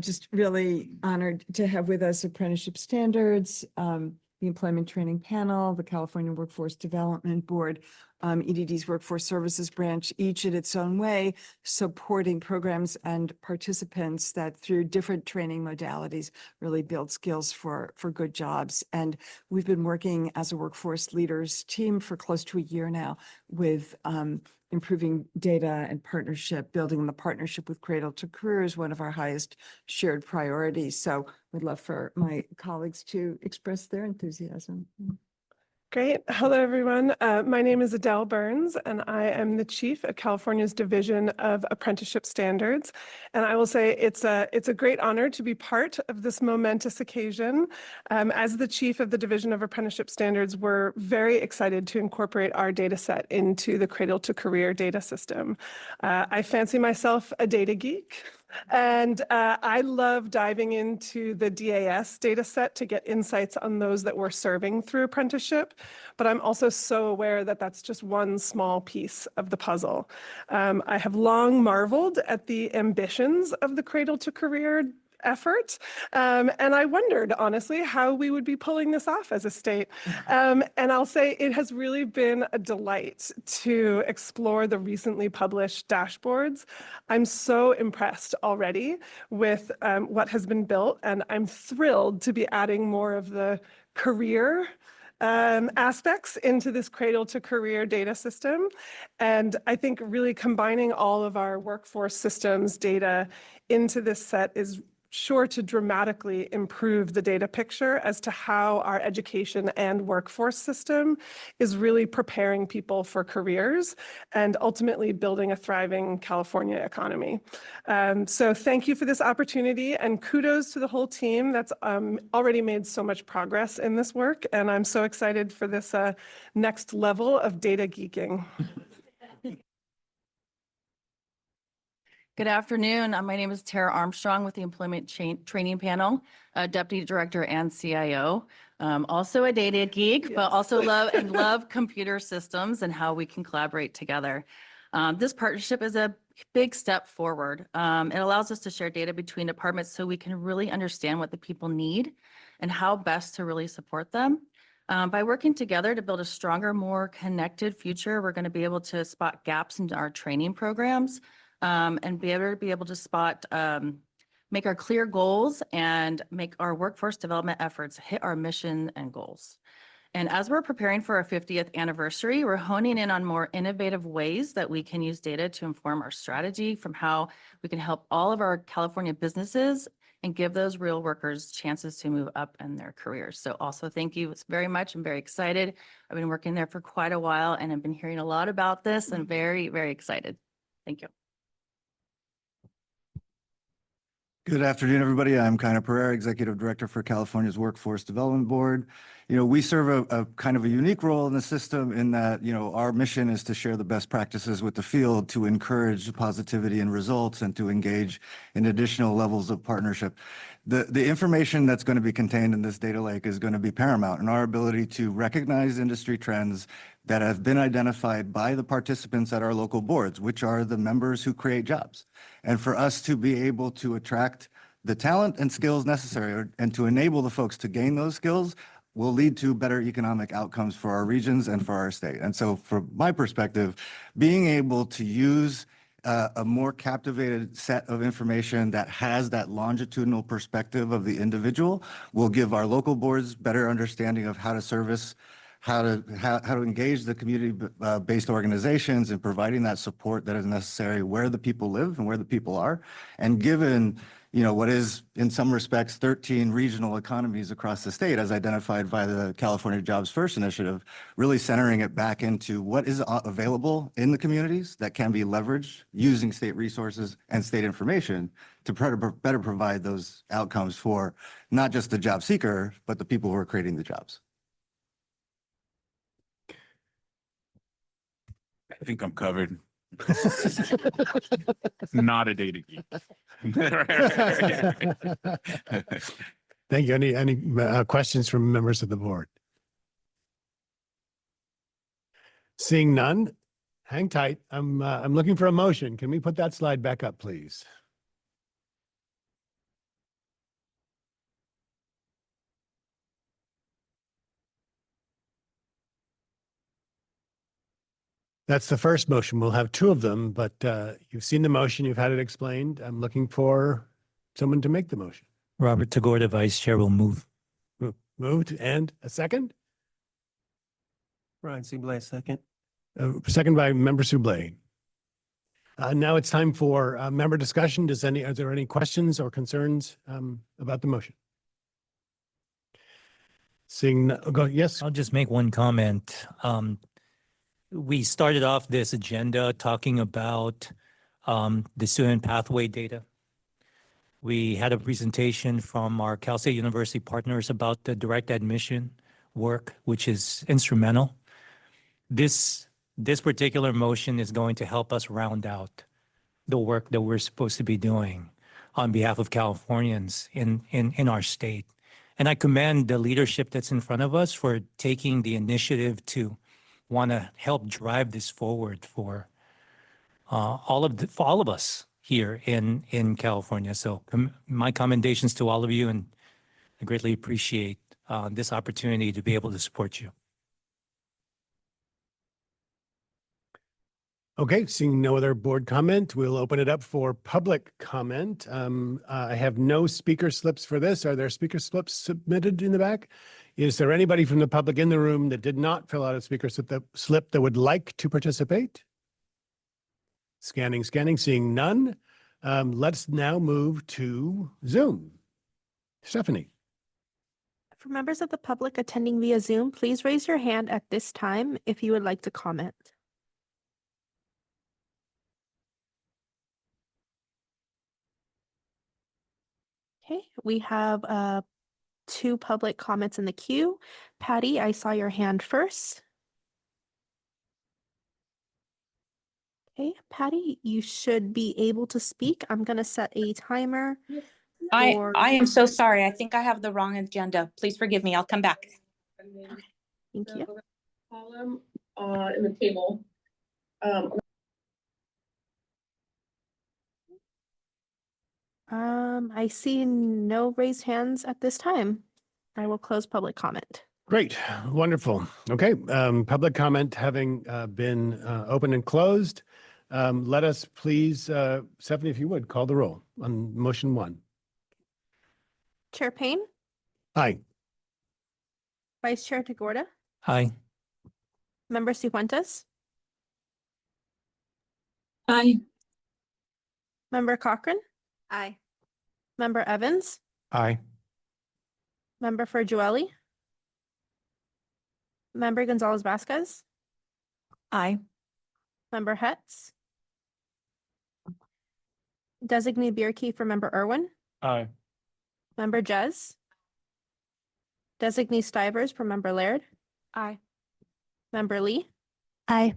just really honored to have with us Apprenticeship Standards, the Employment Training Panel, the California Workforce Development Board, EDD's Workforce Services Branch, each in its own way, supporting programs and participants that through different training modalities really build skills for good jobs. And we've been working as a workforce leaders team for close to a year now with improving data and partnership, building the partnership with Cradle-to-Career is one of our highest shared priorities. So we'd love for my colleagues to express their enthusiasm. Great. Hello, everyone. My name is Adele Burns, and I am the chief at California's Division of Apprenticeship Standards. And I will say it's a great honor to be part of this momentous occasion. As the chief of the Division of Apprenticeship Standards, we're very excited to incorporate our data set into the Cradle-to-Career data system. I fancy myself a data geek. And I love diving into the DAS data set to get insights on those that we're serving through apprenticeship. But I'm also so aware that that's just one small piece of the puzzle. I have long marveled at the ambitions of the Cradle-to-Career effort. And I wondered, honestly, how we would be pulling this off as a state. And I'll say it has really been a delight to explore the recently published dashboards. I'm so impressed already with what has been built, and I'm thrilled to be adding more of the career aspects into this Cradle-to-Career data system. And I think really combining all of our workforce systems data into this set is sure to dramatically improve the data picture as to how our education and workforce system is really preparing people for careers and ultimately building a thriving California economy. So thank you for this opportunity, and kudos to the whole team that's already made so much progress in this work. And I'm so excited for this next level of data geeking. Good afternoon. My name is Tara Armstrong with the Employment Training Panel, Deputy Director and CIO. Also a data geek, but also love computer systems and how we can collaborate together. This partnership is a big step forward. It allows us to share data between departments so we can really understand what the people need and how best to really support them. By working together to build a stronger, more connected future, we're going to be able to spot gaps in our training programs, and be able to spot, make our clear goals and make our workforce development efforts hit our mission and goals. And as we're preparing for our 50th anniversary, we're honing in on more innovative ways that we can use data to inform our strategy, from how we can help all of our California businesses and give those real workers chances to move up in their careers. So also thank you very much. I'm very excited. I've been working there for quite a while and I've been hearing a lot about this and very, very excited. Thank you. Good afternoon, everybody. I'm Kaina Pereira, Executive Director for California's Workforce Development Board. We serve a kind of a unique role in the system in that, our mission is to share the best practices with the field to encourage positivity and results and to engage in additional levels of partnership. The information that's going to be contained in this data lake is going to be paramount in our ability to recognize industry trends that have been identified by the participants at our local boards, which are the members who create jobs. And for us to be able to attract the talent and skills necessary and to enable the folks to gain those skills will lead to better economic outcomes for our regions and for our state. And so from my perspective, being able to use a more captivated set of information that has that longitudinal perspective of the individual will give our local boards better understanding of how to service, how to engage the community-based organizations in providing that support that is necessary where the people live and where the people are. And given, what is in some respects 13 regional economies across the state as identified by the California Jobs First initiative, really centering it back into what is available in the communities that can be leveraged using state resources and state information to better provide those outcomes for not just the job seeker, but the people who are creating the jobs. I think I'm covered. Not a data geek. Thank you. Any questions from members of the board? Seeing none, hang tight. I'm looking for a motion. Can we put that slide back up, please? That's the first motion. We'll have two of them, but you've seen the motion. You've had it explained. I'm looking for someone to make the motion. Robert Tagorda, Vice Chair, will move. Moved. And a second? Ryan Seablay, second. Second by Member Sublé. Now it's time for member discussion. Are there any questions or concerns about the motion? Yes. I'll just make one comment. We started off this agenda talking about the student pathway data. We had a presentation from our Cal State University partners about the direct admission work, which is instrumental. This particular motion is going to help us round out the work that we're supposed to be doing on behalf of Californians in our state. And I commend the leadership that's in front of us for taking the initiative to want to help drive this forward for all of us here in California. So my commendations to all of you, and I greatly appreciate this opportunity to be able to support you. Okay, seeing no other board comment, we'll open it up for public comment. I have no speaker slips for this. Are there speaker slips submitted in the back? Is there anybody from the public in the room that did not fill out a speaker slip that would like to participate? Scanning, seeing none. Let's now move to Zoom. Stephanie. For members of the public attending via Zoom, please raise your hand at this time if you would like to comment. Okay, we have two public comments in the queue. Patty, I saw your hand first. Okay, Patty, you should be able to speak. I'm going to set a timer. I am so sorry. I think I have the wrong agenda. Please forgive me. I'll come back. Thank you. Column in the table. I see no raised hands at this time. I will close public comment. Great, wonderful. Okay, public comment having been opened and closed. Let us please, Stephanie, if you would, call the roll on motion one. Chair Payne, Aye. Vice Chair Tagorda, Aye. Member Cifuentes, Aye. Member Cochran, Aye. Member Evans, Aye. Member Joelli, Member Gonzalez Vasquez, Aye. Member Hetz, Designee Bierke for Member Irwin, Aye. Member Jez, Designee Stivers for Member Laird, Aye. Member Lee, Aye.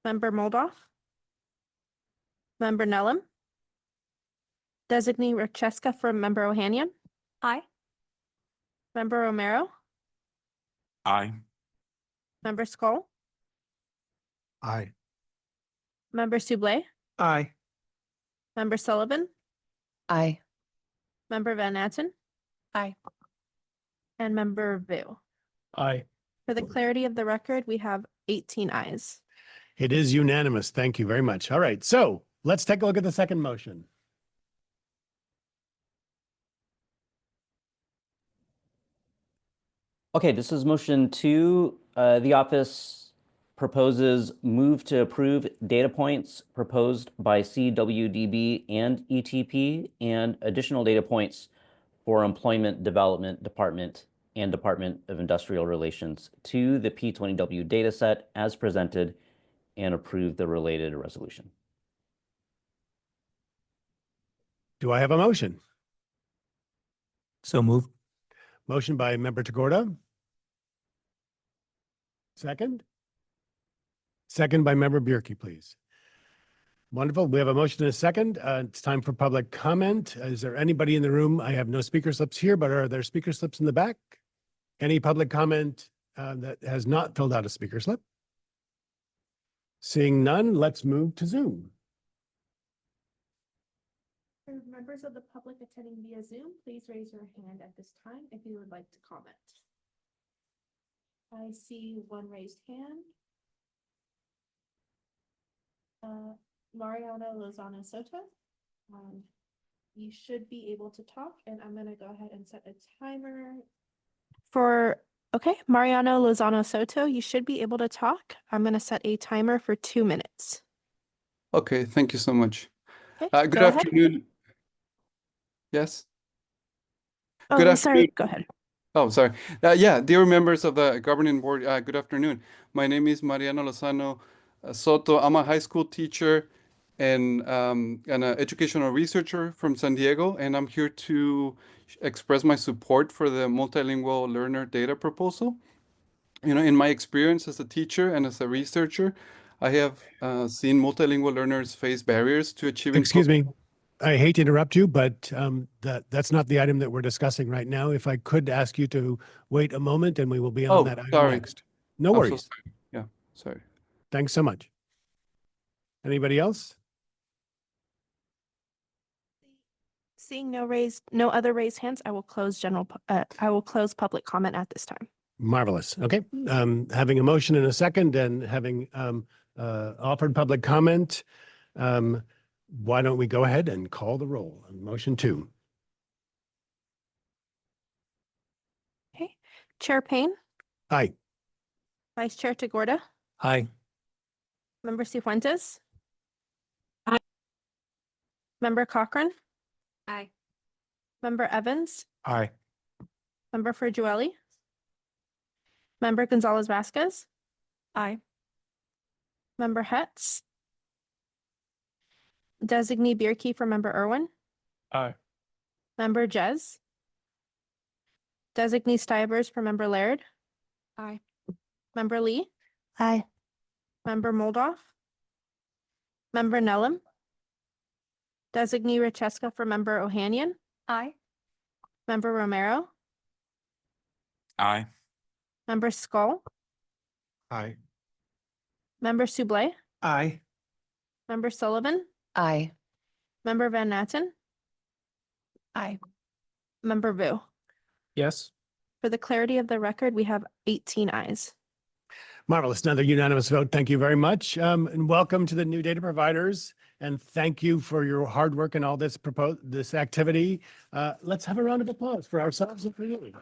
Member Moldoff, Member Nellum, Designee Racheska for Member Ohanian, Aye. Member Romero, Aye. Member Skull, Aye. Member Souble, Aye. Member Sullivan, Aye. Member Van Natten, Aye. and Member Vu. Aye. For the clarity of the record, we have 18 ayes. It is unanimous. Thank you very much. All right, so let's take a look at the second motion. Okay, this is motion 2. The office proposes move to approve data points proposed by CWDB and ETP and additional data points for Employment Development Department and Department of Industrial Relations to the P20W dataset as presented and approve the related resolution. Do I have a motion? So moved. Motion by Member Tagorda. Second? Second by Member Bierke, please. Wonderful. We have a motion and a second. It's time for public comment. Is there anybody in the room? I have no speaker slips here, but are there speaker slips in the back? Any public comment that has not filled out a speaker slip? Seeing none, let's move to Zoom. For members of the public attending via Zoom, please raise your hand at this time if you would like to comment. I see one raised hand. Mariana Lozano Soto. You should be able to talk, and I'm going to go ahead and set a timer. Okay, Mariano Lozano Soto, you should be able to talk. I'm going to set a timer for 2 minutes. Okay, thank you so much. Okay, Good go ahead. afternoon. Yes. Oh, Good yeah, sorry, afternoon. go ahead. Oh, sorry. Yeah, dear members of the governing board, good afternoon. My name is Mariano Lozano Soto. I'm a high school teacher and an educational researcher from San Diego, and I'm here to express my support for the multilingual learner data proposal. You know, in my experience as a teacher and as a researcher, I have seen multilingual learners face barriers to achieving. Excuse me. I hate to interrupt you, but that's not the item that we're discussing right now. If I could ask you to wait a moment and we will be on that item sorry. next. No I'm so worries. sorry. Yeah, sorry. Thanks so much. Anybody else? Seeing no other raised hands, I will close public comment at this time. Marvelous. Okay. Having a motion in a second and having offered public comment, why don't we go ahead and call the roll on motion 2? Okay, Chair Payne, Aye. Vice Chair Tagorda, Aye. Member Cifuentes. Aye. Member Cochran. Aye. Member Evans. Aye. Member Joelli. Member Gonzalez Vasquez. Aye. Member Hetz. Designee Bierke for Member Irwin. Aye. Member Jez. Designee Stivers for Member Laird. Aye. Member Lee. Aye. Member Moldoff. Member Nellum. Designee Racheska for Member Ohanian. Aye. Member Romero. Aye. Member Skull. Aye. Member Souble. Aye. Member Sullivan. Aye. Member Van Natten. Aye. Member Vu. Yes. For the clarity of the record, we have 18 ayes. Marvelous. Another unanimous vote. Thank you very much. And welcome to the new data providers. And thank you for your hard work and all this this activity. Let's have a round of applause for ourselves and for you.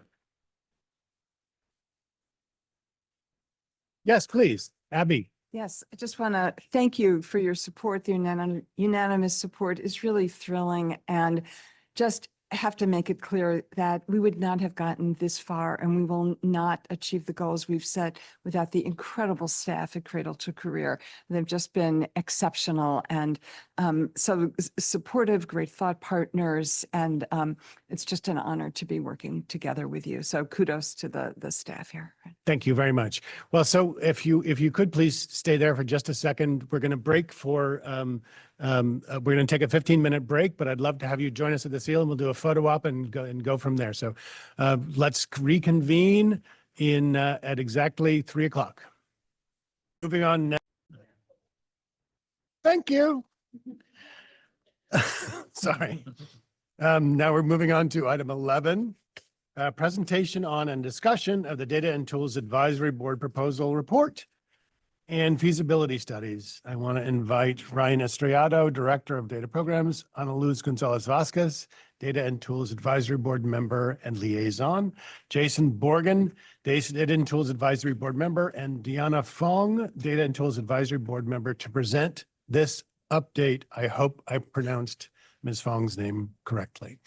Yes, please. Abby. Yes, I just want to thank you for your support. The unanimous support is really thrilling. And just have to make it clear that we would not have gotten this far and we will not achieve the goals we've set without the incredible staff at Cradle-to-Career. They've just been exceptional and so supportive, great thought partners, and it's just an honor to be working together with you. So kudos to the staff here. Thank you very much. Well, so if you could please stay there for just a second, we're going to break for we're going to take a 15-minute break, but I'd love to have you join us at the seal and we'll do a photo op and go from there. So let's reconvene in at exactly 3 o'clock. Moving on now. Thank you. Sorry. Now we're moving on to item 11. Presentation on and discussion of the Data and Tools Advisory Board Proposal Report and Feasibility Studies. I want to invite Ryan Estrellado, Director of Data Programs, Ana Luz Gonzalez Vasquez, Data and Tools Advisory Board Member and Liaison, Jason Borgen, Data and Tools Advisory Board Member, and Deanna Fong, Data and Tools Advisory Board Member, to present this update. I hope I pronounced Ms. Fong's name correctly.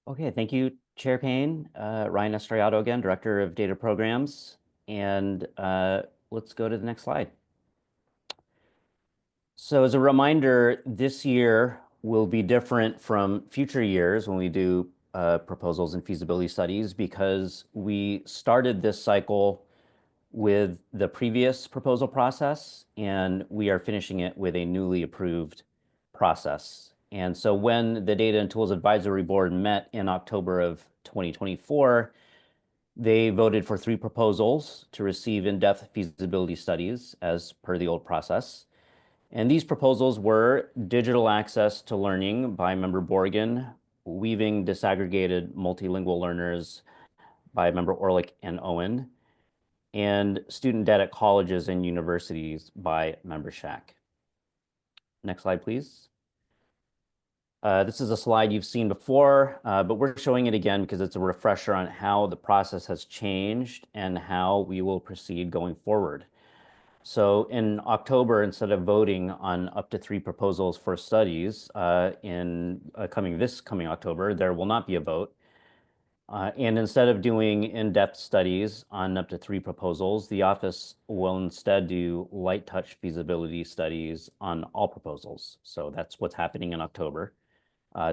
Okay, thank you, Chair Payne. Ryan Estrellado again, Director of Data Programs. And let's go to the next slide. So as a reminder, this year will be different from future years when we do proposals and feasibility studies, because we started this cycle with the previous proposal process and we are finishing it with a newly approved process. And so when the Data and Tools Advisory Board met in October of 2024, they voted for 3 proposals to receive in-depth feasibility studies as per the old process. And these proposals were digital access to learning by Member Borgen, weaving disaggregated multilingual learners by Member Orlick and Owen, and student debt at colleges and universities by Member Shack. Next slide, please. This is a slide you've seen before, but we're showing it again because it's a refresher on how the process has changed and how we will proceed going forward. So in October, instead of voting on up to 3 proposals for studies this coming October, there will not be a vote. And instead of doing in-depth studies on up to 3 proposals, the office will instead do light touch feasibility studies on all proposals. So that's what's happening in October.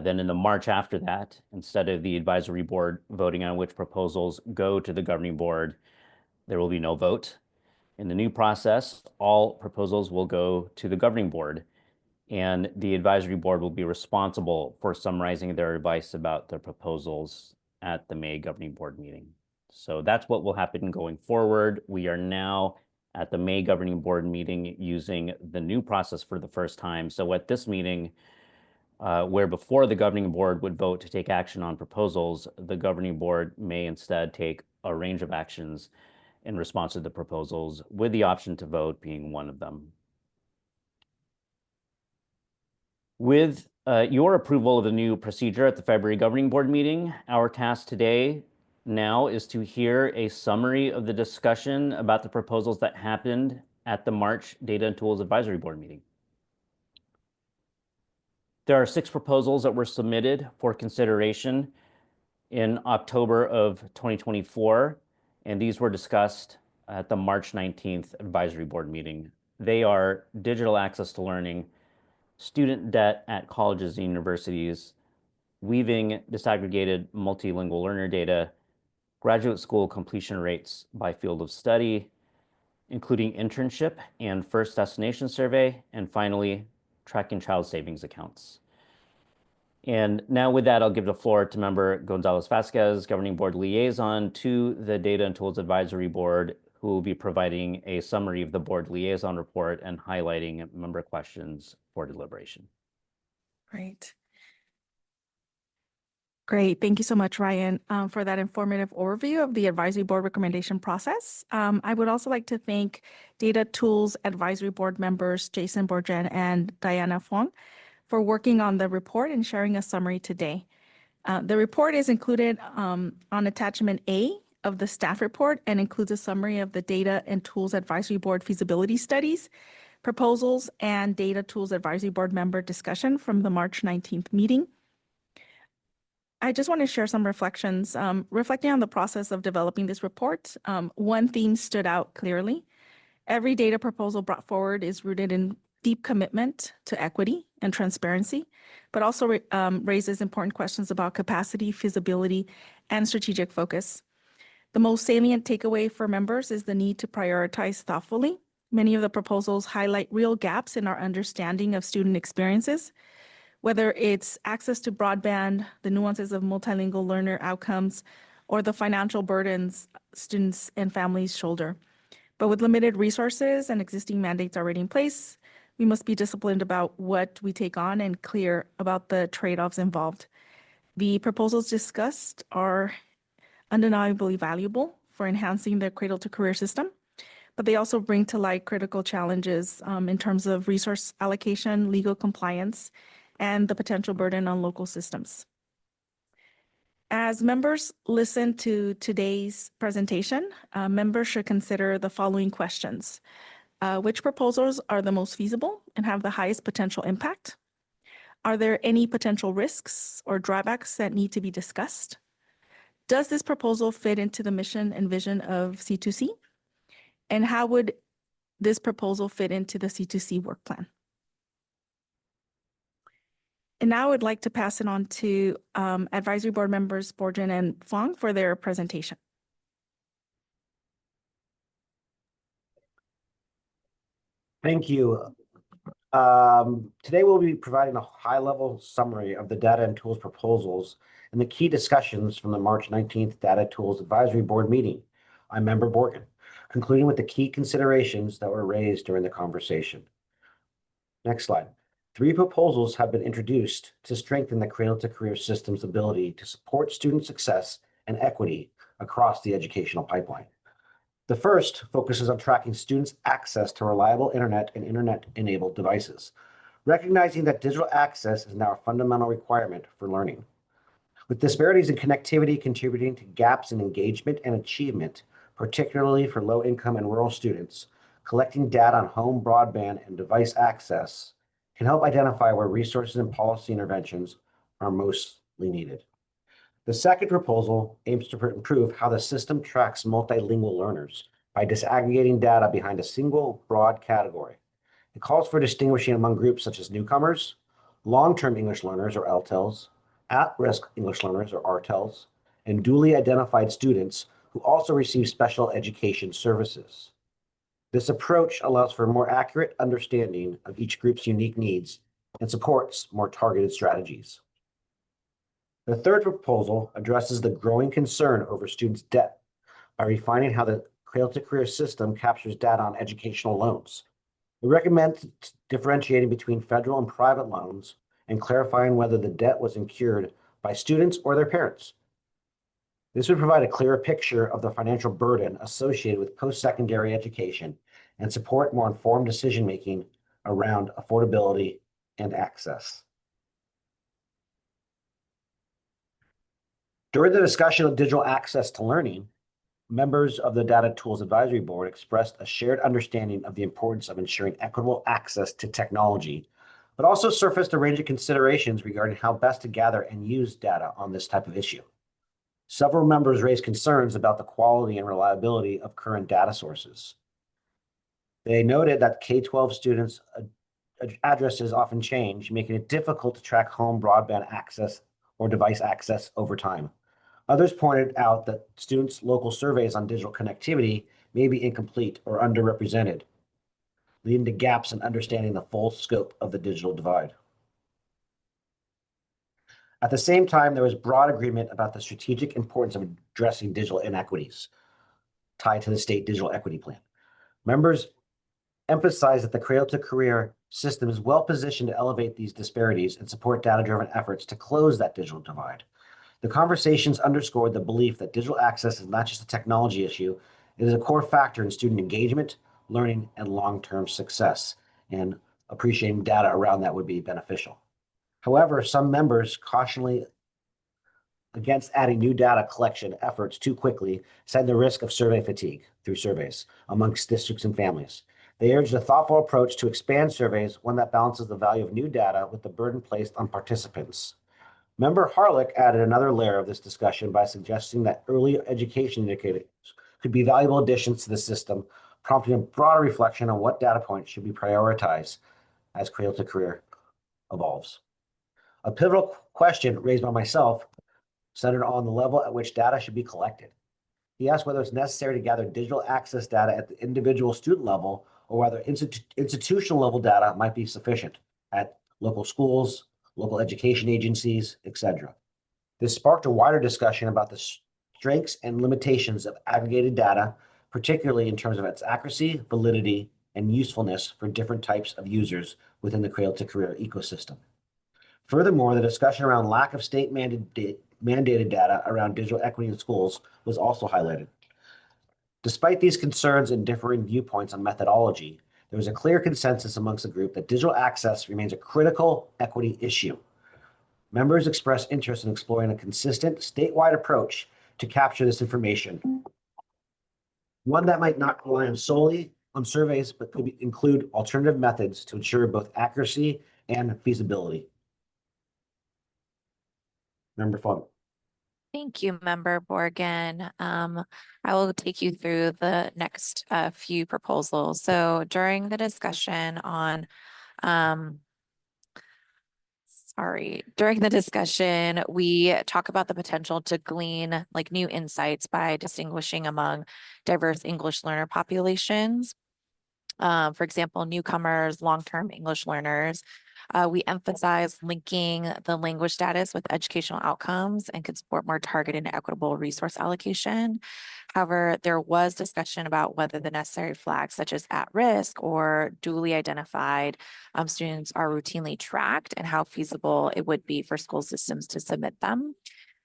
Then in the March after that, instead of the advisory board voting on which proposals go to the governing board, there will be no vote. In the new process, all proposals will go to the governing board, and the advisory board will be responsible for summarizing their advice about the proposals at the May governing board meeting. So that's what will happen going forward. We are now at the May governing board meeting using the new process for the first time. So at this meeting, where before the governing board would vote to take action on proposals, the governing board may instead take a range of actions in response to the proposals, with the option to vote being one of them. With your approval of the new procedure at the February governing board meeting, our task today now is to hear a summary of the discussion about the proposals that happened at the March Data and Tools Advisory Board meeting. There are 6 proposals that were submitted for consideration in October of 2024, and these were discussed at the March 19th Advisory Board meeting. They are digital access to learning, student debt at colleges and universities, weaving disaggregated multilingual learner data, graduate school completion rates by field of study, including internship and first destination survey, and finally, tracking child savings accounts. And now with that, I'll give the floor to Member Gonzalez Vasquez, Governing Board Liaison to the Data and Tools Advisory Board, who will be providing a summary of the board liaison report and highlighting member questions for deliberation. Great. Great. Thank you so much, Ryan, for that informative overview of the advisory board recommendation process. I would also like to thank Data Tools Advisory Board members Jason Borgen and Diana Fong for working on the report and sharing a summary today. The report is included on attachment A of the staff report and includes a summary of the Data and Tools Advisory Board feasibility studies proposals, and Data Tools Advisory Board member discussion from the March 19th meeting. I just want to share some reflections. Reflecting on the process of developing this report, one theme stood out clearly. Every data proposal brought forward is rooted in deep commitment to equity and transparency, but also raises important questions about capacity, feasibility, and strategic focus. The most salient takeaway for members is the need to prioritize thoughtfully. Many of the proposals highlight real gaps in our understanding of student experiences, whether it's access to broadband, the nuances of multilingual learner outcomes, or the financial burdens students and families shoulder. But with limited resources and existing mandates already in place, we must be disciplined about what we take on and clear about the trade-offs involved. The proposals discussed are undeniably valuable for enhancing the Cradle-to-Career system, but they also bring to light critical challenges in terms of resource allocation, legal compliance, and the potential burden on local systems. As members listen to today's presentation, members should consider the following questions. Which proposals are the most feasible and have the highest potential impact? Are there any potential risks or drawbacks that need to be discussed? Does this proposal fit into the mission and vision of C2C? And how would this proposal fit into the C2C work plan? And now I would like to pass it on to Advisory Board members Borjan and Fong for their presentation. Thank you. Today we'll be providing a high-level summary of the data and tools proposals and the key discussions from the March 19th Data Tools Advisory Board meeting. I'm Member Borgen, concluding with the key considerations that were raised during the conversation. Next slide. 3 proposals have been introduced to strengthen the Cradle-to-Career system's ability to support student success and equity across the educational pipeline. The first focuses on tracking students' access to reliable internet and internet-enabled devices, recognizing that digital access is now a fundamental requirement for learning. With disparities in connectivity contributing to gaps in engagement and achievement, particularly for low-income and rural students, collecting data on home broadband and device access can help identify where resources and policy interventions are mostly needed. The second proposal aims to improve how the system tracks multilingual learners by disaggregating data behind a single broad category. It calls for distinguishing among groups such as newcomers, long-term English learners or LTELs, at-risk English learners or RTELs, and duly identified students who also receive special education services. This approach allows for a more accurate understanding of each group's unique needs and supports more targeted strategies. The third proposal addresses the growing concern over students' debt by refining how the Cradle-to-Career system captures data on educational loans. It recommends differentiating between federal and private loans and clarifying whether the debt was incurred by students or their parents. This would provide a clearer picture of the financial burden associated with post-secondary education and support more informed decision-making around affordability and access. During the discussion of digital access to learning, members of the Data Tools Advisory Board expressed a shared understanding of the importance of ensuring equitable access to technology, but also surfaced a range of considerations regarding how best to gather and use data on this type of issue. Several members raised concerns about the quality and reliability of current data sources. They noted that K-12 students' addresses often change, making it difficult to track home broadband access or device access over time. Others pointed out that students' local surveys on digital connectivity may be incomplete or underrepresented, leading to gaps in understanding the full scope of the digital divide. At the same time, there was broad agreement about the strategic importance of addressing digital inequities tied to the state digital equity plan. Members emphasized that the Cradle-to-Career system is well positioned to elevate these disparities and support data-driven efforts to close that digital divide. The conversations underscored the belief that digital access is not just a technology issue, it is a core factor in student engagement, learning, and long-term success, and appreciating data around that would be beneficial. However, some members cautioned against adding new data collection efforts too quickly, citing the risk of survey fatigue through surveys amongst districts and families. They urged a thoughtful approach to expand surveys, one that balances the value of new data with the burden placed on participants. Member Harlech added another layer of this discussion by suggesting that early education indicators could be valuable additions to the system, prompting a broader reflection on what data points should be prioritized as Cradle-to-Career evolves. A pivotal question raised by myself centered on the level at which data should be collected. He asked whether it's necessary to gather digital access data at the individual student level or whether institutional level data might be sufficient at local schools, local education agencies, etc. This sparked a wider discussion about the strengths and limitations of aggregated data, particularly in terms of its accuracy, validity, and usefulness for different types of users within the Cradle-to-Career ecosystem. Furthermore, the discussion around lack of state-mandated data around digital equity in schools was also highlighted. Despite these concerns and differing viewpoints on methodology, there was a clear consensus amongst the group that digital access remains a critical equity issue. Members expressed interest in exploring a consistent statewide approach to capture this information, one that might not rely solely on surveys, but could include alternative methods to ensure both accuracy and feasibility. Member Fung. Thank you, Member Borgen. I will take you through the next few proposals. So during the discussion on, during the discussion, we talk about the potential to glean like new insights by distinguishing among diverse English learner populations. For example, newcomers, long-term English learners. We emphasize linking the language status with educational outcomes and could support more targeted and equitable resource allocation. However, there was discussion about whether the necessary flags such as at risk or duly identified students are routinely tracked and how feasible it would be for school systems to submit them.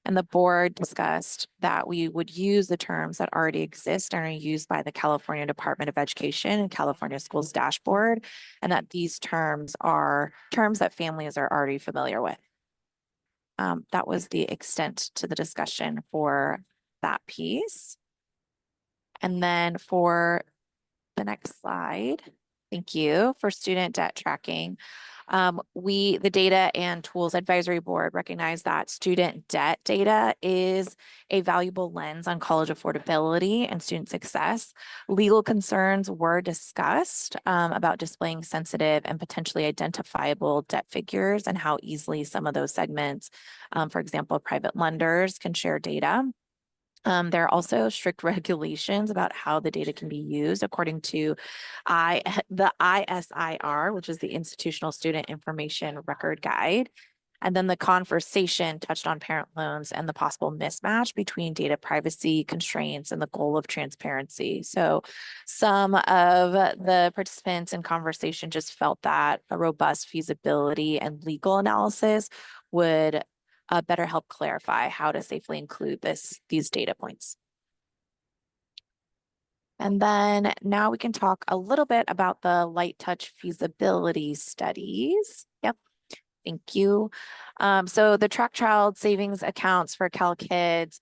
And the board discussed that we would use the terms that already exist and are used by the California Department of Education and California Schools Dashboard, and that these terms are terms that families are already familiar with. That was the extent to the discussion for that piece. And then for the next slide, thank you, for student debt tracking. The Data and Tools Advisory Board recognize that student debt data is a valuable lens on college affordability and student success. Legal concerns were discussed about displaying sensitive and potentially identifiable debt figures and how easily some of those segments, for example, private lenders, can share data. There are also strict regulations about how the data can be used according to the ISIR, which is the Institutional Student Information Record Guide. And then the conversation touched on parent loans and the possible mismatch between data privacy constraints and the goal of transparency. So some of the participants in conversation just felt that a robust feasibility and legal analysis would better help clarify how to safely include these data points. And then now we can talk a little bit about the light touch feasibility studies. Yep, thank you. So the Track Child Savings Accounts for Cal Kids,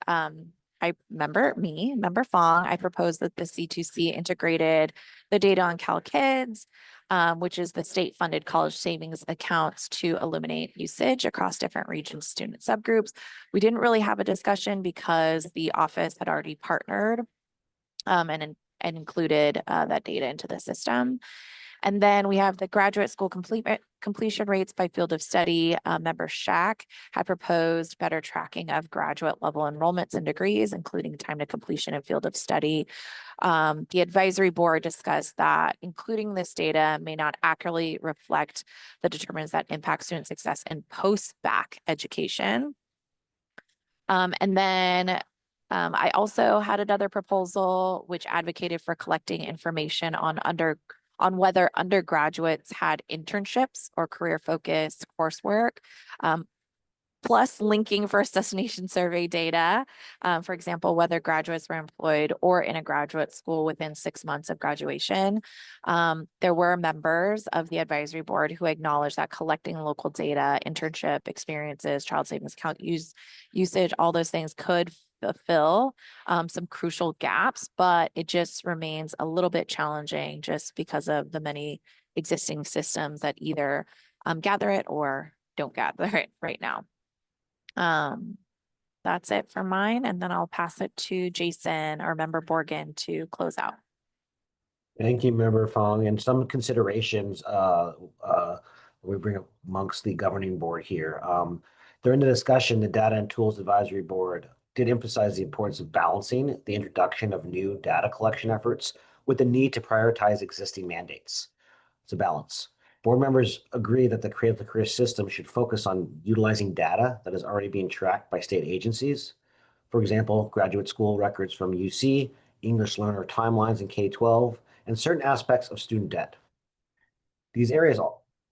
Member Fong, I proposed that the C2C integrated the data on Cal Kids, which is the state-funded college savings accounts, to eliminate usage across different regions, student subgroups. We didn't really have a discussion because the office had already partnered and included that data into the system. And then we have the graduate school completion rates by field of study. Member Shack had proposed better tracking of graduate level enrollments and degrees, including time to completion and field of study. The advisory board discussed that including this data may not accurately reflect the determinants that impact student success in post-bac education. And then I also had another proposal which advocated for collecting information on whether undergraduates had internships or career-focused coursework, plus linking first destination survey data. For example, whether graduates were employed or in a graduate school within 6 months of graduation. There were members of the advisory board who acknowledged that collecting local data, internship experiences, child savings account usage, all those things could fulfill some crucial gaps, but it just remains a little bit challenging just because of the many existing systems that either gather it or don't gather it right now. That's it for mine, and then I'll pass it to Jason or Member Borgen to close out. Thank you, Member Fong. And some considerations we bring up amongst the governing board here. During the discussion, the Data and Tools Advisory Board did emphasize the importance of balancing the introduction of new data collection efforts with the need to prioritize existing mandates. It's a balance. Board members agree that the Cradle-to-Career system should focus on utilizing data that is already being tracked by state agencies. For example, graduate school records from UC, English learner timelines in K-12, and certain aspects of student debt. These areas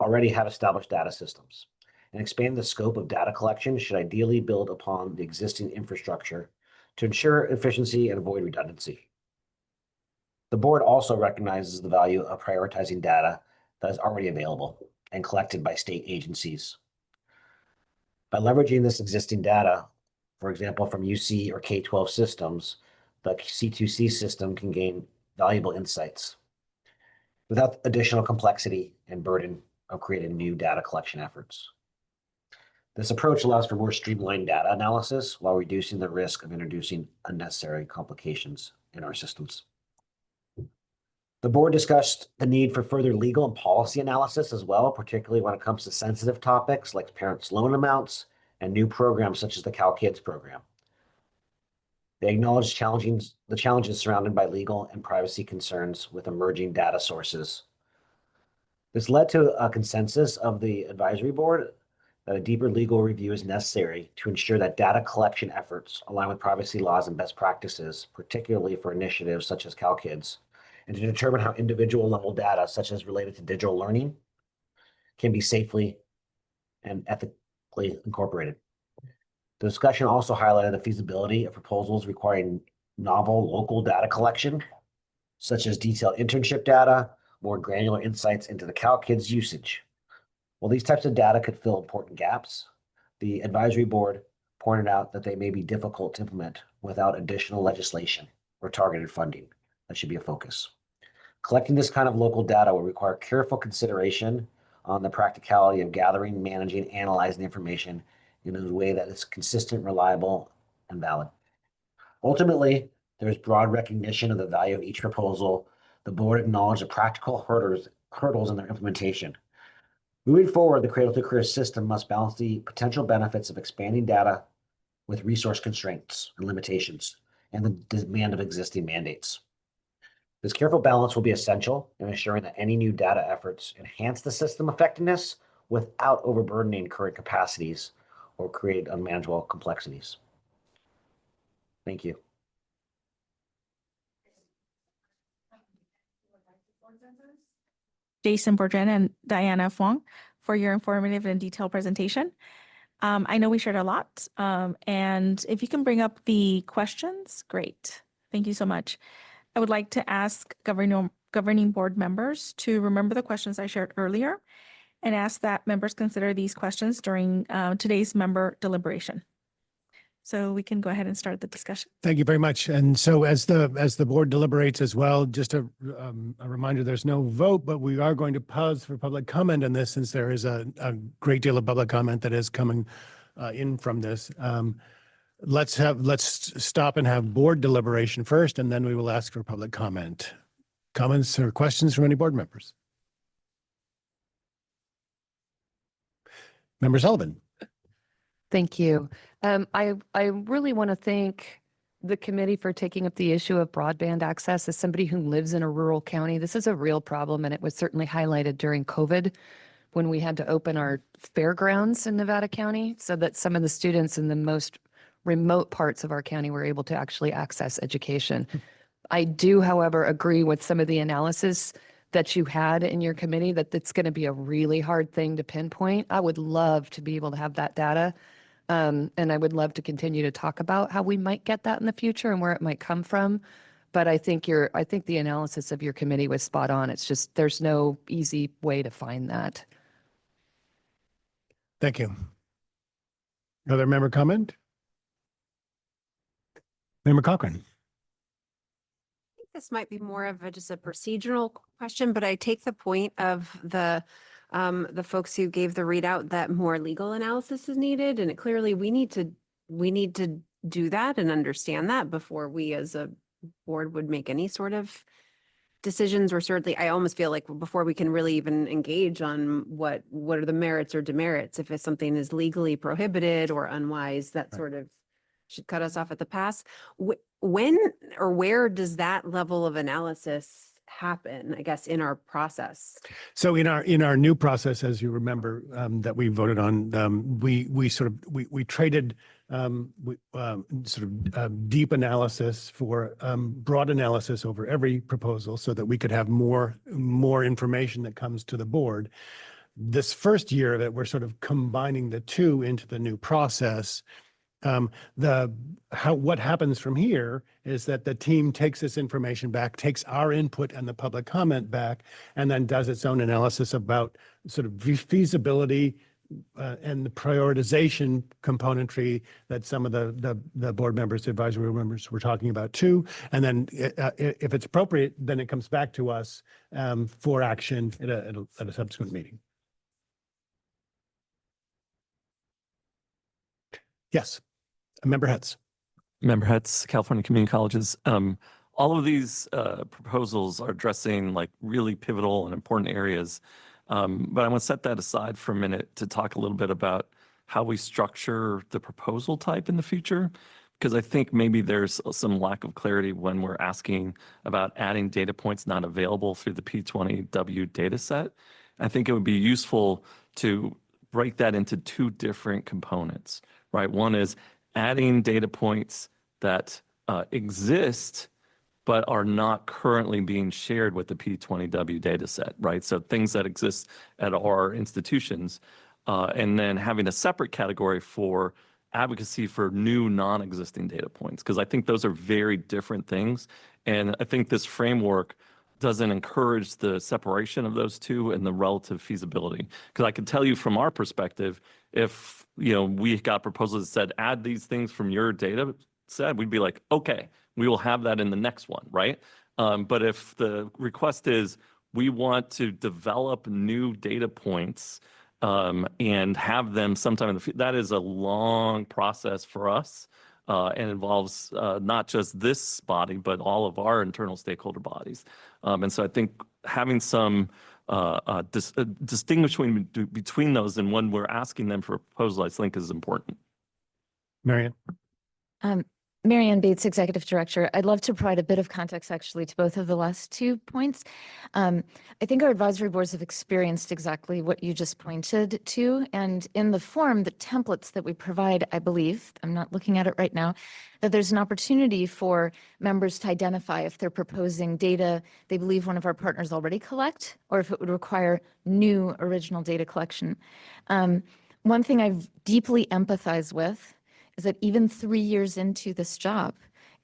already have established data systems, and expanding the scope of data collection should ideally build upon the existing infrastructure to ensure efficiency and avoid redundancy. The board also recognizes the value of prioritizing data that is already available and collected by state agencies. By leveraging this existing data, for example, from UC or K-12 systems, the C2C system can gain valuable insights without additional complexity and burden of creating new data collection efforts. This approach allows for more streamlined data analysis while reducing the risk of introducing unnecessary complications in our systems. The board discussed the need for further legal and policy analysis as well, particularly when it comes to sensitive topics like parents' loan amounts and new programs such as the CalKids program. They acknowledge the challenges surrounded by legal and privacy concerns with emerging data sources. This led to a consensus of the advisory board that a deeper legal review is necessary to ensure that data collection efforts align with privacy laws and best practices, particularly for initiatives such as CalKids, and to determine how individual level data, such as related to digital learning, can be safely and ethically incorporated. The discussion also highlighted the feasibility of proposals requiring novel local data collection, such as detailed internship data, more granular insights into the CalKids usage. While these types of data could fill important gaps, the advisory board pointed out that they may be difficult to implement without additional legislation or targeted funding. That should be a focus. Collecting this kind of local data will require careful consideration on the practicality of gathering, managing, analyzing information in a way that is consistent, reliable, and valid. Ultimately, there is broad recognition of the value of each proposal. The board acknowledged the practical hurdles in their implementation. Moving forward, the Cradle-to-Career system must balance the potential benefits of expanding data with resource constraints and limitations and the demand of existing mandates. This careful balance will be essential in ensuring that any new data efforts enhance the system effectiveness without overburdening current capacities or create unmanageable complexities. Thank you. Jason Borgen and Diana Fong for your informative and detailed presentation. I know we shared a lot, and if you can bring up the questions, great. Thank you so much. I would like to ask governing board members to remember the questions I shared earlier and ask that members consider these questions during today's member deliberation. So we can go ahead and start the discussion. Thank you very much. And so as the board deliberates as well, just a reminder, there's no vote, but we are going to pause for public comment on this since there is a great deal of public comment that is coming in from this. Let's stop and have board deliberation first, and then we will ask for public comment. Comments or questions from any board members? Member Sullivan. Thank you. I really want to thank the committee for taking up the issue of broadband access. As somebody who lives in a rural county, this is a real problem, and it was certainly highlighted during COVID when we had to open our fairgrounds in Nevada County so that some of the students in the most remote parts of our county were able to actually access education. I do, however, agree with some of the analysis that you had in your committee that it's going to be a really hard thing to pinpoint. I would love to be able to have that data. And I would love to continue to talk about how we might get that in the future and where it might come from. But I think the analysis of your committee was spot on. It's just, there's no easy way to find that. Thank you. Other member comment? Member Cochran. This might be more of just a procedural question, but I take the point of the folks who gave the readout that more legal analysis is needed, and clearly we need to do that and understand that before we as a board would make any sort of decisions, or certainly I almost feel like before we can really even engage on what are the merits or demerits, if it's something is legally prohibited or unwise, that sort of should cut us off at the pass. When or where does that level of analysis happen, I guess, in our process? So in our new process, as you remember, that we voted on, we traded deep analysis for broad analysis over every proposal, so that we could have more information that comes to the board. This first year of it, we're sort of combining the two into the new process. What happens from here is that the team takes this information back, takes our input and the public comment back, and then does its own analysis about sort of feasibility and the prioritization componentry that some of the board members, advisory members were talking about too. And then if it's appropriate, then it comes back to us for action at a subsequent meeting. Yes. Member Hetz. Member Hetz, California Community Colleges. All of these proposals are addressing like really pivotal and important areas. But I want to set that aside for a minute to talk a little bit about how we structure the proposal type in the future, because I think maybe there's some lack of clarity when we're asking about adding data points not available through the P20W data set. I think it would be useful to break that into two different components, right? One is adding data points that exist but are not currently being shared with the P20W data set, right? So things that exist at our institutions, and then having a separate category for advocacy for new non-existing data points, because I think those are very different things. And I think this framework doesn't encourage the separation of those two and the relative feasibility. Because I can tell you from our perspective, if we got proposals that said, add these things from your data set, we'd be like, okay, we will have that in the next one, right? But if the request is, we want to develop new data points and have them sometime in the future, that is a long process for us and involves not just this body, but all of our internal stakeholder bodies. And so I think having some distinguishing between those and when we're asking them for a proposal, I think is important. Marianne. Marianne Bates, Executive Director. I'd love to provide a bit of context actually to both of the last 2 points. I think our advisory boards have experienced exactly what you just pointed to. And in the form, the templates that we provide, I believe, I'm not looking at it right now, that there's an opportunity for members to identify if they're proposing data they believe one of our partners already collect, or if it would require new original data collection. One thing I've deeply empathized with is that even 3 years into this job,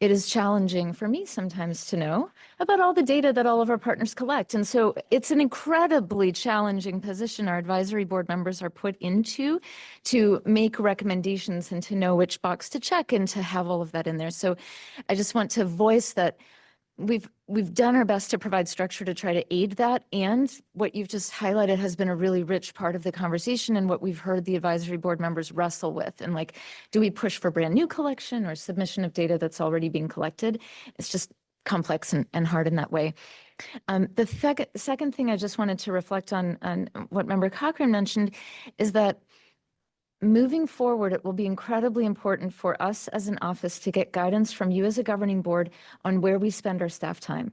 it is challenging for me sometimes to know about all the data that all of our partners collect. And so it's an incredibly challenging position our advisory board members are put into to make recommendations and to know which box to check and to have all of that in there. So I just want to voice that we've done our best to provide structure to try to aid that. And what you've just highlighted has been a really rich part of the conversation and what we've heard the advisory board members wrestle with. And like, do we push for brand new collection or submission of data that's already being collected? It's just complex and hard in that way. The second thing I just wanted to reflect on what Member Cochran mentioned is that moving forward, it will be incredibly important for us as an office to get guidance from you as a governing board on where we spend our staff time.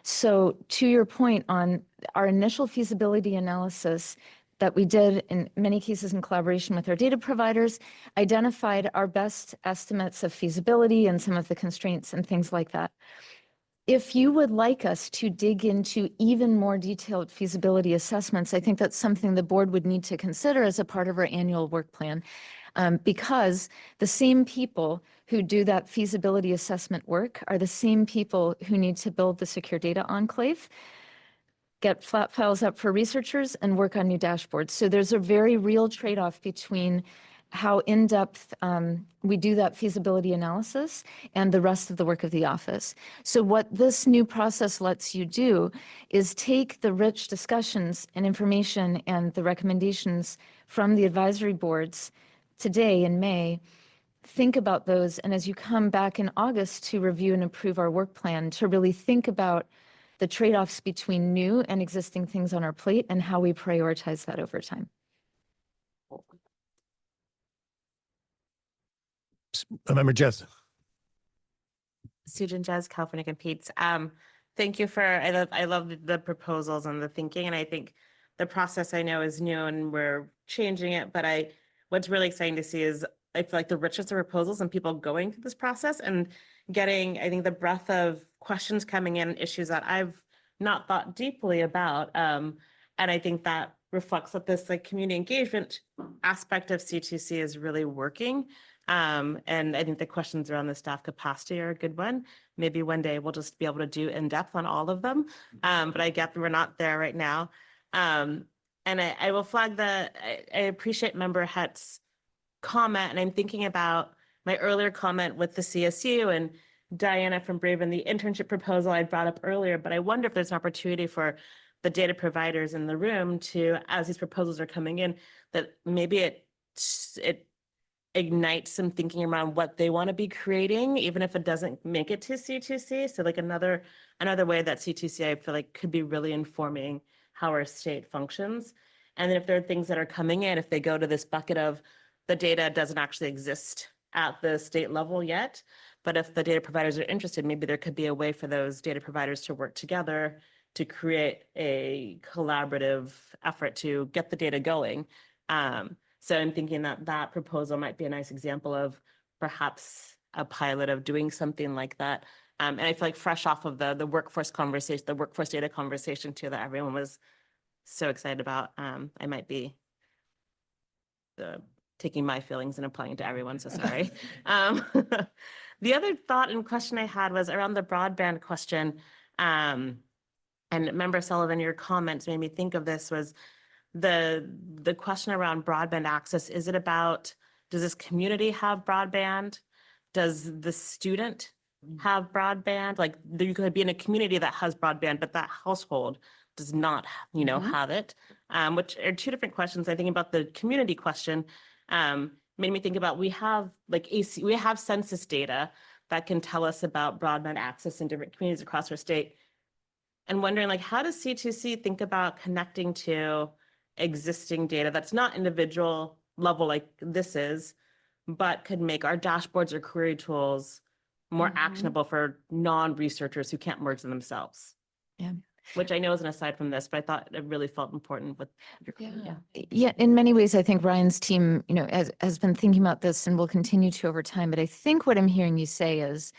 So to your point on our initial feasibility analysis that we did in many cases in collaboration with our data providers, identified our best estimates of feasibility and some of the constraints and things like that. If you would like us to dig into even more detailed feasibility assessments, I think that's something the board would need to consider as a part of our annual work plan, because the same people who do that feasibility assessment work are the same people who need to build the secure data enclave, get flat files up for researchers, and work on new dashboards. So there's a very real trade-off between how in-depth we do that feasibility analysis and the rest of the work of the office. So what this new process lets you do is take the rich discussions and information and the recommendations from the advisory boards today in May, think about those, and as you come back in August to review and approve our work plan, to really think about the trade-offs between new and existing things on our plate and how we prioritize that over time. Member Jess. Sujan Jazz, California Competes. Thank you for, I love the proposals and the thinking, and I think the process I know is new and we're changing it, but what's really exciting to see is I feel like the richness of proposals and people going through this process and getting, I think, the breadth of questions coming in, issues that I've not thought deeply about. And I think that reflects that this like community engagement aspect of C2C is really working. And I think the questions around the staff capacity are a good one. Maybe one day we'll just be able to do in depth on all of them. But I get we're not there right now. And I will flag that I appreciate Member Hett's comment, and I'm thinking about my earlier comment with the CSU and Diana from Brave and the internship proposal I brought up earlier, but I wonder if there's an opportunity for the data providers in the room to, as these proposals are coming in, that maybe it ignites some thinking around what they want to be creating, even if it doesn't make it to C2C. So like another way that C2C, I feel like, could be really informing how our state functions. And then if there are things that are coming in, if they go to this bucket of the data doesn't actually exist at the state level yet, but if the data providers are interested, maybe there could be a way for those data providers to work together to create a collaborative effort to get the data going. So I'm thinking that that proposal might be a nice example of perhaps a pilot of doing something like that. And I feel like fresh off of the workforce conversation, the workforce data conversation too, that everyone was so excited about, I might be taking my feelings and applying to everyone, so sorry. The other thought and question I had was around the broadband question. And Member Sullivan, your comments made me think of this, was the question around broadband access. Is it about, does this community have broadband? Does the student have broadband? Like you could be in a community that has broadband, but that household does not, have it, which are two different questions. I think about the community question, made me think about, we have census data that can tell us about broadband access in different communities across our state. And wondering, like, how does C2C think about connecting to existing data that's not individual level like this is, but could make our dashboards or query tools more actionable for non-researchers who can't merge them themselves? Yeah. Which I know is an aside from this, but I thought it really felt important with your Yeah, in many ways, I think Ryan's team, has been thinking about this and will continue to over time. But I think what I'm hearing you say is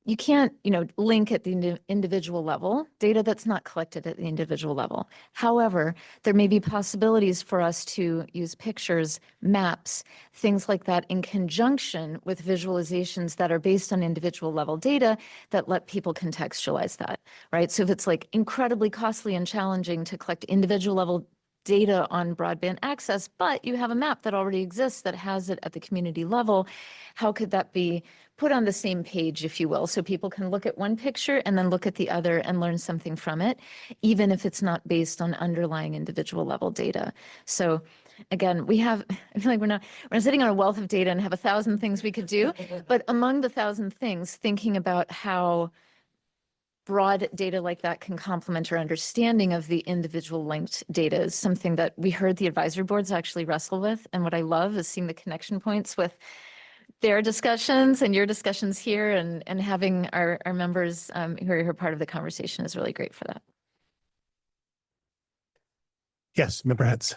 you can't, link at the individual level data that's not collected at the individual level. However, there may be possibilities for us to use pictures, maps, things like that in conjunction with visualizations that are based on individual level data that let people contextualize that, right? So if it's like incredibly costly and challenging to collect individual level data on broadband access, but you have a map that already exists that has it at the community level, how could that be put on the same page, if you will, so people can look at one picture and then look at the other and learn something from it, even if it's not based on underlying individual level data. So again, I feel like we're not sitting on a wealth of data and have 1,000 things we could do, but among the 1,000 things, thinking about how broad data like that can complement our understanding of the individual linked data is something that we heard the advisory boards actually wrestle with. And what I love is seeing the connection points with their discussions and your discussions here, and having our members who are part of the conversation is really great for that. Yes, Member Hetz.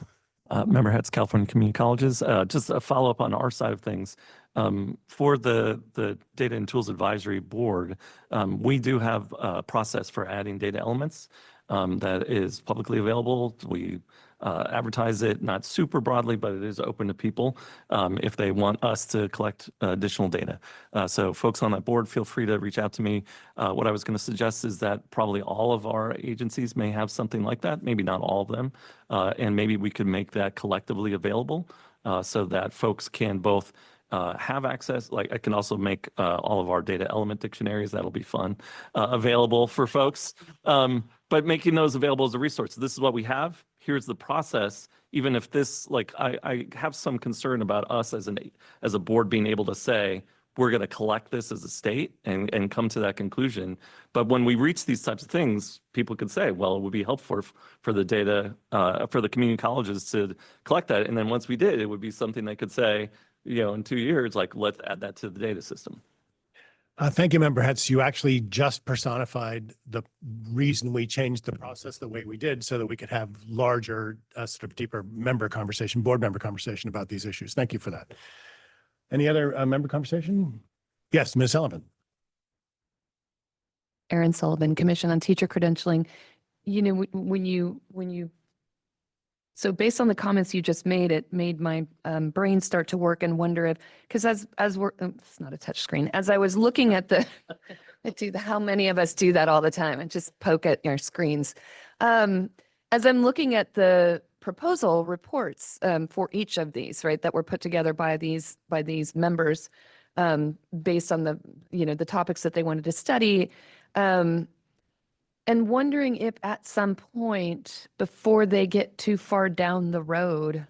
Member Hetz, California Community Colleges. Just a follow up on our side of things. For the Data and Tools Advisory Board, we do have a process for adding data elements that is publicly available. We advertise it not super broadly, but it is open to people if they want us to collect additional data. So folks on that board, feel free to reach out to me. What I was going to suggest is that probably all of our agencies may have something like that, maybe not all of them, and maybe we could make that collectively available so that folks can both have access, like I can also make all of our data element dictionaries, that'll be fun, available for folks. But making those available as a resource. This is what we have. Here's the process. Even if this, like, I have some concern about us as a board being able to say, we're going to collect this as a state and come to that conclusion. But when we reach these types of things, people could say, well, it would be helpful for the data, for the community colleges to collect that. And then once we did, it would be something they could say, in 2 years, like, let's add that to the data system. Thank you, Member Hetz. You actually just personified the reason we changed the process the way we did so that we could have larger, sort of deeper board member conversation about these issues. Thank you for that. Any other member conversation? Yes, Ms. Sullivan. Erin Sullivan, Commission on Teacher Credentialing. When you so based on the comments you just made, it made my brain start to work and wonder if, because as we're, it's not a touch screen, as I was looking at how many of us do that all the time and just poke at your screens. As I'm looking at the proposal reports for each of these, right, that were put together by these members based on the topics that they wanted to study, and wondering if at some point before they get too far down the road,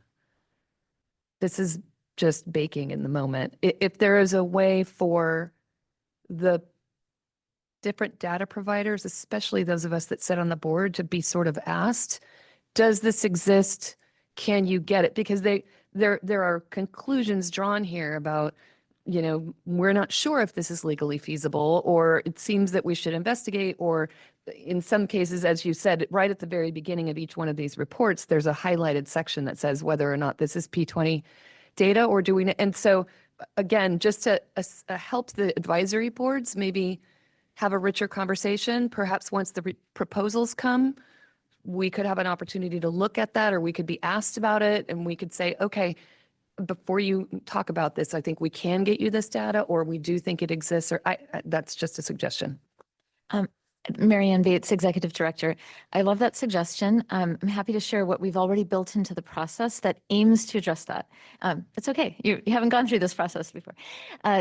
this is just baking in the moment, if there is a way for the different data providers, especially those of us that sit on the board, to be sort of asked, does this exist? Can you get it? Because there are conclusions drawn here about, we're not sure if this is legally feasible, or it seems that we should investigate, or in some cases, as you said, right at the very beginning of each one of these reports, there's a highlighted section that says whether or not this is P20 data, or do we, and so again, just to help the advisory boards maybe have a richer conversation, perhaps once the proposals come, we could have an opportunity to look at that, or we could be asked about it, and we could say, okay, before you talk about this, I think we can get you this data, or we do think it exists, or that's just a suggestion. Marianne Bates, Executive Director. I love that suggestion. I'm happy to share what we've already built into the process that aims to address that. It's okay. You haven't gone through this process before.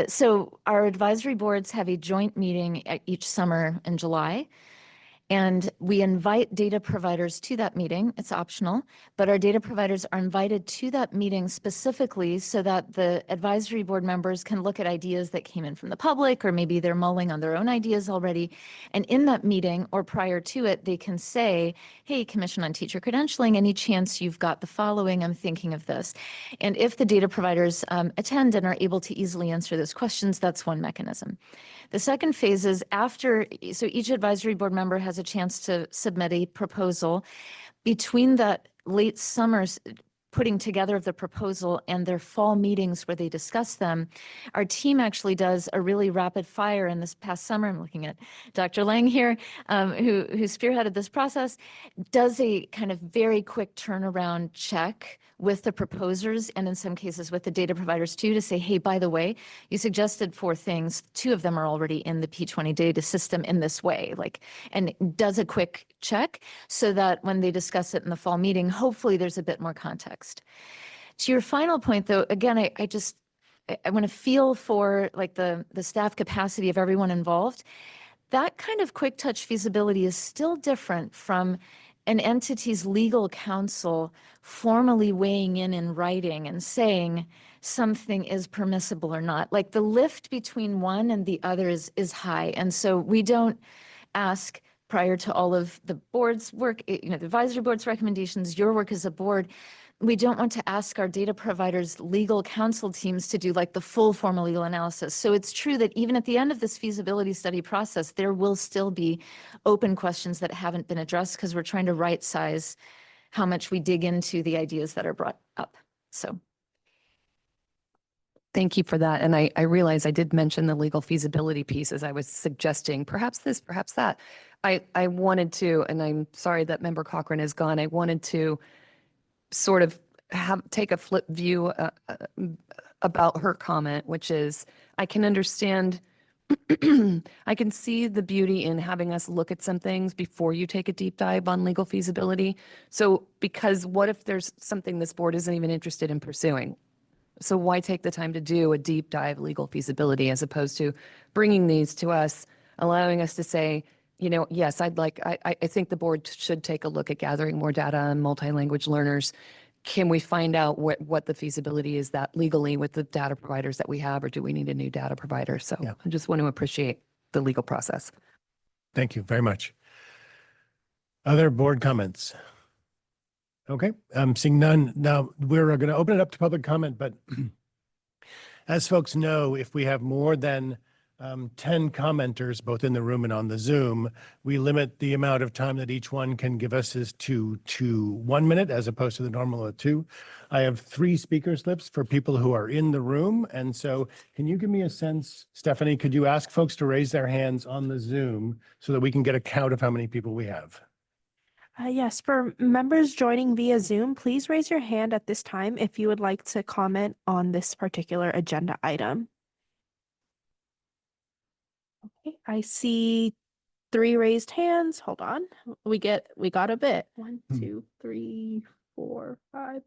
So our advisory boards have a joint meeting each summer in July. And we invite data providers to that meeting. It's optional, but our data providers are invited to that meeting specifically so that the advisory board members can look at ideas that came in from the public, or maybe they're mulling on their own ideas already. And in that meeting or prior to it, they can say, hey, Commission on Teacher Credentialing, any chance you've got the following? I'm thinking of this. And if the data providers attend and are able to easily answer those questions, that's one mechanism. The second phase is so each advisory board member has a chance to submit a proposal. Between that late summer putting together of the proposal and their fall meetings where they discuss them, our team actually does a really rapid fire. In this past summer, I'm looking at Dr. Lang here, who spearheaded this process, does a kind of very quick turnaround check with the proposers, and in some cases with the data providers too, to say, hey, by the way, you suggested 4 things. 2 of them are already in the P20 data system in this way, and does a quick check so that when they discuss it in the fall meeting, hopefully there's a bit more context. To your final point though, again, I want to feel for the staff capacity of everyone involved. That kind of quick touch feasibility is still different from an entity's legal counsel formally weighing in writing and saying something is permissible or not. Like the lift between one and the other is high. And so we don't ask prior to all of the board's work, the advisory board's recommendations, your work as a board, we don't want to ask our data providers' legal counsel teams to do the full formal legal analysis. So it's true that even at the end of this feasibility study process, there will still be open questions that haven't been addressed because we're trying to right size how much we dig into the ideas that are brought up. So. Thank you for that. And I realize I did mention the legal feasibility piece as I was suggesting perhaps this, perhaps that. I wanted to, and I'm sorry that Member Cochran is gone, I wanted to sort of take a flip view about her comment, which is I can understand I can see the beauty in having us look at some things before you take a deep dive on legal feasibility. So, because what if there's something this board isn't even interested in pursuing? So why take the time to do a deep dive legal feasibility as opposed to bringing these to us, allowing us to say, you know, yes, I think the board should take a look at gathering more data on multi-language learners. Can we find out what the feasibility is that legally with the data providers that we have, or do we need a new data provider? So I just want to appreciate the legal process. Thank you very much. Other board comments? Okay, I'm seeing none. Now we're going to open it up to public comment, but as folks know, if we have more than 10 commenters, both in the room and on the Zoom, we limit the amount of time that each one can give us is to 1 minute as opposed to the normal of 2. I have 3 speaker slips for people who are in the room. And so can you give me a sense, Stephanie, could you ask folks to raise their hands on the Zoom so that we can get a count of how many people we have? Yes, for members joining via Zoom, please raise your hand at this time if you would like to comment on this particular agenda item. Okay, I see 3 raised hands. Hold on. We got a bit. 1, 2, 3, 4, 5.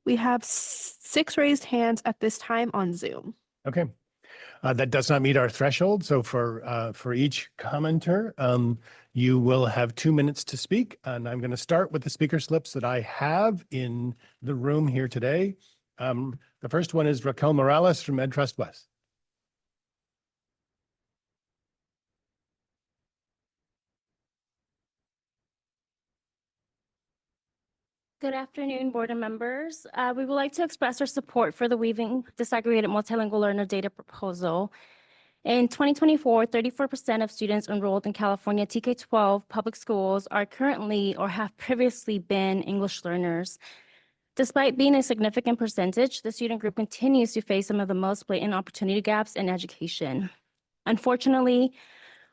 We have 6 raised hands at this time on Zoom. Okay. That does not meet our threshold. So for each commenter, you will have 2 minutes to speak. And I'm going to start with the speaker slips that I have in the room here today. The first one is Raquel Morales from EdTrust West. Good afternoon, board and members. We would like to express our support for the Weaving Disaggregated Multilingual Learner Data proposal. In 2024, 34% of students enrolled in California TK-12 public schools are currently or have previously been English learners. Despite being a significant percentage, the student group continues to face some of the most blatant opportunity gaps in education. Unfortunately,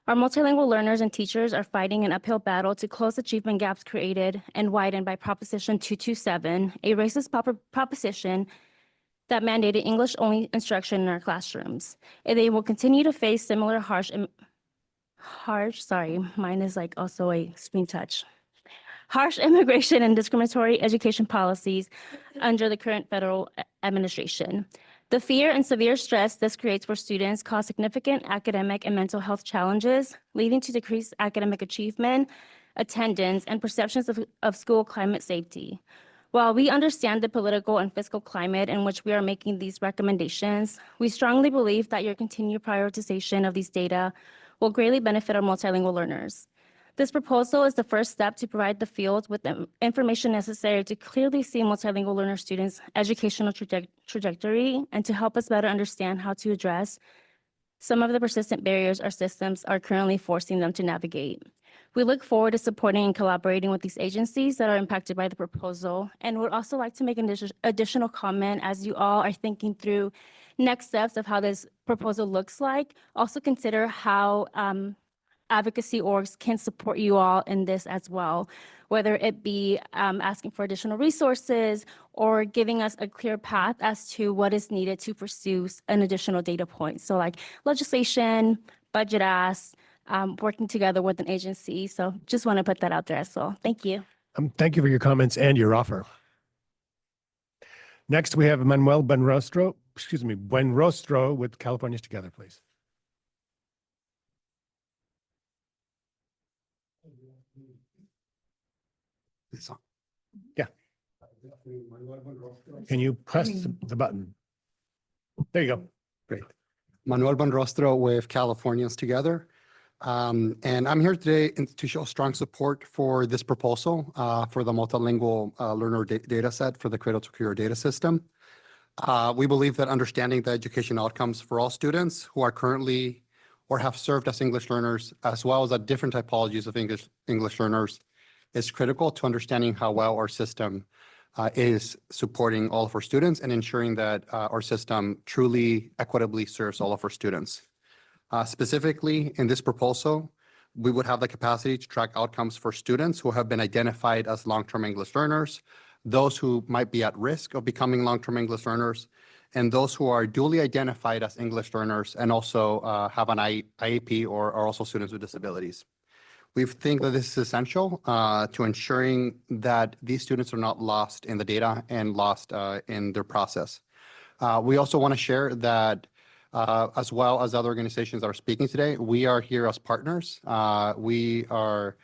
our multilingual learners and teachers are fighting an uphill battle to close achievement gaps created and widened by Proposition 227, a racist proposition that mandated English-only instruction in our classrooms. And they will continue to face similar harsh, mine is like also a screen touch. Harsh immigration and discriminatory education policies under the current federal administration. The fear and severe stress this creates for students cause significant academic and mental health challenges, leading to decreased academic achievement, attendance, and perceptions of school climate safety. While we understand the political and fiscal climate in which we are making these recommendations, we strongly believe that your continued prioritization of these data will greatly benefit our multilingual learners. This proposal is the first step to provide the field with the information necessary to clearly see multilingual learner students' educational trajectory and to help us better understand how to address some of the persistent barriers our systems are currently forcing them to navigate. We look forward to supporting and collaborating with these agencies that are impacted by the proposal, and would also like to make an additional comment as you all are thinking through next steps of how this proposal looks like. Also consider how advocacy orgs can support you all in this as well, whether it be asking for additional resources or giving us a clear path as to what is needed to pursue an additional data point. So like legislation, budget asks, working together with an agency. So just want to put that out there as well. Thank you. Thank you for your comments and your offer. Next, we have Manuel Buenrostro with Californians Together, please. Yeah. Can you press the button? There you go. Great. Manuel Buenrostro with Californians Together. And I'm here today to show strong support for this proposal for the multilingual learner data set for the Cradle-to-Career data system. We believe that understanding the education outcomes for all students who are currently or have served as English learners, as well as the different typologies of English learners, is critical to understanding how well our system is supporting all of our students and ensuring that our system truly equitably serves all of our students. Specifically, in this proposal, we would have the capacity to track outcomes for students who have been identified as long-term English learners, those who might be at risk of becoming long-term English learners, and those who are duly identified as English learners and also have an IEP or are also students with disabilities. We think that this is essential to ensuring that these students are not lost in the data and lost in their process. We also want to share that as well as other organizations that are speaking today, we are here as partners. We are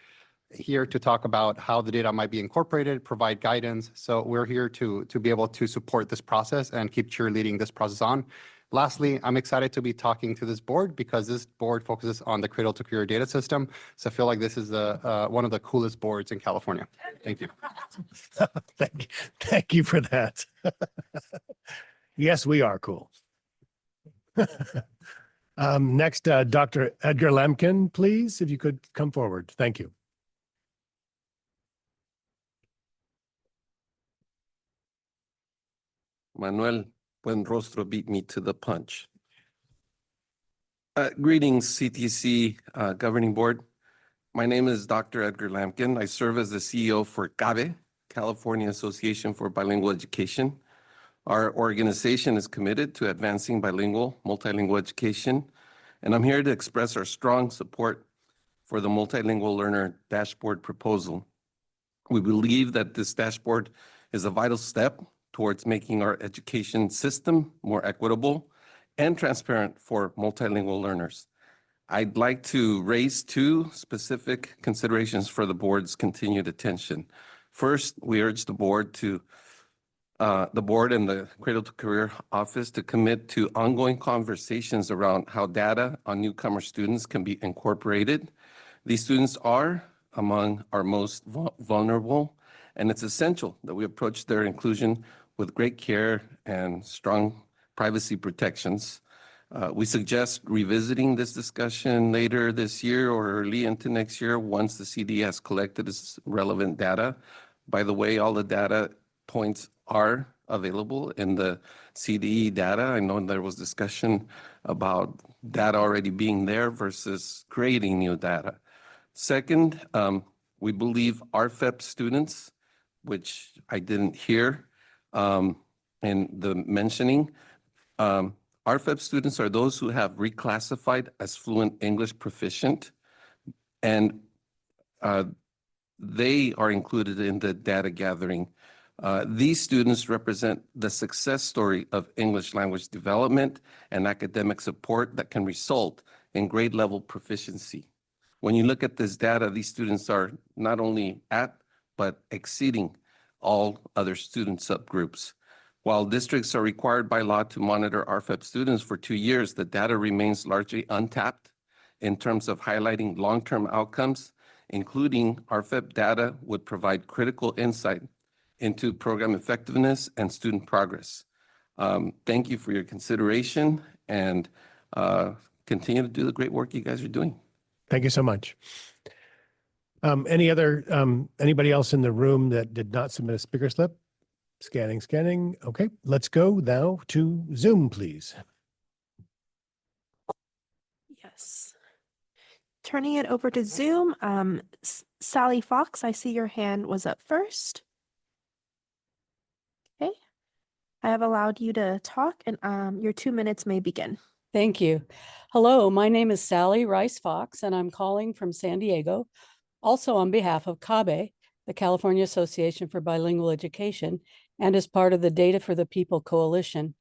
here to talk about how the data might be incorporated, provide guidance. So we're here to be able to support this process and keep cheerleading this process on. Lastly, I'm excited to be talking to this board because this board focuses on the Cradle-to-Career data system. So I feel like this is one of the coolest boards in California. Thank you. Thank you for that. Yes, we are cool. Next, Dr. Edgar Lemkin, please, if you could come forward. Thank you. Manuel Buenrostro beat me to the punch. Greetings, CTC Governing Board. My name is Dr. Edgar Lamkin. I serve as the CEO for CABE, California Association for Bilingual Education. Our organization is committed to advancing bilingual, multilingual education, and I'm here to express our strong support for the multilingual learner dashboard proposal. We believe that this dashboard is a vital step towards making our education system more equitable and transparent for multilingual learners. I'd like to raise two specific considerations for the board's continued attention. First, we urge the board and the Cradle-to-Career office to commit to ongoing conversations around how data on newcomer students can be incorporated. These students are among our most vulnerable, and it's essential that we approach their inclusion with great care and strong privacy protections. We suggest revisiting this discussion later this year or early into next year once the CD has collected its relevant data. By the way, all the data points are available in the CDE data. I know there was discussion about data already being there versus creating new data. Second, we believe RFEP students, which I didn't hear in the mentioning, RFEP students are those who have reclassified as fluent English proficient, and they are included in the data gathering. These students represent the success story of English language development and academic support that can result in grade level proficiency. When you look at this data, these students are not only at, but exceeding all other student subgroups. While districts are required by law to monitor RFEP students for 2 years, the data remains largely untapped in terms of highlighting long-term outcomes, including RFEP data would provide critical insight into program effectiveness and student progress. Thank you for your consideration and continue to do the great work you guys are doing. Thank you so much. Anybody else in the room that did not submit a speaker slip? Scanning. Okay, let's go now to Zoom, please. Yes. Turning it over to Zoom, Sally Fox, I see your hand was up first. Okay, I have allowed you to talk and your 2 minutes may begin. Thank you. Hello, my name is Sally Rice Fox, and I'm calling from San Diego, also on behalf of CABE, the California Association for Bilingual Education, and as part of the Data for the People Coalition.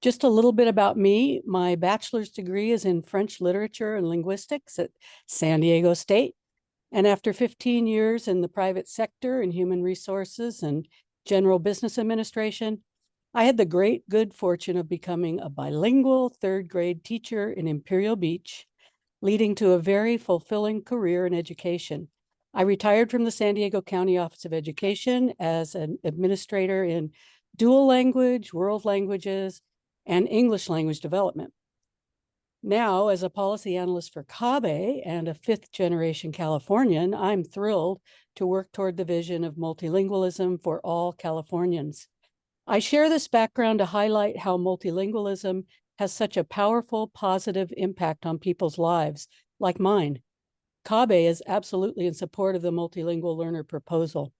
Just a little bit about me. My bachelor's degree is in French literature and linguistics at San Diego State. And after 15 years in the private sector in human resources and general business administration, I had the great good fortune of becoming a bilingual third grade teacher in Imperial Beach, leading to a very fulfilling career in education. I retired from the San Diego County Office of Education as an administrator in dual language, world languages, and English language development. Now, as a policy analyst for CABE and a fifth-generation Californian, I'm thrilled to work toward the vision of multilingualism for all Californians. I share this background to highlight how multilingualism has such a powerful, positive impact on people's lives, like mine. CABE is absolutely in support of the multilingual learner proposal.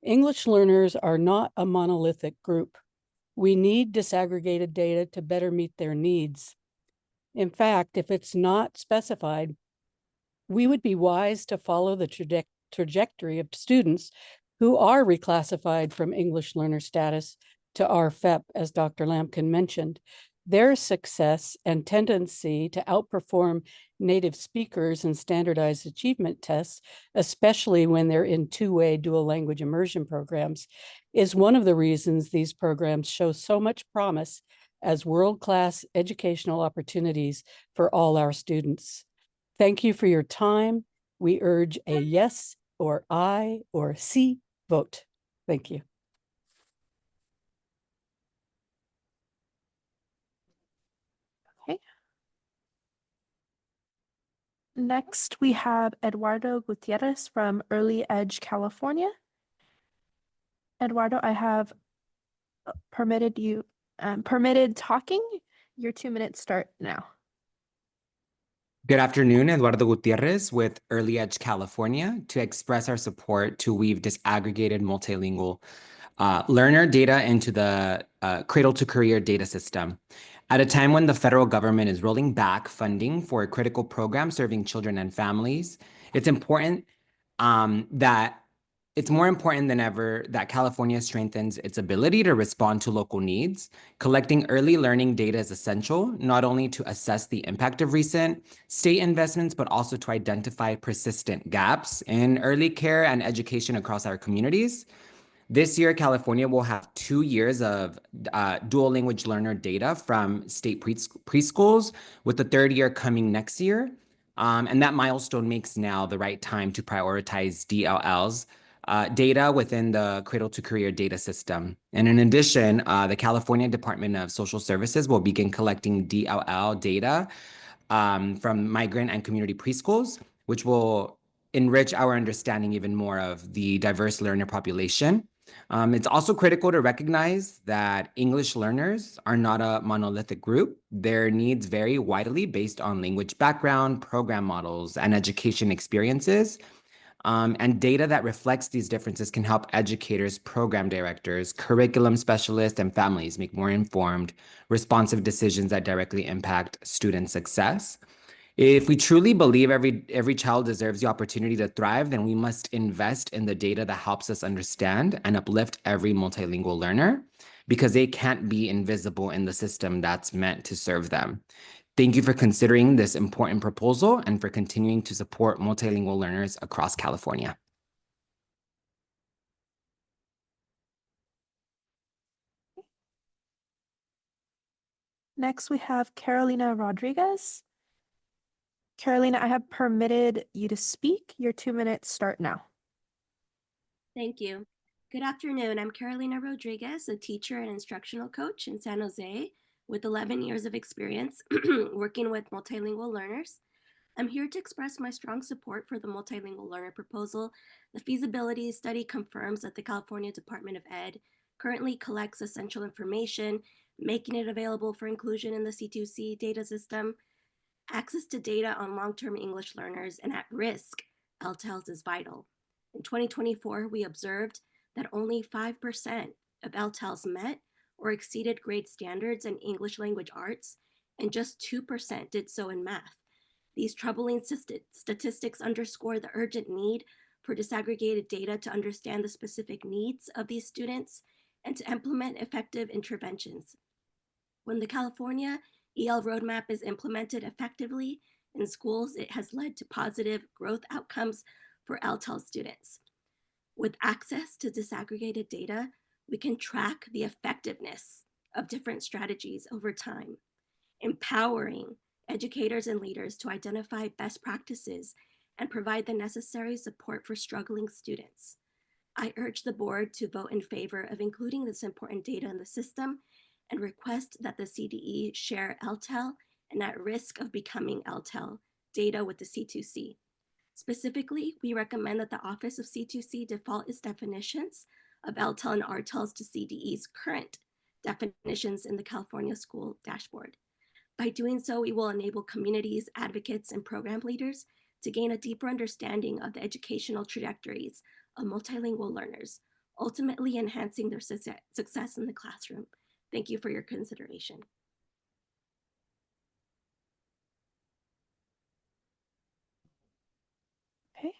English learners are not a monolithic group. We need disaggregated data to better meet their needs. In fact, if it's not specified, we would be wise to follow the trajectory of students who are reclassified from English learner status to RFEP, as Dr. Lampkin mentioned. Their success and tendency to outperform native speakers in standardized achievement tests, especially when they're in two-way dual language immersion programs, is one of the reasons these programs show so much promise as world-class educational opportunities for all our students. Thank you for your time. We urge a yes or I or C vote. Thank you. Okay. Next, we have Eduardo Gutierrez from Early Edge, California. Eduardo, I have permitted talking. Your 2 minutes start now. Good afternoon, Eduardo Gutierrez with Early Edge, California, to express our support to weave disaggregated multilingual learner data into the Cradle-to-Career data system. At a time when the federal government is rolling back funding for a critical program serving children and families, it's important it's more important than ever that California strengthens its ability to respond to local needs. Collecting early learning data is essential, not only to assess the impact of recent state investments, but also to identify persistent gaps in early care and education across our communities. This year, California will have 2 years of dual language learner data from state preschools, with the 3rd year coming next year. And that milestone makes now the right time to prioritize DLL's data within the Cradle-to-Career data system. And in addition, the California Department of Social Services will begin collecting DLL data from migrant and community preschools, which will enrich our understanding even more of the diverse learner population. It's also critical to recognize that English learners are not a monolithic group. Their needs vary widely based on language background, program models, and education experiences. And data that reflects these differences can help educators, program directors, curriculum specialists, and families make more informed, responsive decisions that directly impact student success. If we truly believe every child deserves the opportunity to thrive, then we must invest in the data that helps us understand and uplift every multilingual learner, because they can't be invisible in the system that's meant to serve them. Thank you for considering this important proposal and for continuing to support multilingual learners across California. Next, we have Carolina Rodriguez. Carolina, I have permitted you to speak. Your 2 minutes start now. Thank you. Good afternoon. I'm Carolina Rodriguez, a teacher and instructional coach in San Jose with 11 years of experience working with multilingual learners. I'm here to express my strong support for the multilingual learner proposal. The feasibility study confirms that the California Department of Ed currently collects essential information, making it available for inclusion in the C2C data system. Access to data on long-term English learners and at-risk LTELs is vital. In 2024, we observed that only 5% of LTELs met or exceeded grade standards in English language arts, and just 2% did so in math. These troubling statistics underscore the urgent need for disaggregated data to understand the specific needs of these students and to implement effective interventions. When the California EL roadmap is implemented effectively in schools, it has led to positive growth outcomes for LTEL students. With access to disaggregated data, we can track the effectiveness of different strategies over time, empowering educators and leaders to identify best practices and provide the necessary support for struggling students. I urge the board to vote in favor of including this important data in the system and request that the CDE share LTEL and at risk of becoming LTEL data with the C2C. Specifically, we recommend that the Office of C2C default its definitions of LTEL and RTELs to CDE's current definitions in the California School Dashboard. By doing so, we will enable communities, advocates, and program leaders to gain a deeper understanding of the educational trajectories of multilingual learners, ultimately enhancing their success in the classroom. Thank you for your consideration. Okay.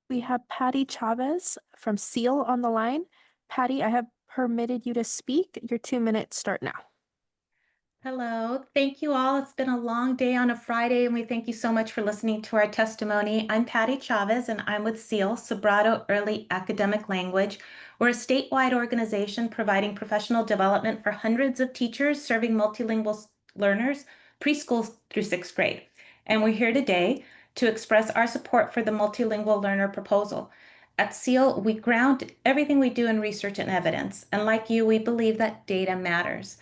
We have Patty Chavez from SEAL on the line. Patty, I have permitted you to speak. Your 2 minutes start now. Hello, thank you all. It's been a long day on a Friday, and we thank you so much for listening to our testimony. I'm Patty Chavez, and I'm with SEAL, Sobrato Early Academic Language. We're a statewide organization providing professional development for hundreds of teachers serving multilingual learners, preschool through 6th grade. And we're here today to express our support for the multilingual learner proposal. At SEAL, we ground everything we do in research and evidence. And like you, we believe that data matters.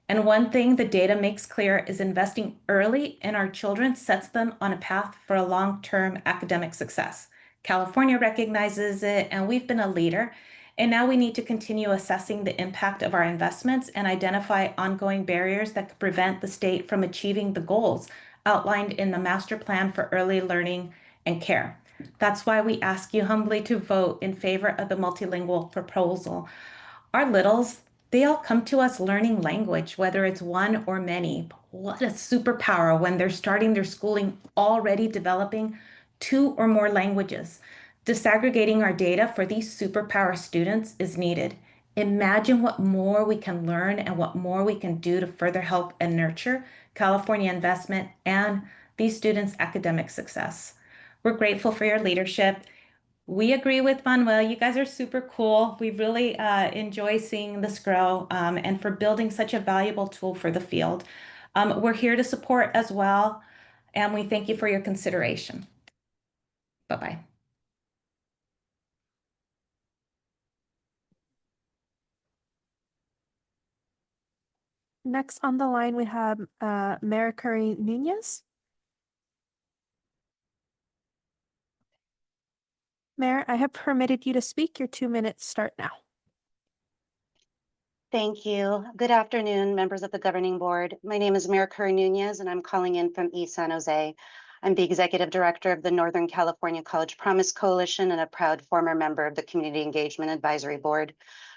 And one thing the data makes clear is investing early in our children sets them on a path for a long-term academic success. California recognizes it, and we've been a leader. And now we need to continue assessing the impact of our investments and identify ongoing barriers that could prevent the state from achieving the goals outlined in the Master Plan for Early Learning and Care. That's why we ask you humbly to vote in favor of the multilingual proposal. Our littles, they all come to us learning language, whether it's one or many. What a superpower when they're starting their schooling already developing 2 or more languages. Disaggregating our data for these superpower students is needed. Imagine what more we can learn and what more we can do to further help and nurture California investment and these students' academic success. We're grateful for your leadership. We agree with Manuel. You guys are super cool. We really enjoy seeing this grow and for building such a valuable tool for the field. We're here to support as well, and we thank you for your consideration. Bye-bye. Next on the line, we have Mary Curry Nunez. Mayor, I have permitted you to speak. Your 2 minutes start now. Thank you. Good afternoon, members of the governing board. My name is Mary Curry Nunez, and I'm calling in from East San Jose. I'm the executive director of the Northern California College Promise Coalition and a proud former member of the Community Engagement Advisory Board.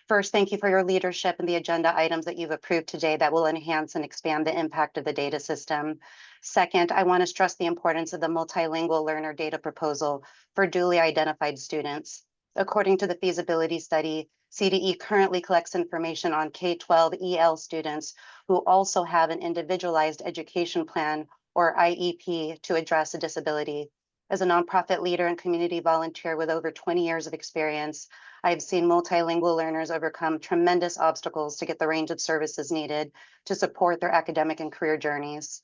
First, thank you for your leadership and the agenda items that you've approved today that will enhance and expand the impact of the data system. Second, I want to stress the importance of the multilingual learner data proposal for duly identified students. According to the feasibility study, CDE currently collects information on K-12 EL students who also have an individualized education plan or IEP to address a disability. As a nonprofit leader and community volunteer with over 20 years of experience, I have seen multilingual learners overcome tremendous obstacles to get the range of services needed to support their academic and career journeys.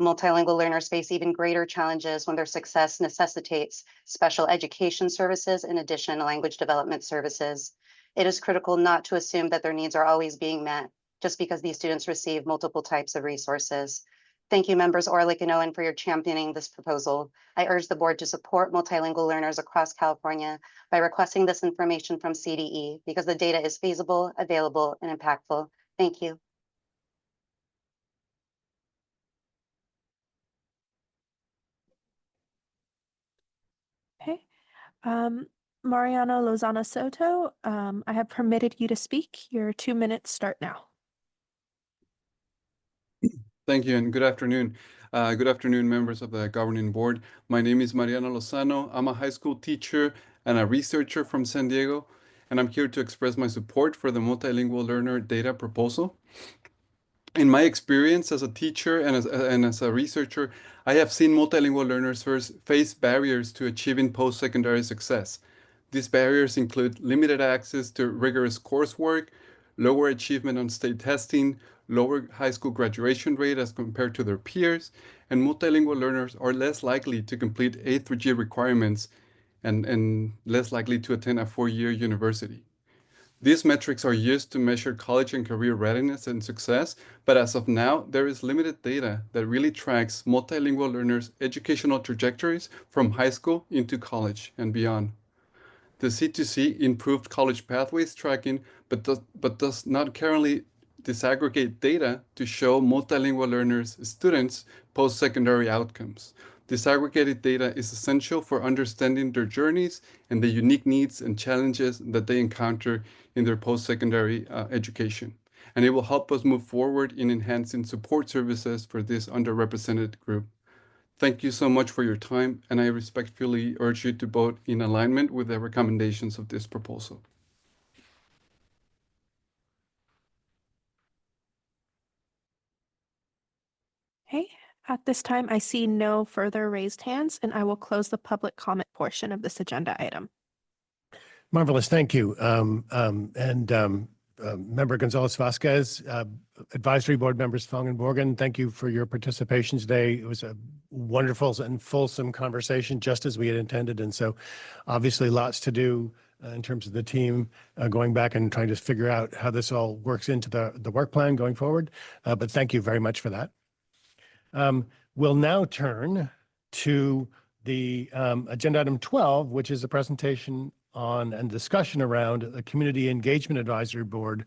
Multilingual learners face even greater challenges when their success necessitates special education services in addition to language development services. It is critical not to assume that their needs are always being met just because these students receive multiple types of resources. Thank you, members Orlick and Owen, for your championing this proposal. I urge the board to support multilingual learners across California by requesting this information from CDE because the data is feasible, available, and impactful. Thank you. Okay. Mariano Lozana Soto, I have permitted you to speak. Your 2 minutes start now. Thank you and good afternoon. Good afternoon, members of the governing board. My name is Mariano Lozano. I'm a high school teacher and a researcher from San Diego, and I'm here to express my support for the multilingual learner data proposal. In my experience as a teacher and as a researcher, I have seen multilingual learners first face barriers to achieving post-secondary success. These barriers include limited access to rigorous coursework, lower achievement on state testing, lower high school graduation rate as compared to their peers, and multilingual learners are less likely to complete A through G requirements and less likely to attend a 4-year university. These metrics are used to measure college and career readiness and success, but as of now, there is limited data that really tracks multilingual learners' educational trajectories from high school into college and beyond. The C2C improved college pathways tracking, but does not currently disaggregate data to show multilingual learners' students' post-secondary outcomes. Disaggregated data is essential for understanding their journeys and the unique needs and challenges that they encounter in their post-secondary education. And it will help us move forward in enhancing support services for this underrepresented group. Thank you so much for your time, and I respectfully urge you to vote in alignment with the recommendations of this proposal. Okay, at this time, I see no further raised hands, and I will close the public comment portion of this agenda item. Marvelous, thank you. Member Gonzalez Vasquez, advisory board members Fong and Morgan, thank you for your participation today. It was a wonderful and fulsome conversation, just as we had intended. And so obviously lots to do in terms of the team going back and trying to figure out how this all works into the work plan going forward. But thank you very much for that. We'll now turn to the agenda item 12, which is a presentation on and discussion around the Community Engagement Advisory Board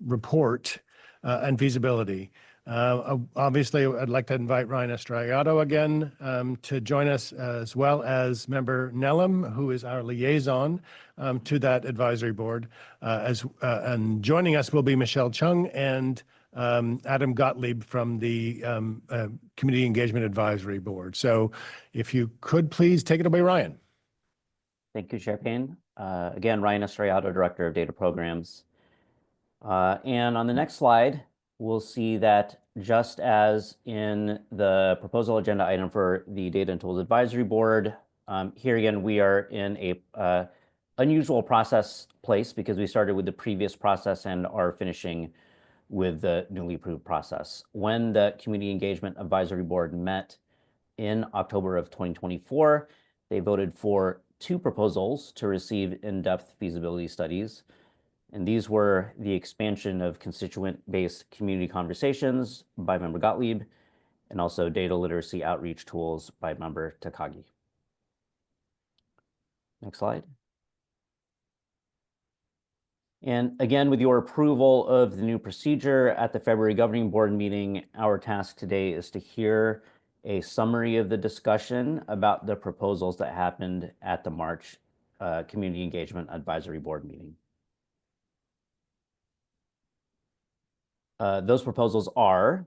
report and feasibility. Obviously, I'd like to invite Ryan Estrellado again to join us, as well as member Nellam, who is our liaison to that advisory board. And joining us will be Michelle Chung and Adam Gottlieb from the Community Engagement Advisory Board. So if you could please take it away, Ryan. Thank you, Chair Payne. Again, Ryan Estrellado, Director of Data Programs. And on the next slide, we'll see that just as in the proposal agenda item for the Data and Tools Advisory Board, here again, we are in a unusual place because we started with the previous process and are finishing with the newly approved process. When the Community Engagement Advisory Board met in October of 2024, they voted for 2 proposals to receive in-depth feasibility studies. And these were the expansion of constituent-based community conversations by member Gottlieb, and also data literacy outreach tools by member Takagi. Next slide. And again, with your approval of the new procedure at the February Governing Board meeting, our task today is to hear a summary of the discussion about the proposals that happened at the March Community Engagement Advisory Board meeting. Those proposals are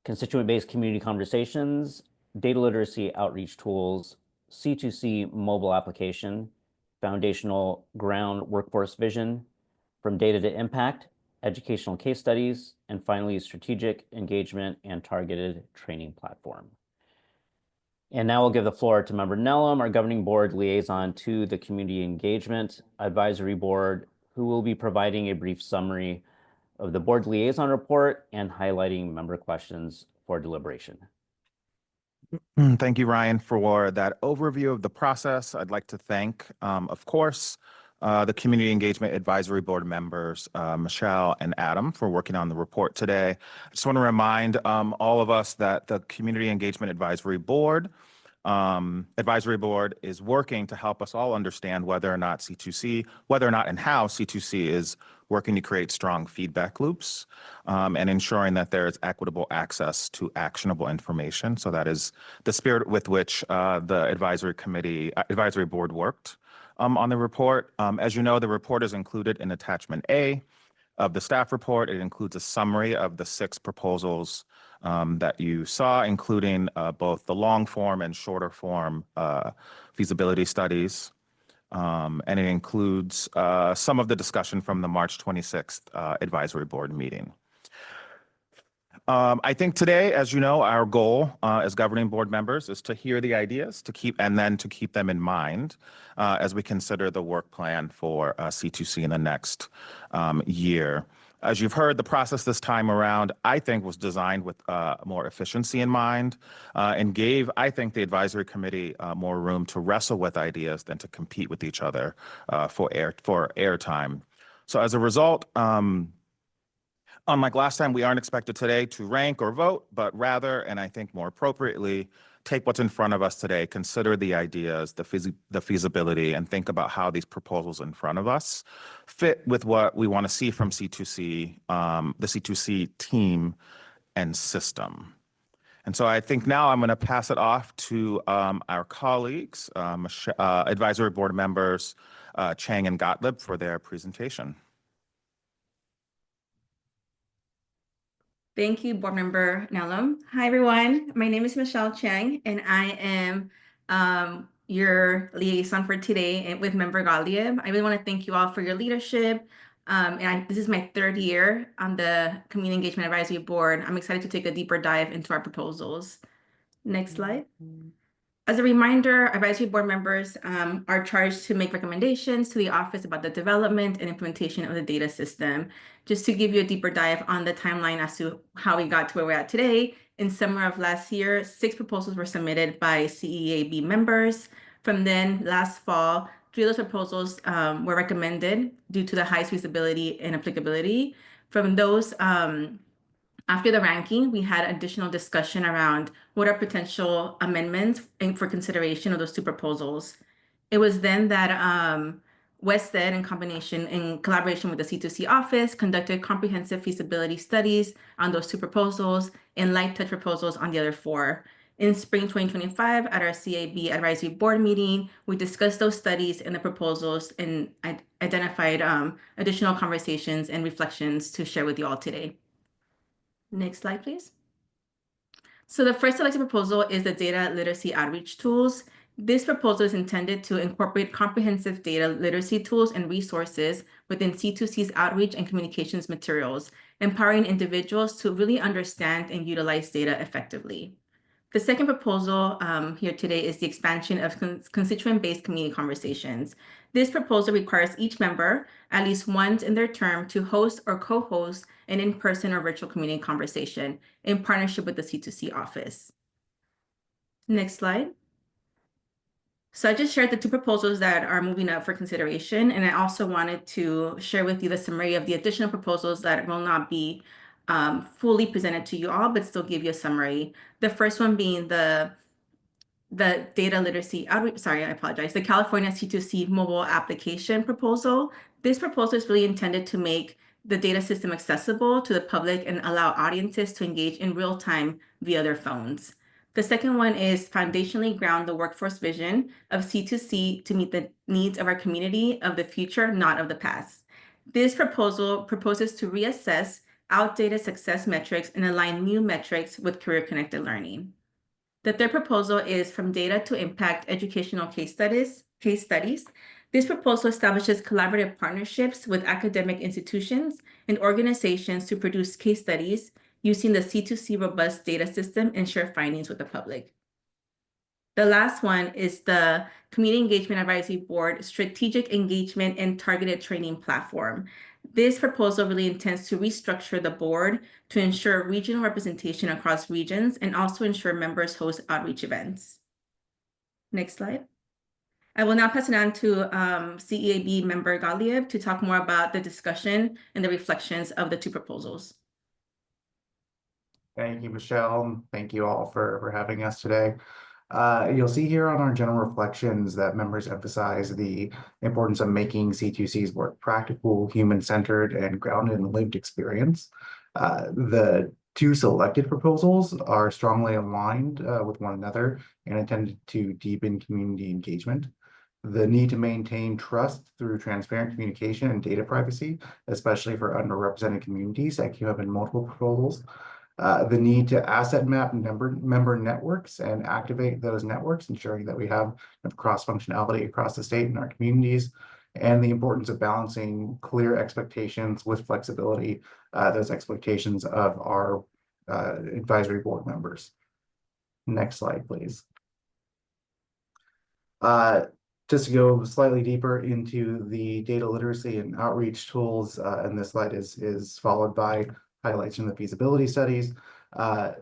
constituent-based community conversations, data literacy outreach tools, C2C mobile application, foundational ground workforce vision, from data to impact, educational case studies, and finally, strategic engagement and targeted training platform. And now I'll give the floor to member Nellam, our governing board liaison to the Community Engagement Advisory Board, who will be providing a brief summary of the board liaison report and highlighting member questions for deliberation. Thank you, Ryan, for that overview of the process. I'd like to thank, of course, the Community Engagement Advisory Board members, Michelle and Adam, for working on the report today. I just want to remind all of us that the Community Engagement Advisory Board is working to help us all understand whether or not and how C2C is working to create strong feedback loops and ensuring that there is equitable access to actionable information. So that is the spirit with which the advisory board worked on the report. As you know, the report is included in attachment A of the staff report. It includes a summary of the 6 proposals that you saw, including both the long form and shorter form feasibility studies. And it includes some of the discussion from the March 26th advisory board meeting. I think today, as you know, our goal as governing board members is to hear the ideas to keep them in mind as we consider the work plan for C2C in the next year. As you've heard, the process this time around, I think, was designed with more efficiency in mind and gave, I think, the advisory committee more room to wrestle with ideas than to compete with each other for airtime. So as a result, unlike last time, we aren't expected today to rank or vote, but rather, and I think more appropriately, take what's in front of us today, consider the ideas, the feasibility, and think about how these proposals in front of us fit with what we want to see from C2C, the C2C team and system. And so I think now I'm going to pass it off to our colleagues, advisory board members, Chang and Gottlieb, for their presentation. Thank you, Board Member Nellum. Hi, everyone. My name is Michelle Chang, and I am your liaison for today with Member Gottlieb. I really want to thank you all for your leadership. This is my 3rd year on the Community Engagement Advisory Board. I'm excited to take a deeper dive into our proposals. Next slide. As a reminder, advisory board members are charged to make recommendations to the office about the development and implementation of the data system. Just to give you a deeper dive on the timeline as to how we got to where we're at today, in summer of last year, 6 proposals were submitted by CEAB members. From then, last fall, 3 of those proposals were recommended due to the highest feasibility and applicability. From those, after the ranking, we had additional discussion around what are potential amendments for consideration of those 2 proposals. It was then that WestEd, in collaboration with the C2C office, conducted comprehensive feasibility studies on those 2 proposals and light touch proposals on the other 4. In spring 2025, at our CAB advisory board meeting, we discussed those studies and the proposals and identified additional conversations and reflections to share with you all today. Next slide, please. So the first selected proposal is the data literacy outreach tools. This proposal is intended to incorporate comprehensive data literacy tools and resources within C2C's outreach and communications materials, empowering individuals to really understand and utilize data effectively. The second proposal here today is the expansion of constituent-based community conversations. This proposal requires each member, at least once in their term, to host or co-host an in-person or virtual community conversation in partnership with the C2C office. Next slide. So I just shared the 2 proposals that are moving up for consideration, and I also wanted to share with you the summary of the additional proposals that will not be fully presented to you all, but still give you a summary. The first one being the data literacy outreach, sorry, I apologize, the California C2C mobile application proposal. This proposal is really intended to make the data system accessible to the public and allow audiences to engage in real time via their phones. The second one is foundationally ground the workforce vision of C2C to meet the needs of our community of the future, not of the past. This proposal proposes to reassess outdated success metrics and align new metrics with career-connected learning. The third proposal is from data to impact educational case studies. This proposal establishes collaborative partnerships with academic institutions and organizations to produce case studies using the C2C robust data system and share findings with the public. The last one is the Community Engagement Advisory Board Strategic Engagement and Targeted Training Platform. This proposal really intends to restructure the board to ensure regional representation across regions and also ensure members host outreach events. Next slide. I will now pass it on to CEAB member Gottlieb to talk more about the discussion and the reflections of the 2 proposals. Thank you, Michelle. Thank you all for having us today. You'll see here on our general reflections that members emphasize the importance of making C2C's work practical, human-centered, and grounded in lived experience. The 2 selected proposals are strongly aligned with one another and intended to deepen community engagement. The need to maintain trust through transparent communication and data privacy, especially for underrepresented communities that came up in multiple proposals. The need to asset map member networks and activate those networks, ensuring that we have cross-functionality across the state and our communities, and the importance of balancing clear expectations with flexibility, those expectations of our advisory board members. Next slide, please. Just to go slightly deeper into the data literacy and outreach tools, and this slide is followed by highlights from the feasibility studies.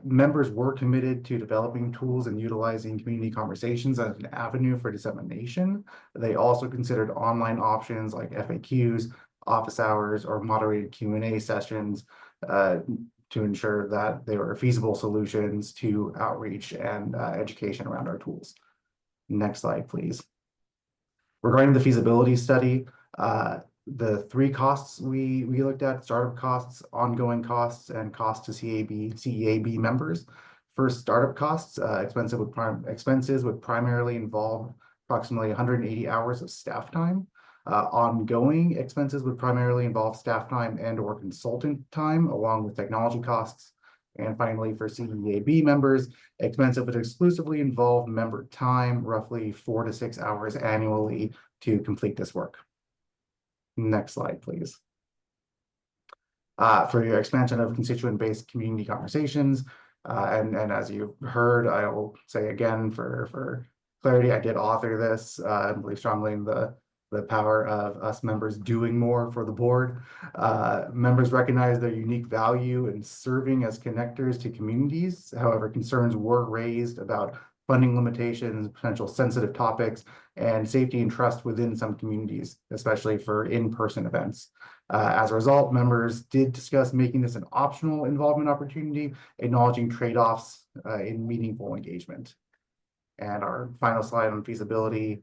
Members were committed to developing tools and utilizing community conversations as an avenue for dissemination. They also considered online options like FAQs, office hours, or moderated Q&A sessions to ensure that they were feasible solutions to outreach and education around our tools. Next slide, please. Regarding the feasibility study, the 3 costs we looked at: startup costs, ongoing costs, and costs to CEAB members. First, startup costs. Expenses would primarily involve approximately 180 hours of staff time. Ongoing expenses would primarily involve staff time and/or consultant time, along with technology costs. And finally, for CEAB members, expenses would exclusively involve member time, roughly 4 to 6 hours annually to complete this work. Next slide, please. For your expansion of constituent-based community conversations, and as you've heard, I will say again for clarity, I did author this. I believe strongly in the power of us members doing more for the board. Members recognize their unique value in serving as connectors to communities. However, concerns were raised about funding limitations, potential sensitive topics, and safety and trust within some communities, especially for in-person events. As a result, members did discuss making this an optional involvement opportunity, acknowledging trade-offs in meaningful engagement. And our final slide on feasibility.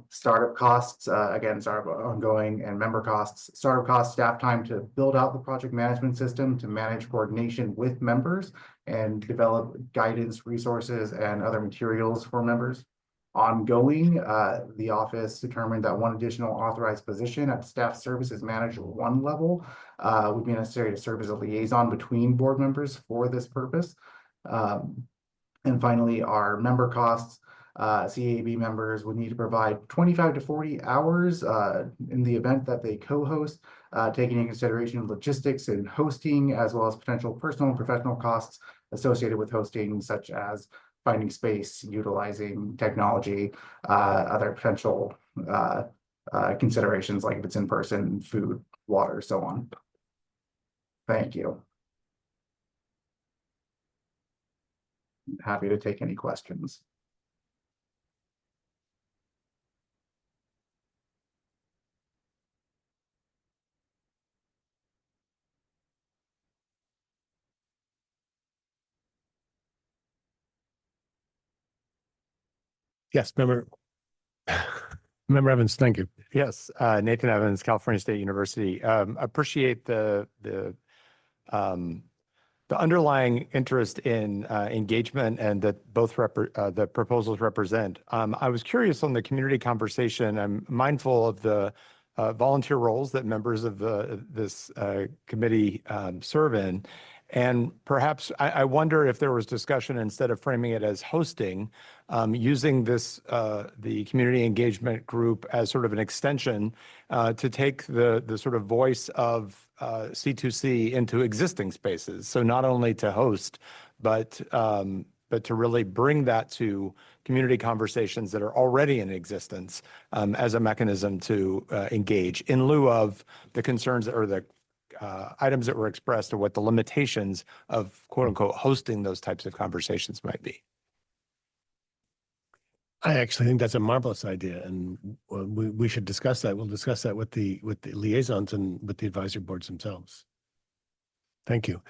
Startup costs, again, startup ongoing and member costs. Startup costs, staff time to build out the project management system, to manage coordination with members and develop guidance, resources, and other materials for members. Ongoing, the office determined that one additional authorized position at staff services manager 1 level would be necessary to serve as a liaison between board members for this purpose. And finally, our member costs. CAB members would need to provide 25 to 40 hours in the event that they co-host, taking into consideration logistics and hosting, as well as potential personal and professional costs associated with hosting, such as finding space, utilizing technology, other potential considerations like if it's in person, food, water, so on. Thank you. Happy to take any questions. Yes, member Evans, thank you. Yes, Nathan Evans, California State University. Appreciate the underlying interest in engagement and that both the proposals represent. I was curious on the community conversation. I'm mindful of the volunteer roles that members of this committee serve in. And perhaps I wonder if there was discussion, instead of framing it as hosting, using this the community engagement group as sort of an extension to take the sort of voice of C2C into existing spaces. So not only to host, but to really bring that to community conversations that are already in existence as a mechanism to engage, in lieu of the concerns or the items that were expressed, or what the limitations of quote unquote hosting those types of conversations might be. I actually think that's a marvelous idea, and we should discuss that. We'll discuss that with the liaisons and with the advisory boards themselves. Thank you.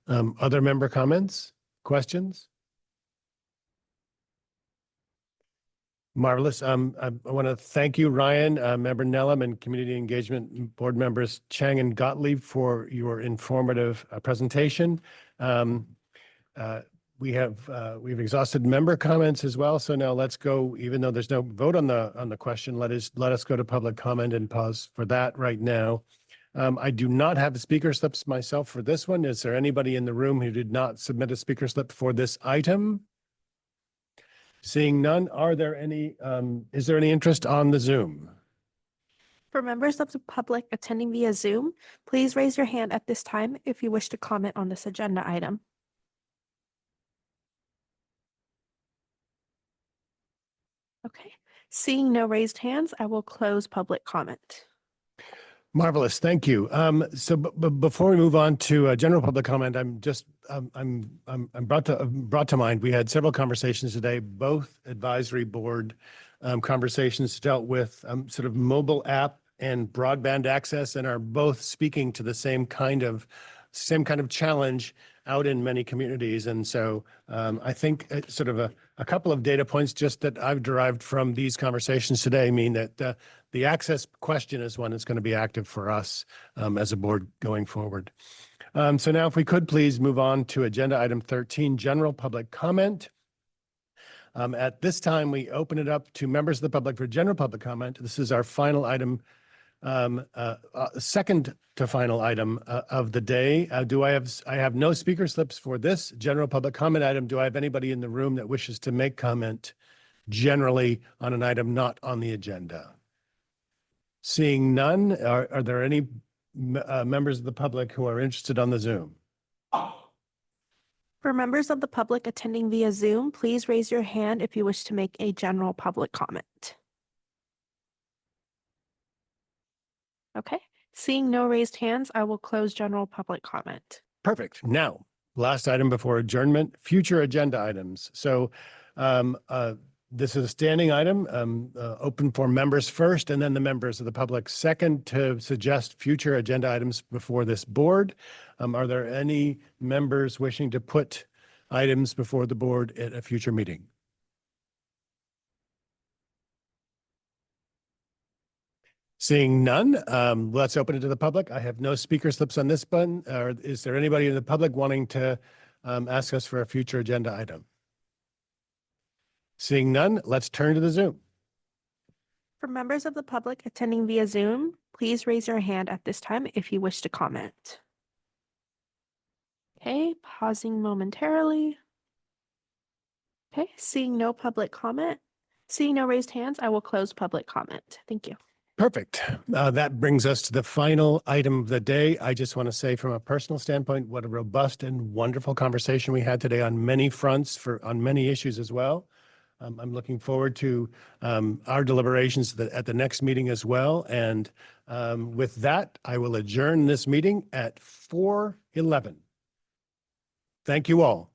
Other member comments, questions? Marvelous. I want to thank you, Ryan, Member Nellam, and Community Engagement Board members Chang and Gottlieb for your informative presentation. We've exhausted member comments as well. So now let's go. Even though there's no vote on the question, let us go to public comment and pause for that right now. I do not have the speaker slips myself for this one. Is there anybody in the room who did not submit a speaker slip for this item? Seeing none, is there any interest on the Zoom? For members of the public attending via Zoom, please raise your hand at this time if you wish to comment on this agenda item. Okay, seeing no raised hands, I will close public comment. Marvelous, thank you. So before we move on to general public comment, I'm brought to mind. We had several conversations today. Both advisory board conversations dealt with sort of mobile app and broadband access, and are both speaking to the same kind of challenge out in many communities. And so I think sort of a couple of data points just that I've derived from these conversations today mean that the access question is one that's going to be active for us as a board going forward. So now if we could please move on to agenda item 13, general public comment. At this time, we open it up to members of the public for general public comment. This is our final item, second to final item of the day. I have no speaker slips for this general public comment item. Do I have anybody in the room that wishes to make comment generally on an item not on the agenda? Seeing none, are there any members of the public who are interested on the Zoom? For members of the public attending via Zoom, please raise your hand if you wish to make a general public comment. Okay, seeing no raised hands, I will close general public comment. Perfect. Now, last item before adjournment, future agenda items. So this is a standing item, open for members first, and then the members of the public second to suggest future agenda items before this board. Are there any members wishing to put items before the board at a future meeting? Seeing none, let's open it to the public. I have no speaker slips on this button. Is there anybody in the public wanting to ask us for a future agenda item? Seeing none, let's turn to the Zoom. For members of the public attending via Zoom, please raise your hand at this time if you wish to comment. Okay, pausing momentarily. Okay, seeing no public comment, seeing no raised hands, I will close public comment. Thank you. Perfect. That brings us to the final item of the day. I just want to say from a personal standpoint, what a robust and wonderful conversation we had today on many fronts on many issues as well. I'm looking forward to our deliberations at the next meeting as well. And with that, I will adjourn this meeting at 4:11. Thank you all.